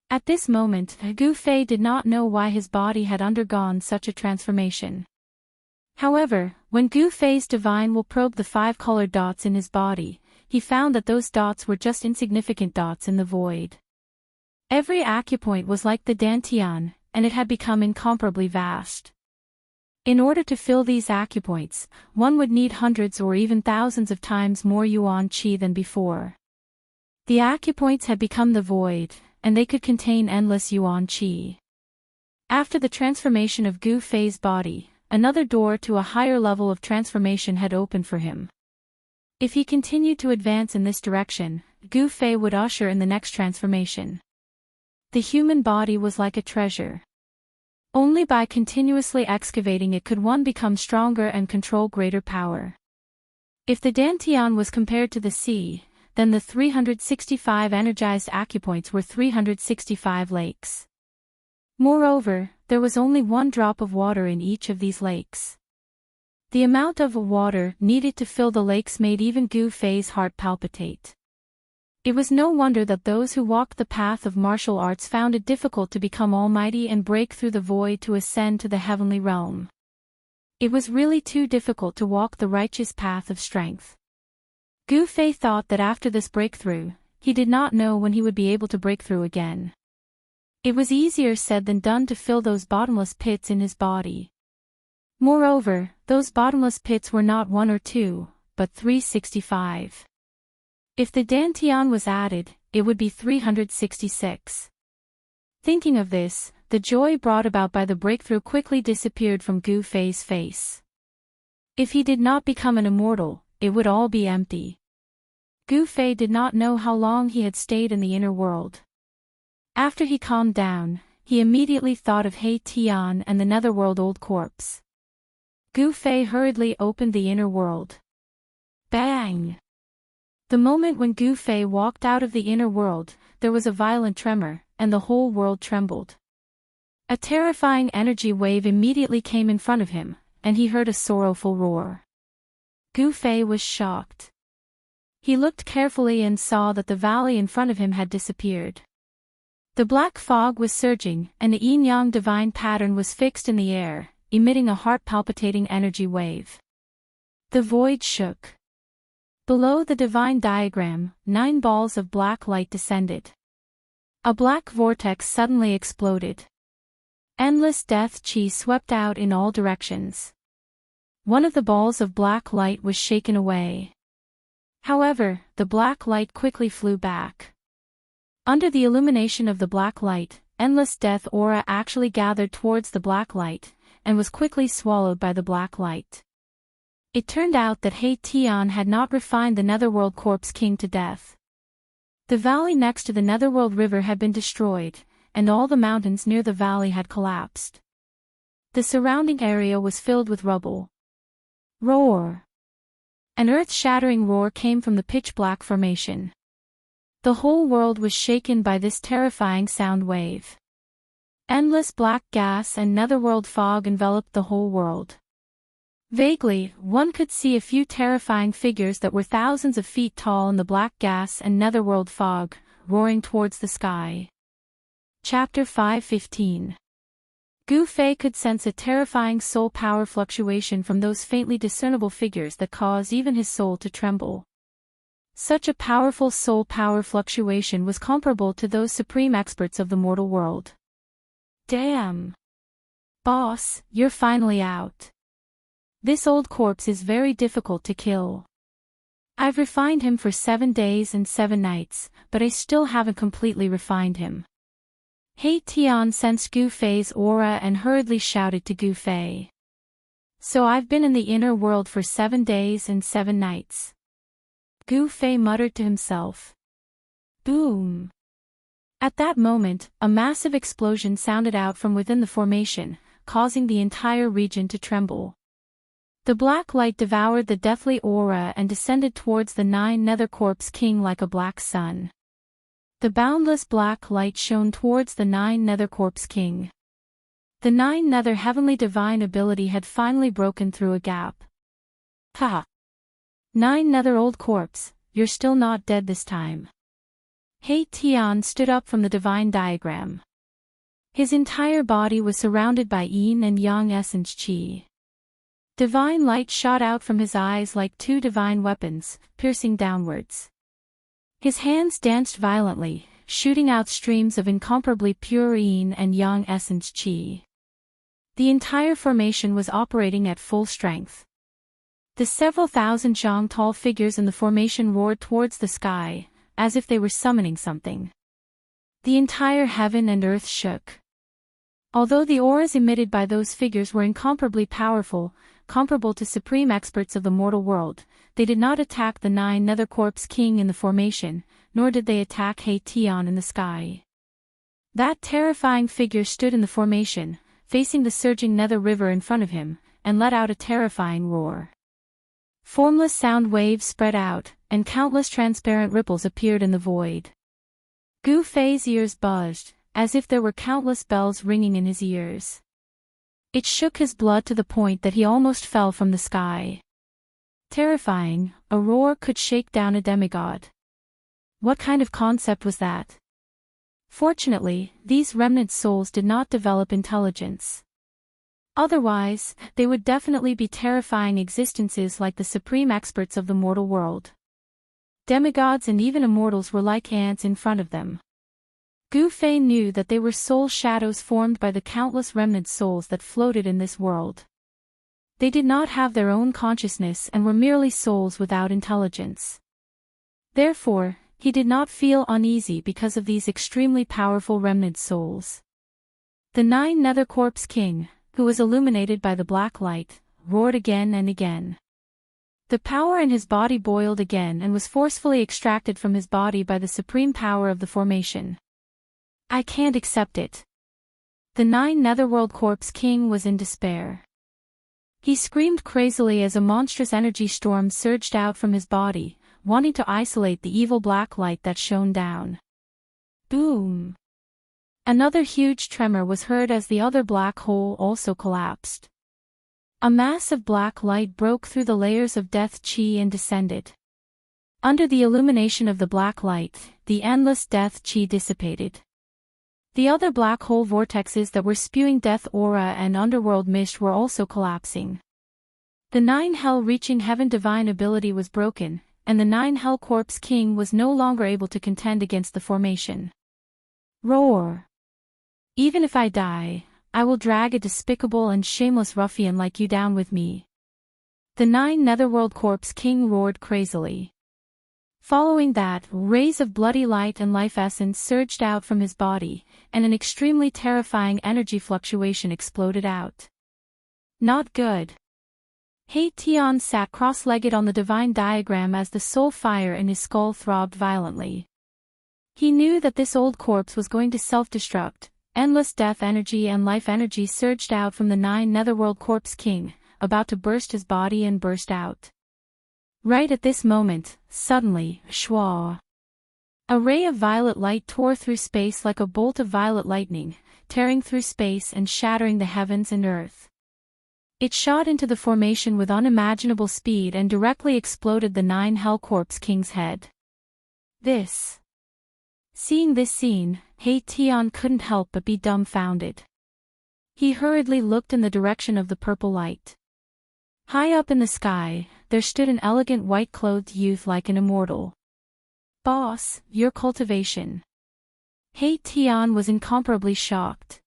At this moment, Gu Fei did not know why his body had undergone such a transformation. However, when Gu Fei's divine will probed the 5-colored dots in his body, he found that those dots were just insignificant dots in the void. Every acupoint was like the dantian, and it had become incomparably vast. In order to fill these acupoints, one would need hundreds or even thousands of times more yuan qi than before. The acupoints had become the void, and they could contain endless yuan qi. After the transformation of Gu Fei's body, another door to a higher level of transformation had opened for him. If he continued to advance in this direction, Gu Fei would usher in the next transformation. The human body was like a treasure. Only by continuously excavating it could one become stronger and control greater power. If the dantian was compared to the sea, then the 365 energized acupoints were 365 lakes. Moreover, there was only one drop of water in each of these lakes. The amount of water needed to fill the lakes made even Gu Fei's heart palpitate. It was no wonder that those who walked the path of martial arts found it difficult to become almighty and break through the void to ascend to the heavenly realm. It was really too difficult to walk the righteous path of strength. Gu Fei thought that after this breakthrough, he did not know when he would be able to break through again. It was easier said than done to fill those bottomless pits in his body. Moreover, those bottomless pits were not 1 or 2, but 365. If the dantian was added, it would be 366. Thinking of this, the joy brought about by the breakthrough quickly disappeared from Gu Fei's face. If he did not become an immortal, it would all be empty. Gu Fei did not know how long he had stayed in the inner world. After he calmed down, he immediately thought of He Tian and the netherworld old corpse. Gu Fei hurriedly opened the inner world. Bang! The moment when Gu Fei walked out of the inner world, there was a violent tremor, and the whole world trembled. A terrifying energy wave immediately came in front of him, and he heard a sorrowful roar. Gu Fei was shocked. He looked carefully and saw that the valley in front of him had disappeared. The black fog was surging, and the yin-yang divine pattern was fixed in the air, emitting a heart-palpitating energy wave. The void shook. Below the divine diagram, 9 balls of black light descended. A black vortex suddenly exploded. Endless death chi swept out in all directions. One of the balls of black light was shaken away. However, the black light quickly flew back. Under the illumination of the black light, endless death aura actually gathered towards the black light, and was quickly swallowed by the black light. It turned out that He Tian had not refined the Netherworld Corpse King to death. The valley next to the Netherworld River had been destroyed, and all the mountains near the valley had collapsed. The surrounding area was filled with rubble. Roar! An earth-shattering roar came from the pitch-black formation. The whole world was shaken by this terrifying sound wave. Endless black gas and netherworld fog enveloped the whole world. Vaguely, one could see a few terrifying figures that were thousands of feet tall in the black gas and netherworld fog, roaring towards the sky. Chapter 5:15. Gu Fei could sense a terrifying soul power fluctuation from those faintly discernible figures that caused even his soul to tremble. Such a powerful soul power fluctuation was comparable to those supreme experts of the mortal world. Damn! Boss, you're finally out. This old corpse is very difficult to kill. I've refined him for 7 days and 7 nights, but I still haven't completely refined him. He Tian sensed Gu Fei's aura and hurriedly shouted to Gu Fei. So I've been in the inner world for 7 days and 7 nights. Gu Fei muttered to himself. Boom! At that moment, a massive explosion sounded out from within the formation, causing the entire region to tremble. The black light devoured the deathly aura and descended towards the 9 Nether Corpse King like a black sun. The boundless black light shone towards the 9 Nether Corpse King. The 9 Nether Heavenly Divine ability had finally broken through a gap. Ha! 9 Nether Old Corpse, you're still not dead this time. He Tian stood up from the divine diagram. His entire body was surrounded by yin and yang essence chi. Divine light shot out from his eyes like 2 divine weapons, piercing downwards. His hands danced violently, shooting out streams of incomparably pure yin and yang essence chi. The entire formation was operating at full strength. The several thousand zhang tall figures in the formation roared towards the sky, as if they were summoning something. The entire heaven and earth shook. Although the auras emitted by those figures were incomparably powerful, comparable to supreme experts of the mortal world, they did not attack the 9 Nether Corpse King in the formation, nor did they attack He Tian in the sky. That terrifying figure stood in the formation, facing the surging Nether River in front of him, and let out a terrifying roar. Formless sound waves spread out, and countless transparent ripples appeared in the void. Gu Fei's ears buzzed, as if there were countless bells ringing in his ears. It shook his blood to the point that he almost fell from the sky. Terrifying, a roar could shake down a demigod. What kind of concept was that? Fortunately, these remnant souls did not develop intelligence. Otherwise, they would definitely be terrifying existences like the supreme experts of the mortal world. Demigods and even immortals were like ants in front of them. Gu Fei knew that they were soul shadows formed by the countless remnant souls that floated in this world. They did not have their own consciousness and were merely souls without intelligence. Therefore, he did not feel uneasy because of these extremely powerful remnant souls. The 9 Nether Corpse King, who was illuminated by the black light, roared again and again. The power in his body boiled again and was forcefully extracted from his body by the supreme power of the formation. I can't accept it. The 9 Netherworld Corpse King was in despair. He screamed crazily as a monstrous energy storm surged out from his body, wanting to isolate the evil black light that shone down. Boom! Another huge tremor was heard as the other black hole also collapsed. A mass of black light broke through the layers of death chi and descended. Under the illumination of the black light, the endless death chi dissipated. The other black hole vortexes that were spewing death aura and underworld mist were also collapsing. The 9 hell-reaching heaven divine ability was broken, and the 9 hell corpse king was no longer able to contend against the formation. Roar! Even if I die, I will drag a despicable and shameless ruffian like you down with me. The 9 netherworld corpse king roared crazily. Following that, rays of bloody light and life essence surged out from his body, and an extremely terrifying energy fluctuation exploded out. Not good. Hei Tian sat cross-legged on the divine diagram as the soul fire in his skull throbbed violently. He knew that this old corpse was going to self-destruct. Endless death energy and life energy surged out from the 9 netherworld corpse king, about to burst his body and burst out. Right at this moment, suddenly, shwa! A ray of violet light tore through space like a bolt of violet lightning, tearing through space and shattering the heavens and earth. It shot into the formation with unimaginable speed and directly exploded the 9 hell corpse king's head. Seeing this scene, Hei Tian couldn't help but be dumbfounded. He hurriedly looked in the direction of the purple light. High up in the sky, there stood an elegant white-clothed youth like an immortal. "Boss, your cultivation." Hei Tian was incomparably shocked.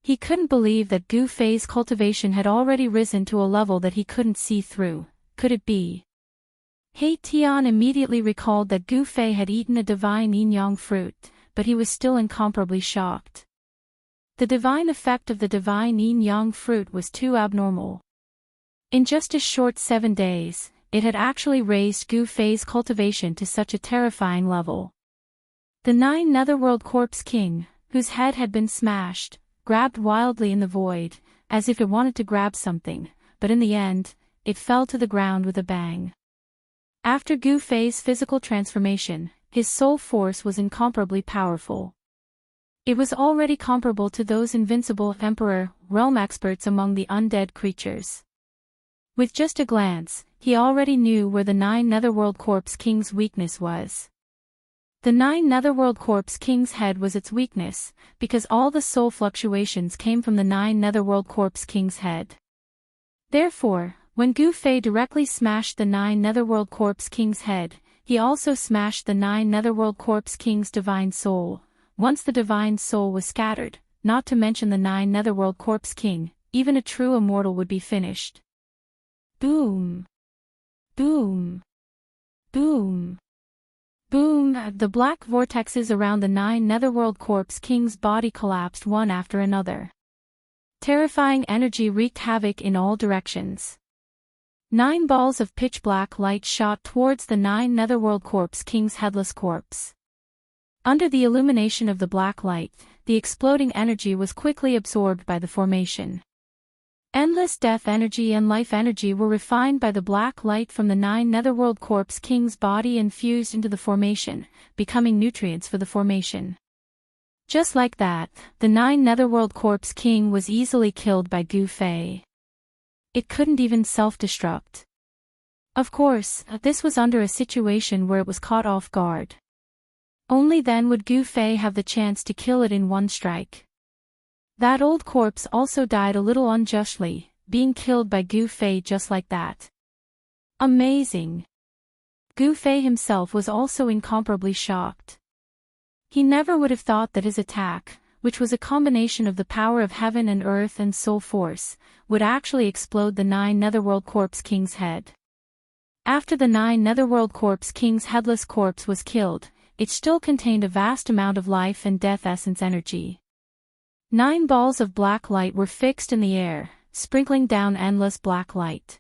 He couldn't believe that Gu Fei's cultivation had already risen to a level that he couldn't see through. Could it be? Hei Tian immediately recalled that Gu Fei had eaten a divine yin-yang fruit, but he was still incomparably shocked. The divine effect of the divine yin-yang fruit was too abnormal. In just a short 7 days, it had actually raised Gu Fei's cultivation to such a terrifying level. The 9 netherworld corpse king, whose head had been smashed, grabbed wildly in the void, as if it wanted to grab something, but in the end, it fell to the ground with a bang. After Gu Fei's physical transformation, his soul force was incomparably powerful. It was already comparable to those invincible Emperor realm experts among the undead creatures. With just a glance, he already knew where the 9 netherworld corpse king's weakness was. The 9 netherworld corpse king's head was its weakness, because all the soul fluctuations came from the 9 netherworld corpse king's head. Therefore, when Gu Fei directly smashed the 9 netherworld corpse king's head, he also smashed the 9 netherworld corpse king's divine soul. Once the divine soul was scattered, not to mention the 9 netherworld corpse king, even a true immortal would be finished. Boom! Boom! Boom! Boom! The black vortexes around the 9 netherworld corpse king's body collapsed one after another. Terrifying energy wreaked havoc in all directions. 9 balls of pitch-black light shot towards the 9 netherworld corpse king's headless corpse. Under the illumination of the black light, the exploding energy was quickly absorbed by the formation. Endless death energy and life energy were refined by the black light from the 9 netherworld corpse king's body and fused into the formation, becoming nutrients for the formation. Just like that, the 9 netherworld corpse king was easily killed by Gu Fei. It couldn't even self-destruct. Of course, this was under a situation where it was caught off guard. Only then would Gu Fei have the chance to kill it in one strike. That old corpse also died a little unjustly, being killed by Gu Fei just like that. Amazing! Gu Fei himself was also incomparably shocked. He never would have thought that his attack, which was a combination of the power of heaven and earth and soul force, would actually explode the 9 netherworld corpse king's head. After the 9 netherworld corpse king's headless corpse was killed, it still contained a vast amount of life and death essence energy. 9 balls of black light were fixed in the air, sprinkling down endless black light.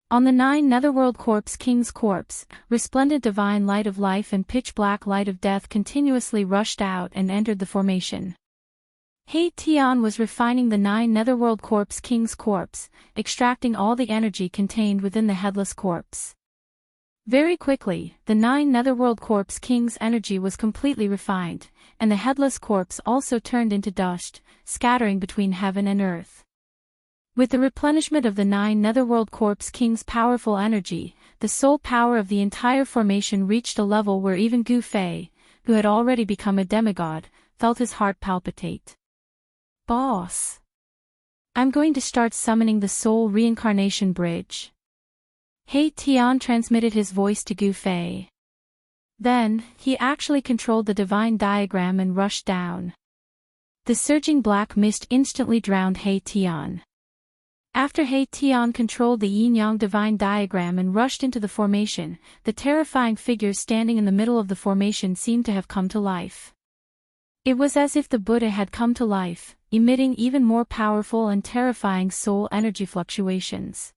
On the 9 netherworld corpse king's corpse, resplendent divine light of life and pitch-black light of death continuously rushed out and entered the formation. Hei Tian was refining the 9 netherworld corpse king's corpse, extracting all the energy contained within the headless corpse. Very quickly, the 9 netherworld corpse king's energy was completely refined, and the headless corpse also turned into dust, scattering between heaven and earth. With the replenishment of the 9 netherworld corpse king's powerful energy, the soul power of the entire formation reached a level where even Gu Fei, who had already become a demigod, felt his heart palpitate. Boss! I'm going to start summoning the soul reincarnation bridge. He Tian transmitted his voice to Gu Fei. Then, he actually controlled the divine diagram and rushed down. The surging black mist instantly drowned He Tian. After He Tian controlled the yin-yang divine diagram and rushed into the formation, the terrifying figures standing in the middle of the formation seemed to have come to life. It was as if the Buddha had come to life, emitting even more powerful and terrifying soul energy fluctuations.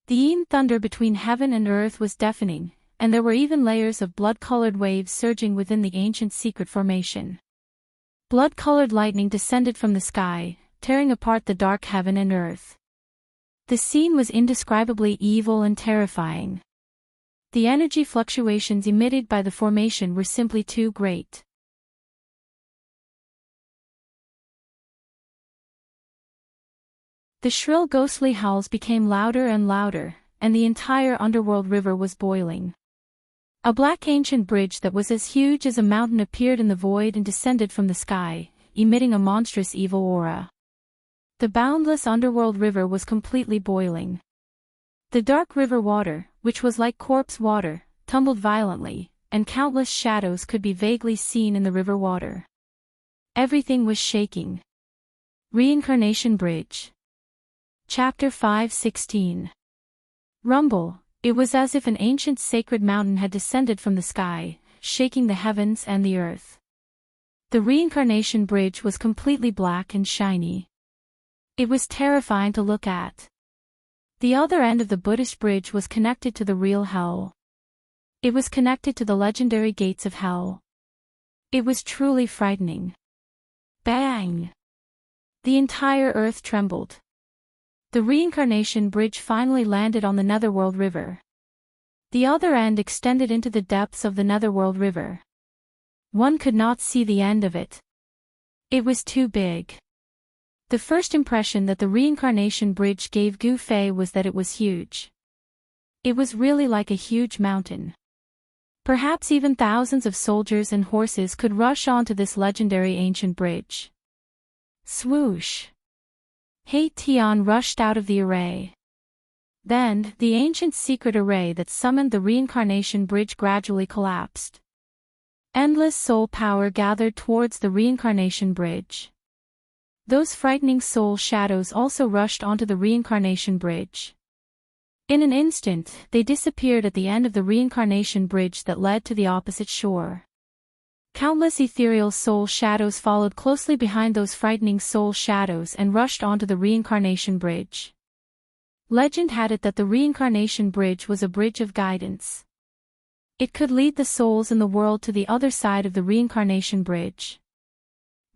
The yin thunder between heaven and earth was deafening, and there were even layers of blood-colored waves surging within the ancient secret formation. Blood-colored lightning descended from the sky, tearing apart the dark heaven and earth. The scene was indescribably evil and terrifying. The energy fluctuations emitted by the formation were simply too great. The shrill ghostly howls became louder and louder, and the entire underworld river was boiling. A black ancient bridge that was as huge as a mountain appeared in the void and descended from the sky, emitting a monstrous evil aura. The boundless underworld river was completely boiling. The dark river water, which was like corpse water, tumbled violently, and countless shadows could be vaguely seen in the river water. Everything was shaking. Reincarnation Bridge. Chapter 5:16. Rumble. It was as if an ancient sacred mountain had descended from the sky, shaking the heavens and the earth. The reincarnation bridge was completely black and shiny. It was terrifying to look at. The other end of the Buddhist bridge was connected to the real hell. It was connected to the legendary gates of hell. It was truly frightening. Bang! The entire earth trembled. The reincarnation bridge finally landed on the Netherworld River. The other end extended into the depths of the Netherworld River. One could not see the end of it. It was too big. The first impression that the reincarnation bridge gave Gu Fei was that it was huge. It was really like a huge mountain. Perhaps even thousands of soldiers and horses could rush onto this legendary ancient bridge. Swoosh! He Tian rushed out of the array. Then, the ancient secret array that summoned the reincarnation bridge gradually collapsed. Endless soul power gathered towards the reincarnation bridge. Those frightening soul shadows also rushed onto the reincarnation bridge. In an instant, they disappeared at the end of the reincarnation bridge that led to the opposite shore. Countless ethereal soul shadows followed closely behind those frightening soul shadows and rushed onto the reincarnation bridge. Legend had it that the reincarnation bridge was a bridge of guidance. It could lead the souls in the world to the other side of the reincarnation bridge.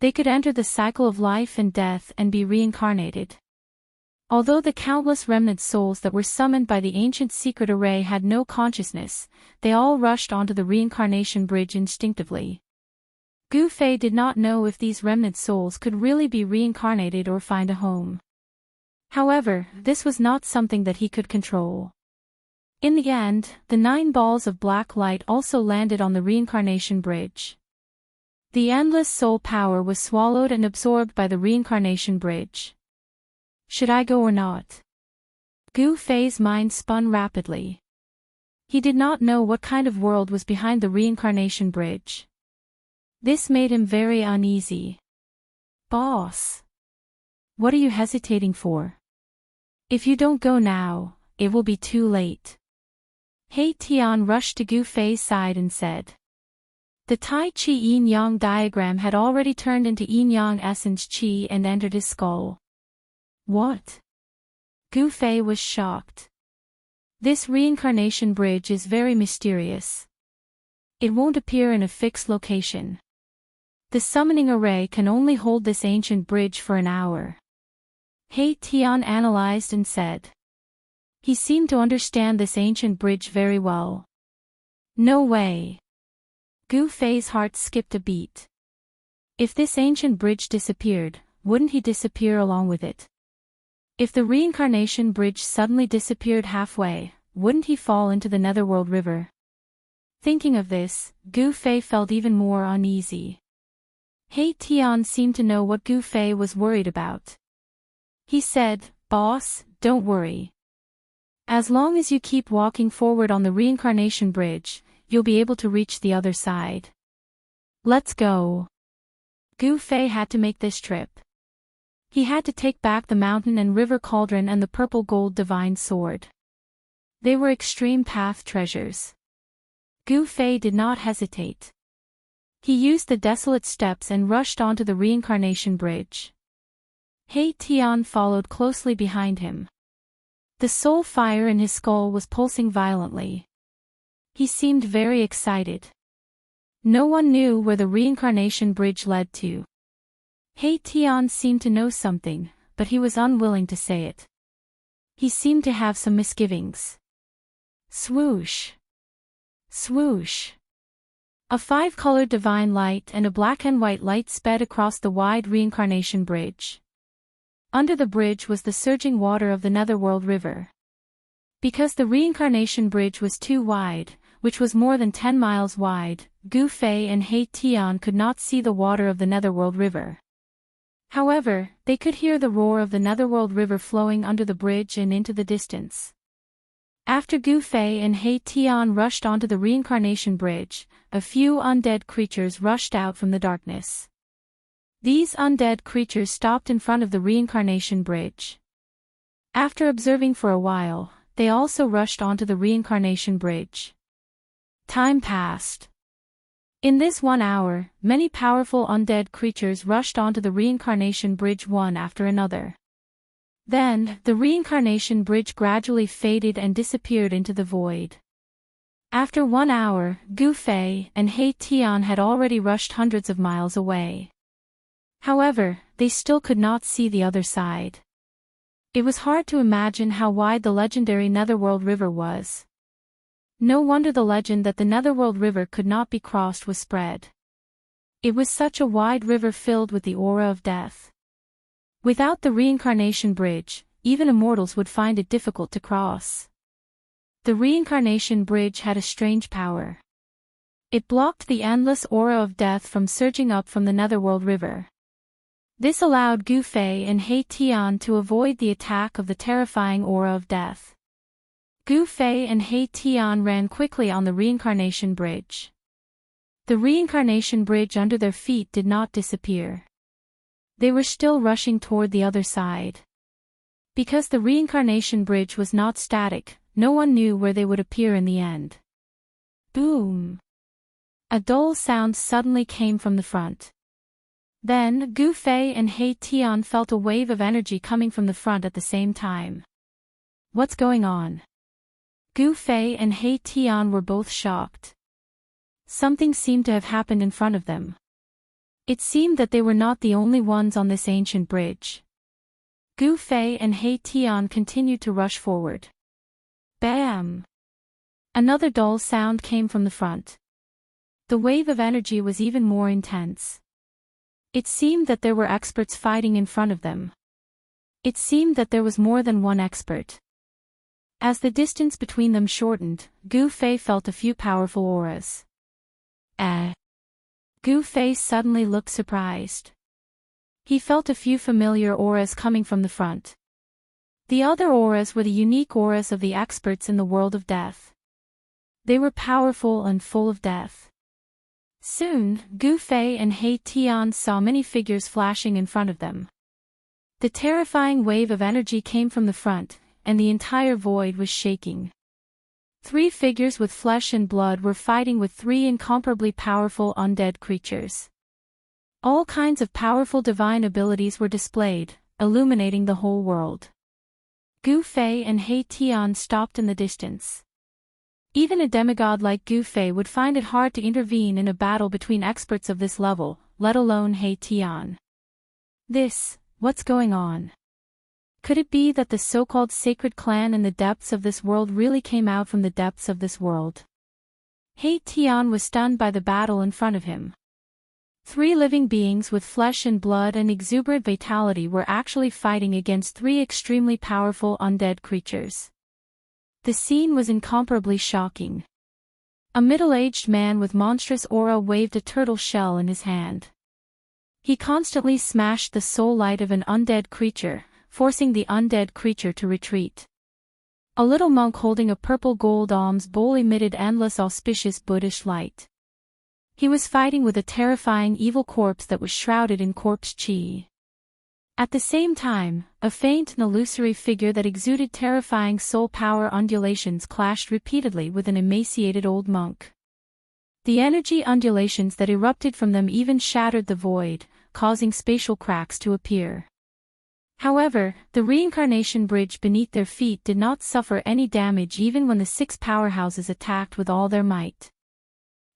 They could enter the cycle of life and death and be reincarnated. Although the countless remnant souls that were summoned by the ancient secret array had no consciousness, they all rushed onto the reincarnation bridge instinctively. Gu Fei did not know if these remnant souls could really be reincarnated or find a home. However, this was not something that he could control. In the end, the 9 balls of black light also landed on the reincarnation bridge. The endless soul power was swallowed and absorbed by the reincarnation bridge. Should I go or not? Gu Fei's mind spun rapidly. He did not know what kind of world was behind the reincarnation bridge. This made him very uneasy. Boss! What are you hesitating for? If you don't go now, it will be too late. He Tian rushed to Gu Fei's side and said. The Tai Chi yin-yang diagram had already turned into yin-yang essence Qi and entered his skull. What? Gu Fei was shocked. This reincarnation bridge is very mysterious. It won't appear in a fixed location. The summoning array can only hold this ancient bridge for an hour. He Tian analyzed and said. He seemed to understand this ancient bridge very well. No way. Gu Fei's heart skipped a beat. If this ancient bridge disappeared, wouldn't he disappear along with it? If the reincarnation bridge suddenly disappeared halfway, wouldn't he fall into the Netherworld River? Thinking of this, Gu Fei felt even more uneasy. He Tian seemed to know what Gu Fei was worried about. He said, "Boss, don't worry. As long as you keep walking forward on the reincarnation bridge, you'll be able to reach the other side. Let's go." Gu Fei had to make this trip. He had to take back the mountain and river cauldron and the purple gold divine sword. They were extreme path treasures. Gu Fei did not hesitate. He used the desolate steps and rushed onto the reincarnation bridge. He Tian followed closely behind him. The soul fire in his skull was pulsing violently. He seemed very excited. No one knew where the reincarnation bridge led to. He Tian seemed to know something, but he was unwilling to say it. He seemed to have some misgivings. Swoosh! Swoosh! A five-colored divine light and a black and white light sped across the wide reincarnation bridge. Under the bridge was the surging water of the Netherworld River. Because the reincarnation bridge was too wide, which was more than 10 miles wide, Gu Fei and He Tian could not see the water of the Netherworld River. However, they could hear the roar of the Netherworld River flowing under the bridge and into the distance. After Gu Fei and He Tian rushed onto the reincarnation bridge, a few undead creatures rushed out from the darkness. These undead creatures stopped in front of the reincarnation bridge. After observing for a while, they also rushed onto the reincarnation bridge. Time passed. In this 1 hour, many powerful undead creatures rushed onto the reincarnation bridge one after another. Then, the reincarnation bridge gradually faded and disappeared into the void. After 1 hour, Gu Fei and He Tian had already rushed hundreds of miles away. However, they still could not see the other side. It was hard to imagine how wide the legendary Netherworld River was. No wonder the legend that the Netherworld River could not be crossed was spread. It was such a wide river filled with the aura of death. Without the reincarnation bridge, even immortals would find it difficult to cross. The reincarnation bridge had a strange power. It blocked the endless aura of death from surging up from the Netherworld River. This allowed Gu Fei and He Tian to avoid the attack of the terrifying aura of death. Gu Fei and He Tian ran quickly on the reincarnation bridge. The reincarnation bridge under their feet did not disappear. They were still rushing toward the other side. Because the reincarnation bridge was not static, no one knew where they would appear in the end. Boom! A dull sound suddenly came from the front. Then, Gu Fei and He Tian felt a wave of energy coming from the front at the same time. What's going on? Gu Fei and He Tian were both shocked. Something seemed to have happened in front of them. It seemed that they were not the only ones on this ancient bridge. Gu Fei and He Tian continued to rush forward. Bam! Another dull sound came from the front. The wave of energy was even more intense. It seemed that there were experts fighting in front of them. It seemed that there was more than one expert. As the distance between them shortened, Gu Fei felt a few powerful auras. Gu Fei suddenly looked surprised. He felt a few familiar auras coming from the front. The other auras were the unique auras of the experts in the world of death. They were powerful and full of death. Soon, Gu Fei and He Tian saw many figures flashing in front of them. The terrifying wave of energy came from the front, and the entire void was shaking. 3 figures with flesh and blood were fighting with 3 incomparably powerful undead creatures. All kinds of powerful divine abilities were displayed, illuminating the whole world. Gu Fei and He Tian stopped in the distance. Even a demigod like Gu Fei would find it hard to intervene in a battle between experts of this level, let alone He Tian. What's going on? Could it be that the so-called sacred clan in the depths of this world really came out from the depths of this world? He Tian was stunned by the battle in front of him. 3 living beings with flesh and blood and exuberant vitality were actually fighting against 3 extremely powerful undead creatures. The scene was incomparably shocking. A middle-aged man with monstrous aura waved a turtle shell in his hand. He constantly smashed the soul light of an undead creature, forcing the undead creature to retreat. A little monk holding a purple gold alms bowl emitted endless auspicious Buddhist light. He was fighting with a terrifying evil corpse that was shrouded in corpse chi. At the same time, a faint and illusory figure that exuded terrifying soul power undulations clashed repeatedly with an emaciated old monk. The energy undulations that erupted from them even shattered the void, causing spatial cracks to appear. However, the reincarnation bridge beneath their feet did not suffer any damage even when the 6 powerhouses attacked with all their might.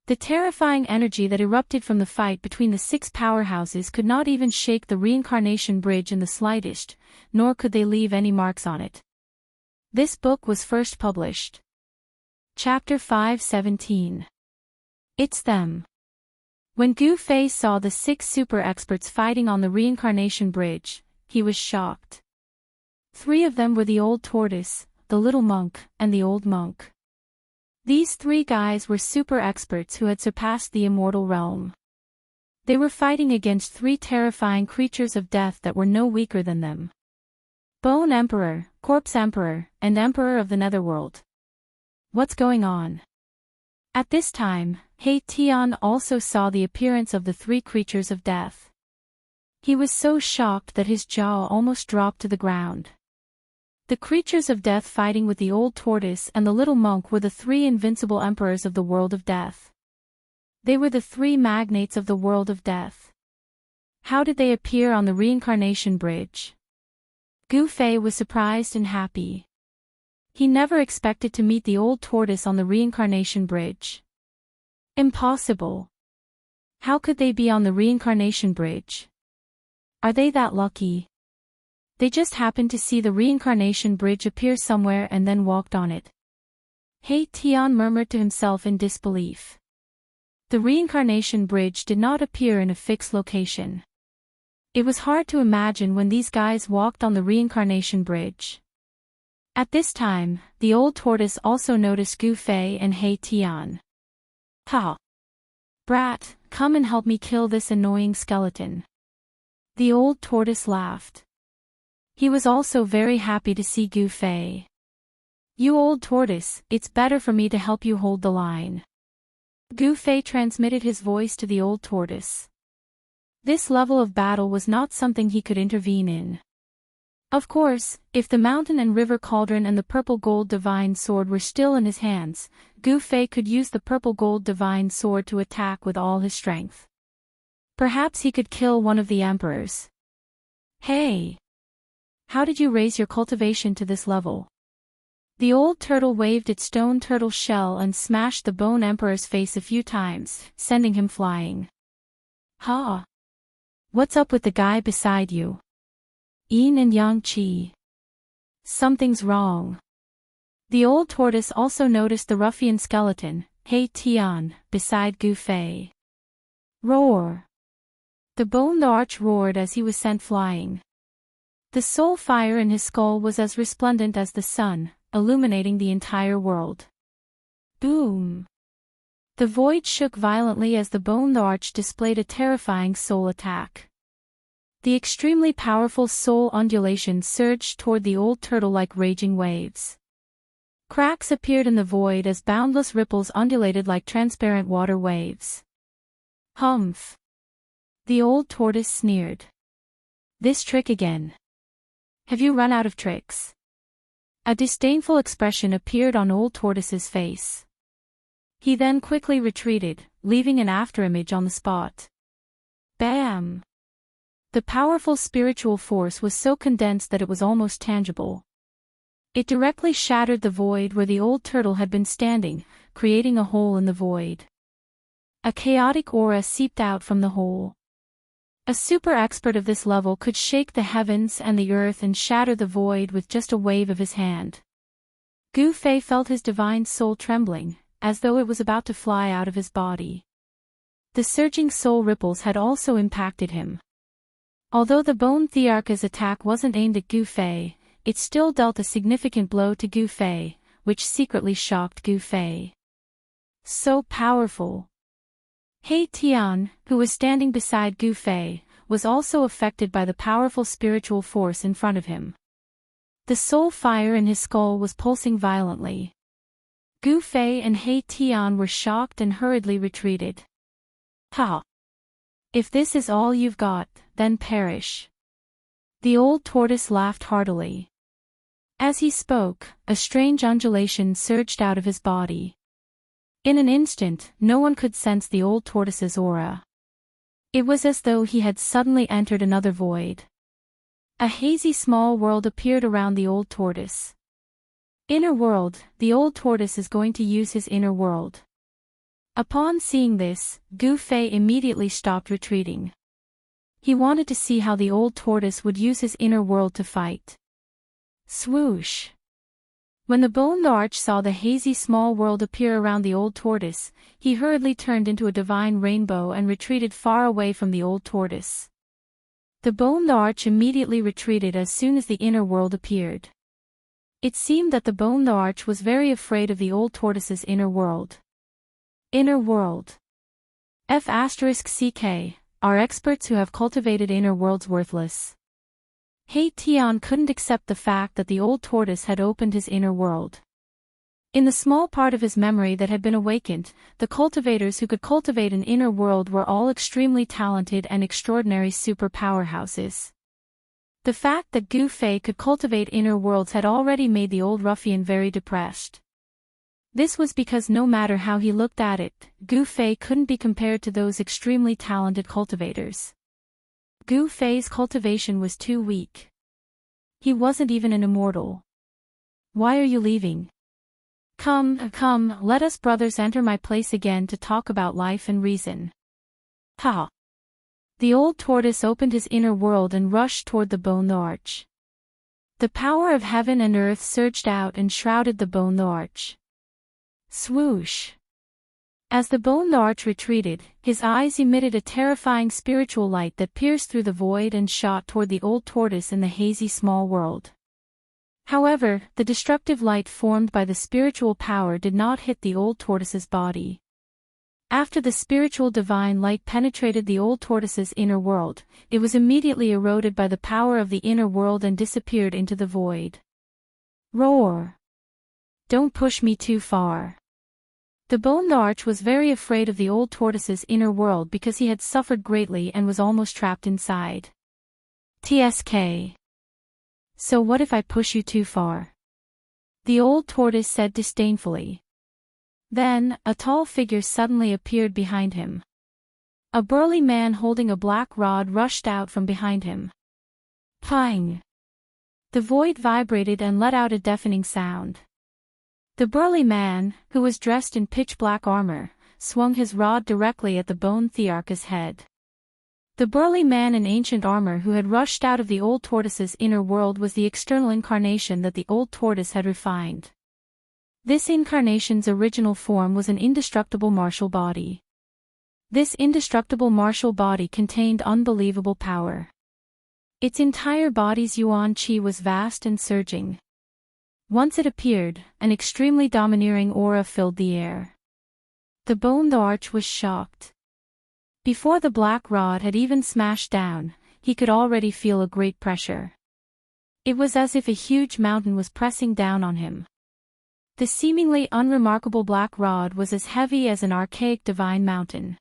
The terrifying energy that erupted from the fight between the 6 powerhouses could not even shake the reincarnation bridge in the slightest, nor could they leave any marks on it. This book was first published. Chapter 5:17. It's them. When Gu Fei saw the 6 super experts fighting on the reincarnation bridge, he was shocked. 3 of them were the old tortoise, the little monk, and the old monk. These 3 guys were super experts who had surpassed the immortal realm. They were fighting against 3 terrifying creatures of death that were no weaker than them. Bone Emperor, Corpse Emperor, and Emperor of the Netherworld. What's going on? At this time, He Tian also saw the appearance of the 3 creatures of death. He was so shocked that his jaw almost dropped to the ground. The creatures of death fighting with the old tortoise and the little monk were the 3 invincible emperors of the world of death. They were the 3 magnates of the world of death. How did they appear on the reincarnation bridge? Gu Fei was surprised and happy. He never expected to meet the old tortoise on the reincarnation bridge. Impossible. How could they be on the reincarnation bridge? Are they that lucky? They just happened to see the reincarnation bridge appear somewhere and then walked on it. He Tian murmured to himself in disbelief. The reincarnation bridge did not appear in a fixed location. It was hard to imagine when these guys walked on the reincarnation bridge. At this time, the old tortoise also noticed Gu Fei and He Tian. Ha! Brat, come and help me kill this annoying skeleton. The old tortoise laughed. He was also very happy to see Gu Fei. You old tortoise, it's better for me to help you hold the line. Gu Fei transmitted his voice to the old tortoise. This level of battle was not something he could intervene in. Of course, if the mountain and river cauldron and the purple gold divine sword were still in his hands, Gu Fei could use the purple gold divine sword to attack with all his strength. Perhaps he could kill one of the emperors. Hey! How did you raise your cultivation to this level? The old turtle waved its stone turtle shell and smashed the bone emperor's face a few times, sending him flying. Ha! What's up with the guy beside you? Yin and Yang Qi. Something's wrong. The old tortoise also noticed the ruffian skeleton, He Tian, beside Gu Fei. Roar! The bone arch roared as he was sent flying. The soul fire in his skull was as resplendent as the sun, illuminating the entire world. Boom! The void shook violently as the bone arch displayed a terrifying soul attack. The extremely powerful soul undulations surged toward the old turtle like raging waves. Cracks appeared in the void as boundless ripples undulated like transparent water waves. Humph! The old tortoise sneered. This trick again. Have you run out of tricks? A disdainful expression appeared on old tortoise's face. He then quickly retreated, leaving an afterimage on the spot. Bam! The powerful spiritual force was so condensed that it was almost tangible. It directly shattered the void where the old turtle had been standing, creating a hole in the void. A chaotic aura seeped out from the hole. A super expert of this level could shake the heavens and the earth and shatter the void with just a wave of his hand. Gu Fei felt his divine soul trembling, as though it was about to fly out of his body. The surging soul ripples had also impacted him. Although the bone Thearcha's attack wasn't aimed at Gu Fei, it still dealt a significant blow to Gu Fei, which secretly shocked Gu Fei. So powerful. He Tian, who was standing beside Gu Fei, was also affected by the powerful spiritual force in front of him. The soul fire in his skull was pulsing violently. Gu Fei and He Tian were shocked and hurriedly retreated. Ha! If this is all you've got, then perish. The old tortoise laughed heartily. As he spoke, a strange undulation surged out of his body. In an instant, no one could sense the old tortoise's aura. It was as though he had suddenly entered another void. A hazy small world appeared around the old tortoise. Inner world, the old tortoise is going to use his inner world. Upon seeing this, Gu Fei immediately stopped retreating. He wanted to see how the old tortoise would use his inner world to fight. Swoosh! When the bone arch saw the hazy small world appear around the old tortoise, he hurriedly turned into a divine rainbow and retreated far away from the old tortoise. The bone arch immediately retreated as soon as the inner world appeared. It seemed that the bone arch was very afraid of the old tortoise's inner world. Inner world. F*CK, are experts who have cultivated inner worlds worthless. He Tian couldn't accept the fact that the old tortoise had opened his inner world. In the small part of his memory that had been awakened, the cultivators who could cultivate an inner world were all extremely talented and extraordinary super powerhouses. The fact that Gu Fei could cultivate inner worlds had already made the old ruffian very depressed. This was because no matter how he looked at it, Gu Fei couldn't be compared to those extremely talented cultivators. Gu Fei's cultivation was too weak. He wasn't even an immortal. Why are you leaving? Come, let us brothers enter my place again to talk about life and reason. Ha! The old tortoise opened his inner world and rushed toward the bone arch. The power of heaven and earth surged out and shrouded the bone arch. Swoosh! As the bone arch retreated, his eyes emitted a terrifying spiritual light that pierced through the void and shot toward the old tortoise in the hazy small world. However, the destructive light formed by the spiritual power did not hit the old tortoise's body. After the spiritual divine light penetrated the old tortoise's inner world, it was immediately eroded by the power of the inner world and disappeared into the void. Roar! Don't push me too far. The bone arch was very afraid of the old tortoise's inner world because he had suffered greatly and was almost trapped inside. TSK. So what if I push you too far? The old tortoise said disdainfully. Then, a tall figure suddenly appeared behind him. A burly man holding a black rod rushed out from behind him. Pang! The void vibrated and let out a deafening sound. The burly man, who was dressed in pitch-black armor, swung his rod directly at the bone thearch's head. The burly man in ancient armor who had rushed out of the old tortoise's inner world was the external incarnation that the old tortoise had refined. This incarnation's original form was an indestructible martial body. This indestructible martial body contained unbelievable power. Its entire body's yuan qi was vast and surging. Once it appeared, an extremely domineering aura filled the air. The bone arch was shocked. Before the black rod had even smashed down, he could already feel a great pressure. It was as if a huge mountain was pressing down on him. The seemingly unremarkable black rod was as heavy as an archaic divine mountain.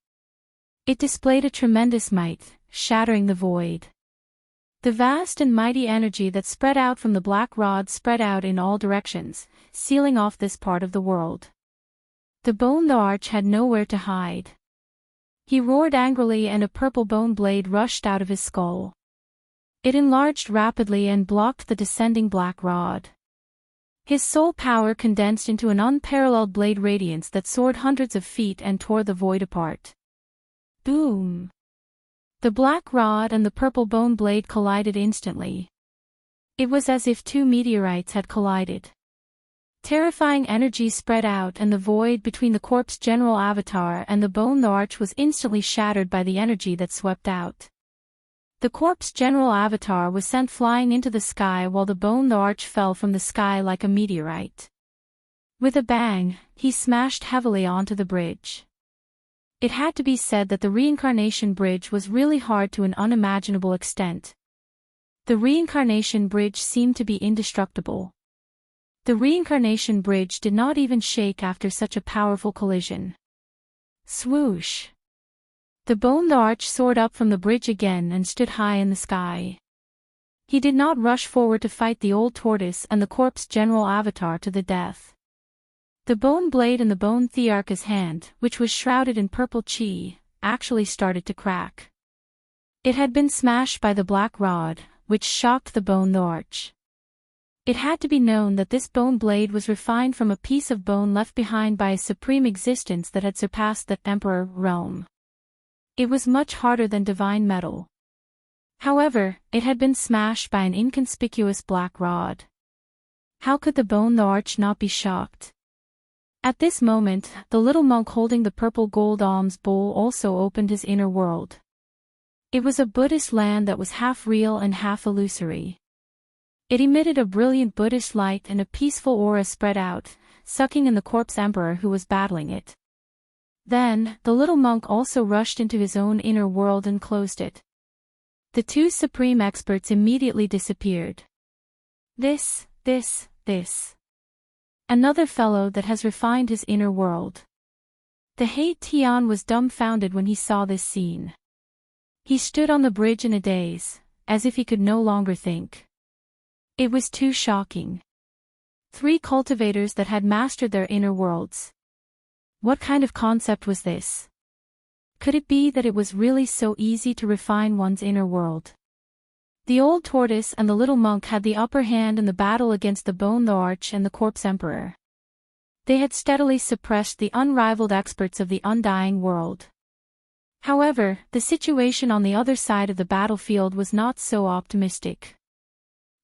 It displayed a tremendous might, shattering the void. The vast and mighty energy that spread out from the black rod spread out in all directions, sealing off this part of the world. The bone arch had nowhere to hide. He roared angrily and a purple bone blade rushed out of his skull. It enlarged rapidly and blocked the descending black rod. His soul power condensed into an unparalleled blade radiance that soared hundreds of feet and tore the void apart. Boom! The black rod and the purple bone blade collided instantly. It was as if two meteorites had collided. Terrifying energy spread out and the void between the corpse general avatar and the bone arch was instantly shattered by the energy that swept out. The corpse general avatar was sent flying into the sky while the bone arch fell from the sky like a meteorite. With a bang, he smashed heavily onto the bridge. It had to be said that the reincarnation bridge was really hard to an unimaginable extent. The reincarnation bridge seemed to be indestructible. The reincarnation bridge did not even shake after such a powerful collision. Swoosh! The bone arch soared up from the bridge again and stood high in the sky. He did not rush forward to fight the old tortoise and the corpse general avatar to the death. The bone blade in the bone thearch's hand, which was shrouded in purple chi, actually started to crack. It had been smashed by the black rod, which shocked the bone arch. It had to be known that this bone blade was refined from a piece of bone left behind by a supreme existence that had surpassed the emperor realm. It was much harder than divine metal. However, it had been smashed by an inconspicuous black rod. How could the bone arch not be shocked? At this moment, the little monk holding the purple gold alms bowl also opened his inner world. It was a Buddhist land that was half real and half illusory. It emitted a brilliant Buddhist light and a peaceful aura spread out, sucking in the corpse emperor who was battling it. Then, the little monk also rushed into his own inner world and closed it. The two supreme experts immediately disappeared. This. Another fellow that has refined his inner world. The Hei Tian was dumbfounded when he saw this scene. He stood on the bridge in a daze, as if he could no longer think. It was too shocking. 3 cultivators that had mastered their inner worlds. What kind of concept was this? Could it be that it was really so easy to refine one's inner world? The old tortoise and the little monk had the upper hand in the battle against the bone arch and the corpse emperor. They had steadily suppressed the unrivaled experts of the undying world. However, the situation on the other side of the battlefield was not so optimistic.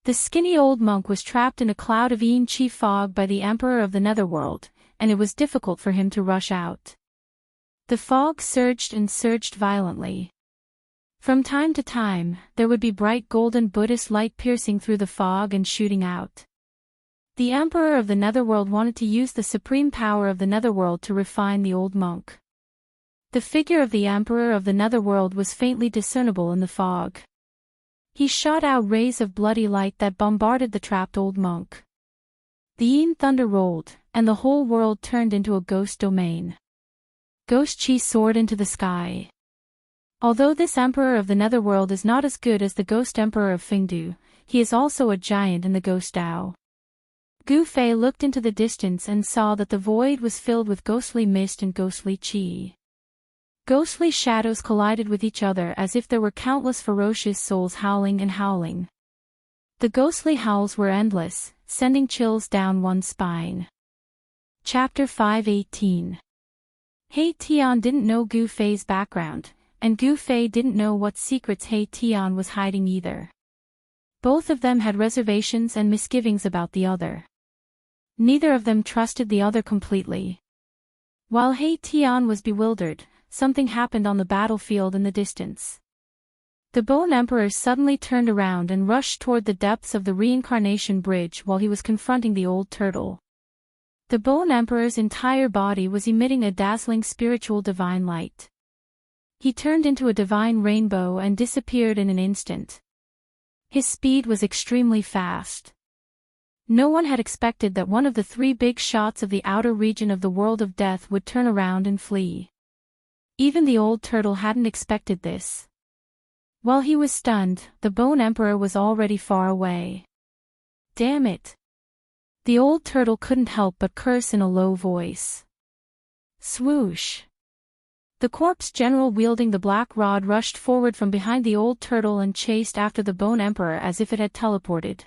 The skinny old monk was trapped in a cloud of yin chi fog by the emperor of the netherworld, and it was difficult for him to rush out. The fog surged and surged violently. From time to time, there would be bright golden Buddhist light piercing through the fog and shooting out. The emperor of the netherworld wanted to use the supreme power of the netherworld to refine the old monk. The figure of the emperor of the netherworld was faintly discernible in the fog. He shot out rays of bloody light that bombarded the trapped old monk. The yin thunder rolled, and the whole world turned into a ghost domain. Ghost chi soared into the sky. Although this emperor of the netherworld is not as good as the ghost emperor of Fengdu, he is also a giant in the ghost Dao. Gu Fei looked into the distance and saw that the void was filled with ghostly mist and ghostly chi. Ghostly shadows collided with each other as if there were countless ferocious souls howling and howling. The ghostly howls were endless, sending chills down one's spine. Chapter 5:18. Hei Tian didn't know Gu Fei's background, and Gu Fei didn't know what secrets Hei Tian was hiding either. Both of them had reservations and misgivings about the other. Neither of them trusted the other completely. While Hei Tian was bewildered, something happened on the battlefield in the distance. The Bone Emperor suddenly turned around and rushed toward the depths of the reincarnation bridge while he was confronting the old turtle. The Bone Emperor's entire body was emitting a dazzling spiritual divine light. He turned into a divine rainbow and disappeared in an instant. His speed was extremely fast. No one had expected that one of the 3 big shots of the outer region of the world of death would turn around and flee. Even the old turtle hadn't expected this. While he was stunned, the Bone Emperor was already far away. Damn it! The old turtle couldn't help but curse in a low voice. Swoosh! The corpse general wielding the black rod rushed forward from behind the old turtle and chased after the Bone Emperor as if it had teleported.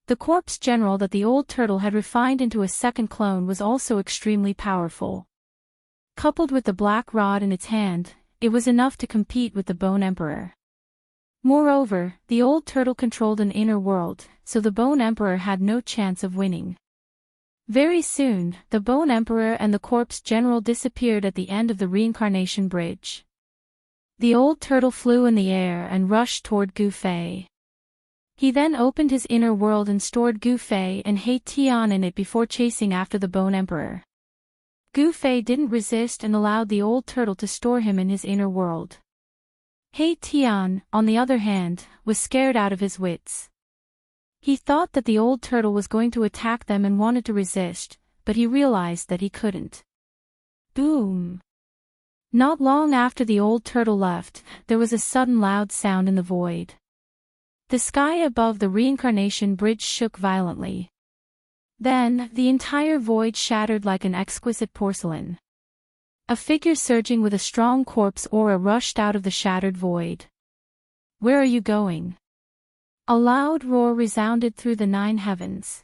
The corpse general that the old turtle had refined into a second clone was also extremely powerful. Coupled with the black rod in its hand, it was enough to compete with the Bone Emperor. Moreover, the old turtle controlled an inner world, so the Bone Emperor had no chance of winning. Very soon, the Bone Emperor and the corpse general disappeared at the end of the reincarnation bridge. The old turtle flew in the air and rushed toward Gu Fei. He then opened his inner world and stored Gu Fei and He Tian in it before chasing after the Bone Emperor. Gu Fei didn't resist and allowed the old turtle to store him in his inner world. He Tian, on the other hand, was scared out of his wits. He thought that the old turtle was going to attack them and wanted to resist, but he realized that he couldn't. Boom! Not long after the old turtle left, there was a sudden loud sound in the void. The sky above the reincarnation bridge shook violently. Then, the entire void shattered like an exquisite porcelain. A figure surging with a strong corpse aura rushed out of the shattered void. "Where are you going?" A loud roar resounded through the 9 heavens.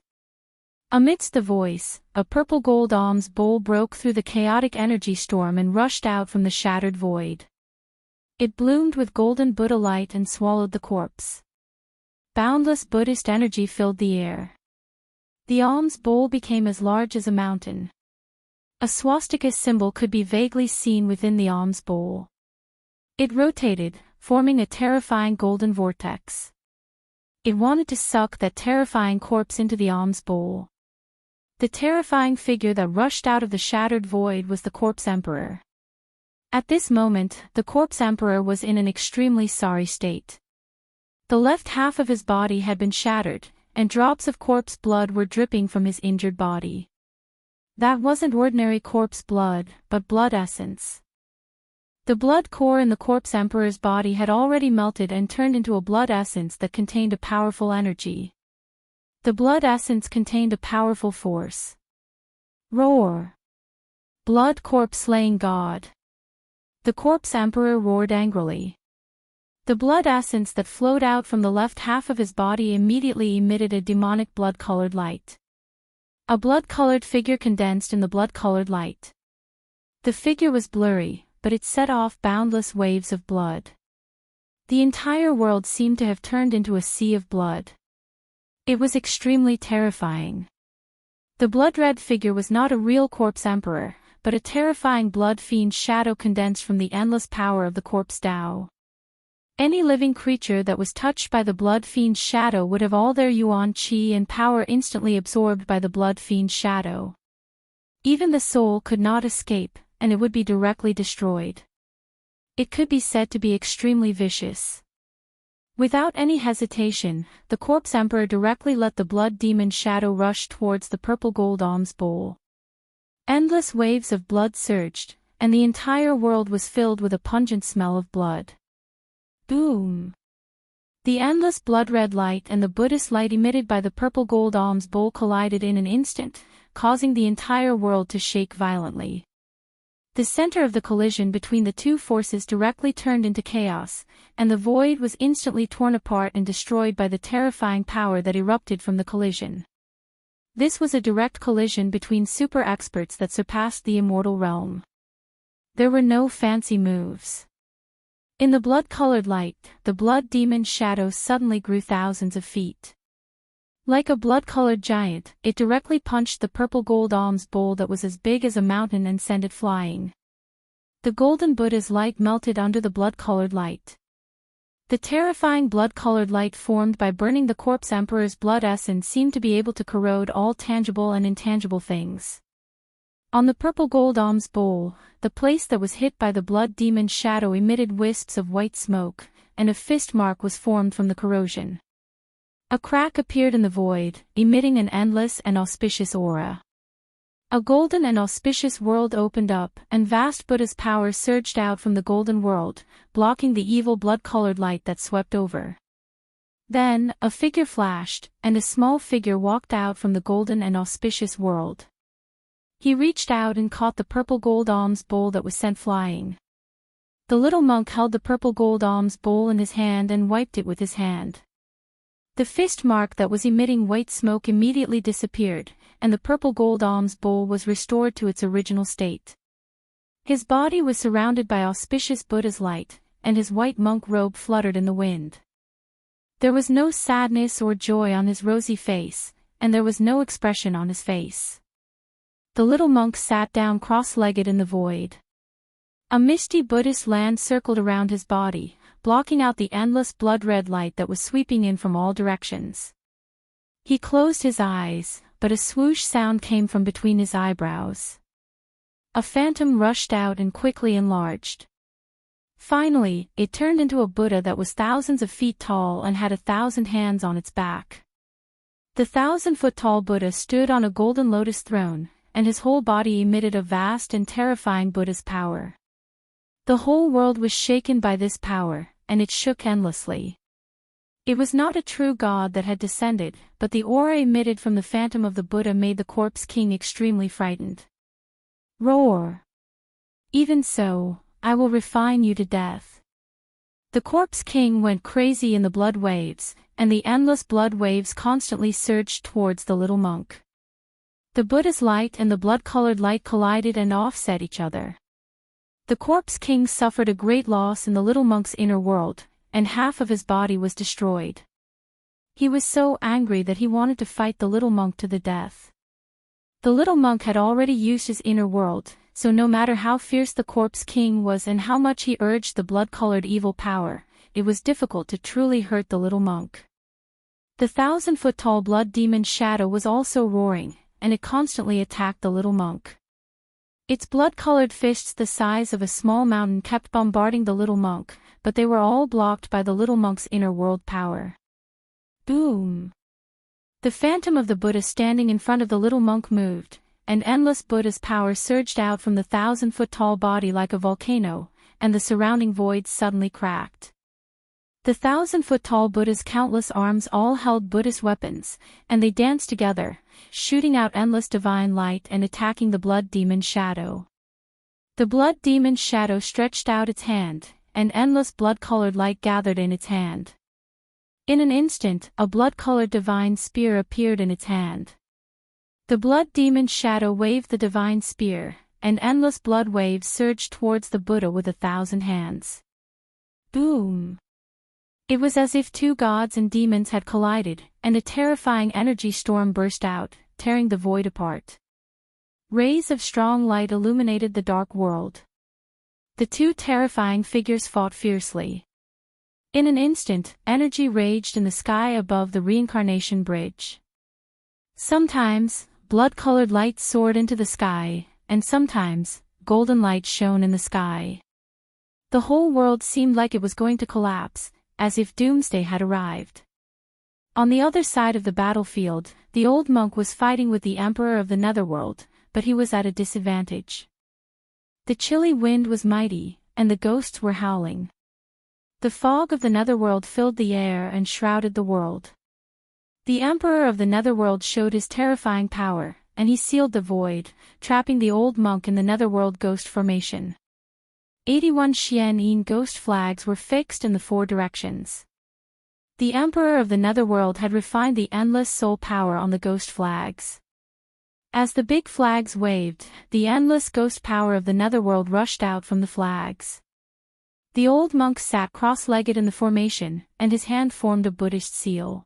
Amidst the voice, a purple gold alms bowl broke through the chaotic energy storm and rushed out from the shattered void. It bloomed with golden Buddha light and swallowed the corpse. Boundless Buddhist energy filled the air. The alms bowl became as large as a mountain. A swastika symbol could be vaguely seen within the alms bowl. It rotated, forming a terrifying golden vortex. It wanted to suck that terrifying corpse into the alms bowl. The terrifying figure that rushed out of the shattered void was the Corpse Emperor. At this moment, the Corpse Emperor was in an extremely sorry state. The left half of his body had been shattered, and drops of corpse blood were dripping from his injured body. That wasn't ordinary corpse blood, but blood essence. The blood core in the Corpse Emperor's body had already melted and turned into a blood essence that contained a powerful energy. The blood essence contained a powerful force. Roar! Blood corpse slaying god! The Corpse Emperor roared angrily. The blood essence that flowed out from the left half of his body immediately emitted a demonic blood-colored light. A blood-colored figure condensed in the blood-colored light. The figure was blurry, but it set off boundless waves of blood. The entire world seemed to have turned into a sea of blood. It was extremely terrifying. The blood-red figure was not a real Corpse Emperor, but a terrifying blood fiend shadow condensed from the endless power of the Corpse Tao. Any living creature that was touched by the blood fiend's shadow would have all their yuan qi and power instantly absorbed by the blood fiend's shadow. Even the soul could not escape, and it would be directly destroyed. It could be said to be extremely vicious. Without any hesitation, the Corpse Emperor directly let the blood demon shadow rush towards the purple gold alms bowl. Endless waves of blood surged, and the entire world was filled with a pungent smell of blood. Boom! The endless blood-red light and the Buddhist light emitted by the purple gold alms bowl collided in an instant, causing the entire world to shake violently. The center of the collision between the two forces directly turned into chaos, and the void was instantly torn apart and destroyed by the terrifying power that erupted from the collision. This was a direct collision between super experts that surpassed the immortal realm. There were no fancy moves. In the blood-colored light, the blood demon's shadow suddenly grew thousands of feet. Like a blood-colored giant, it directly punched the purple gold alms bowl that was as big as a mountain and sent it flying. The golden Buddha's light melted under the blood-colored light. The terrifying blood-colored light formed by burning the Corpse Emperor's blood essence seemed to be able to corrode all tangible and intangible things. On the purple gold alms bowl, the place that was hit by the blood demon's shadow emitted wisps of white smoke, and a fist mark was formed from the corrosion. A crack appeared in the void, emitting an endless and auspicious aura. A golden and auspicious world opened up, and vast Buddha's power surged out from the golden world, blocking the evil blood-colored light that swept over. Then, a figure flashed, and a small figure walked out from the golden and auspicious world. He reached out and caught the purple gold alms bowl that was sent flying. The little monk held the purple gold alms bowl in his hand and wiped it with his hand. The fist mark that was emitting white smoke immediately disappeared, and the purple gold alms bowl was restored to its original state. His body was surrounded by auspicious Buddha's light, and his white monk robe fluttered in the wind. There was no sadness or joy on his rosy face, and there was no expression on his face. The little monk sat down cross-legged in the void. A misty Buddhist land circled around his body, blocking out the endless blood-red light that was sweeping in from all directions. He closed his eyes, but a swoosh sound came from between his eyebrows. A phantom rushed out and quickly enlarged. Finally, it turned into a Buddha that was thousands of feet tall and had 1,000 hands on its back. The 1,000-foot-tall Buddha stood on a golden lotus throne, and his whole body emitted a vast and terrifying Buddha's power. The whole world was shaken by this power, and it shook endlessly. It was not a true god that had descended, but the aura emitted from the phantom of the Buddha made the corpse king extremely frightened. Roar! Even so, I will refine you to death. The corpse king went crazy in the blood waves, and the endless blood waves constantly surged towards the little monk. The Buddha's light and the blood-colored light collided and offset each other. The corpse king suffered a great loss in the little monk's inner world, and half of his body was destroyed. He was so angry that he wanted to fight the little monk to the death. The little monk had already used his inner world, so no matter how fierce the corpse king was and how much he urged the blood-colored evil power, it was difficult to truly hurt the little monk. The 1,000-foot-tall blood demon shadow was also roaring, and it constantly attacked the little monk. Its blood-colored fists the size of a small mountain kept bombarding the little monk, but they were all blocked by the little monk's inner world power. Boom! The phantom of the Buddha standing in front of the little monk moved, and endless Buddha's power surged out from the 1,000-foot-tall body like a volcano, and the surrounding void suddenly cracked. The 1,000-foot-tall Buddha's countless arms all held Buddhist weapons, and they danced together, shooting out endless divine light and attacking the blood demon shadow. The blood demon shadow stretched out its hand, and endless blood-colored light gathered in its hand. In an instant, a blood-colored divine spear appeared in its hand. The blood demon shadow waved the divine spear, and endless blood waves surged towards the Buddha with 1,000 hands. Boom! It was as if two gods and demons had collided, and a terrifying energy storm burst out, tearing the void apart. Rays of strong light illuminated the dark world. The two terrifying figures fought fiercely. In an instant, energy raged in the sky above the reincarnation bridge. Sometimes, blood-colored light soared into the sky, and sometimes, golden light shone in the sky. The whole world seemed like it was going to collapse, as if doomsday had arrived. On the other side of the battlefield, the old monk was fighting with the emperor of the netherworld, but he was at a disadvantage. The chilly wind was mighty, and the ghosts were howling. The fog of the netherworld filled the air and shrouded the world. The emperor of the netherworld showed his terrifying power, and he sealed the void, trapping the old monk in the netherworld ghost formation. 81 Xian ghost flags were fixed in the 4 directions. The emperor of the netherworld had refined the endless soul power on the ghost flags. As the big flags waved, the endless ghost power of the netherworld rushed out from the flags. The old monk sat cross-legged in the formation, and his hand formed a Buddhist seal.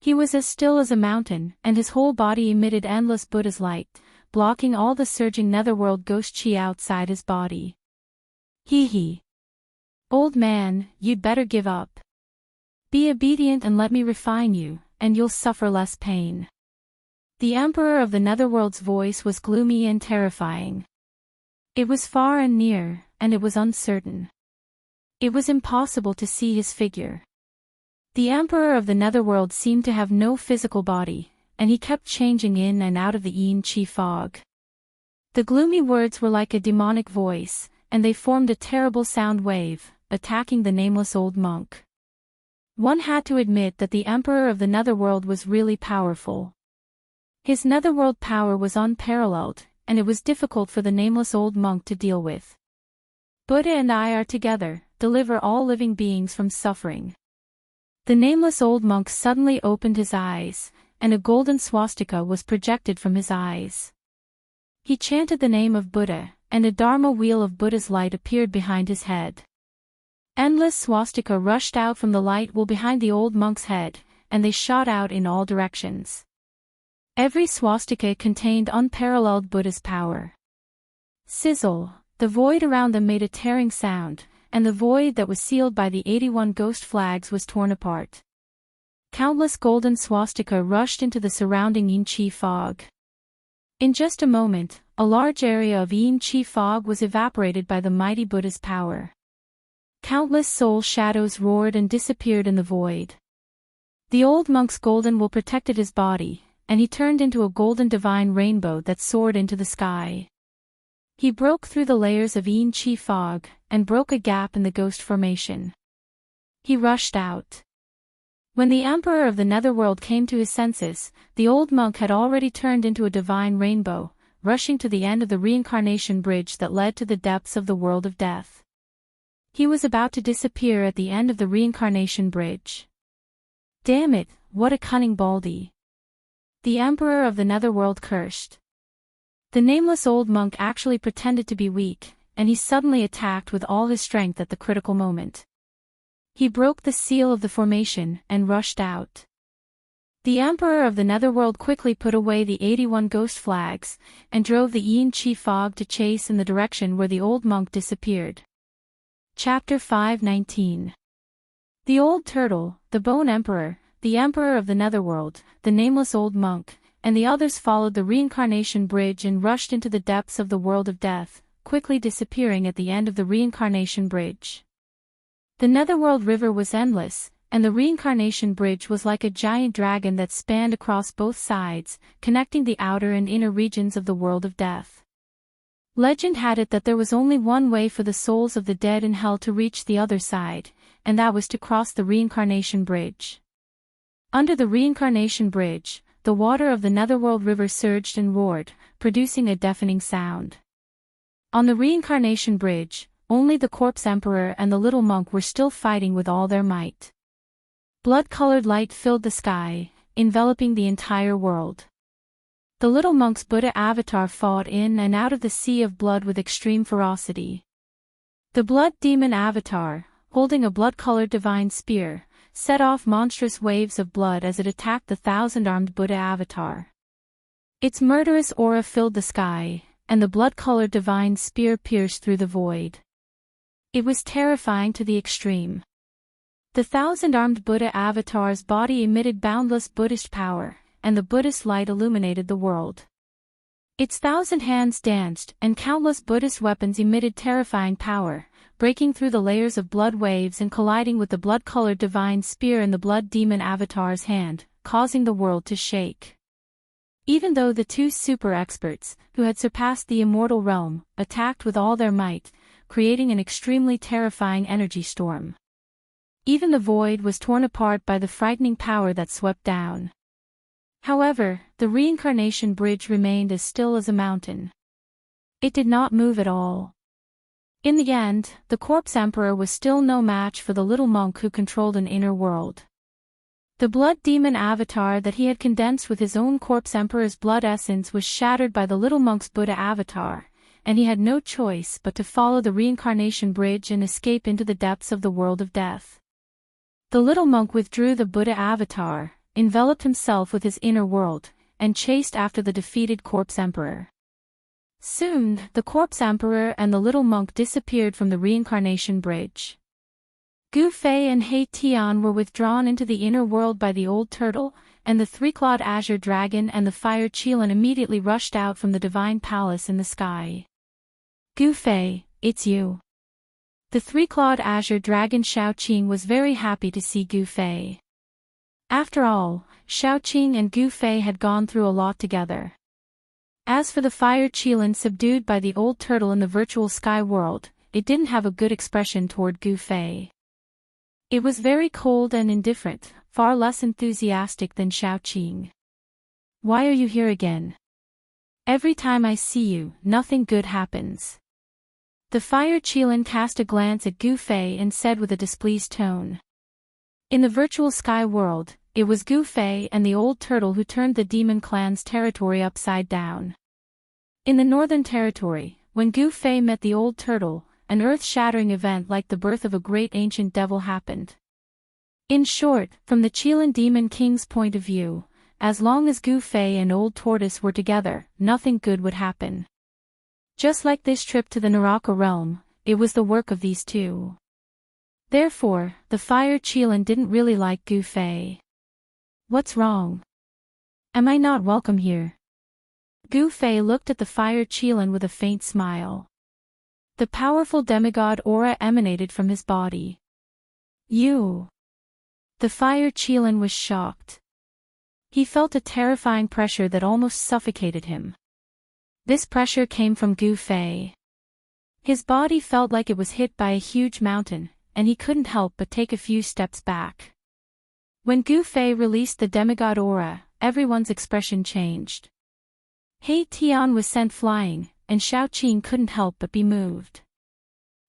He was as still as a mountain, and his whole body emitted endless Buddha's light, blocking all the surging netherworld ghost chi outside his body. Hee. Old man, you'd better give up. Be obedient and let me refine you, and you'll suffer less pain. The emperor of the netherworld's voice was gloomy and terrifying. It was far and near, and it was uncertain. It was impossible to see his figure. The emperor of the netherworld seemed to have no physical body, and he kept changing in and out of the yin chi fog. The gloomy words were like a demonic voice, and they formed a terrible sound wave, attacking the nameless old monk. One had to admit that the emperor of the netherworld was really powerful. His netherworld power was unparalleled, and it was difficult for the nameless old monk to deal with. Buddha and I are together, deliver all living beings from suffering. The nameless old monk suddenly opened his eyes, and a golden swastika was projected from his eyes. He chanted the name of Buddha, and a dharma wheel of Buddha's light appeared behind his head. Endless swastika rushed out from the light wheel behind the old monk's head, and they shot out in all directions. Every swastika contained unparalleled Buddha's power. Sizzle, the void around them made a tearing sound, and the void that was sealed by the 81 ghost flags was torn apart. Countless golden swastika rushed into the surrounding yin qi fog. In just a moment, a large area of yin qi fog was evaporated by the mighty Buddha's power. Countless soul shadows roared and disappeared in the void. The old monk's golden will protected his body, and he turned into a golden divine rainbow that soared into the sky. He broke through the layers of yin qi fog, and broke a gap in the ghost formation. He rushed out. When the Emperor of the Netherworld came to his senses, the old monk had already turned into a divine rainbow, rushing to the end of the reincarnation bridge that led to the depths of the world of death. He was about to disappear at the end of the reincarnation bridge. Damn it, what a cunning baldy! The Emperor of the Netherworld cursed. The nameless old monk actually pretended to be weak, and he suddenly attacked with all his strength at the critical moment. He broke the seal of the formation and rushed out. The Emperor of the Netherworld quickly put away the 81 ghost flags, and drove the yin qi fog to chase in the direction where the old monk disappeared. Chapter 5:19. The Old Turtle, the Bone Emperor, the Emperor of the Netherworld, the nameless old monk, and the others followed the reincarnation bridge and rushed into the depths of the world of death, quickly disappearing at the end of the reincarnation bridge. The Netherworld River was endless, and the reincarnation bridge was like a giant dragon that spanned across both sides, connecting the outer and inner regions of the world of death. Legend had it that there was only one way for the souls of the dead in hell to reach the other side, and that was to cross the reincarnation bridge. Under the reincarnation bridge, the water of the Netherworld River surged and roared, producing a deafening sound. On the reincarnation bridge, only the corpse emperor and the little monk were still fighting with all their might. Blood-colored light filled the sky, enveloping the entire world. The little monk's Buddha avatar fought in and out of the sea of blood with extreme ferocity. The blood demon avatar, holding a blood-colored divine spear, set off monstrous waves of blood as it attacked the thousand-armed Buddha avatar. Its murderous aura filled the sky, and the blood-colored divine spear pierced through the void. It was terrifying to the extreme. The thousand-armed Buddha avatar's body emitted boundless Buddhist power, and the Buddhist light illuminated the world. Its thousand hands danced, and countless Buddhist weapons emitted terrifying power, breaking through the layers of blood waves and colliding with the blood-colored divine spear in the blood demon avatar's hand, causing the world to shake. Even though the two super experts, who had surpassed the immortal realm, attacked with all their might, creating an extremely terrifying energy storm. Even the void was torn apart by the frightening power that swept down. However, the reincarnation bridge remained as still as a mountain. It did not move at all. In the end, the corpse emperor was still no match for the little monk who controlled an inner world. The blood demon avatar that he had condensed with his own corpse emperor's blood essence was shattered by the little monk's Buddha avatar, and he had no choice but to follow the reincarnation bridge and escape into the depths of the world of death. The little monk withdrew the Buddha avatar, enveloped himself with his inner world, and chased after the defeated corpse emperor. Soon, the corpse emperor and the little monk disappeared from the reincarnation bridge. Gu Fei and He Tian were withdrawn into the inner world by the old turtle, and the three-clawed azure dragon and the fire Qilin immediately rushed out from the divine palace in the sky. Gu Fei, it's you. The three-clawed azure dragon Shaoqing was very happy to see Gu Fei. After all, Shaoqing and Gu Fei had gone through a lot together. As for the fire Qilin subdued by the old turtle in the virtual sky world, it didn't have a good expression toward Gu Fei. It was very cold and indifferent, far less enthusiastic than Shaoqing. Why are you here again? Every time I see you, nothing good happens. The fire Qilin cast a glance at Gu Fei and said with a displeased tone. In the virtual sky world, it was Gu Fei and the old turtle who turned the demon clan's territory upside down. In the northern territory, when Gu Fei met the old turtle, an earth-shattering event like the birth of a great ancient devil happened. In short, from the Qilin demon king's point of view, as long as Gu Fei and old tortoise were together, nothing good would happen. Just like this trip to the Naraka realm, it was the work of these two. Therefore, the fire Qilin didn't really like Gu Fei. What's wrong? Am I not welcome here? Gu Fei looked at the fire Qilin with a faint smile. The powerful demigod aura emanated from his body. You. The fire Qilin was shocked. He felt a terrifying pressure that almost suffocated him. This pressure came from Gu Fei. His body felt like it was hit by a huge mountain, and he couldn't help but take a few steps back. When Gu Fei released the demigod aura, everyone's expression changed. He Tian was sent flying, and Xiaoqing couldn't help but be moved.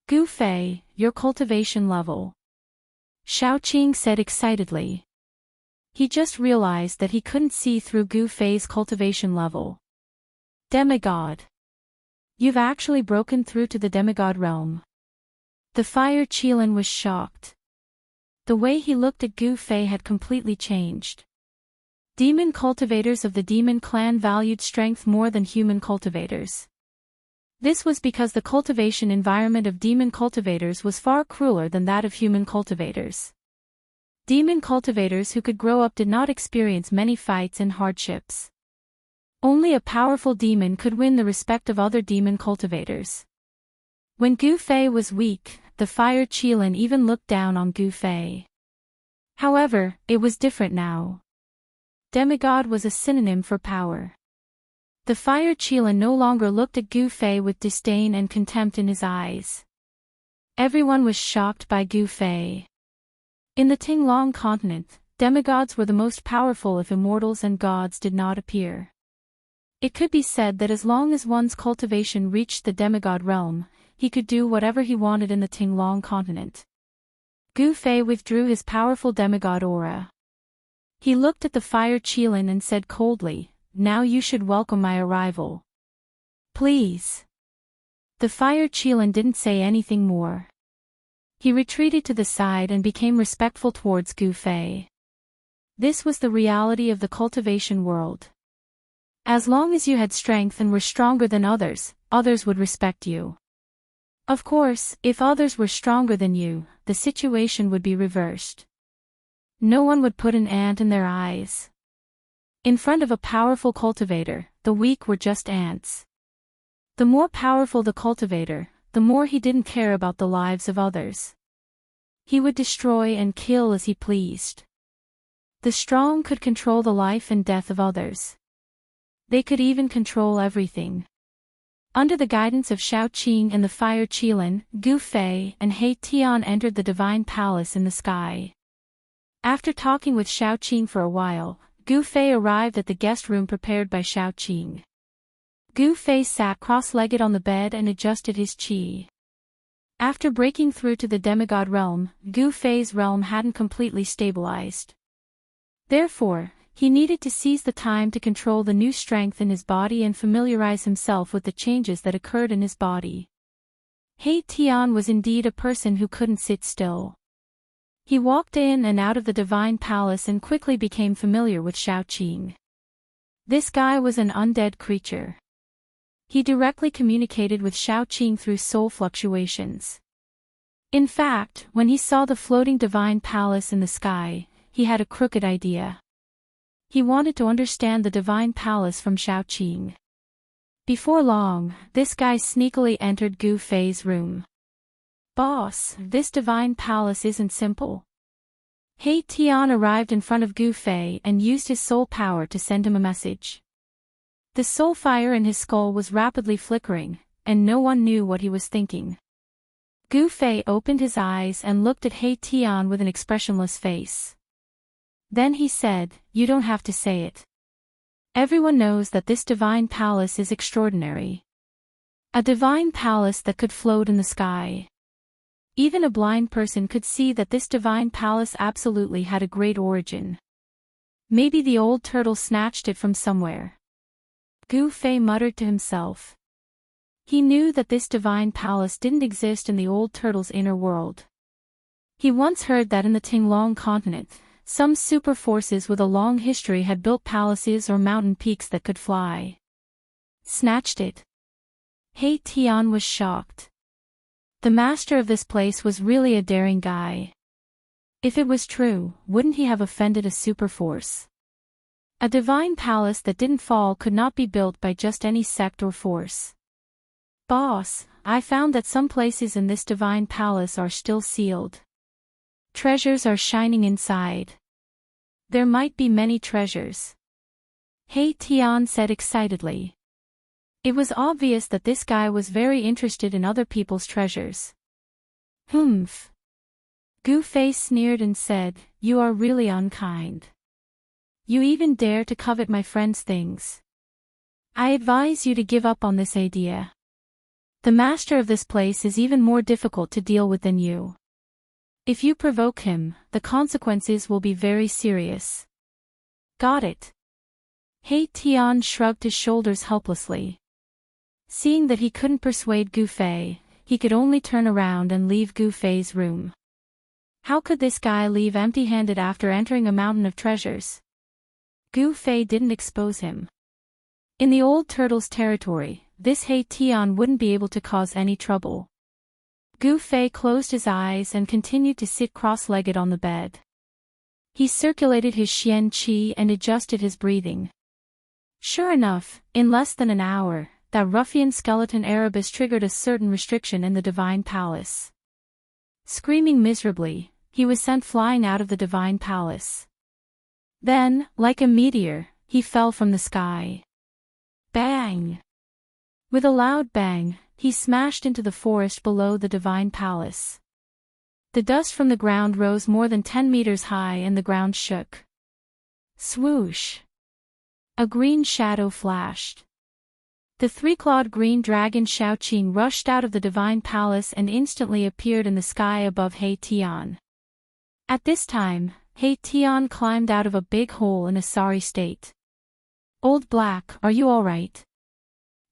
Gu Fei, your cultivation level. Xiaoqing said excitedly. He just realized that he couldn't see through Gu Fei's cultivation level. Demigod. You've actually broken through to the demigod realm. The fire Qilin was shocked. The way he looked at Gu Fei had completely changed. Demon cultivators of the demon clan valued strength more than human cultivators. This was because the cultivation environment of demon cultivators was far crueler than that of human cultivators. Demon cultivators who could grow up did not experience many fights and hardships. Only a powerful demon could win the respect of other demon cultivators. When Gu Fei was weak, the fire Qilin even looked down on Gu Fei. However, it was different now. Demigod was a synonym for power. The fire Qilin no longer looked at Gu Fei with disdain and contempt in his eyes. Everyone was shocked by Gu Fei. In the Tinglong continent, demigods were the most powerful if immortals and gods did not appear. It could be said that as long as one's cultivation reached the demigod realm, he could do whatever he wanted in the Tinglong continent. Gu Fei withdrew his powerful demigod aura. He looked at the fire Qilin and said coldly, "Now you should welcome my arrival." Please. The fire Qilin didn't say anything more. He retreated to the side and became respectful towards Gu Fei. This was the reality of the cultivation world. As long as you had strength and were stronger than others, others would respect you. Of course, if others were stronger than you, the situation would be reversed. No one would put an ant in their eyes. In front of a powerful cultivator, the weak were just ants. The more powerful the cultivator, the more he didn't care about the lives of others. He would destroy and kill as he pleased. The strong could control the life and death of others. They could even control everything. Under the guidance of Xiaoqing and the fire Qilin, Gu Fei and He Tian entered the divine palace in the sky. After talking with Xiaoqing for a while, Gu Fei arrived at the guest room prepared by Xiaoqing. Gu Fei sat cross-legged on the bed and adjusted his qi. After breaking through to the demigod realm, Gu Fei's realm hadn't completely stabilized. Therefore, he needed to seize the time to control the new strength in his body and familiarize himself with the changes that occurred in his body. He Tian was indeed a person who couldn't sit still. He walked in and out of the divine palace and quickly became familiar with Xiaoqing. This guy was an undead creature. He directly communicated with Xiaoqing through soul fluctuations. In fact, when he saw the floating divine palace in the sky, he had a crooked idea. He wanted to understand the divine palace from Xiaoqing. Before long, this guy sneakily entered Gu Fei's room. "Boss, this divine palace isn't simple." He Tian arrived in front of Gu Fei and used his soul power to send him a message. The soul fire in his skull was rapidly flickering, and no one knew what he was thinking. Gu Fei opened his eyes and looked at He Tian with an expressionless face. Then he said, "You don't have to say it. Everyone knows that this divine palace is extraordinary. A divine palace that could float in the sky. Even a blind person could see that this divine palace absolutely had a great origin. Maybe the old turtle snatched it from somewhere." Gu Fei muttered to himself. He knew that this divine palace didn't exist in the old turtle's inner world. He once heard that in the Tinglong continent, some super forces with a long history had built palaces or mountain peaks that could fly. Snatched it. He Tian was shocked. The master of this place was really a daring guy. If it was true, wouldn't he have offended a superforce? A divine palace that didn't fall could not be built by just any sect or force. Boss, I found that some places in this divine palace are still sealed. Treasures are shining inside. There might be many treasures. He Tian said excitedly. It was obvious that this guy was very interested in other people's treasures. Humph. Gu Fei sneered and said, "You are really unkind. You even dare to covet my friend's things. I advise you to give up on this idea. The master of this place is even more difficult to deal with than you. If you provoke him, the consequences will be very serious." Got it. He Tian shrugged his shoulders helplessly. Seeing that he couldn't persuade Gu Fei, he could only turn around and leave Gu Fei's room. How could this guy leave empty-handed after entering a mountain of treasures? Gu Fei didn't expose him. In the old turtle's territory, this He Tian wouldn't be able to cause any trouble. Gu Fei closed his eyes and continued to sit cross-legged on the bed. He circulated his Xian Qi and adjusted his breathing. Sure enough, in less than an hour, that ruffian skeleton Erebus triggered a certain restriction in the divine palace. Screaming miserably, he was sent flying out of the divine palace. Then, like a meteor, he fell from the sky. Bang! With a loud bang, he smashed into the forest below the divine palace. The dust from the ground rose more than 10 meters high and the ground shook. Swoosh! A green shadow flashed. The three-clawed green dragon Shaoqing rushed out of the divine palace and instantly appeared in the sky above He Tian. At this time, He Tian climbed out of a big hole in a sorry state. "Old Black, are you all right?"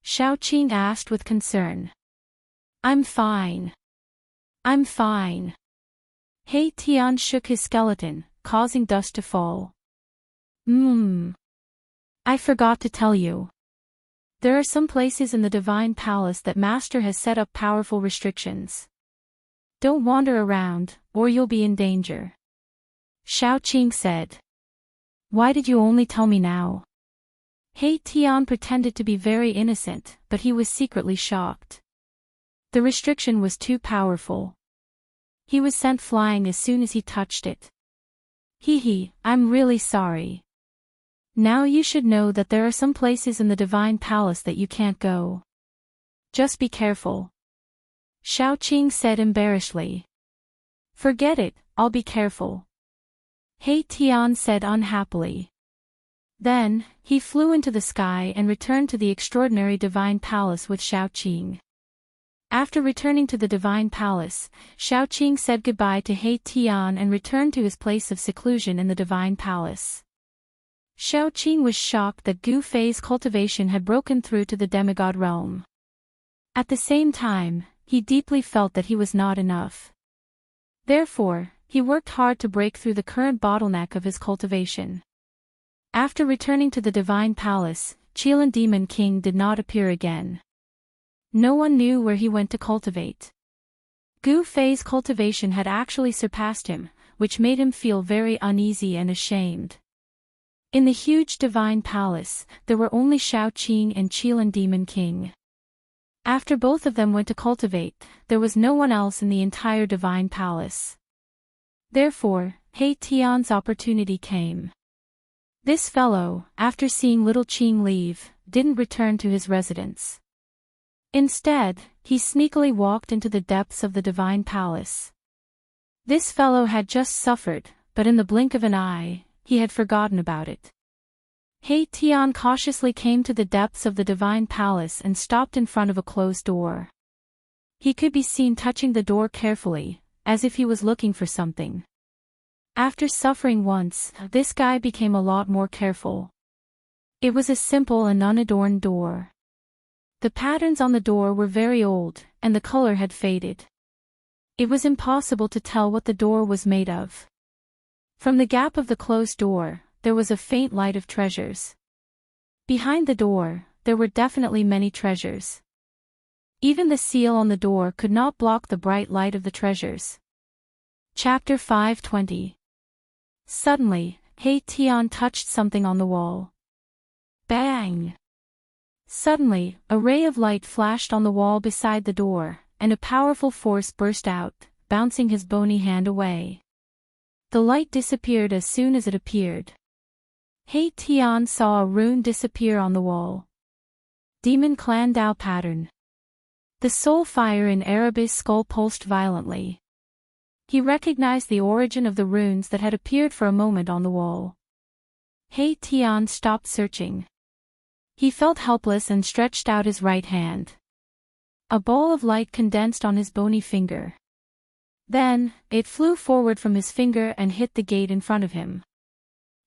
Shaoqing asked with concern. "I'm fine. I'm fine." He Tian shook his skeleton, causing dust to fall. I forgot to tell you. There are some places in the divine palace that Master has set up powerful restrictions. Don't wander around, or you'll be in danger. Shaoqing said. Why did you only tell me now? He Tian pretended to be very innocent, but he was secretly shocked. The restriction was too powerful. He was sent flying as soon as he touched it. I'm really sorry. Now you should know that there are some places in the divine palace that you can't go. Just be careful. Shaoqing said embarrassedly. Forget it, I'll be careful. He Tian said unhappily. Then, he flew into the sky and returned to the extraordinary divine palace with Shaoqing. After returning to the divine palace, Shaoqing said goodbye to He Tian and returned to his place of seclusion in the divine palace. Shaoqing was shocked that Gu Fei's cultivation had broken through to the demigod realm. At the same time, he deeply felt that he was not enough. Therefore, he worked hard to break through the current bottleneck of his cultivation. After returning to the divine palace, Qilin Demon King did not appear again. No one knew where he went to cultivate. Gu Fei's cultivation had actually surpassed him, which made him feel very uneasy and ashamed. In the huge divine palace, there were only Shaoqing and Qilin Demon King. After both of them went to cultivate, there was no one else in the entire divine palace. Therefore, He Tian's opportunity came. This fellow, after seeing little Qing leave, didn't return to his residence. Instead, he sneakily walked into the depths of the divine palace. This fellow had just suffered, but in the blink of an eye, he had forgotten about it. He Tian cautiously came to the depths of the divine palace and stopped in front of a closed door. He could be seen touching the door carefully, as if he was looking for something. After suffering once, this guy became a lot more careful. It was a simple and unadorned door. The patterns on the door were very old, and the color had faded. It was impossible to tell what the door was made of. From the gap of the closed door, there was a faint light of treasures. Behind the door, there were definitely many treasures. Even the seal on the door could not block the bright light of the treasures. Chapter 520. Suddenly, He Tian touched something on the wall. Bang! Suddenly, a ray of light flashed on the wall beside the door, and a powerful force burst out, bouncing his bony hand away. The light disappeared as soon as it appeared. He Tian saw a rune disappear on the wall. Demon Clan Dao pattern. The soul fire in Erebus' skull pulsed violently. He recognized the origin of the runes that had appeared for a moment on the wall. He Tian stopped searching. He felt helpless and stretched out his right hand. A ball of light condensed on his bony finger. Then, it flew forward from his finger and hit the gate in front of him.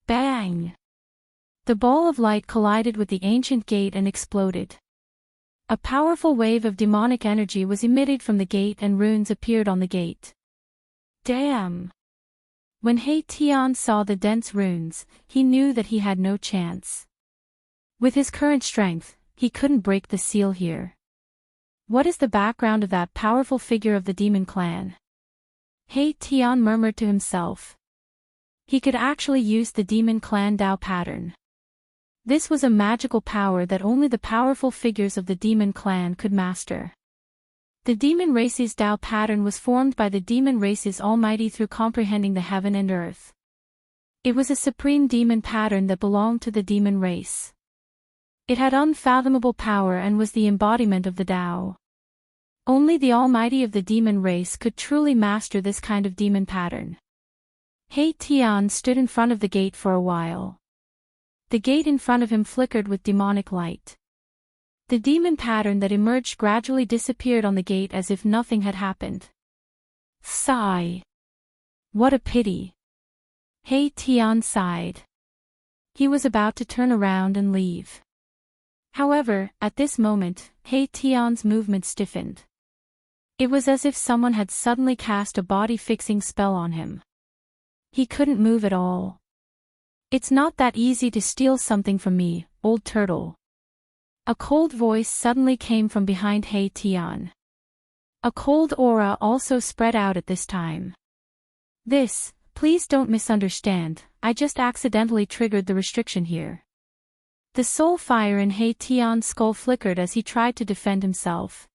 Bang! The ball of light collided with the ancient gate and exploded. A powerful wave of demonic energy was emitted from the gate and runes appeared on the gate. Damn! When He Tian saw the dense runes, he knew that he had no chance. With his current strength, he couldn't break the seal here. What is the background of that powerful figure of the demon clan? He Tian murmured to himself. He could actually use the demon clan Dao pattern. This was a magical power that only the powerful figures of the demon clan could master. The demon race's Dao pattern was formed by the demon race's almighty through comprehending the heaven and earth. It was a supreme demon pattern that belonged to the demon race. It had unfathomable power and was the embodiment of the Dao. Only the almighty of the demon race could truly master this kind of demon pattern. He Tian stood in front of the gate for a while. The gate in front of him flickered with demonic light. The demon pattern that emerged gradually disappeared on the gate as if nothing had happened. Sigh. What a pity. He Tian sighed. He was about to turn around and leave. However, at this moment, He Tian's movement stiffened. It was as if someone had suddenly cast a body-fixing spell on him. He couldn't move at all. It's not that easy to steal something from me, old turtle. A cold voice suddenly came from behind He Tian. A cold aura also spread out at this time. Please don't misunderstand, I just accidentally triggered the restriction here. The soul fire in He Tian's skull flickered as he tried to defend himself.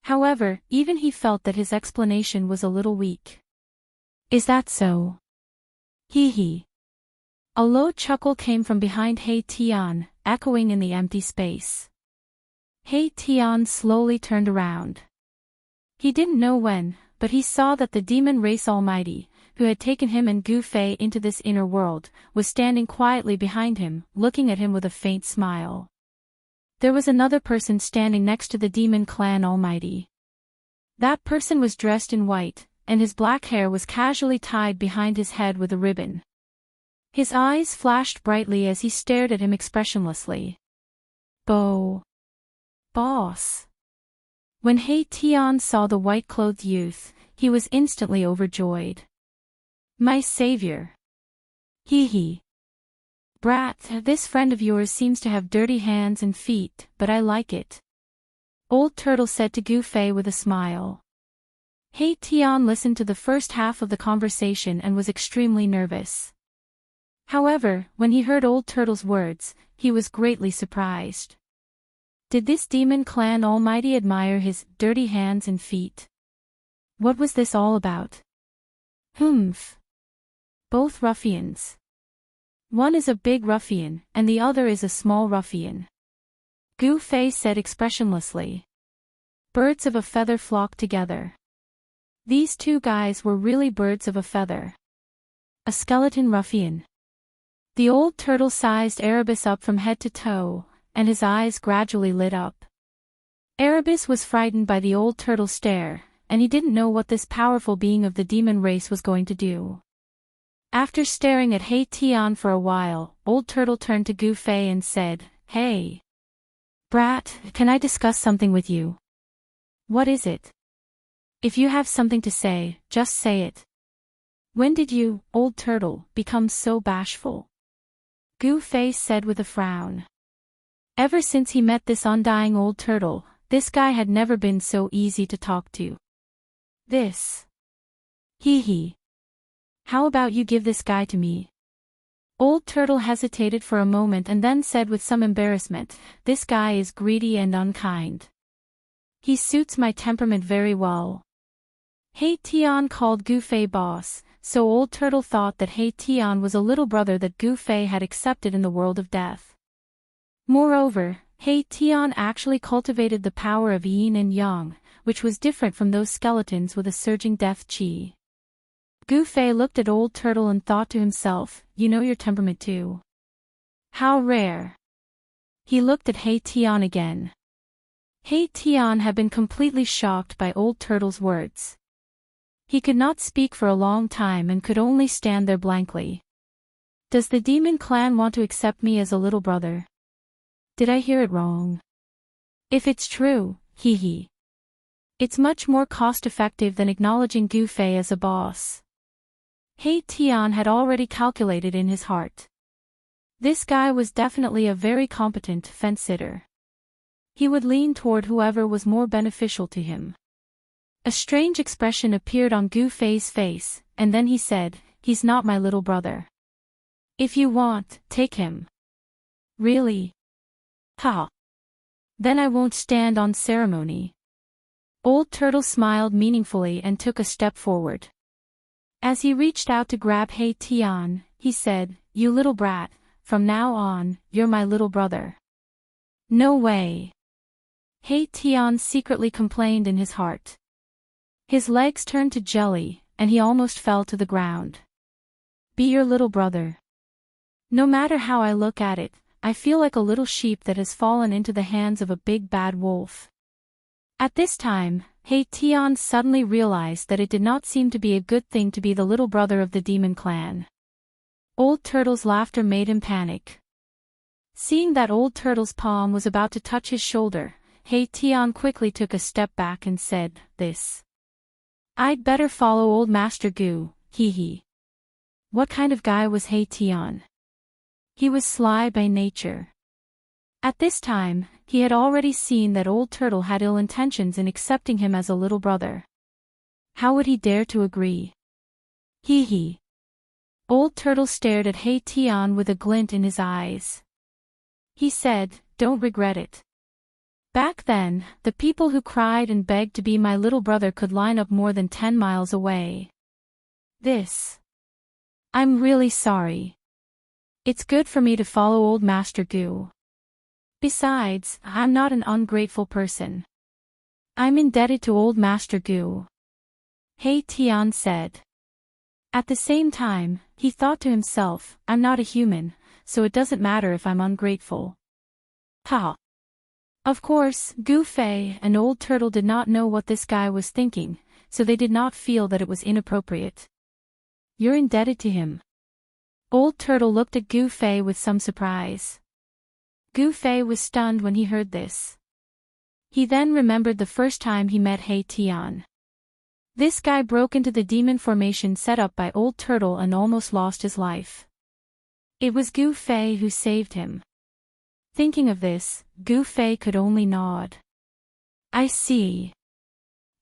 However, even he felt that his explanation was a little weak. Is that so? Hee hee. A low chuckle came from behind He Tian, echoing in the empty space. He Tian slowly turned around. He didn't know when, but he saw that the demon race almighty, who had taken him and Gu Fei into this inner world, was standing quietly behind him, looking at him with a faint smile. There was another person standing next to the demon clan almighty. That person was dressed in white, and his black hair was casually tied behind his head with a ribbon. His eyes flashed brightly as he stared at him expressionlessly. Boss. When He Tian saw the white-clothed youth, he was instantly overjoyed. My savior. Hee hee. Brat, this friend of yours seems to have dirty hands and feet, but I like it. Old Turtle said to Gu Fei with a smile. He Tian listened to the first half of the conversation and was extremely nervous. However, when he heard Old Turtle's words, he was greatly surprised. Did this demon clan almighty admire his dirty hands and feet? What was this all about? Humph. Both ruffians. One is a big ruffian, and the other is a small ruffian. Gu Fei said expressionlessly. Birds of a feather flock together. These two guys were really birds of a feather. A skeleton ruffian. The old turtle sized Erebus up from head to toe, and his eyes gradually lit up. Erebus was frightened by the old turtle's stare, and he didn't know what this powerful being of the demon race was going to do. After staring at He Tian for a while, Old Turtle turned to Gu Fei and said, Hey. Brat, can I discuss something with you? What is it? If you have something to say, just say it. When did you, Old Turtle, become so bashful? Gu Fei said with a frown. Ever since he met this undying old turtle, This guy had never been so easy to talk to. This. Hee hee. How about you give this guy to me? Old Turtle hesitated for a moment and then said with some embarrassment, this guy is greedy and unkind. He suits my temperament very well. Hei Tian called Gu Fei boss, so Old Turtle thought that Hei Tian was a little brother that Gu Fei had accepted in the world of death. Moreover, Hei Tian actually cultivated the power of yin and yang, which was different from those skeletons with a surging death chi. Gu Fei looked at Old Turtle and thought to himself, you know your temperament too. How rare. He looked at Hei Tian again. Hei Tian had been completely shocked by Old Turtle's words. He could not speak for a long time and could only stand there blankly. Does the demon clan want to accept me as a little brother? Did I hear it wrong? If it's true, hee hee. It's much more cost-effective than acknowledging Gu Fei as a boss. Hei Tian had already calculated in his heart. This guy was definitely a very competent fence-sitter. He would lean toward whoever was more beneficial to him. A strange expression appeared on Gu Fei's face, and then he said, he's not my little brother. If you want, take him. Really? Ha! Then I won't stand on ceremony. Old Turtle smiled meaningfully and took a step forward. As he reached out to grab Hei Tian, he said, you little brat, from now on, you're my little brother. No way. Hei Tian secretly complained in his heart. His legs turned to jelly, and he almost fell to the ground. Be your little brother. No matter how I look at it, I feel like a little sheep that has fallen into the hands of a big bad wolf. At this time, Hei Tian suddenly realized that it did not seem to be a good thing to be the little brother of the demon clan. Old Turtle's laughter made him panic. Seeing that Old Turtle's palm was about to touch his shoulder, Hei Tian quickly took a step back and said, this. I'd better follow old Master Gu, hee hee. What kind of guy was Hei Tian? He was sly by nature. At this time, he had already seen that Old Turtle had ill intentions in accepting him as a little brother. How would he dare to agree? Hee hee. Old Turtle stared at Hei Tian with a glint in his eyes. He said, don't regret it. Back then, the people who cried and begged to be my little brother could line up more than 10 miles away. This. I'm really sorry. It's good for me to follow old Master Gu. Besides, I'm not an ungrateful person. I'm indebted to old Master Gu. Hei Tian said. At the same time, he thought to himself, I'm not a human, so it doesn't matter if I'm ungrateful. Ha! Of course, Gu Fei and Old Turtle did not know what this guy was thinking, so they did not feel that it was inappropriate. You're indebted to him. Old Turtle looked at Gu Fei with some surprise. Gu Fei was stunned when he heard this. He then remembered the first time he met Hei Tian. This guy broke into the demon formation set up by Old Turtle and almost lost his life. It was Gu Fei who saved him. Thinking of this, Gu Fei could only nod. I see.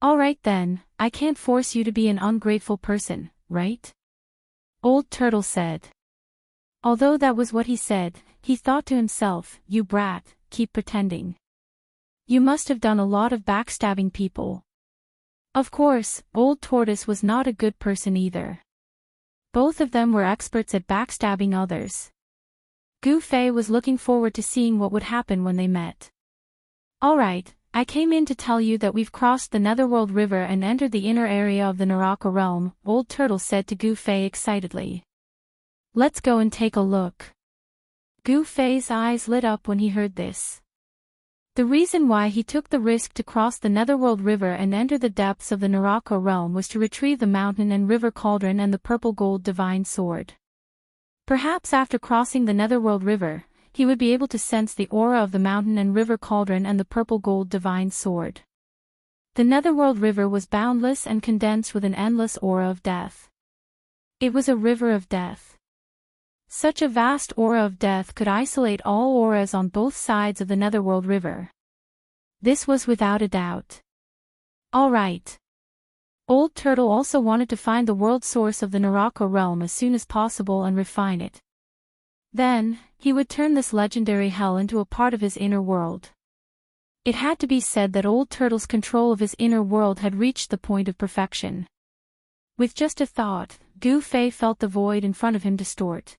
All right then, I can't force you to be an ungrateful person, right? Old Turtle said. Although that was what he said, he thought to himself, you brat, keep pretending. You must have done a lot of backstabbing people. Of course, Old Tortoise was not a good person either. Both of them were experts at backstabbing others. Gu Fei was looking forward to seeing what would happen when they met. Alright, I came in to tell you that we've crossed the Netherworld River and entered the inner area of the Naraka realm, Old Turtle said to Gu Fei excitedly. Let's go and take a look. Gu Fei's eyes lit up when he heard this. The reason why he took the risk to cross the Netherworld River and enter the depths of the Naraka realm was to retrieve the mountain and river cauldron and the purple gold divine sword. Perhaps after crossing the Netherworld River, he would be able to sense the aura of the mountain and river cauldron and the purple gold divine sword. The Netherworld River was boundless and condensed with an endless aura of death. It was a river of death. Such a vast aura of death could isolate all auras on both sides of the Netherworld River. This was without a doubt. All right. Old Turtle also wanted to find the world source of the Naraka realm as soon as possible and refine it. Then, he would turn this legendary hell into a part of his inner world. It had to be said that Old Turtle's control of his inner world had reached the point of perfection. With just a thought, Gu Fei felt the void in front of him distort.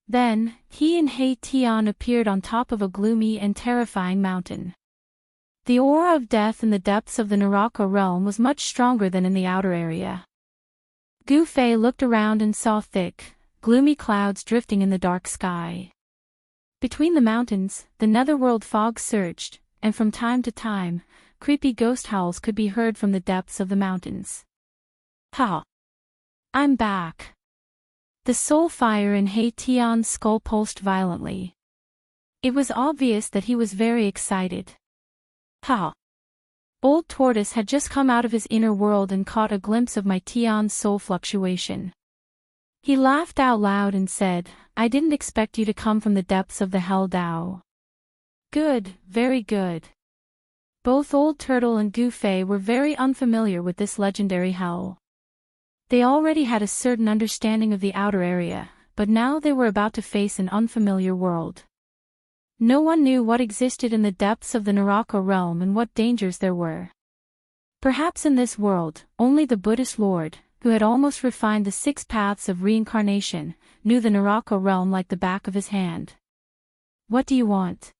Then, he and He Tian appeared on top of a gloomy and terrifying mountain. The aura of death in the depths of the Naraka realm was much stronger than in the outer area. Gu Fei looked around and saw thick, gloomy clouds drifting in the dark sky. Between the mountains, the netherworld fog surged, and from time to time, creepy ghost howls could be heard from the depths of the mountains. Ha! I'm back. The soul fire in He Tian's skull pulsed violently. It was obvious that he was very excited. Ha! Old Tortoise had just come out of his inner world and caught a glimpse of my Tian's soul fluctuation. He laughed out loud and said, I didn't expect you to come from the depths of the Hell Dao. Good, very good. Both Old Turtle and Gu Fei were very unfamiliar with this legendary hell. They already had a certain understanding of the outer area, but now they were about to face an unfamiliar world. No one knew what existed in the depths of the Naraka realm and what dangers there were. Perhaps in this world, only the Buddhist Lord, who had almost refined the 6 paths of reincarnation, knew the Naraka realm like the back of his hand. What do you want?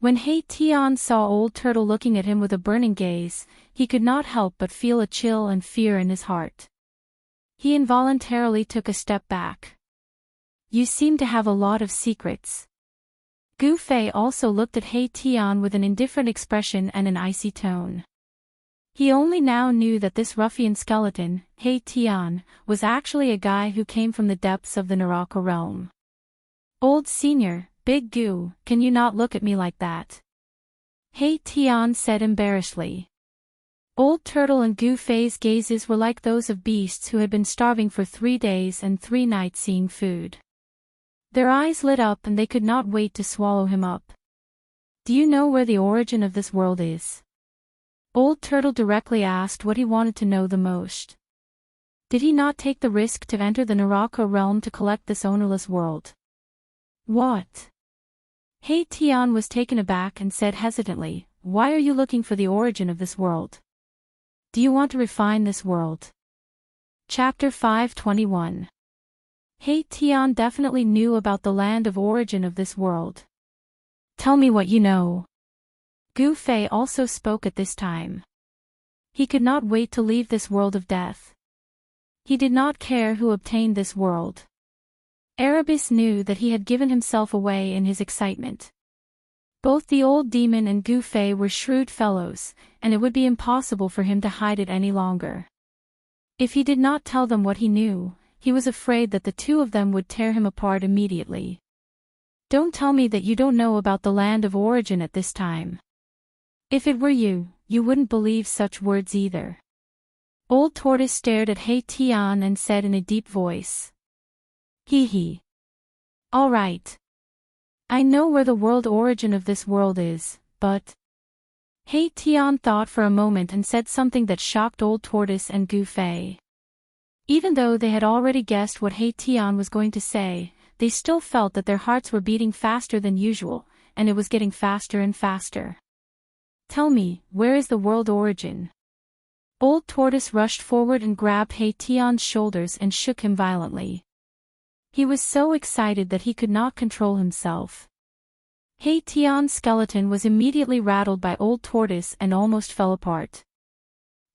When He Tian saw Old Turtle looking at him with a burning gaze, he could not help but feel a chill and fear in his heart. He involuntarily took a step back. You seem to have a lot of secrets. Gu Fei also looked at He Tian with an indifferent expression and an icy tone. He only now knew that this ruffian skeleton, He Tian, was actually a guy who came from the depths of the Naraka realm. Old Senior, Big Gu, can you not look at me like that? He Tian said embarrassedly. Old Turtle and Gu Fei's gazes were like those of beasts who had been starving for 3 days and 3 nights seeing food. Their eyes lit up and they could not wait to swallow him up. Do you know where the origin of this world is? Old Turtle directly asked what he wanted to know the most. Did he not take the risk to enter the Naraka realm to collect this ownerless world? What? He Tian was taken aback and said hesitantly, why are you looking for the origin of this world? Do you want to refine this world? Chapter 521. He Tian definitely knew about the land of origin of this world. Tell me what you know. Gu Fei also spoke at this time. He could not wait to leave this world of death. He did not care who obtained this world. Erebus knew that he had given himself away in his excitement. Both the old demon and Gu Fei were shrewd fellows, and it would be impossible for him to hide it any longer. If he did not tell them what he knew, he was afraid that the two of them would tear him apart immediately. Don't tell me that you don't know about the land of origin at this time. If it were you, you wouldn't believe such words either. Old Tortoise stared at He Tian and said in a deep voice. Hee hee. All right. I know where the world origin of this world is, but... He Tian thought for a moment and said something that shocked Old Tortoise and Gu Fei. Even though they had already guessed what He Tian was going to say, they still felt that their hearts were beating faster than usual, and it was getting faster and faster. Tell me, where is the world origin? Old Tortoise rushed forward and grabbed He Tian's shoulders and shook him violently. He was so excited that he could not control himself. He Tian's skeleton was immediately rattled by Old Tortoise and almost fell apart.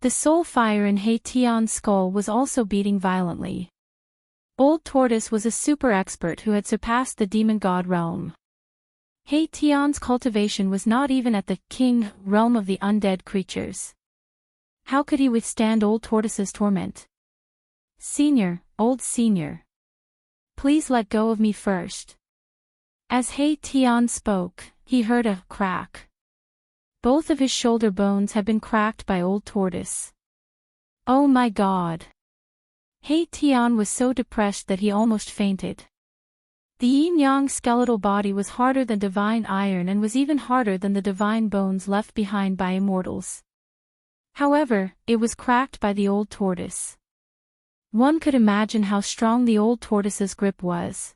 The soul fire in He Tian's skull was also beating violently. Old Tortoise was a super expert who had surpassed the demon god realm. He Tian's cultivation was not even at the king realm of the undead creatures. How could he withstand Old Tortoise's torment? Senior, old senior. Please let go of me first. As He Tian spoke, he heard a crack. Both of his shoulder bones had been cracked by Old Tortoise. Oh my God! He Tian was so depressed that he almost fainted. The yin-yang skeletal body was harder than divine iron and was even harder than the divine bones left behind by immortals. However, it was cracked by the old tortoise. One could imagine how strong the old tortoise's grip was.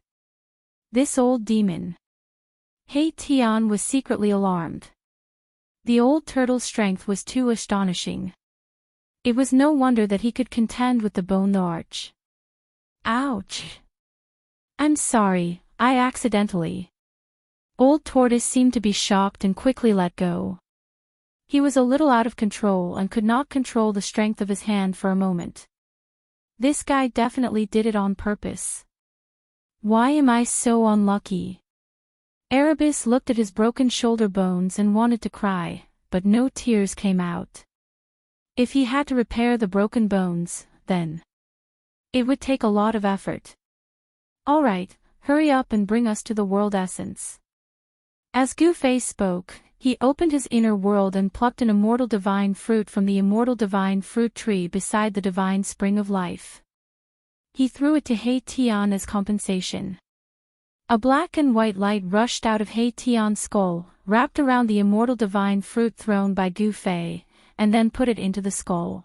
This old demon. He Tian was secretly alarmed. The old turtle's strength was too astonishing. It was no wonder that he could contend with the bone arch. Ouch! I'm sorry, I accidentally. Old tortoise seemed to be shocked and quickly let go. He was a little out of control and could not control the strength of his hand for a moment. This guy definitely did it on purpose. Why am I so unlucky? Erebus looked at his broken shoulder bones and wanted to cry, but no tears came out. If he had to repair the broken bones, then it would take a lot of effort. All right, hurry up and bring us to the world essence. As Gu Fei spoke, he opened his inner world and plucked an immortal divine fruit from the immortal divine fruit tree beside the divine spring of life. He threw it to He Tian as compensation. A black and white light rushed out of He Tian's skull, wrapped around the immortal divine fruit thrown by Gu Fei, and then put it into the skull.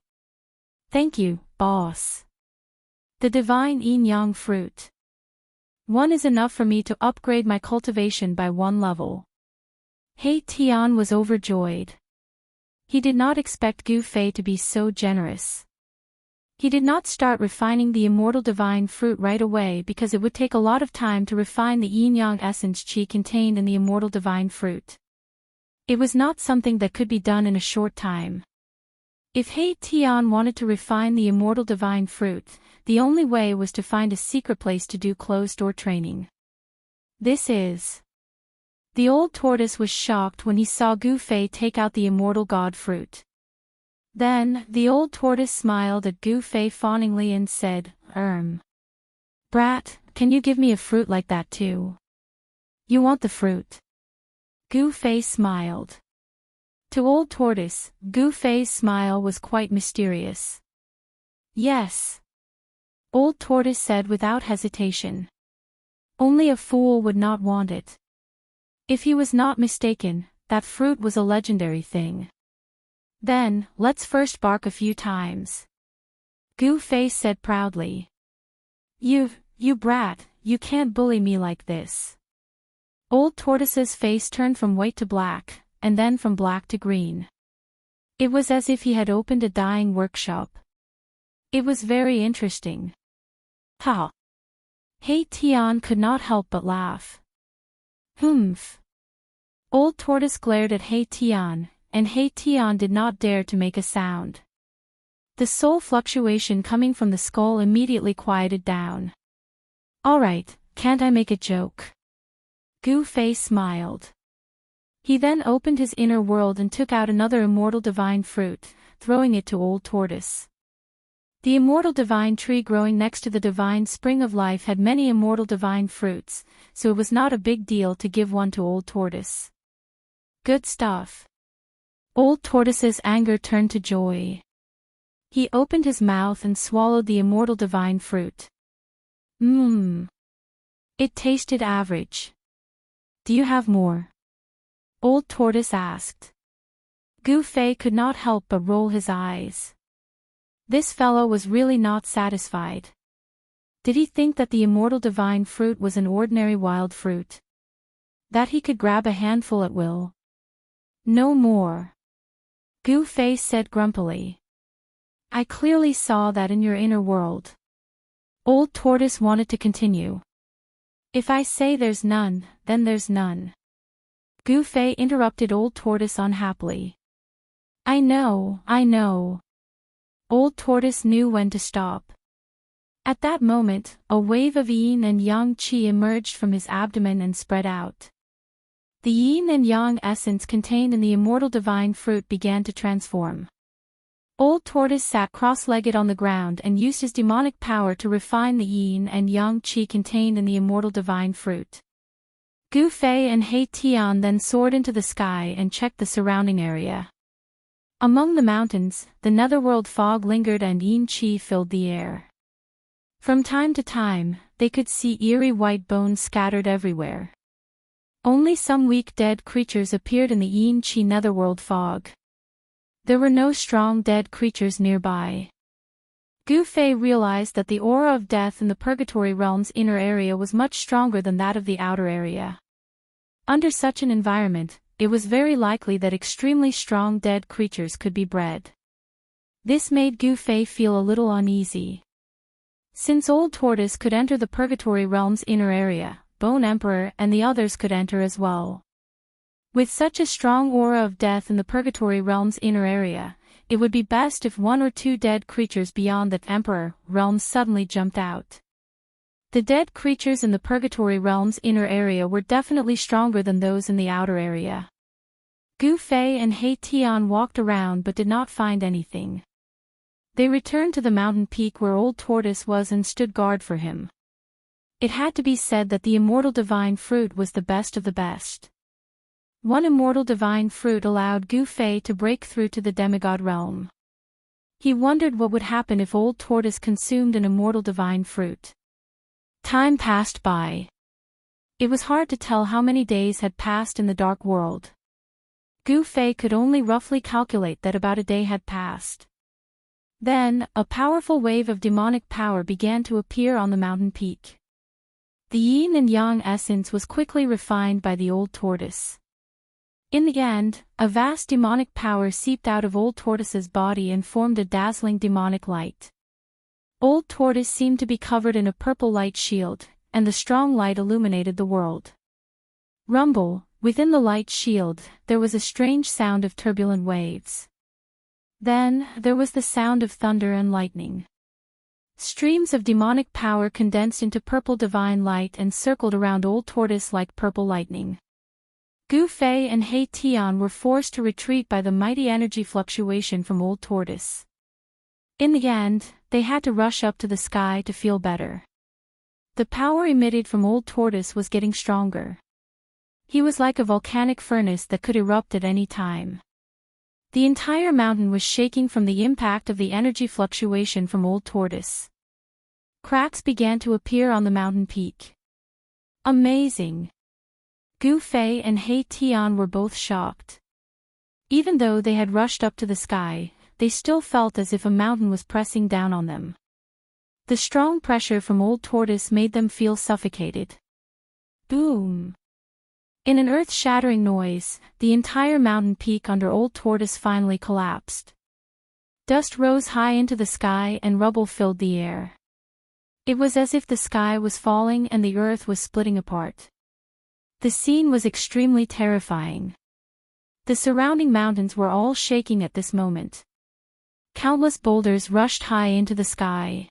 Thank you, boss. The divine yin-yang fruit. One is enough for me to upgrade my cultivation by 1 level. He Tian was overjoyed. He did not expect Gu Fei to be so generous. He did not start refining the immortal divine fruit right away because it would take a lot of time to refine the yin-yang essence qi contained in the immortal divine fruit. It was not something that could be done in a short time. If He Tian wanted to refine the immortal divine fruit, the only way was to find a secret place to do closed-door training. This is. The old tortoise was shocked when he saw Gu Fei take out the immortal god fruit. Then, the old tortoise smiled at Gu Fei fawningly and said, Brat, can you give me a fruit like that too? You want the fruit? Gu Fei smiled. To old tortoise, Gu Fei's smile was quite mysterious. Yes. Old tortoise said without hesitation. Only a fool would not want it. If he was not mistaken, that fruit was a legendary thing. Then, let's first bark a few times. Gu Fei said proudly. You brat, you can't bully me like this. Old tortoise's face turned from white to black, and then from black to green. It was as if he had opened a dyeing workshop. It was very interesting. Ha! He Tian could not help but laugh. Humph! Old tortoise glared at He Tian, and He Tian did not dare to make a sound. The soul fluctuation coming from the skull immediately quieted down. All right, can't I make a joke? Gu Fei smiled. He then opened his inner world and took out another immortal divine fruit, throwing it to old tortoise. The immortal divine tree growing next to the divine spring of life had many immortal divine fruits, so it was not a big deal to give one to old tortoise. Good stuff. Old tortoise's anger turned to joy. He opened his mouth and swallowed the immortal divine fruit. It tasted average. Do you have more? Old tortoise asked. Gu Fei could not help but roll his eyes. This fellow was really not satisfied. Did he think that the immortal divine fruit was an ordinary wild fruit? That he could grab a handful at will? No more. Gu Fei said grumpily. I clearly saw that in your inner world. Old tortoise wanted to continue. If I say there's none, then there's none. Gu Fei interrupted old tortoise unhappily. I know. Old tortoise knew when to stop. At that moment, a wave of yin and yang qi emerged from his abdomen and spread out. The yin and yang essence contained in the immortal divine fruit began to transform. Old tortoise sat cross-legged on the ground and used his demonic power to refine the yin and yang qi contained in the immortal divine fruit. Gu Fei and He Tian then soared into the sky and checked the surrounding area. Among the mountains, the netherworld fog lingered and yin qi filled the air. From time to time, they could see eerie white bones scattered everywhere. Only some weak dead creatures appeared in the Yin-Chi netherworld fog. There were no strong dead creatures nearby. Gu Fei realized that the aura of death in the Purgatory Realm's inner area was much stronger than that of the outer area. Under such an environment, it was very likely that extremely strong dead creatures could be bred. This made Gu Fei feel a little uneasy. Since Old Tortoise could enter the Purgatory Realm's inner area, Bone Emperor and the others could enter as well. With such a strong aura of death in the Purgatory Realm's inner area, it would be best if one or two dead creatures beyond that Emperor realm suddenly jumped out. The dead creatures in the Purgatory Realm's inner area were definitely stronger than those in the outer area. Gu Fei and He Tian walked around but did not find anything. They returned to the mountain peak where Old Tortoise was and stood guard for him. It had to be said that the immortal divine fruit was the best of the best. One immortal divine fruit allowed Gu Fei to break through to the demigod realm. He wondered what would happen if Old Tortoise consumed an immortal divine fruit. Time passed by. It was hard to tell how many days had passed in the dark world. Gu Fei could only roughly calculate that about a day had passed. Then, a powerful wave of demonic power began to appear on the mountain peak. The yin and yang essence was quickly refined by the Old Tortoise. In the end, a vast demonic power seeped out of Old Tortoise's body and formed a dazzling demonic light. Old Tortoise seemed to be covered in a purple light shield, and the strong light illuminated the world. Rumble, within the light shield, there was a strange sound of turbulent waves. Then, there was the sound of thunder and lightning. Streams of demonic power condensed into purple divine light and circled around Old Tortoise like purple lightning. Gu Fei and He Tian were forced to retreat by the mighty energy fluctuation from Old Tortoise. In the end, they had to rush up to the sky to feel better. The power emitted from Old Tortoise was getting stronger. He was like a volcanic furnace that could erupt at any time. The entire mountain was shaking from the impact of the energy fluctuation from Old Tortoise. Cracks began to appear on the mountain peak. Amazing! Gu Fei and He Tian were both shocked. Even though they had rushed up to the sky, they still felt as if a mountain was pressing down on them. The strong pressure from Old Tortoise made them feel suffocated. Boom! In an earth-shattering noise, the entire mountain peak under Old Tortoise finally collapsed. Dust rose high into the sky and rubble filled the air. It was as if the sky was falling and the earth was splitting apart. The scene was extremely terrifying. The surrounding mountains were all shaking at this moment. Countless boulders rushed high into the sky.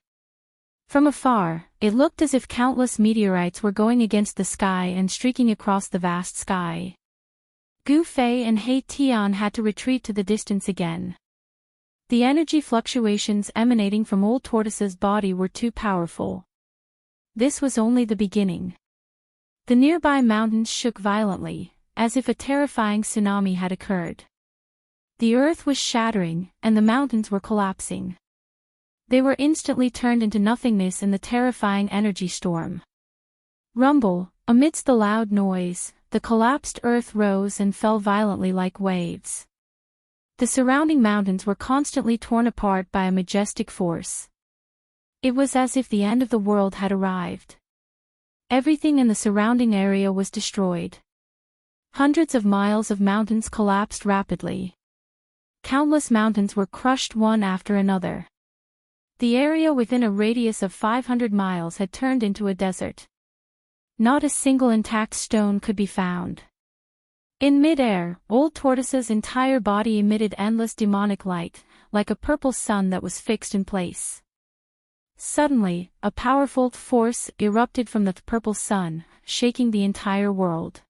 From afar, it looked as if countless meteorites were going against the sky and streaking across the vast sky. Gu Fei and He Tian had to retreat to the distance again. The energy fluctuations emanating from Old Tortoise's body were too powerful. This was only the beginning. The nearby mountains shook violently, as if a terrifying tsunami had occurred. The earth was shattering, and the mountains were collapsing. They were instantly turned into nothingness in the terrifying energy storm. Rumble, amidst the loud noise, the collapsed earth rose and fell violently like waves. The surrounding mountains were constantly torn apart by a majestic force. It was as if the end of the world had arrived. Everything in the surrounding area was destroyed. Hundreds of miles of mountains collapsed rapidly. Countless mountains were crushed one after another. The area within a radius of 500 miles had turned into a desert. Not a single intact stone could be found. In mid-air, Old Tortoise's entire body emitted endless demonic light, like a purple sun that was fixed in place. Suddenly, a powerful force erupted from the purple sun, shaking the entire world.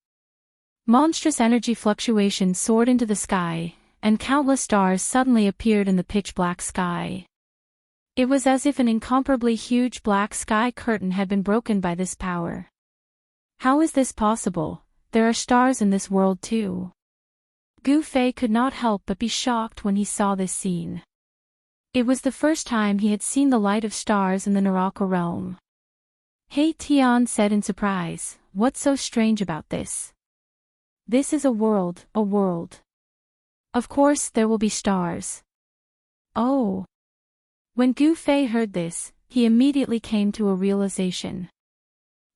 Monstrous energy fluctuations soared into the sky, and countless stars suddenly appeared in the pitch-black sky. It was as if an incomparably huge black sky curtain had been broken by this power. How is this possible? There are stars in this world too. Gu Fei could not help but be shocked when he saw this scene. It was the first time he had seen the light of stars in the Naraka realm. He Tian said in surprise, "What's so strange about this? This is a world, a world. Of course there will be stars." Oh. When Gu Fei heard this, he immediately came to a realization.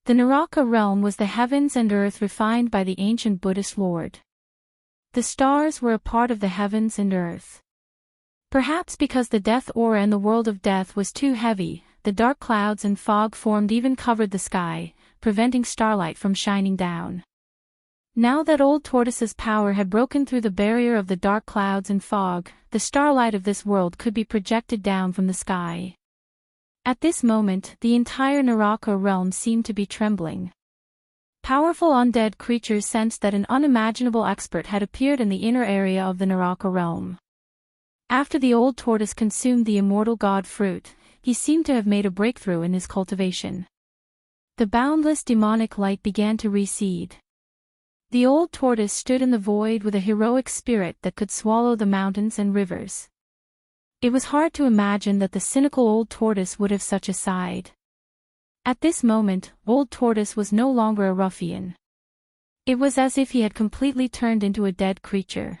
The Naraka realm was the heavens and earth refined by the ancient Buddhist Lord. The stars were a part of the heavens and earth. Perhaps because the death aura and the world of death was too heavy, the dark clouds and fog formed even covered the sky, preventing starlight from shining down. Now that Old Tortoise's power had broken through the barrier of the dark clouds and fog, the starlight of this world could be projected down from the sky. At this moment, the entire Naraka realm seemed to be trembling. Powerful undead creatures sensed that an unimaginable expert had appeared in the inner area of the Naraka realm. After the Old Tortoise consumed the immortal god fruit, he seemed to have made a breakthrough in his cultivation. The boundless demonic light began to recede. The Old Tortoise stood in the void with a heroic spirit that could swallow the mountains and rivers. It was hard to imagine that the cynical Old Tortoise would have such a side. At this moment, Old Tortoise was no longer a ruffian. It was as if he had completely turned into a dead creature.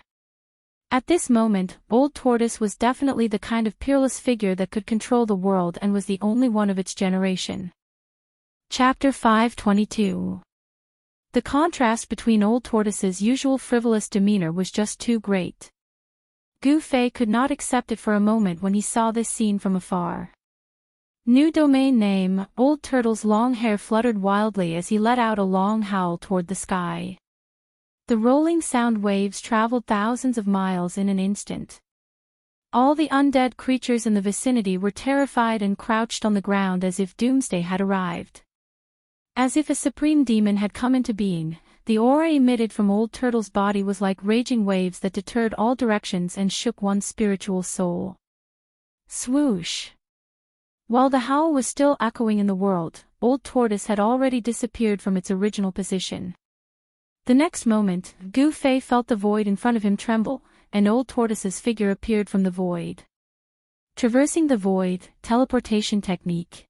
At this moment, Old Tortoise was definitely the kind of peerless figure that could control the world and was the only one of its generation. Chapter 522. The contrast between Old Tortoise's usual frivolous demeanor was just too great. Gu Fei could not accept it for a moment when he saw this scene from afar. New domain name. Old Turtle's long hair fluttered wildly as he let out a long howl toward the sky. The rolling sound waves traveled thousands of miles in an instant. All the undead creatures in the vicinity were terrified and crouched on the ground as if doomsday had arrived. As if a supreme demon had come into being, the aura emitted from Old Turtle's body was like raging waves that deterred all directions and shook one's spiritual soul. Swoosh! While the howl was still echoing in the world, Old Tortoise had already disappeared from its original position. The next moment, Gu Fei felt the void in front of him tremble, and Old Tortoise's figure appeared from the void. Traversing the void, teleportation technique.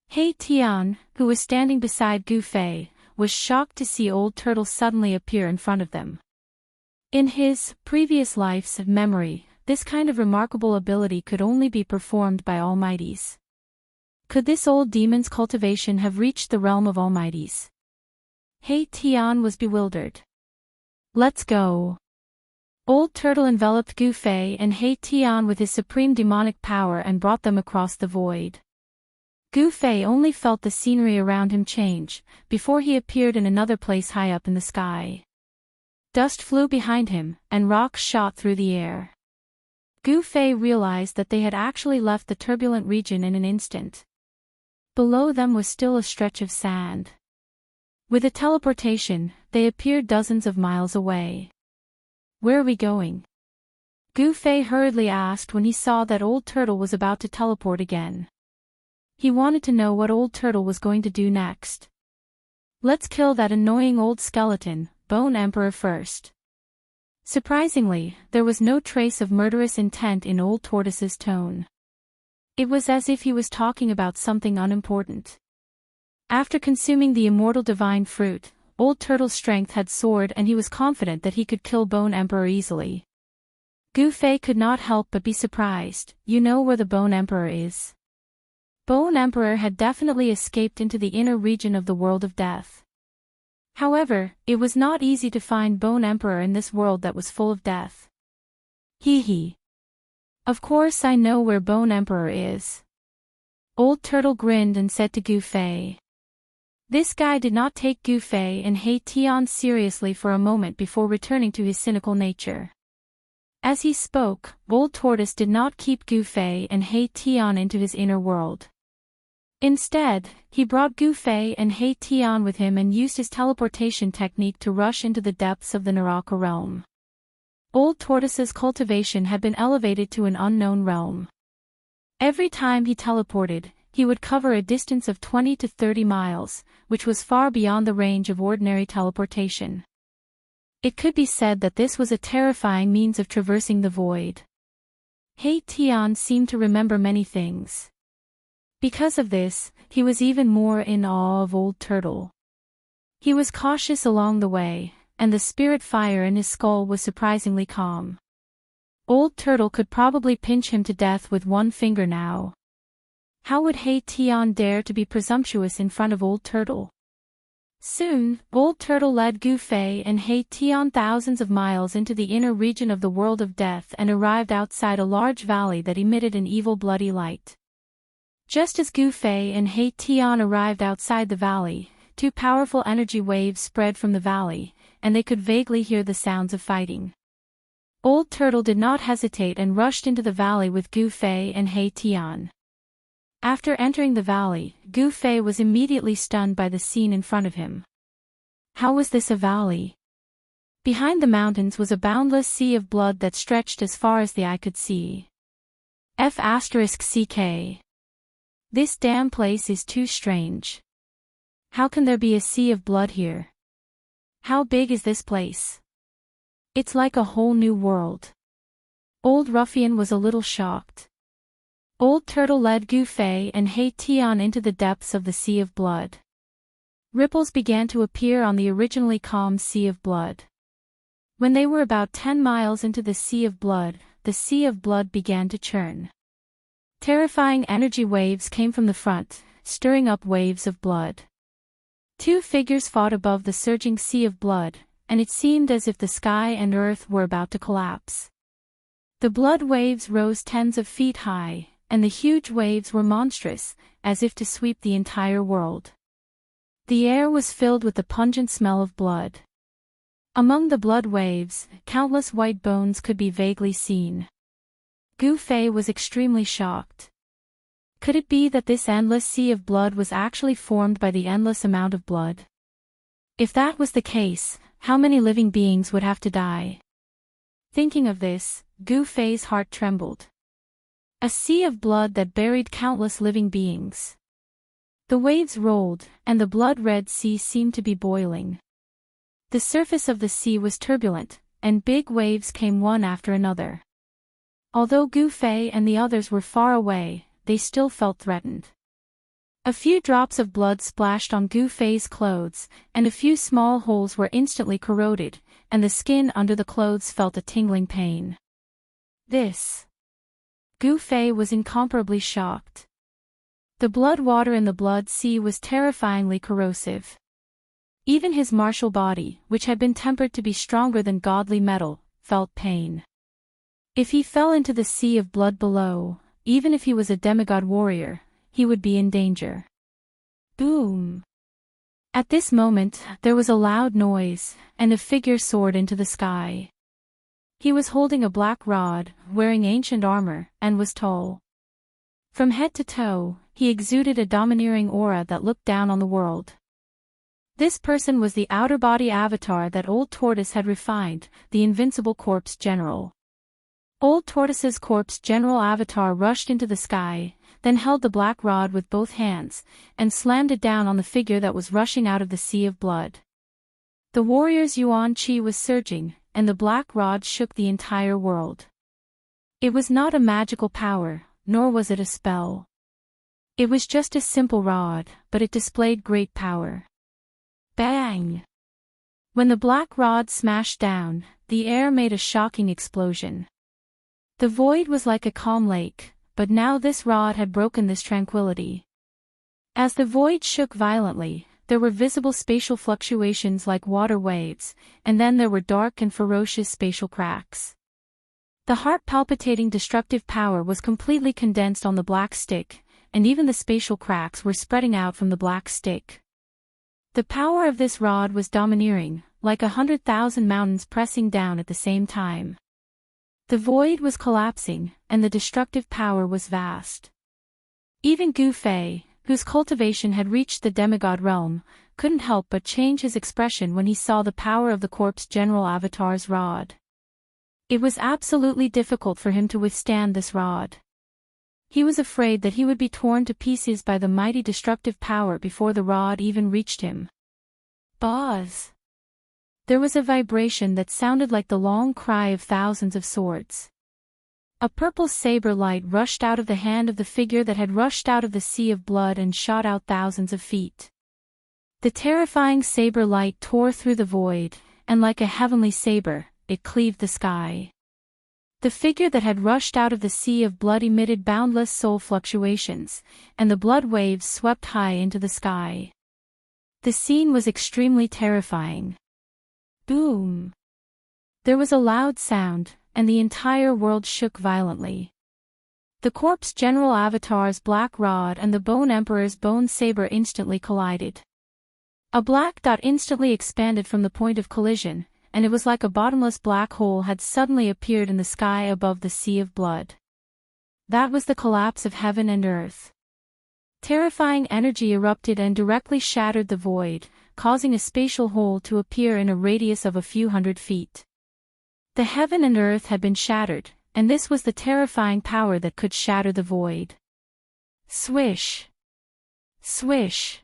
He Tian, who was standing beside Gu Fei, was shocked to see Old Turtle suddenly appear in front of them. In his previous life's memory, this kind of remarkable ability could only be performed by Almighties. Could this old demon's cultivation have reached the realm of Almighties? He Tian was bewildered. Let's go. Old Turtle enveloped Gu Fei and He Tian with his supreme demonic power and brought them across the void. Gu Fei only felt the scenery around him change, before he appeared in another place high up in the sky. Dust flew behind him, and rocks shot through the air. Gu Fei realized that they had actually left the turbulent region in an instant. Below them was still a stretch of sand. With a teleportation, they appeared dozens of miles away. Where are we going? Gu Fei hurriedly asked when he saw that Old Turtle was about to teleport again. He wanted to know what Old Turtle was going to do next. Let's kill that annoying old skeleton, Bone Emperor, first. Surprisingly, there was no trace of murderous intent in Old Tortoise's tone. It was as if he was talking about something unimportant. After consuming the immortal divine fruit, Old Turtle's strength had soared and he was confident that he could kill Bone Emperor easily. Gu Fei could not help but be surprised. You know where the Bone Emperor is? Bone Emperor had definitely escaped into the inner region of the world of death. However, it was not easy to find Bone Emperor in this world that was full of death. Hee hee. Of course I know where Bone Emperor is. Old Turtle grinned and said to Gu Fei. This guy did not take Gu Fei and He Tian seriously for a moment before returning to his cynical nature. As he spoke, Old Tortoise did not keep Gu Fei and He Tian into his inner world. Instead, he brought Gu Fei and He Tian with him and used his teleportation technique to rush into the depths of the Naraka realm. Old Tortoise's cultivation had been elevated to an unknown realm. Every time he teleported, he would cover a distance of 20 to 30 miles, which was far beyond the range of ordinary teleportation. It could be said that this was a terrifying means of traversing the void. He Tian seemed to remember many things. Because of this, he was even more in awe of Old Turtle. He was cautious along the way, and the spirit fire in his skull was surprisingly calm. Old Turtle could probably pinch him to death with one finger now. How would He Tian dare to be presumptuous in front of Old Turtle? Soon, Old Turtle led Gu Fei and He Tian thousands of miles into the inner region of the world of death and arrived outside a large valley that emitted an evil bloody light. Just as Gu Fei and He Tian arrived outside the valley, two powerful energy waves spread from the valley, and they could vaguely hear the sounds of fighting. Old Turtle did not hesitate and rushed into the valley with Gu Fei and He Tian. After entering the valley, Gu Fei was immediately stunned by the scene in front of him. How was this a valley? Behind the mountains was a boundless sea of blood that stretched as far as the eye could see. F***CK. This damn place is too strange. How can there be a sea of blood here? How big is this place? It's like a whole new world. Old Ruffian was a little shocked. Old Turtle led Gu Fei and He Tian into the depths of the sea of blood. Ripples began to appear on the originally calm sea of blood. When they were about 10 miles into the sea of blood began to churn. Terrifying energy waves came from the front, stirring up waves of blood. Two figures fought above the surging sea of blood, and it seemed as if the sky and earth were about to collapse. The blood waves rose tens of feet high, and the huge waves were monstrous, as if to sweep the entire world. The air was filled with the pungent smell of blood. Among the blood waves, countless white bones could be vaguely seen. Gu Fei was extremely shocked. Could it be that this endless sea of blood was actually formed by the endless amount of blood? If that was the case, how many living beings would have to die? Thinking of this, Gu Fei's heart trembled. A sea of blood that buried countless living beings. The waves rolled, and the blood-red sea seemed to be boiling. The surface of the sea was turbulent, and big waves came one after another. Although Gu Fei and the others were far away, they still felt threatened. A few drops of blood splashed on Gu Fei's clothes, and a few small holes were instantly corroded, and the skin under the clothes felt a tingling pain. Gu Fei was incomparably shocked. The blood water in the blood sea was terrifyingly corrosive. Even his martial body, which had been tempered to be stronger than godly metal, felt pain. If he fell into the sea of blood below, even if he was a demigod warrior, he would be in danger. Boom! At this moment, there was a loud noise, and a figure soared into the sky. He was holding a black rod, wearing ancient armor, and was tall. From head to toe, he exuded a domineering aura that looked down on the world. This person was the outer body avatar that Old Tortoise had refined, the invincible corpse general. Old Tortoise's corpse general avatar rushed into the sky, then held the black rod with both hands, and slammed it down on the figure that was rushing out of the sea of blood. The warrior's yuan qi was surging, and the black rod shook the entire world. It was not a magical power, nor was it a spell. It was just a simple rod, but it displayed great power. Bang! When the black rod smashed down, the air made a shocking explosion. The void was like a calm lake, but now this rod had broken this tranquility. As the void shook violently, there were visible spatial fluctuations like water waves, and then there were dark and ferocious spatial cracks. The heart-palpitating destructive power was completely condensed on the black stick, and even the spatial cracks were spreading out from the black stick. The power of this rod was domineering, like 100,000 mountains pressing down at the same time. The void was collapsing, and the destructive power was vast. Even Gu Fei, whose cultivation had reached the demigod realm, couldn't help but change his expression when he saw the power of the corpse general avatar's rod. It was absolutely difficult for him to withstand this rod. He was afraid that he would be torn to pieces by the mighty destructive power before the rod even reached him. Buzz! There was a vibration that sounded like the long cry of thousands of swords. A purple saber light rushed out of the hand of the figure that had rushed out of the sea of blood and shot out thousands of feet. The terrifying saber light tore through the void, and like a heavenly saber, it cleaved the sky. The figure that had rushed out of the sea of blood emitted boundless soul fluctuations, and the blood waves swept high into the sky. The scene was extremely terrifying. Boom! There was a loud sound, and the entire world shook violently. The Corpse General Avatar's black rod and the Bone Emperor's bone saber instantly collided. A black dot instantly expanded from the point of collision, and it was like a bottomless black hole had suddenly appeared in the sky above the sea of blood. That was the collapse of heaven and earth. Terrifying energy erupted and directly shattered the void, causing a spatial hole to appear in a radius of a few hundred feet. The heaven and earth had been shattered, and this was the terrifying power that could shatter the void. Swish! Swish!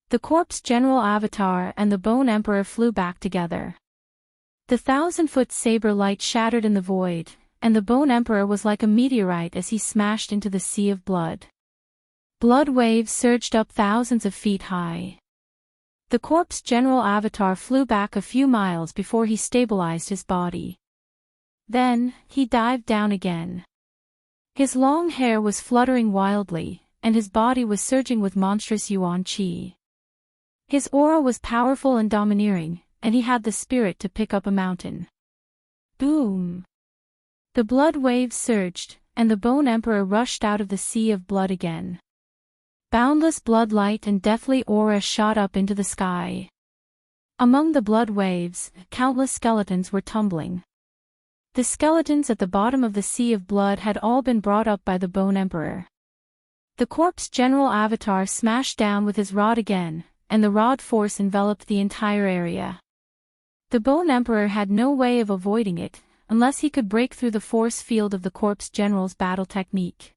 The Corpse General Avatar and the Bone Emperor flew back together. The 1,000-foot saber light shattered in the void, and the Bone Emperor was like a meteorite as he smashed into the sea of blood. Blood waves surged up thousands of feet high. The Corpse General Avatar flew back a few miles before he stabilized his body. Then, he dived down again. His long hair was fluttering wildly, and his body was surging with monstrous yuan qi. His aura was powerful and domineering, and he had the spirit to pick up a mountain. Boom! The blood waves surged, and the Bone Emperor rushed out of the sea of blood again. Boundless blood light and deathly aura shot up into the sky. Among the blood waves, countless skeletons were tumbling. The skeletons at the bottom of the sea of blood had all been brought up by the Bone Emperor. The Corpse General Avatar smashed down with his rod again, and the rod force enveloped the entire area. The Bone Emperor had no way of avoiding it, unless he could break through the force field of the Corpse General's battle technique.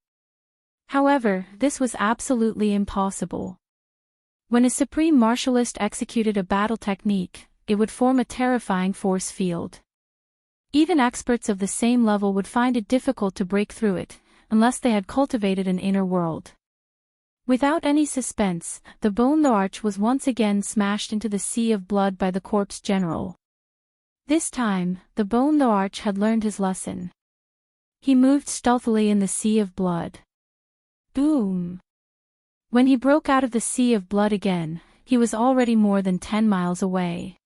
However, this was absolutely impossible. When a supreme martialist executed a battle technique, it would form a terrifying force field. Even experts of the same level would find it difficult to break through it, unless they had cultivated an inner world. Without any suspense, the Bone Arch was once again smashed into the sea of blood by the Corpse General. This time, the Bone Arch had learned his lesson. He moved stealthily in the sea of blood. Boom! When he broke out of the sea of blood again, he was already more than 10 miles away.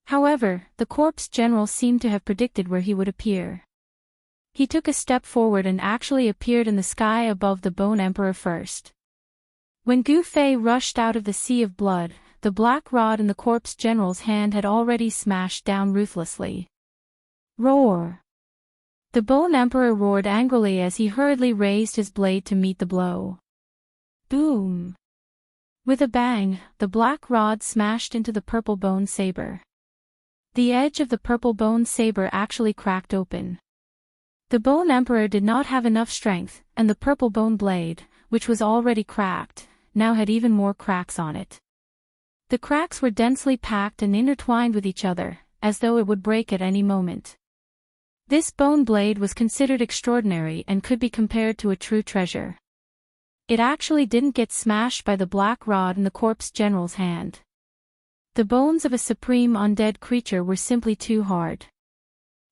However, the Corpse General seemed to have predicted where he would appear. He took a step forward and actually appeared in the sky above the Bone Emperor first. When Gu Fei rushed out of the sea of blood, the black rod in the Corpse General's hand had already smashed down ruthlessly. Roar! The Bone Emperor roared angrily as he hurriedly raised his blade to meet the blow. Boom! With a bang, the black rod smashed into the purple bone saber. The edge of the purple bone saber actually cracked open. The Bone Emperor did not have enough strength, and the purple bone blade, which was already cracked, now had even more cracks on it. The cracks were densely packed and intertwined with each other, as though it would break at any moment. This bone blade was considered extraordinary and could be compared to a true treasure. It actually didn't get smashed by the black rod in the Corpse General's hand. The bones of a supreme undead creature were simply too hard.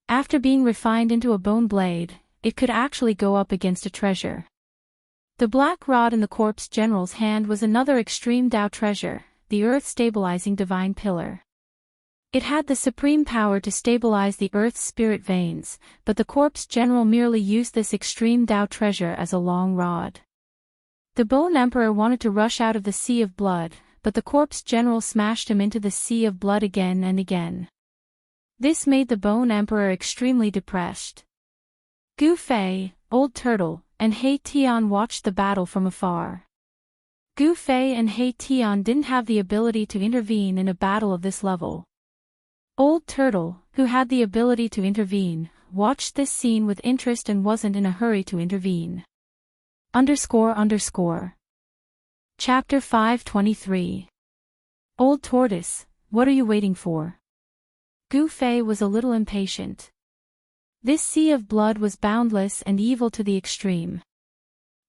After being refined into a bone blade, it could actually go up against a treasure. The black rod in the Corpse General's hand was another extreme Tao treasure, the earth-stabilizing divine pillar. It had the supreme power to stabilize the Earth's spirit veins, but the Corpse General merely used this extreme Tao treasure as a long rod. The Bone Emperor wanted to rush out of the sea of blood, but the Corpse General smashed him into the sea of blood again and again. This made the Bone Emperor extremely depressed. Gu Fei, Old Turtle, and He Tian watched the battle from afar. Gu Fei and He Tian didn't have the ability to intervene in a battle of this level. Old Turtle, who had the ability to intervene, watched this scene with interest and wasn't in a hurry to intervene. __. Chapter 523. Old Tortoise, what are you waiting for? Gu Fei was a little impatient. This sea of blood was boundless and evil to the extreme.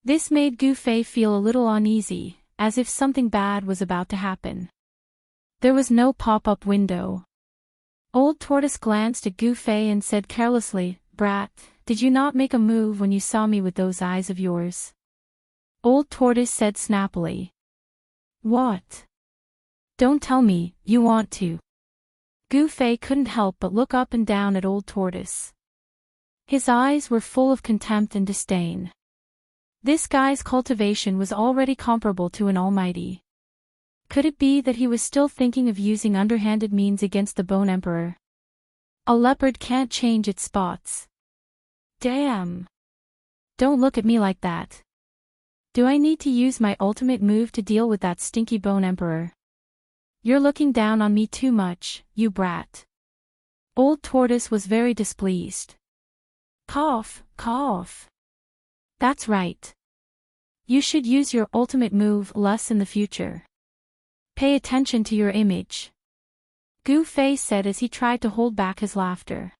This made Gu Fei feel a little uneasy, as if something bad was about to happen. There was no pop-up window. Old Tortoise glanced at Gu Fei and said carelessly, "Brat, did you not make a move when you saw me with those eyes of yours?" Old Tortoise said snappily. "What? Don't tell me, you want to." Gu Fei couldn't help but look up and down at Old Tortoise. His eyes were full of contempt and disdain. This guy's cultivation was already comparable to an almighty. Could it be that he was still thinking of using underhanded means against the Bone Emperor? A leopard can't change its spots. Damn. Don't look at me like that. Do I need to use my ultimate move to deal with that stinky Bone Emperor? You're looking down on me too much, you brat. Old Tortoise was very displeased. Cough, cough. That's right. You should use your ultimate move less in the future. Pay attention to your image. Gu Fei said as he tried to hold back his laughter.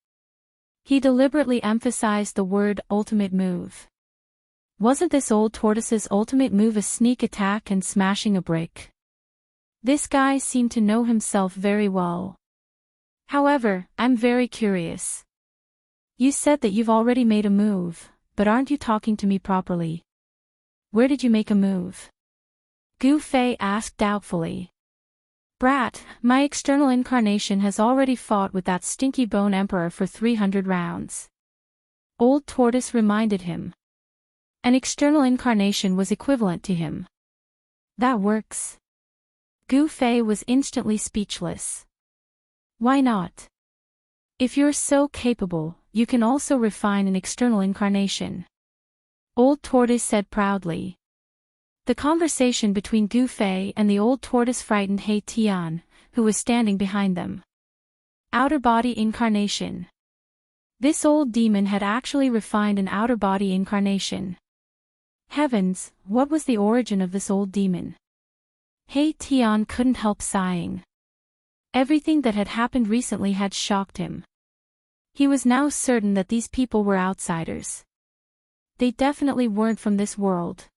He deliberately emphasized the word ultimate move. Wasn't this Old Tortoise's ultimate move a sneak attack and smashing a brick? This guy seemed to know himself very well. However, I'm very curious. You said that you've already made a move, but aren't you talking to me properly? Where did you make a move? Gu Fei asked doubtfully. Brat, my external incarnation has already fought with that stinky Bone Emperor for 300 rounds. Old Tortoise reminded him. An external incarnation was equivalent to him. That works. Gu Fei was instantly speechless. Why not? If you're so capable, you can also refine an external incarnation. Old Tortoise said proudly. The conversation between Gu Fei and the Old Tortoise frightened He Tian, who was standing behind them. Outer body incarnation. This old demon had actually refined an outer body incarnation. Heavens, what was the origin of this old demon? He Tian couldn't help sighing. Everything that had happened recently had shocked him. He was now certain that these people were outsiders. They definitely weren't from this world.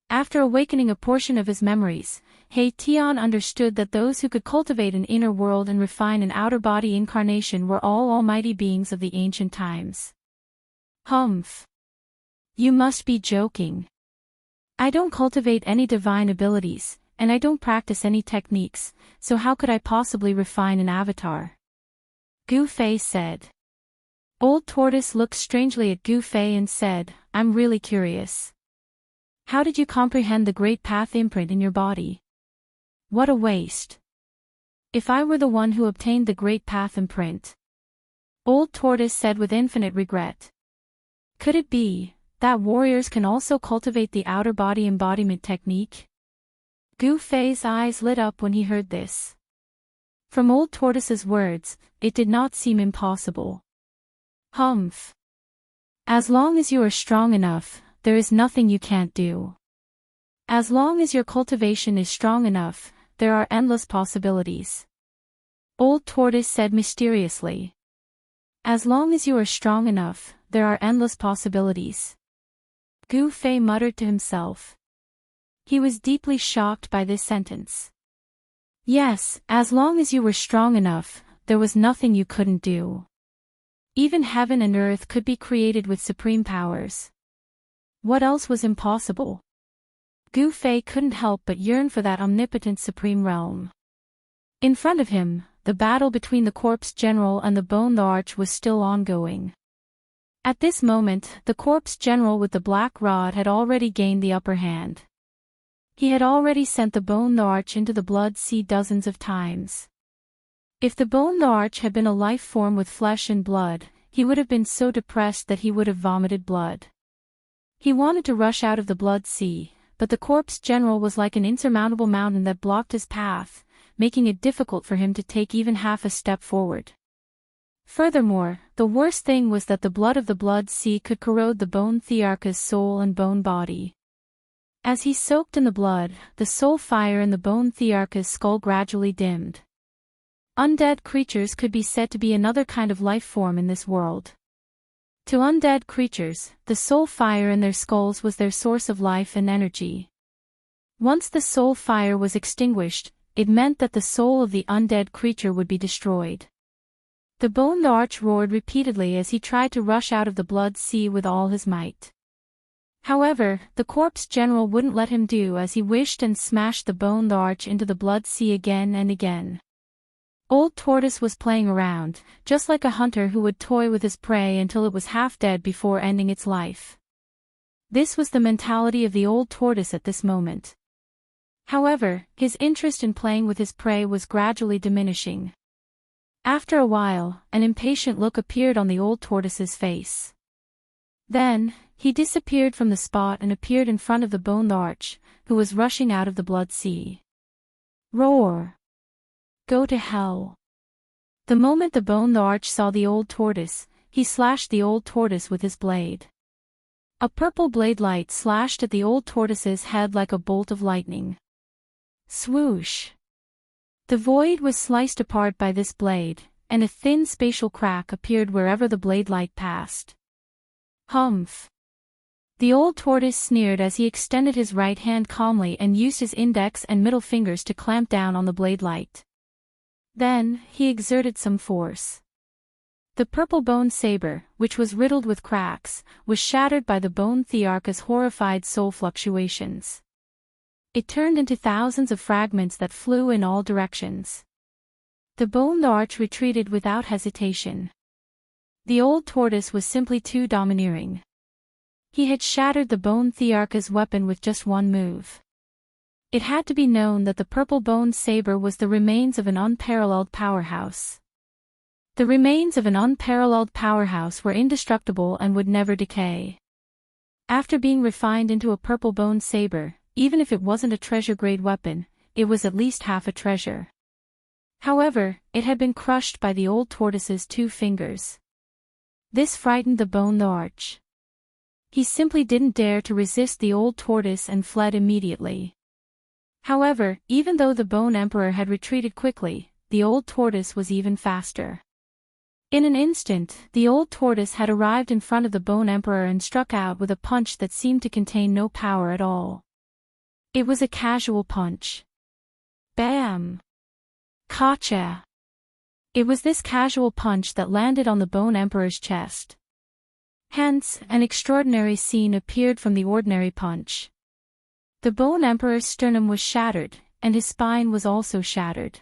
After awakening a portion of his memories, He Tian understood that those who could cultivate an inner world and refine an outer body incarnation were all almighty beings of the ancient times. Humph. You must be joking. I don't cultivate any divine abilities, and I don't practice any techniques, so how could I possibly refine an avatar? Gu Fei said. Old Tortoise looked strangely at Gu Fei and said, I'm really curious. How did you comprehend the Great Path imprint in your body? What a waste. If I were the one who obtained the Great Path imprint. Old Tortoise said with infinite regret. Could it be that warriors can also cultivate the outer body embodiment technique? Gu Fei's eyes lit up when he heard this. From Old Tortoise's words, it did not seem impossible. Humph. As long as you are strong enough, there is nothing you can't do. As long as your cultivation is strong enough, there are endless possibilities. Old Tortoise said mysteriously. As long as you are strong enough, there are endless possibilities. Gu Fei muttered to himself. He was deeply shocked by this sentence. Yes, as long as you were strong enough, there was nothing you couldn't do. Even heaven and earth could be created with supreme powers. What else was impossible? Gu Fei couldn't help but yearn for that omnipotent supreme realm. In front of him, the battle between the Corpse General and the Bone Arch was still ongoing. At this moment, the Corpse General with the black rod had already gained the upper hand. He had already sent the Bone Arch into the Blood Sea dozens of times. If the Bone Arch had been a life form with flesh and blood, he would have been so depressed that he would have vomited blood. He wanted to rush out of the Blood Sea, but the Corpse General was like an insurmountable mountain that blocked his path, making it difficult for him to take even half a step forward. Furthermore, the worst thing was that the blood of the Blood Sea could corrode the Bone Thearcha's soul and bone body. As he soaked in the blood, the soul fire in the Bone Thearcha's skull gradually dimmed. Undead creatures could be said to be another kind of life form in this world. To undead creatures, the soul fire in their skulls was their source of life and energy. Once the soul fire was extinguished, it meant that the soul of the undead creature would be destroyed. The Bone Arch roared repeatedly as he tried to rush out of the blood sea with all his might. However, the corpse general wouldn't let him do as he wished and smashed the Bone Arch into the blood sea again and again. Old Tortoise was playing around, just like a hunter who would toy with his prey until it was half dead before ending its life. This was the mentality of the Old Tortoise at this moment. However, his interest in playing with his prey was gradually diminishing. After a while, an impatient look appeared on the Old Tortoise's face. Then, he disappeared from the spot and appeared in front of the Bone Arch, who was rushing out of the blood sea. Roar! Go to hell! The moment the Bone Arch saw the Old Tortoise, he slashed the Old Tortoise with his blade. A purple blade light slashed at the Old Tortoise's head like a bolt of lightning. Swoosh! The void was sliced apart by this blade, and a thin spatial crack appeared wherever the blade light passed. Humph! The Old Tortoise sneered as he extended his right hand calmly and used his index and middle fingers to clamp down on the blade light. Then, he exerted some force. The purple bone saber, which was riddled with cracks, was shattered by the bone Thearcha's horrified soul fluctuations. It turned into thousands of fragments that flew in all directions. The Bone Arch retreated without hesitation. The Old Tortoise was simply too domineering. He had shattered the Bone Thearcha's weapon with just one move. It had to be known that the purple bone saber was the remains of an unparalleled powerhouse. The remains of an unparalleled powerhouse were indestructible and would never decay. After being refined into a purple bone saber, even if it wasn't a treasure-grade weapon, it was at least half a treasure. However, it had been crushed by the Old Tortoise's 2 fingers. This frightened the Bone Arch. He simply didn't dare to resist the Old Tortoise and fled immediately. However, even though the Bone Emperor had retreated quickly, the Old Tortoise was even faster. In an instant, the Old Tortoise had arrived in front of the Bone Emperor and struck out with a punch that seemed to contain no power at all. It was a casual punch. Bam! Gotcha! It was this casual punch that landed on the Bone Emperor's chest. Hence, an extraordinary scene appeared from the ordinary punch. The Bone Emperor's sternum was shattered, and his spine was also shattered.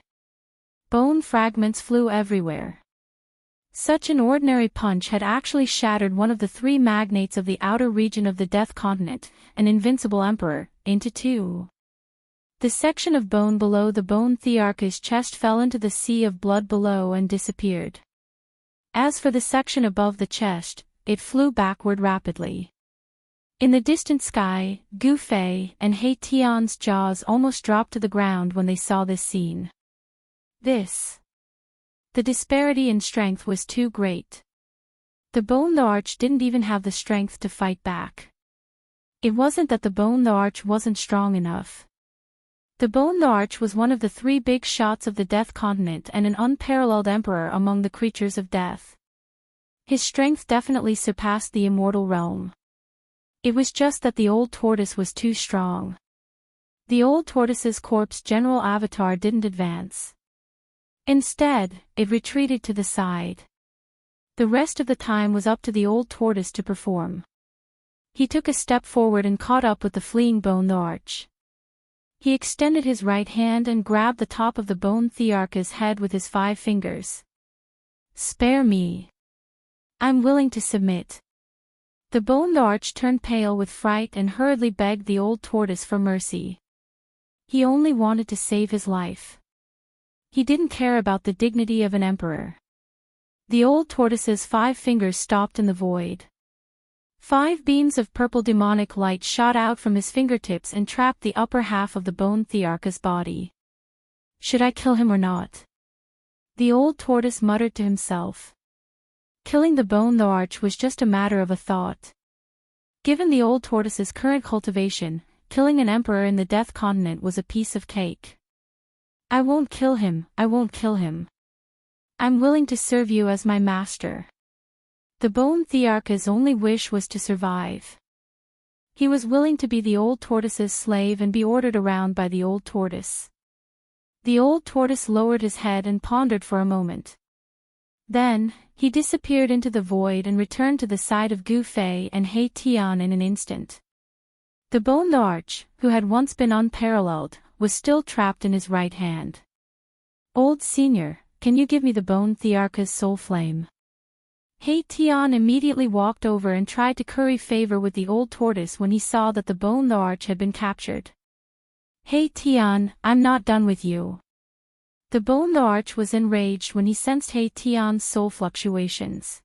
Bone fragments flew everywhere. Such an ordinary punch had actually shattered one of the 3 magnates of the outer region of the Death Continent, an invincible emperor, into 2. The section of bone below the Bone Thearcha's chest fell into the sea of blood below and disappeared. As for the section above the chest, it flew backward rapidly. In the distant sky, Gu Fei and He Tian's jaws almost dropped to the ground when they saw this scene. The disparity in strength was too great. The Bone Arch didn't even have the strength to fight back. It wasn't that the Bone Arch wasn't strong enough. The Bone Arch was one of the 3 big shots of the Death Continent and an unparalleled emperor among the creatures of death. His strength definitely surpassed the immortal realm. It was just that the Old Tortoise was too strong. The Old Tortoise's corpse general avatar didn't advance. Instead, it retreated to the side. The rest of the time was up to the Old Tortoise to perform. He took a step forward and caught up with the fleeing Bone Arch. He extended his right hand and grabbed the top of the Bone Thearcha's head with his 5 fingers. Spare me. I'm willing to submit. The Bone Arch turned pale with fright and hurriedly begged the Old Tortoise for mercy. He only wanted to save his life. He didn't care about the dignity of an emperor. The Old Tortoise's 5 fingers stopped in the void. 5 beams of purple demonic light shot out from his fingertips and trapped the upper half of the Bone Thearcha's body. Should I kill him or not? The Old Tortoise muttered to himself. Killing the Bone Arch was just a matter of a thought. Given the Old Tortoise's current cultivation, killing an emperor in the Death Continent was a piece of cake. I won't kill him, I won't kill him. I'm willing to serve you as my master. The bone thearch's only wish was to survive. He was willing to be the old tortoise's slave and be ordered around by the old tortoise. The old tortoise lowered his head and pondered for a moment. Then, he disappeared into the void and returned to the side of Gu Fei and He Tian in an instant. The bone arch, who had once been unparalleled, was still trapped in his right hand. Old senior, can you give me the bone thearch's soul flame? He Tian immediately walked over and tried to curry favor with the old tortoise when he saw that the bone arch had been captured. He Tian, I'm not done with you. The bone arch was enraged when he sensed He Tian's soul fluctuations.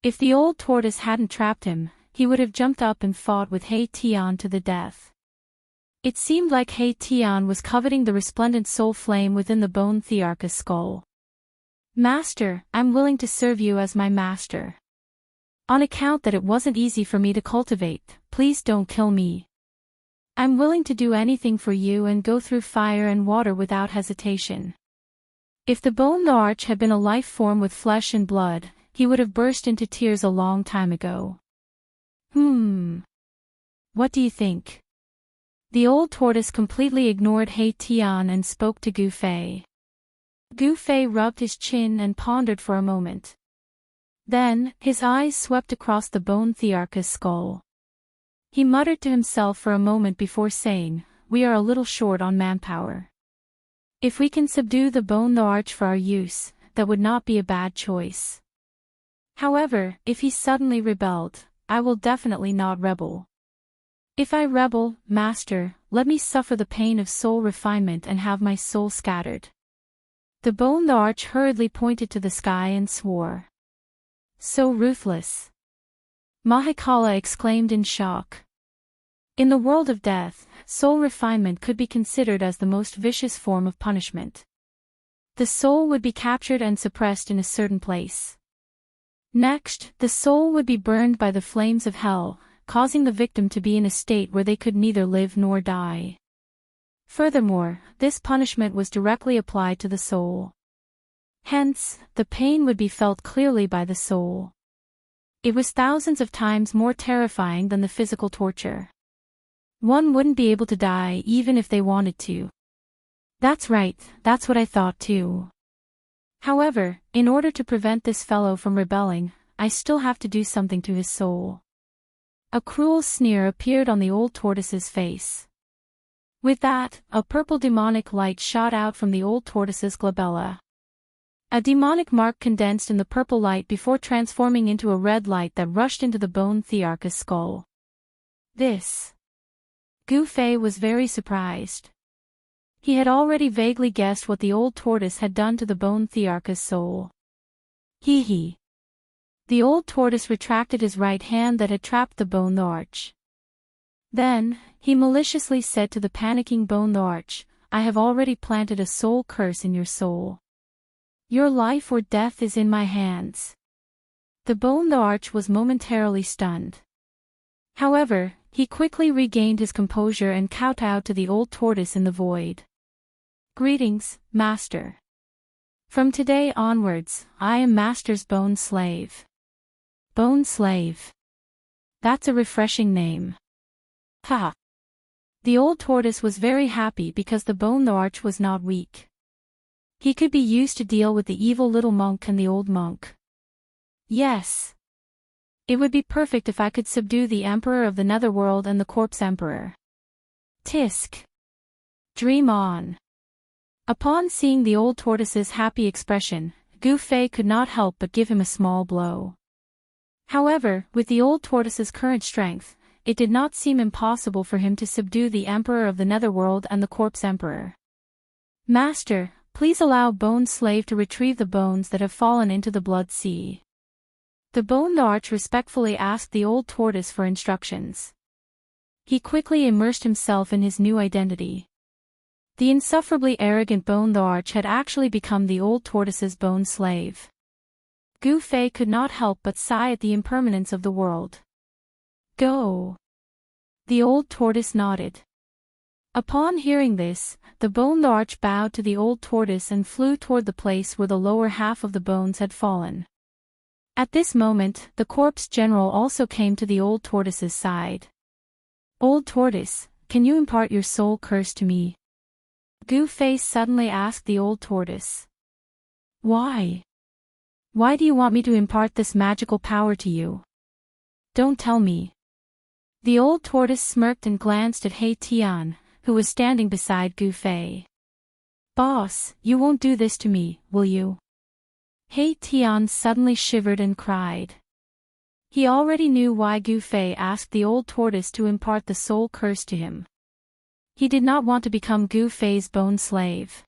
If the old tortoise hadn't trapped him, he would have jumped up and fought with He Tian to the death. It seemed like He Tian was coveting the resplendent soul flame within the bone thearch's skull. Master, I'm willing to serve you as my master. On account that it wasn't easy for me to cultivate, please don't kill me. I'm willing to do anything for you and go through fire and water without hesitation. If the bone arch had been a life form with flesh and blood, he would have burst into tears a long time ago. What do you think? The old tortoise completely ignored He Tian and spoke to Gu Fei. Gu Fei rubbed his chin and pondered for a moment. Then, his eyes swept across the bone thearch's skull. He muttered to himself for a moment before saying, we are a little short on manpower. If we can subdue the bone arch for our use, that would not be a bad choice. However, if he suddenly rebelled, I will definitely not rebel. If I rebel, master, let me suffer the pain of soul refinement and have my soul scattered. The bone arch hurriedly pointed to the sky and swore. So ruthless. Mahikala exclaimed in shock. In the world of death, soul refinement could be considered as the most vicious form of punishment. The soul would be captured and suppressed in a certain place. Next, the soul would be burned by the flames of hell, causing the victim to be in a state where they could neither live nor die. Furthermore, this punishment was directly applied to the soul. Hence, the pain would be felt clearly by the soul. It was thousands of times more terrifying than the physical torture. One wouldn't be able to die even if they wanted to. That's right, that's what I thought too. However, in order to prevent this fellow from rebelling, I still have to do something to his soul. A cruel sneer appeared on the old tortoise's face. With that, a purple demonic light shot out from the old tortoise's glabella. A demonic mark condensed in the purple light before transforming into a red light that rushed into the bone thearch's skull. This. Gu Fei was very surprised. He had already vaguely guessed what the old tortoise had done to the bone thearch's soul. Hee. The old tortoise retracted his right hand that had trapped the bone arch. Then, he maliciously said to the panicking bone arch, I have already planted a soul curse in your soul. Your life or death is in my hands. The bone arch was momentarily stunned. However, he quickly regained his composure and kowtowed to the old tortoise in the void. Greetings, master. From today onwards, I am master's bone slave. Bone slave. That's a refreshing name. Ha! The old tortoise was very happy because the bone arch was not weak. He could be used to deal with the evil little monk and the old monk. Yes. It would be perfect if I could subdue the Emperor of the Netherworld and the Corpse Emperor. Tisk. Dream on. Upon seeing the old tortoise's happy expression, Gu Fei could not help but give him a small blow. However, with the old tortoise's current strength, it did not seem impossible for him to subdue the Emperor of the Netherworld and the Corpse Emperor. Master, please allow Bone Slave to retrieve the bones that have fallen into the blood sea. The bone arch respectfully asked the old tortoise for instructions. He quickly immersed himself in his new identity. The insufferably arrogant bone arch had actually become the old tortoise's bone slave. Gu Fei could not help but sigh at the impermanence of the world. Go. The old tortoise nodded. Upon hearing this, the bone arch bowed to the old tortoise and flew toward the place where the lower half of the bones had fallen. At this moment, the corpse general also came to the old tortoise's side. "Old tortoise, can you impart your soul curse to me?" Gu Fei suddenly asked the old tortoise. "Why? Why do you want me to impart this magical power to you? Don't tell me." The old tortoise smirked and glanced at He Tian, who was standing beside Gu Fei. "Boss, you won't do this to me, will you?" He Tian suddenly shivered and cried. He already knew why Gu Fei asked the old tortoise to impart the soul curse to him. He did not want to become Gu Fei's bone slave.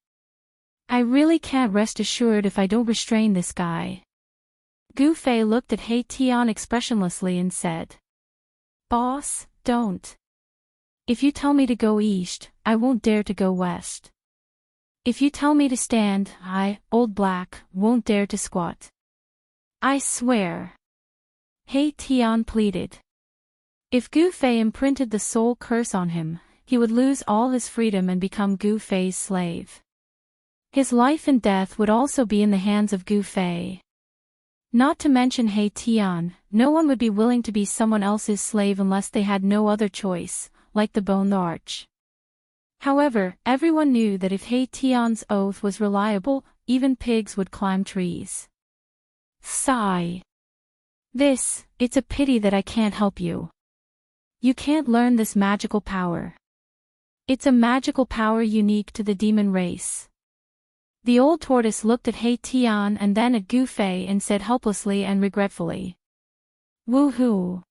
"I really can't rest assured if I don't restrain this guy." Gu Fei looked at He Tian expressionlessly and said, "Boss, don't. If you tell me to go east, I won't dare to go west. If you tell me to stand, I, Old Black, won't dare to squat. I swear." He Tian pleaded. If Gu Fei imprinted the soul curse on him, he would lose all his freedom and become Gu Fei's slave. His life and death would also be in the hands of Gu Fei. Not to mention He Tian, no one would be willing to be someone else's slave unless they had no other choice, like the Bone Arch. However, everyone knew that if He Tian's oath was reliable, even pigs would climb trees. Sigh. It's a pity that I can't help you. You can't learn this magical power. It's a magical power unique to the demon race. The old tortoise looked at He Tian and then at Gu Fei and said helplessly and regretfully, "Woohoo!"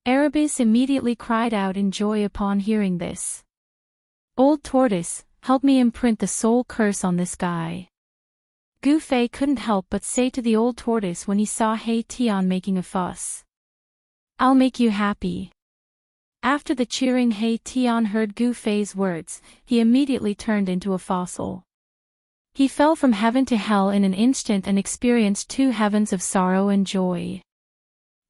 Erebus immediately cried out in joy upon hearing this. "Old tortoise, help me imprint the soul curse on this guy." Gu Fei couldn't help but say to the old tortoise when he saw He Tian making a fuss, "I'll make you happy." After the cheering He Tian heard Gu Fei's words, he immediately turned into a fossil. He fell from heaven to hell in an instant and experienced 2 heavens of sorrow and joy.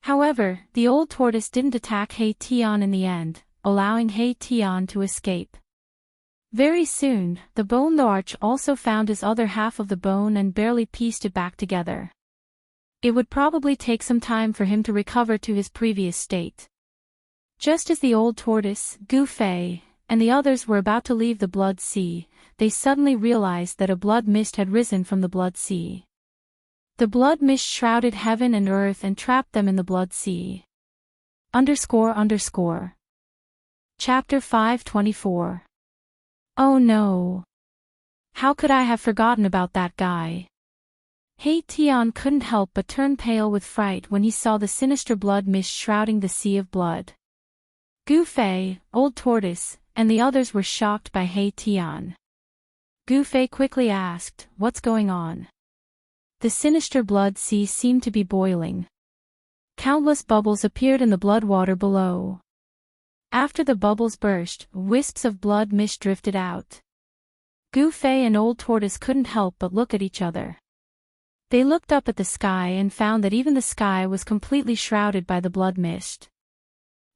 However, the old tortoise didn't attack He Tian in the end, allowing He Tian to escape. Very soon, the Bone Arch also found his other half of the bone and barely pieced it back together. It would probably take some time for him to recover to his previous state. Just as the old tortoise, Gu Fei, and the others were about to leave the Blood Sea, they suddenly realized that a blood mist had risen from the Blood Sea. The blood mist shrouded heaven and earth and trapped them in the Blood Sea. __. Chapter 524. Oh no! How could I have forgotten about that guy? He Tian couldn't help but turn pale with fright when he saw the sinister blood mist shrouding the sea of blood. Gu Fei, Old Tortoise, and the others were shocked by He Tian. Gu Fei quickly asked, "What's going on?" The sinister blood sea seemed to be boiling. Countless bubbles appeared in the blood water below. After the bubbles burst, wisps of blood mist drifted out. Gu Fei and Old Tortoise couldn't help but look at each other. They looked up at the sky and found that even the sky was completely shrouded by the blood mist.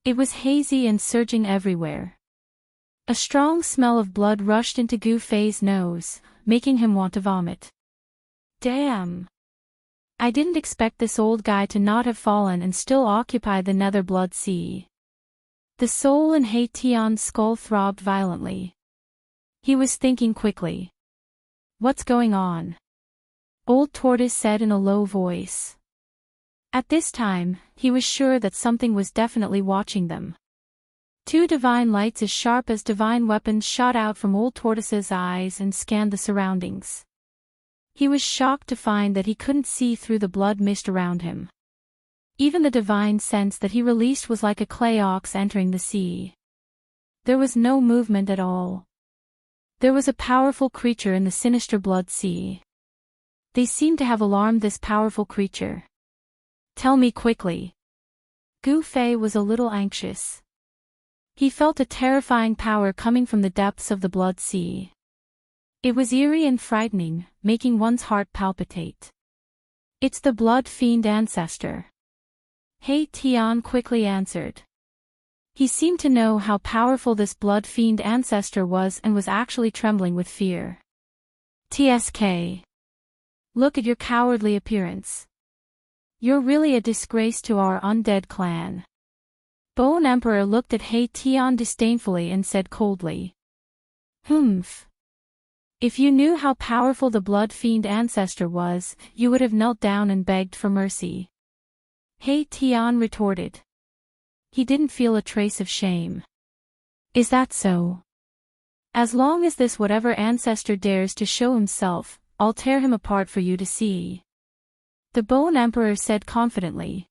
It was hazy and surging everywhere. A strong smell of blood rushed into Gu Fei's nose, making him want to vomit. Damn! I didn't expect this old guy to not have fallen and still occupy the nether blood sea. The soul in He Tian's skull throbbed violently. He was thinking quickly. "What's going on?" Old Tortoise said in a low voice. At this time, he was sure that something was definitely watching them. 2 divine lights as sharp as divine weapons shot out from Old Tortoise's eyes and scanned the surroundings. He was shocked to find that he couldn't see through the blood mist around him. Even the divine sense that he released was like a clay ox entering the sea. There was no movement at all. There was a powerful creature in the sinister blood sea. They seemed to have alarmed this powerful creature. "Tell me quickly." Gu Fei was a little anxious. He felt a terrifying power coming from the depths of the blood sea. It was eerie and frightening, making one's heart palpitate. "It's the blood fiend ancestor." He Tian quickly answered. He seemed to know how powerful this blood fiend ancestor was and was actually trembling with fear. "TSK. Look at your cowardly appearance. You're really a disgrace to our undead clan. Bone Emperor looked at He Tian disdainfully and said coldly. Humph. If you knew how powerful the blood fiend ancestor was, you would have knelt down and begged for mercy. He Tian retorted. He didn't feel a trace of shame. Is that so? As long as this whatever ancestor dares to show himself, I'll tear him apart for you to see. The Bone Emperor said confidently.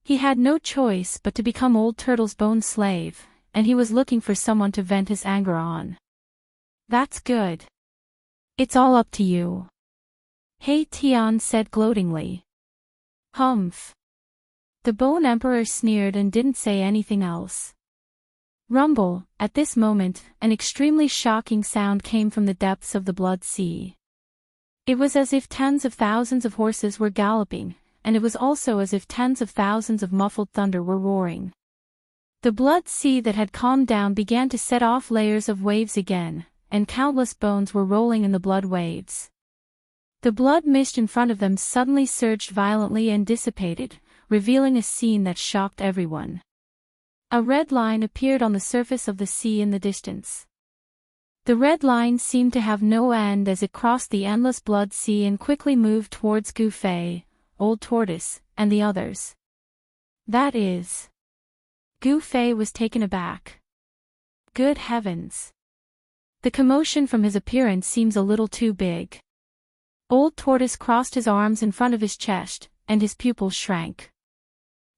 He had no choice but to become Old Turtle's bone slave, and he was looking for someone to vent his anger on. That's good. It's all up to you. He Tian said gloatingly. Humph. The Bone Emperor sneered and didn't say anything else. Rumble, at this moment, an extremely shocking sound came from the depths of the Blood Sea. It was as if tens of thousands of horses were galloping, and it was also as if tens of thousands of muffled thunder were roaring. The Blood Sea that had calmed down began to set off layers of waves again, and countless bones were rolling in the blood waves. The blood mist in front of them suddenly surged violently and dissipated, revealing a scene that shocked everyone. A red line appeared on the surface of the sea in the distance. The red line seemed to have no end as it crossed the endless blood sea and quickly moved towards Gu Fei, Old Tortoise, and the others. That is. Gu Fei was taken aback. Good heavens. The commotion from his appearance seems a little too big. Old Tortoise crossed his arms in front of his chest, and his pupils shrank.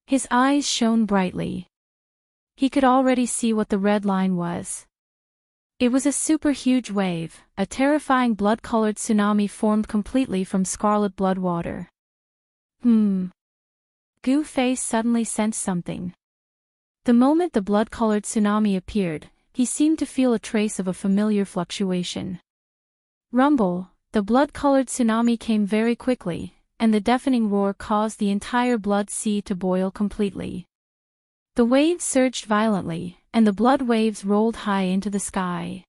His eyes shone brightly. He could already see what the red line was. It was a super huge wave, a terrifying blood-colored tsunami formed completely from scarlet blood water. Gu Fei suddenly sensed something. The moment the blood-colored tsunami appeared, he seemed to feel a trace of a familiar fluctuation. Rumble, the blood-colored tsunami came very quickly, and the deafening roar caused the entire blood sea to boil completely. The waves surged violently, and the blood waves rolled high into the sky.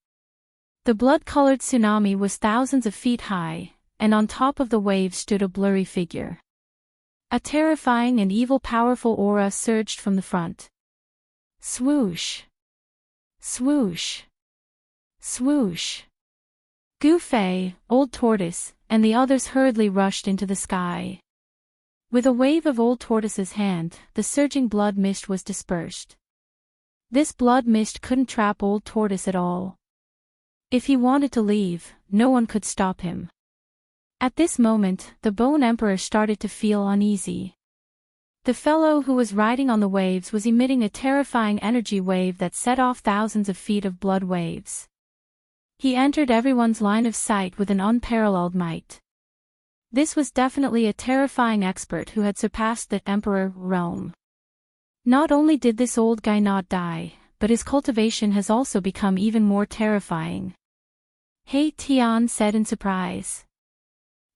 The blood-colored tsunami was thousands of feet high, and on top of the waves stood a blurry figure. A terrifying and evil powerful aura surged from the front. Swoosh! Swoosh! Swoosh! Gu Fei, Old Tortoise, and the others hurriedly rushed into the sky. With a wave of Old Tortoise's hand, the surging blood mist was dispersed. This blood mist couldn't trap Old Tortoise at all. If he wanted to leave, no one could stop him. At this moment, the Bone Emperor started to feel uneasy. The fellow who was riding on the waves was emitting a terrifying energy wave that set off thousands of feet of blood waves. He entered everyone's line of sight with an unparalleled might. This was definitely a terrifying expert who had surpassed the Emperor realm. Not only did this old guy not die, but his cultivation has also become even more terrifying. He Tian said in surprise.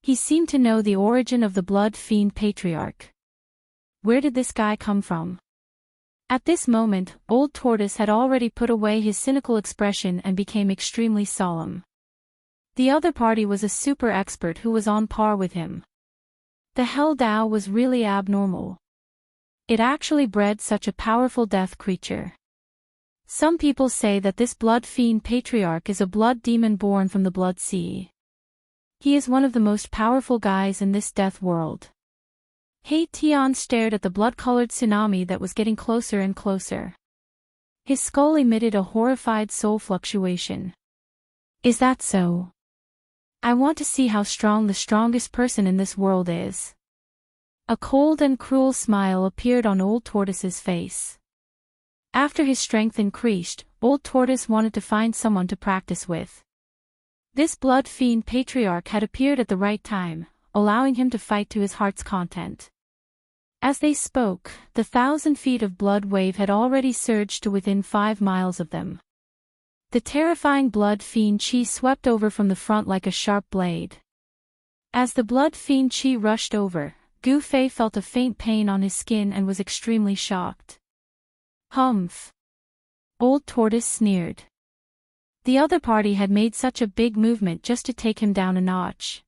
He seemed to know the origin of the blood fiend patriarch. Where did this guy come from? At this moment, Old Tortoise had already put away his cynical expression and became extremely solemn. The other party was a super expert who was on par with him. The Hell Dao was really abnormal. It actually bred such a powerful death creature. Some people say that this blood fiend patriarch is a blood demon born from the blood sea. He is one of the most powerful guys in this death world. He Tian stared at the blood-colored tsunami that was getting closer and closer. His skull emitted a horrified soul fluctuation. Is that so? I want to see how strong the strongest person in this world is. A cold and cruel smile appeared on Old Tortoise's face. After his strength increased, Old Tortoise wanted to find someone to practice with. This blood fiend patriarch had appeared at the right time, allowing him to fight to his heart's content. As they spoke, the 1,000 feet of blood wave had already surged to within 5 miles of them. The terrifying blood fiend chi swept over from the front like a sharp blade. As the blood fiend chi rushed over, Gu Fei felt a faint pain on his skin and was extremely shocked. Humph! Old Tortoise sneered. The other party had made such a big movement just to take him down a notch.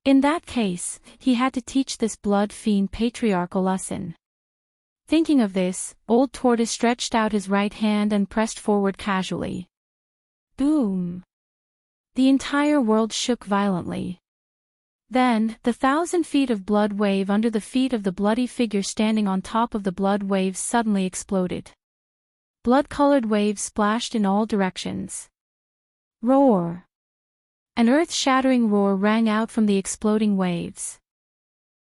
In that case, he had to teach this blood fiend patriarch a lesson. Thinking of this, Old Tortoise stretched out his right hand and pressed forward casually. Boom! The entire world shook violently. Then, the 1,000 feet of blood wave under the feet of the bloody figure standing on top of the blood waves suddenly exploded. Blood-colored waves splashed in all directions. Roar! An earth-shattering roar rang out from the exploding waves.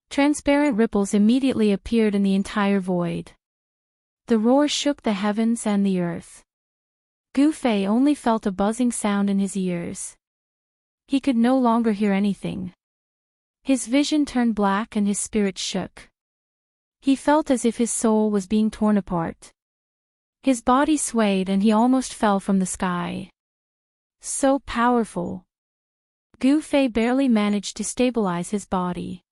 Transparent ripples immediately appeared in the entire void. The roar shook the heavens and the earth. Gu Fei only felt a buzzing sound in his ears. He could no longer hear anything. His vision turned black and his spirit shook. He felt as if his soul was being torn apart. His body swayed and he almost fell from the sky. So powerful. Gu Fei barely managed to stabilize his body.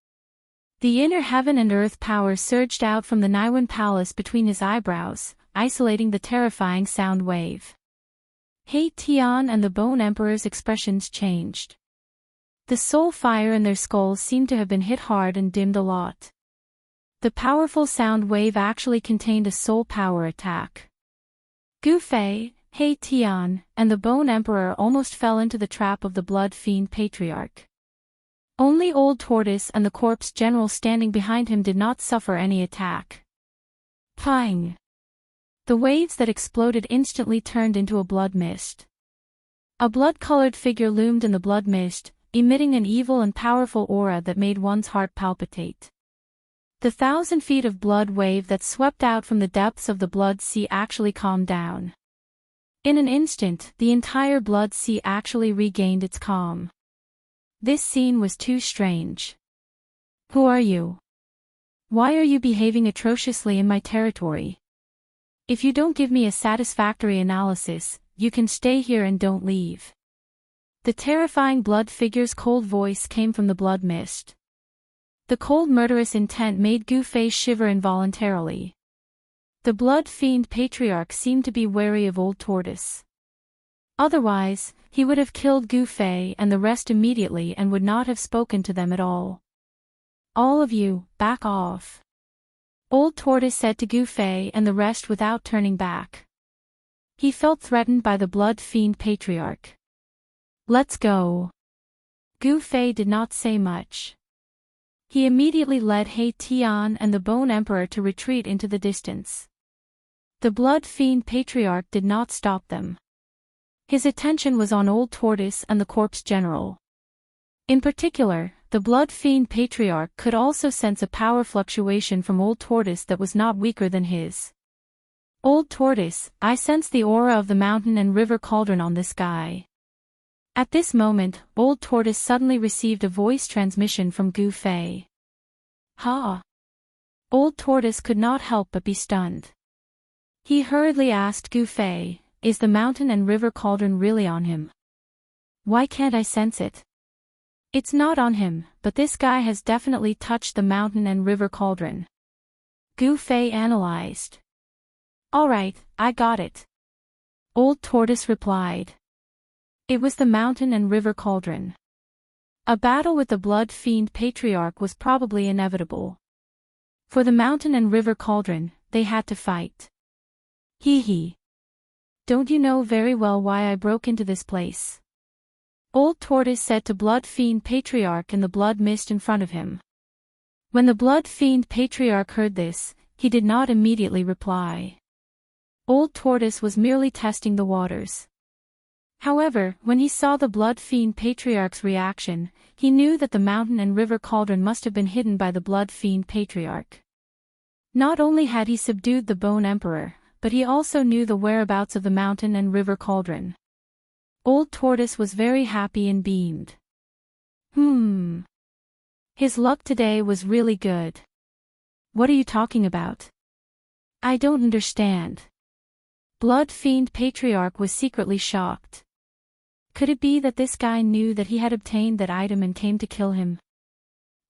The inner heaven and earth power surged out from the Naiwen Palace between his eyebrows, isolating the terrifying sound wave. He Tian and the Bone Emperor's expressions changed. The soul fire in their skulls seemed to have been hit hard and dimmed a lot. The powerful sound wave actually contained a soul power attack. Gu Fei, He Tian, and the Bone Emperor almost fell into the trap of the Blood Fiend Patriarch. Only Old Tortoise and the Corpse General standing behind him did not suffer any attack. Pang! The waves that exploded instantly turned into a blood mist. A blood-colored figure loomed in the blood mist, emitting an evil and powerful aura that made one's heart palpitate. The 1,000 feet of blood wave that swept out from the depths of the blood sea actually calmed down. In an instant, the entire blood sea actually regained its calm. This scene was too strange. Who are you? Why are you behaving atrociously in my territory? If you don't give me a satisfactory analysis, you can stay here and don't leave. The terrifying blood figure's cold voice came from the blood mist. The cold murderous intent made Gu Fei shiver involuntarily. The blood fiend patriarch seemed to be wary of Old Tortoise. Otherwise, he would have killed Gu Fei and the rest immediately and would not have spoken to them at all. All of you, back off. Old Tortoise said to Gu Fei and the rest without turning back. He felt threatened by the blood fiend patriarch. Let's go. Gu Fei did not say much. He immediately led He Tian and the Bone Emperor to retreat into the distance. The blood fiend patriarch did not stop them. His attention was on Old Tortoise and the Corpse General. In particular, the blood fiend patriarch could also sense a power fluctuation from Old Tortoise that was not weaker than his. Old Tortoise, I sense the aura of the mountain and river cauldron on this guy. At this moment, Old Tortoise suddenly received a voice transmission from Gu Fei. Ha! Old Tortoise could not help but be stunned. He hurriedly asked Gu Fei, is the mountain and river cauldron really on him? Why can't I sense it? It's not on him, but this guy has definitely touched the mountain and river cauldron. Gu Fei analyzed. Alright, I got it. Old Tortoise replied. It was the mountain and river cauldron. A battle with the blood fiend patriarch was probably inevitable. For the mountain and river cauldron, they had to fight. Hee hee. Don't you know very well why I broke into this place? Old Tortoise said to Blood Fiend Patriarch in the blood mist in front of him. When the Blood Fiend Patriarch heard this, he did not immediately reply. Old Tortoise was merely testing the waters. However, when he saw the Blood Fiend Patriarch's reaction, he knew that the mountain and river cauldron must have been hidden by the Blood Fiend Patriarch. Not only had he subdued the Bone Emperor, but he also knew the whereabouts of the mountain and river cauldron. Old Tortoise was very happy and beamed. His luck today was really good. What are you talking about? I don't understand. Blood Fiend Patriarch was secretly shocked. Could it be that this guy knew that he had obtained that item and came to kill him?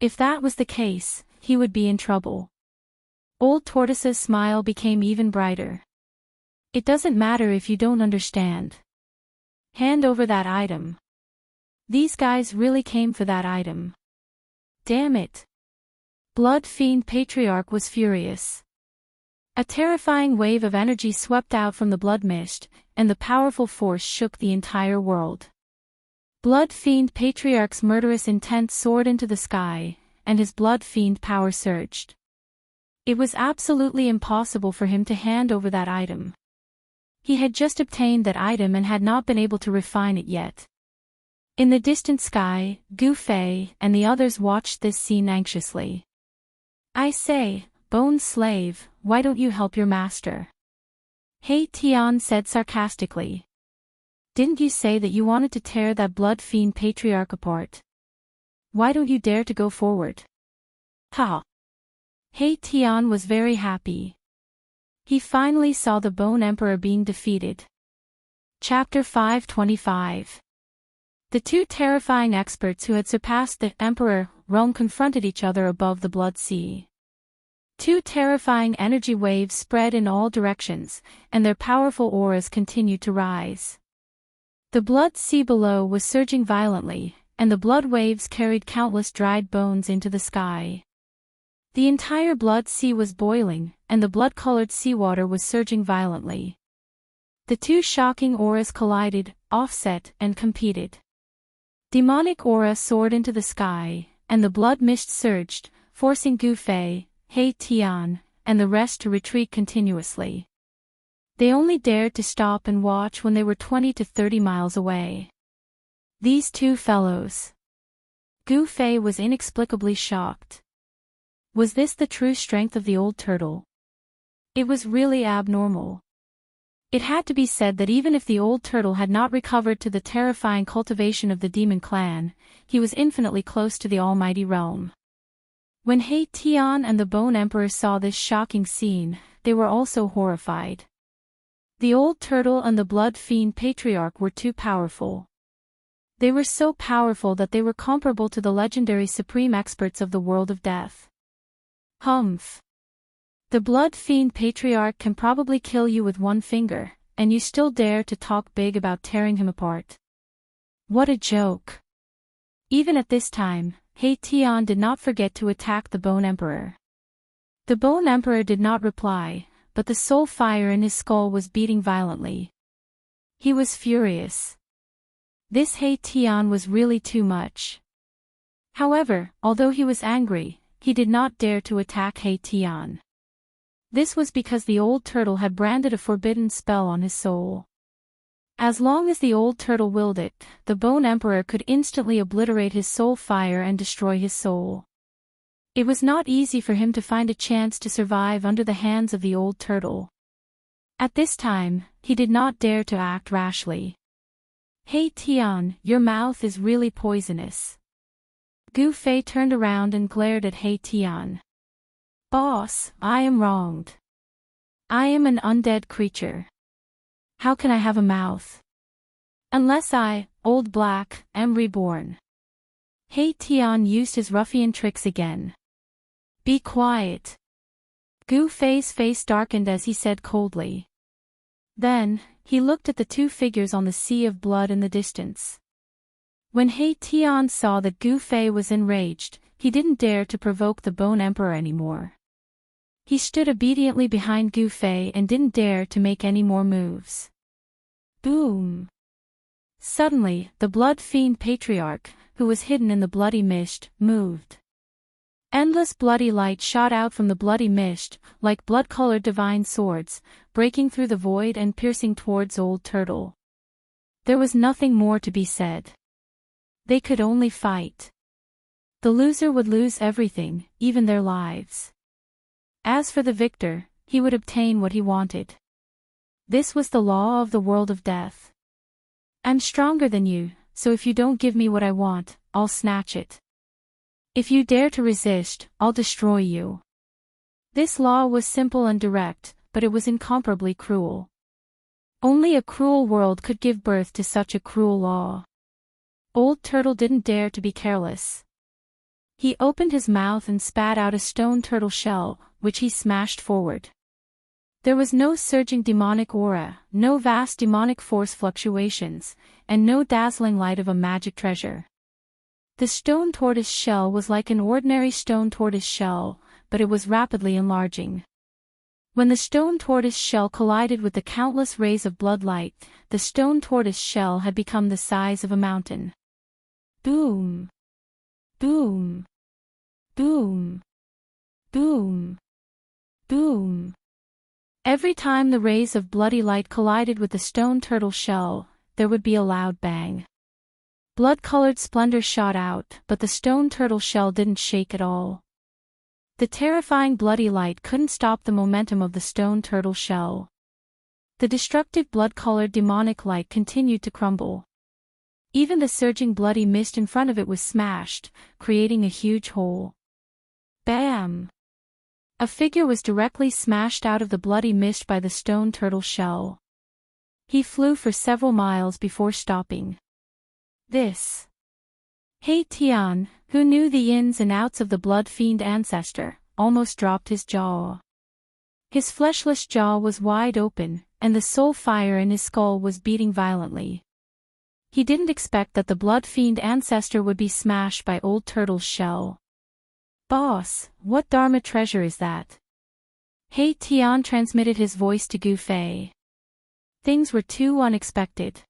If that was the case, he would be in trouble. Old Tortoise's smile became even brighter. It doesn't matter if you don't understand. Hand over that item. These guys really came for that item. Damn it! Blood Fiend Patriarch was furious. A terrifying wave of energy swept out from the blood mist, and the powerful force shook the entire world. Blood Fiend Patriarch's murderous intent soared into the sky, and his Blood Fiend power surged. It was absolutely impossible for him to hand over that item. He had just obtained that item and had not been able to refine it yet. In the distant sky, Gu Fei and the others watched this scene anxiously. "I say, Bone Slave, why don't you help your master?" He Tian said sarcastically. "Didn't you say that you wanted to tear that Blood Fiend Patriarch apart? Why don't you dare to go forward?" Ha! He Tian was very happy. He finally saw the Bone Emperor being defeated. Chapter 525. The two terrifying experts who had surpassed the Emperor realm confronted each other above the Blood Sea. Two terrifying energy waves spread in all directions, and their powerful auras continued to rise. The Blood Sea below was surging violently, and the blood waves carried countless dried bones into the sky. The entire Blood Sea was boiling, and the blood-colored seawater was surging violently. The two shocking auras collided, offset, and competed. Demonic aura soared into the sky, and the blood mist surged, forcing Gu Fei, He Tian, and the rest to retreat continuously. They only dared to stop and watch when they were 20 to 30 miles away. These two fellows. Gu Fei was inexplicably shocked. Was this the true strength of the old turtle? It was really abnormal. It had to be said that even if the old turtle had not recovered to the terrifying cultivation of the demon clan, he was infinitely close to the almighty realm. When He Tian and the Bone Emperor saw this shocking scene, they were also horrified. The old turtle and the Blood Fiend Patriarch were too powerful. They were so powerful that they were comparable to the legendary supreme experts of the world of death. Humph. The Blood Fiend Patriarch can probably kill you with one finger, and you still dare to talk big about tearing him apart. What a joke. Even at this time, He Tian did not forget to attack the Bone Emperor. The Bone Emperor did not reply, but the soul fire in his skull was beating violently. He was furious. This He Tian was really too much. However, although he was angry, he did not dare to attack He Tian. This was because the old turtle had branded a forbidden spell on his soul. As long as the old turtle willed it, the Bone Emperor could instantly obliterate his soul fire and destroy his soul. It was not easy for him to find a chance to survive under the hands of the old turtle. At this time, he did not dare to act rashly. He Tian, your mouth is really poisonous. Gu Fei turned around and glared at He Tian. Boss, I am wronged. I am an undead creature. How can I have a mouth? Unless I, Old Black, am reborn. He Tian used his ruffian tricks again. Be quiet. Gu Fei's face darkened as he said coldly. Then, he looked at the two figures on the sea of blood in the distance. When He Tian saw that Gu Fei was enraged, he didn't dare to provoke the Bone Emperor anymore. He stood obediently behind Gu Fei and didn't dare to make any more moves. Boom! Suddenly, the Blood Fiend Patriarch, who was hidden in the bloody mist, moved. Endless bloody light shot out from the bloody mist, like blood-colored divine swords, breaking through the void and piercing towards Old Turtle. There was nothing more to be said. They could only fight. The loser would lose everything, even their lives. As for the victor, he would obtain what he wanted. This was the law of the world of death. I'm stronger than you, so if you don't give me what I want, I'll snatch it. If you dare to resist, I'll destroy you. This law was simple and direct, but it was incomparably cruel. Only a cruel world could give birth to such a cruel law. Old Turtle didn't dare to be careless. He opened his mouth and spat out a stone turtle shell, which he smashed forward. There was no surging demonic aura, no vast demonic force fluctuations, and no dazzling light of a magic treasure. The stone tortoise shell was like an ordinary stone tortoise shell, but it was rapidly enlarging. When the stone tortoise shell collided with the countless rays of blood light, the stone tortoise shell had become the size of a mountain. Boom! Boom! Boom! Boom! Boom! Every time the rays of bloody light collided with the stone turtle shell, there would be a loud bang. Blood-colored splendor shot out, but the stone turtle shell didn't shake at all. The terrifying bloody light couldn't stop the momentum of the stone turtle shell. The destructive blood-colored demonic light continued to crumble. Even the surging bloody mist in front of it was smashed, creating a huge hole. Bam! A figure was directly smashed out of the bloody mist by the stone turtle shell. He flew for several miles before stopping. This. He Tian, who knew the ins and outs of the blood fiend ancestor, almost dropped his jaw. His fleshless jaw was wide open, and the soul fire in his skull was beating violently. He didn't expect that the blood fiend ancestor would be smashed by old turtle's shell. Boss, what Dharma treasure is that? He Tian transmitted his voice to Gu Fei. Things were too unexpected.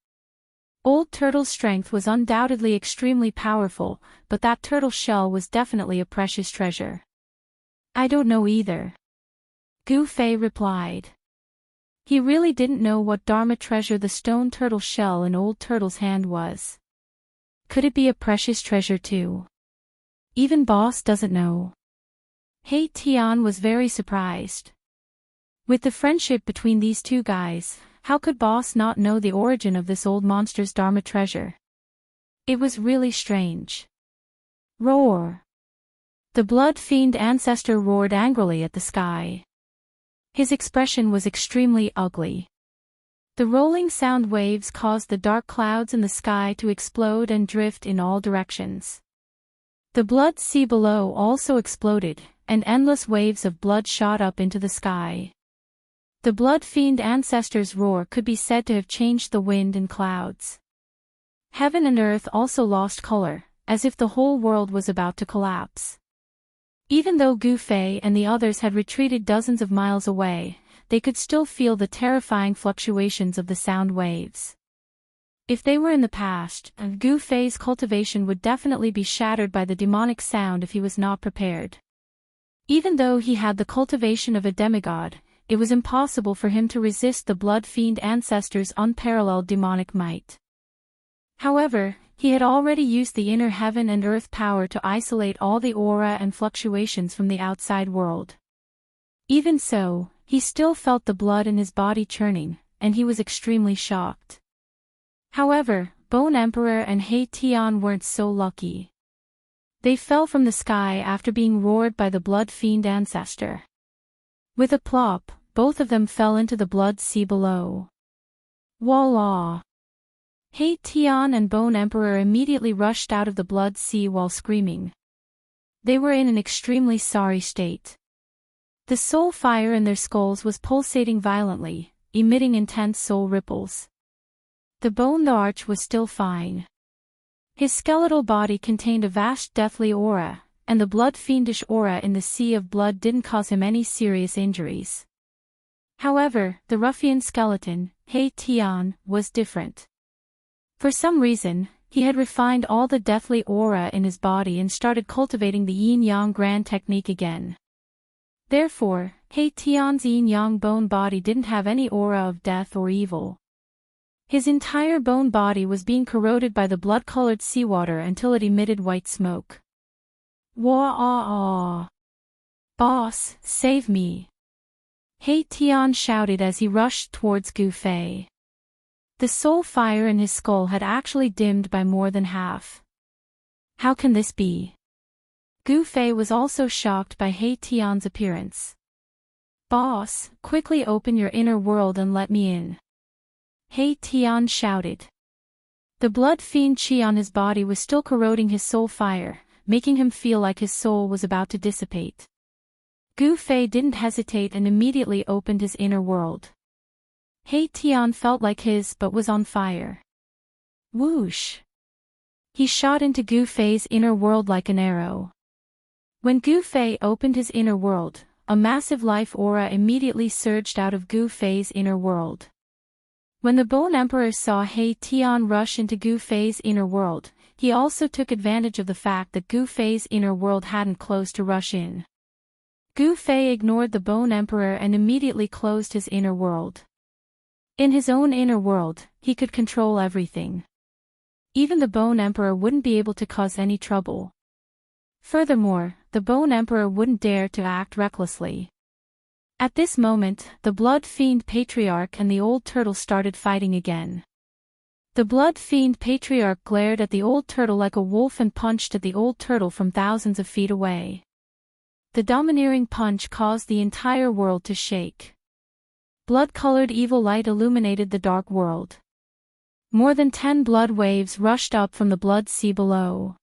Old Turtle's strength was undoubtedly extremely powerful, but that turtle shell was definitely a precious treasure. I don't know either. Gu Fei replied. He really didn't know what Dharma treasure the stone turtle shell in Old Turtle's hand was. Could it be a precious treasure too? Even Boss doesn't know. He Tian was very surprised. With the friendship between these two guys, how could Boss not know the origin of this old monster's Dharma treasure? It was really strange. Roar! The blood fiend ancestor roared angrily at the sky. His expression was extremely ugly. The rolling sound waves caused the dark clouds in the sky to explode and drift in all directions. The blood sea below also exploded, and endless waves of blood shot up into the sky. The blood fiend ancestor's roar could be said to have changed the wind and clouds. Heaven and earth also lost color, as if the whole world was about to collapse. Even though Gu Fei and the others had retreated dozens of miles away, they could still feel the terrifying fluctuations of the sound waves. If they were in the past, Gu Fei's cultivation would definitely be shattered by the demonic sound if he was not prepared. Even though he had the cultivation of a demigod, it was impossible for him to resist the blood fiend ancestor's unparalleled demonic might. However, he had already used the inner heaven and earth power to isolate all the aura and fluctuations from the outside world. Even so, he still felt the blood in his body churning, and he was extremely shocked. However, Bone Emperor and He Tian weren't so lucky. They fell from the sky after being roared by the blood fiend ancestor. With a plop, both of them fell into the blood sea below. Voila! He Tian and Bone Emperor immediately rushed out of the blood sea while screaming. They were in an extremely sorry state. The soul fire in their skulls was pulsating violently, emitting intense soul ripples. The Bone Arch was still fine. His skeletal body contained a vast deathly aura, and the blood fiendish aura in the sea of blood didn't cause him any serious injuries. However, the ruffian skeleton, He Tian, was different. For some reason, he had refined all the deathly aura in his body and started cultivating the yin-yang grand technique again. Therefore, He Tian's yin-yang bone body didn't have any aura of death or evil. His entire bone body was being corroded by the blood-colored seawater until it emitted white smoke. Wah-ah-ah! Boss, save me! He Tian shouted as he rushed towards Gu Fei. The soul fire in his skull had actually dimmed by more than half. How can this be? Gu Fei was also shocked by He Tian's appearance. Boss, quickly open your inner world and let me in. He Tian shouted. The blood fiend chi on his body was still corroding his soul fire, making him feel like his soul was about to dissipate. Gu Fei didn't hesitate and immediately opened his inner world. He Tian felt like his but was on fire. Whoosh! He shot into Gu Fei's inner world like an arrow. When Gu Fei opened his inner world, a massive life aura immediately surged out of Gu Fei's inner world. When the Bone Emperor saw He Tian rush into Gu Fei's inner world, he also took advantage of the fact that Gu Fei's inner world hadn't closed to rush in. Gu Fei ignored the Bone Emperor and immediately closed his inner world. In his own inner world, he could control everything. Even the Bone Emperor wouldn't be able to cause any trouble. Furthermore, the Bone Emperor wouldn't dare to act recklessly. At this moment, the Blood Fiend Patriarch and the Old Turtle started fighting again. The Blood Fiend Patriarch glared at the Old Turtle like a wolf and punched at the Old Turtle from thousands of feet away. The domineering punch caused the entire world to shake. Blood-colored evil light illuminated the dark world. More than 10 blood waves rushed up from the blood sea below.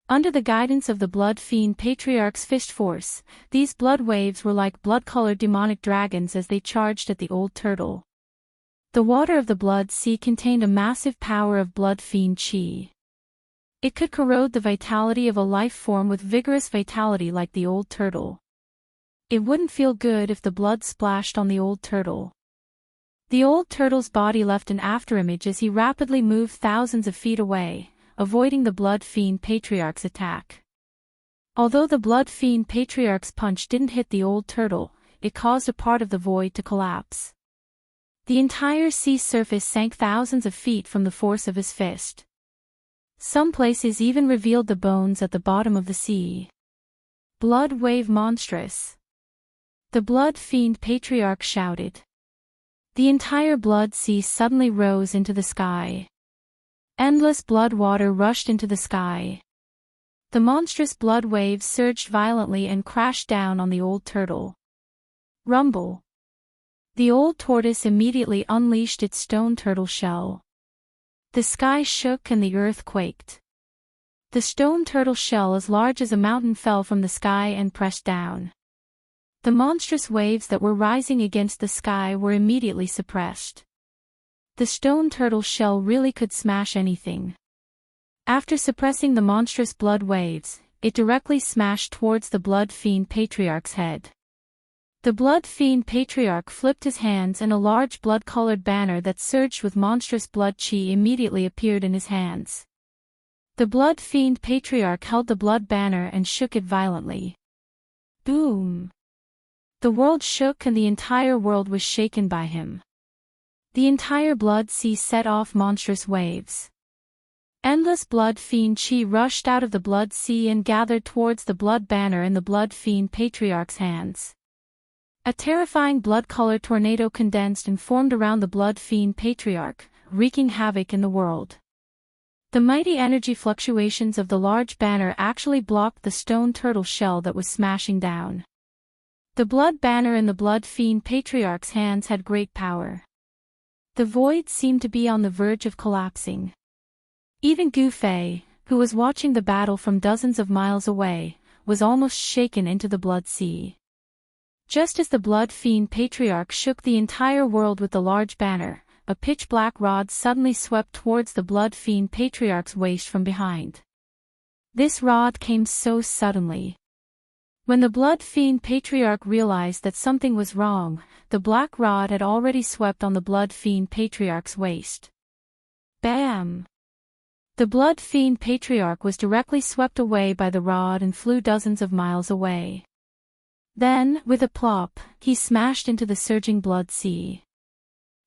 Under the guidance of the Blood Fiend Patriarch's fist force, these blood waves were like blood-colored demonic dragons as they charged at the Old Turtle. The water of the blood sea contained a massive power of blood fiend chi. It could corrode the vitality of a life form with vigorous vitality like the Old Turtle. It wouldn't feel good if the blood splashed on the Old Turtle. The Old Turtle's body left an afterimage as he rapidly moved thousands of feet away, avoiding the Blood Fiend Patriarch's attack. Although the Blood Fiend Patriarch's punch didn't hit the Old Turtle, it caused a part of the void to collapse. The entire sea surface sank thousands of feet from the force of his fist. Some places even revealed the bones at the bottom of the sea. Blood wave monstrous. The Blood Fiend Patriarch shouted. The entire blood sea suddenly rose into the sky. Endless blood water rushed into the sky. The monstrous blood waves surged violently and crashed down on the Old Turtle. Rumble. The old tortoise immediately unleashed its stone turtle shell. The sky shook and the earth quaked. The stone turtle shell as large as a mountain fell from the sky and pressed down. The monstrous waves that were rising against the sky were immediately suppressed. The stone turtle shell really could smash anything. After suppressing the monstrous blood waves, it directly smashed towards the Blood Fiend Patriarch's head. The Blood Fiend Patriarch flipped his hands and a large blood-colored banner that surged with monstrous blood chi immediately appeared in his hands. The Blood Fiend Patriarch held the blood banner and shook it violently. Boom! The world shook and the entire world was shaken by him. The entire blood sea set off monstrous waves. Endless blood fiend chi rushed out of the blood sea and gathered towards the blood banner in the Blood Fiend Patriarch's hands. A terrifying blood-colored tornado condensed and formed around the Blood Fiend Patriarch, wreaking havoc in the world. The mighty energy fluctuations of the large banner actually blocked the stone turtle shell that was smashing down. The blood banner in the Blood Fiend Patriarch's hands had great power. The void seemed to be on the verge of collapsing. Even Gu Fei, who was watching the battle from dozens of miles away, was almost shaken into the blood sea. Just as the Blood Fiend Patriarch shook the entire world with the large banner, a pitch-black rod suddenly swept towards the Blood Fiend Patriarch's waist from behind. This rod came so suddenly. When the Blood Fiend Patriarch realized that something was wrong, the black rod had already swept on the Blood Fiend Patriarch's waist. Bam! The Blood Fiend Patriarch was directly swept away by the rod and flew dozens of miles away. Then, with a plop, he smashed into the surging blood sea.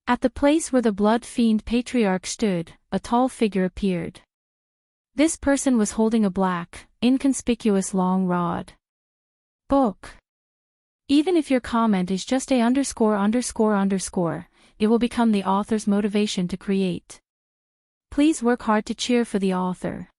At the place where the Blood Fiend Patriarch stood, a tall figure appeared. This person was holding a black, inconspicuous long rod. Book. Even if your comment is just a _____, it will become the author's motivation to create. Please work hard to cheer for the author.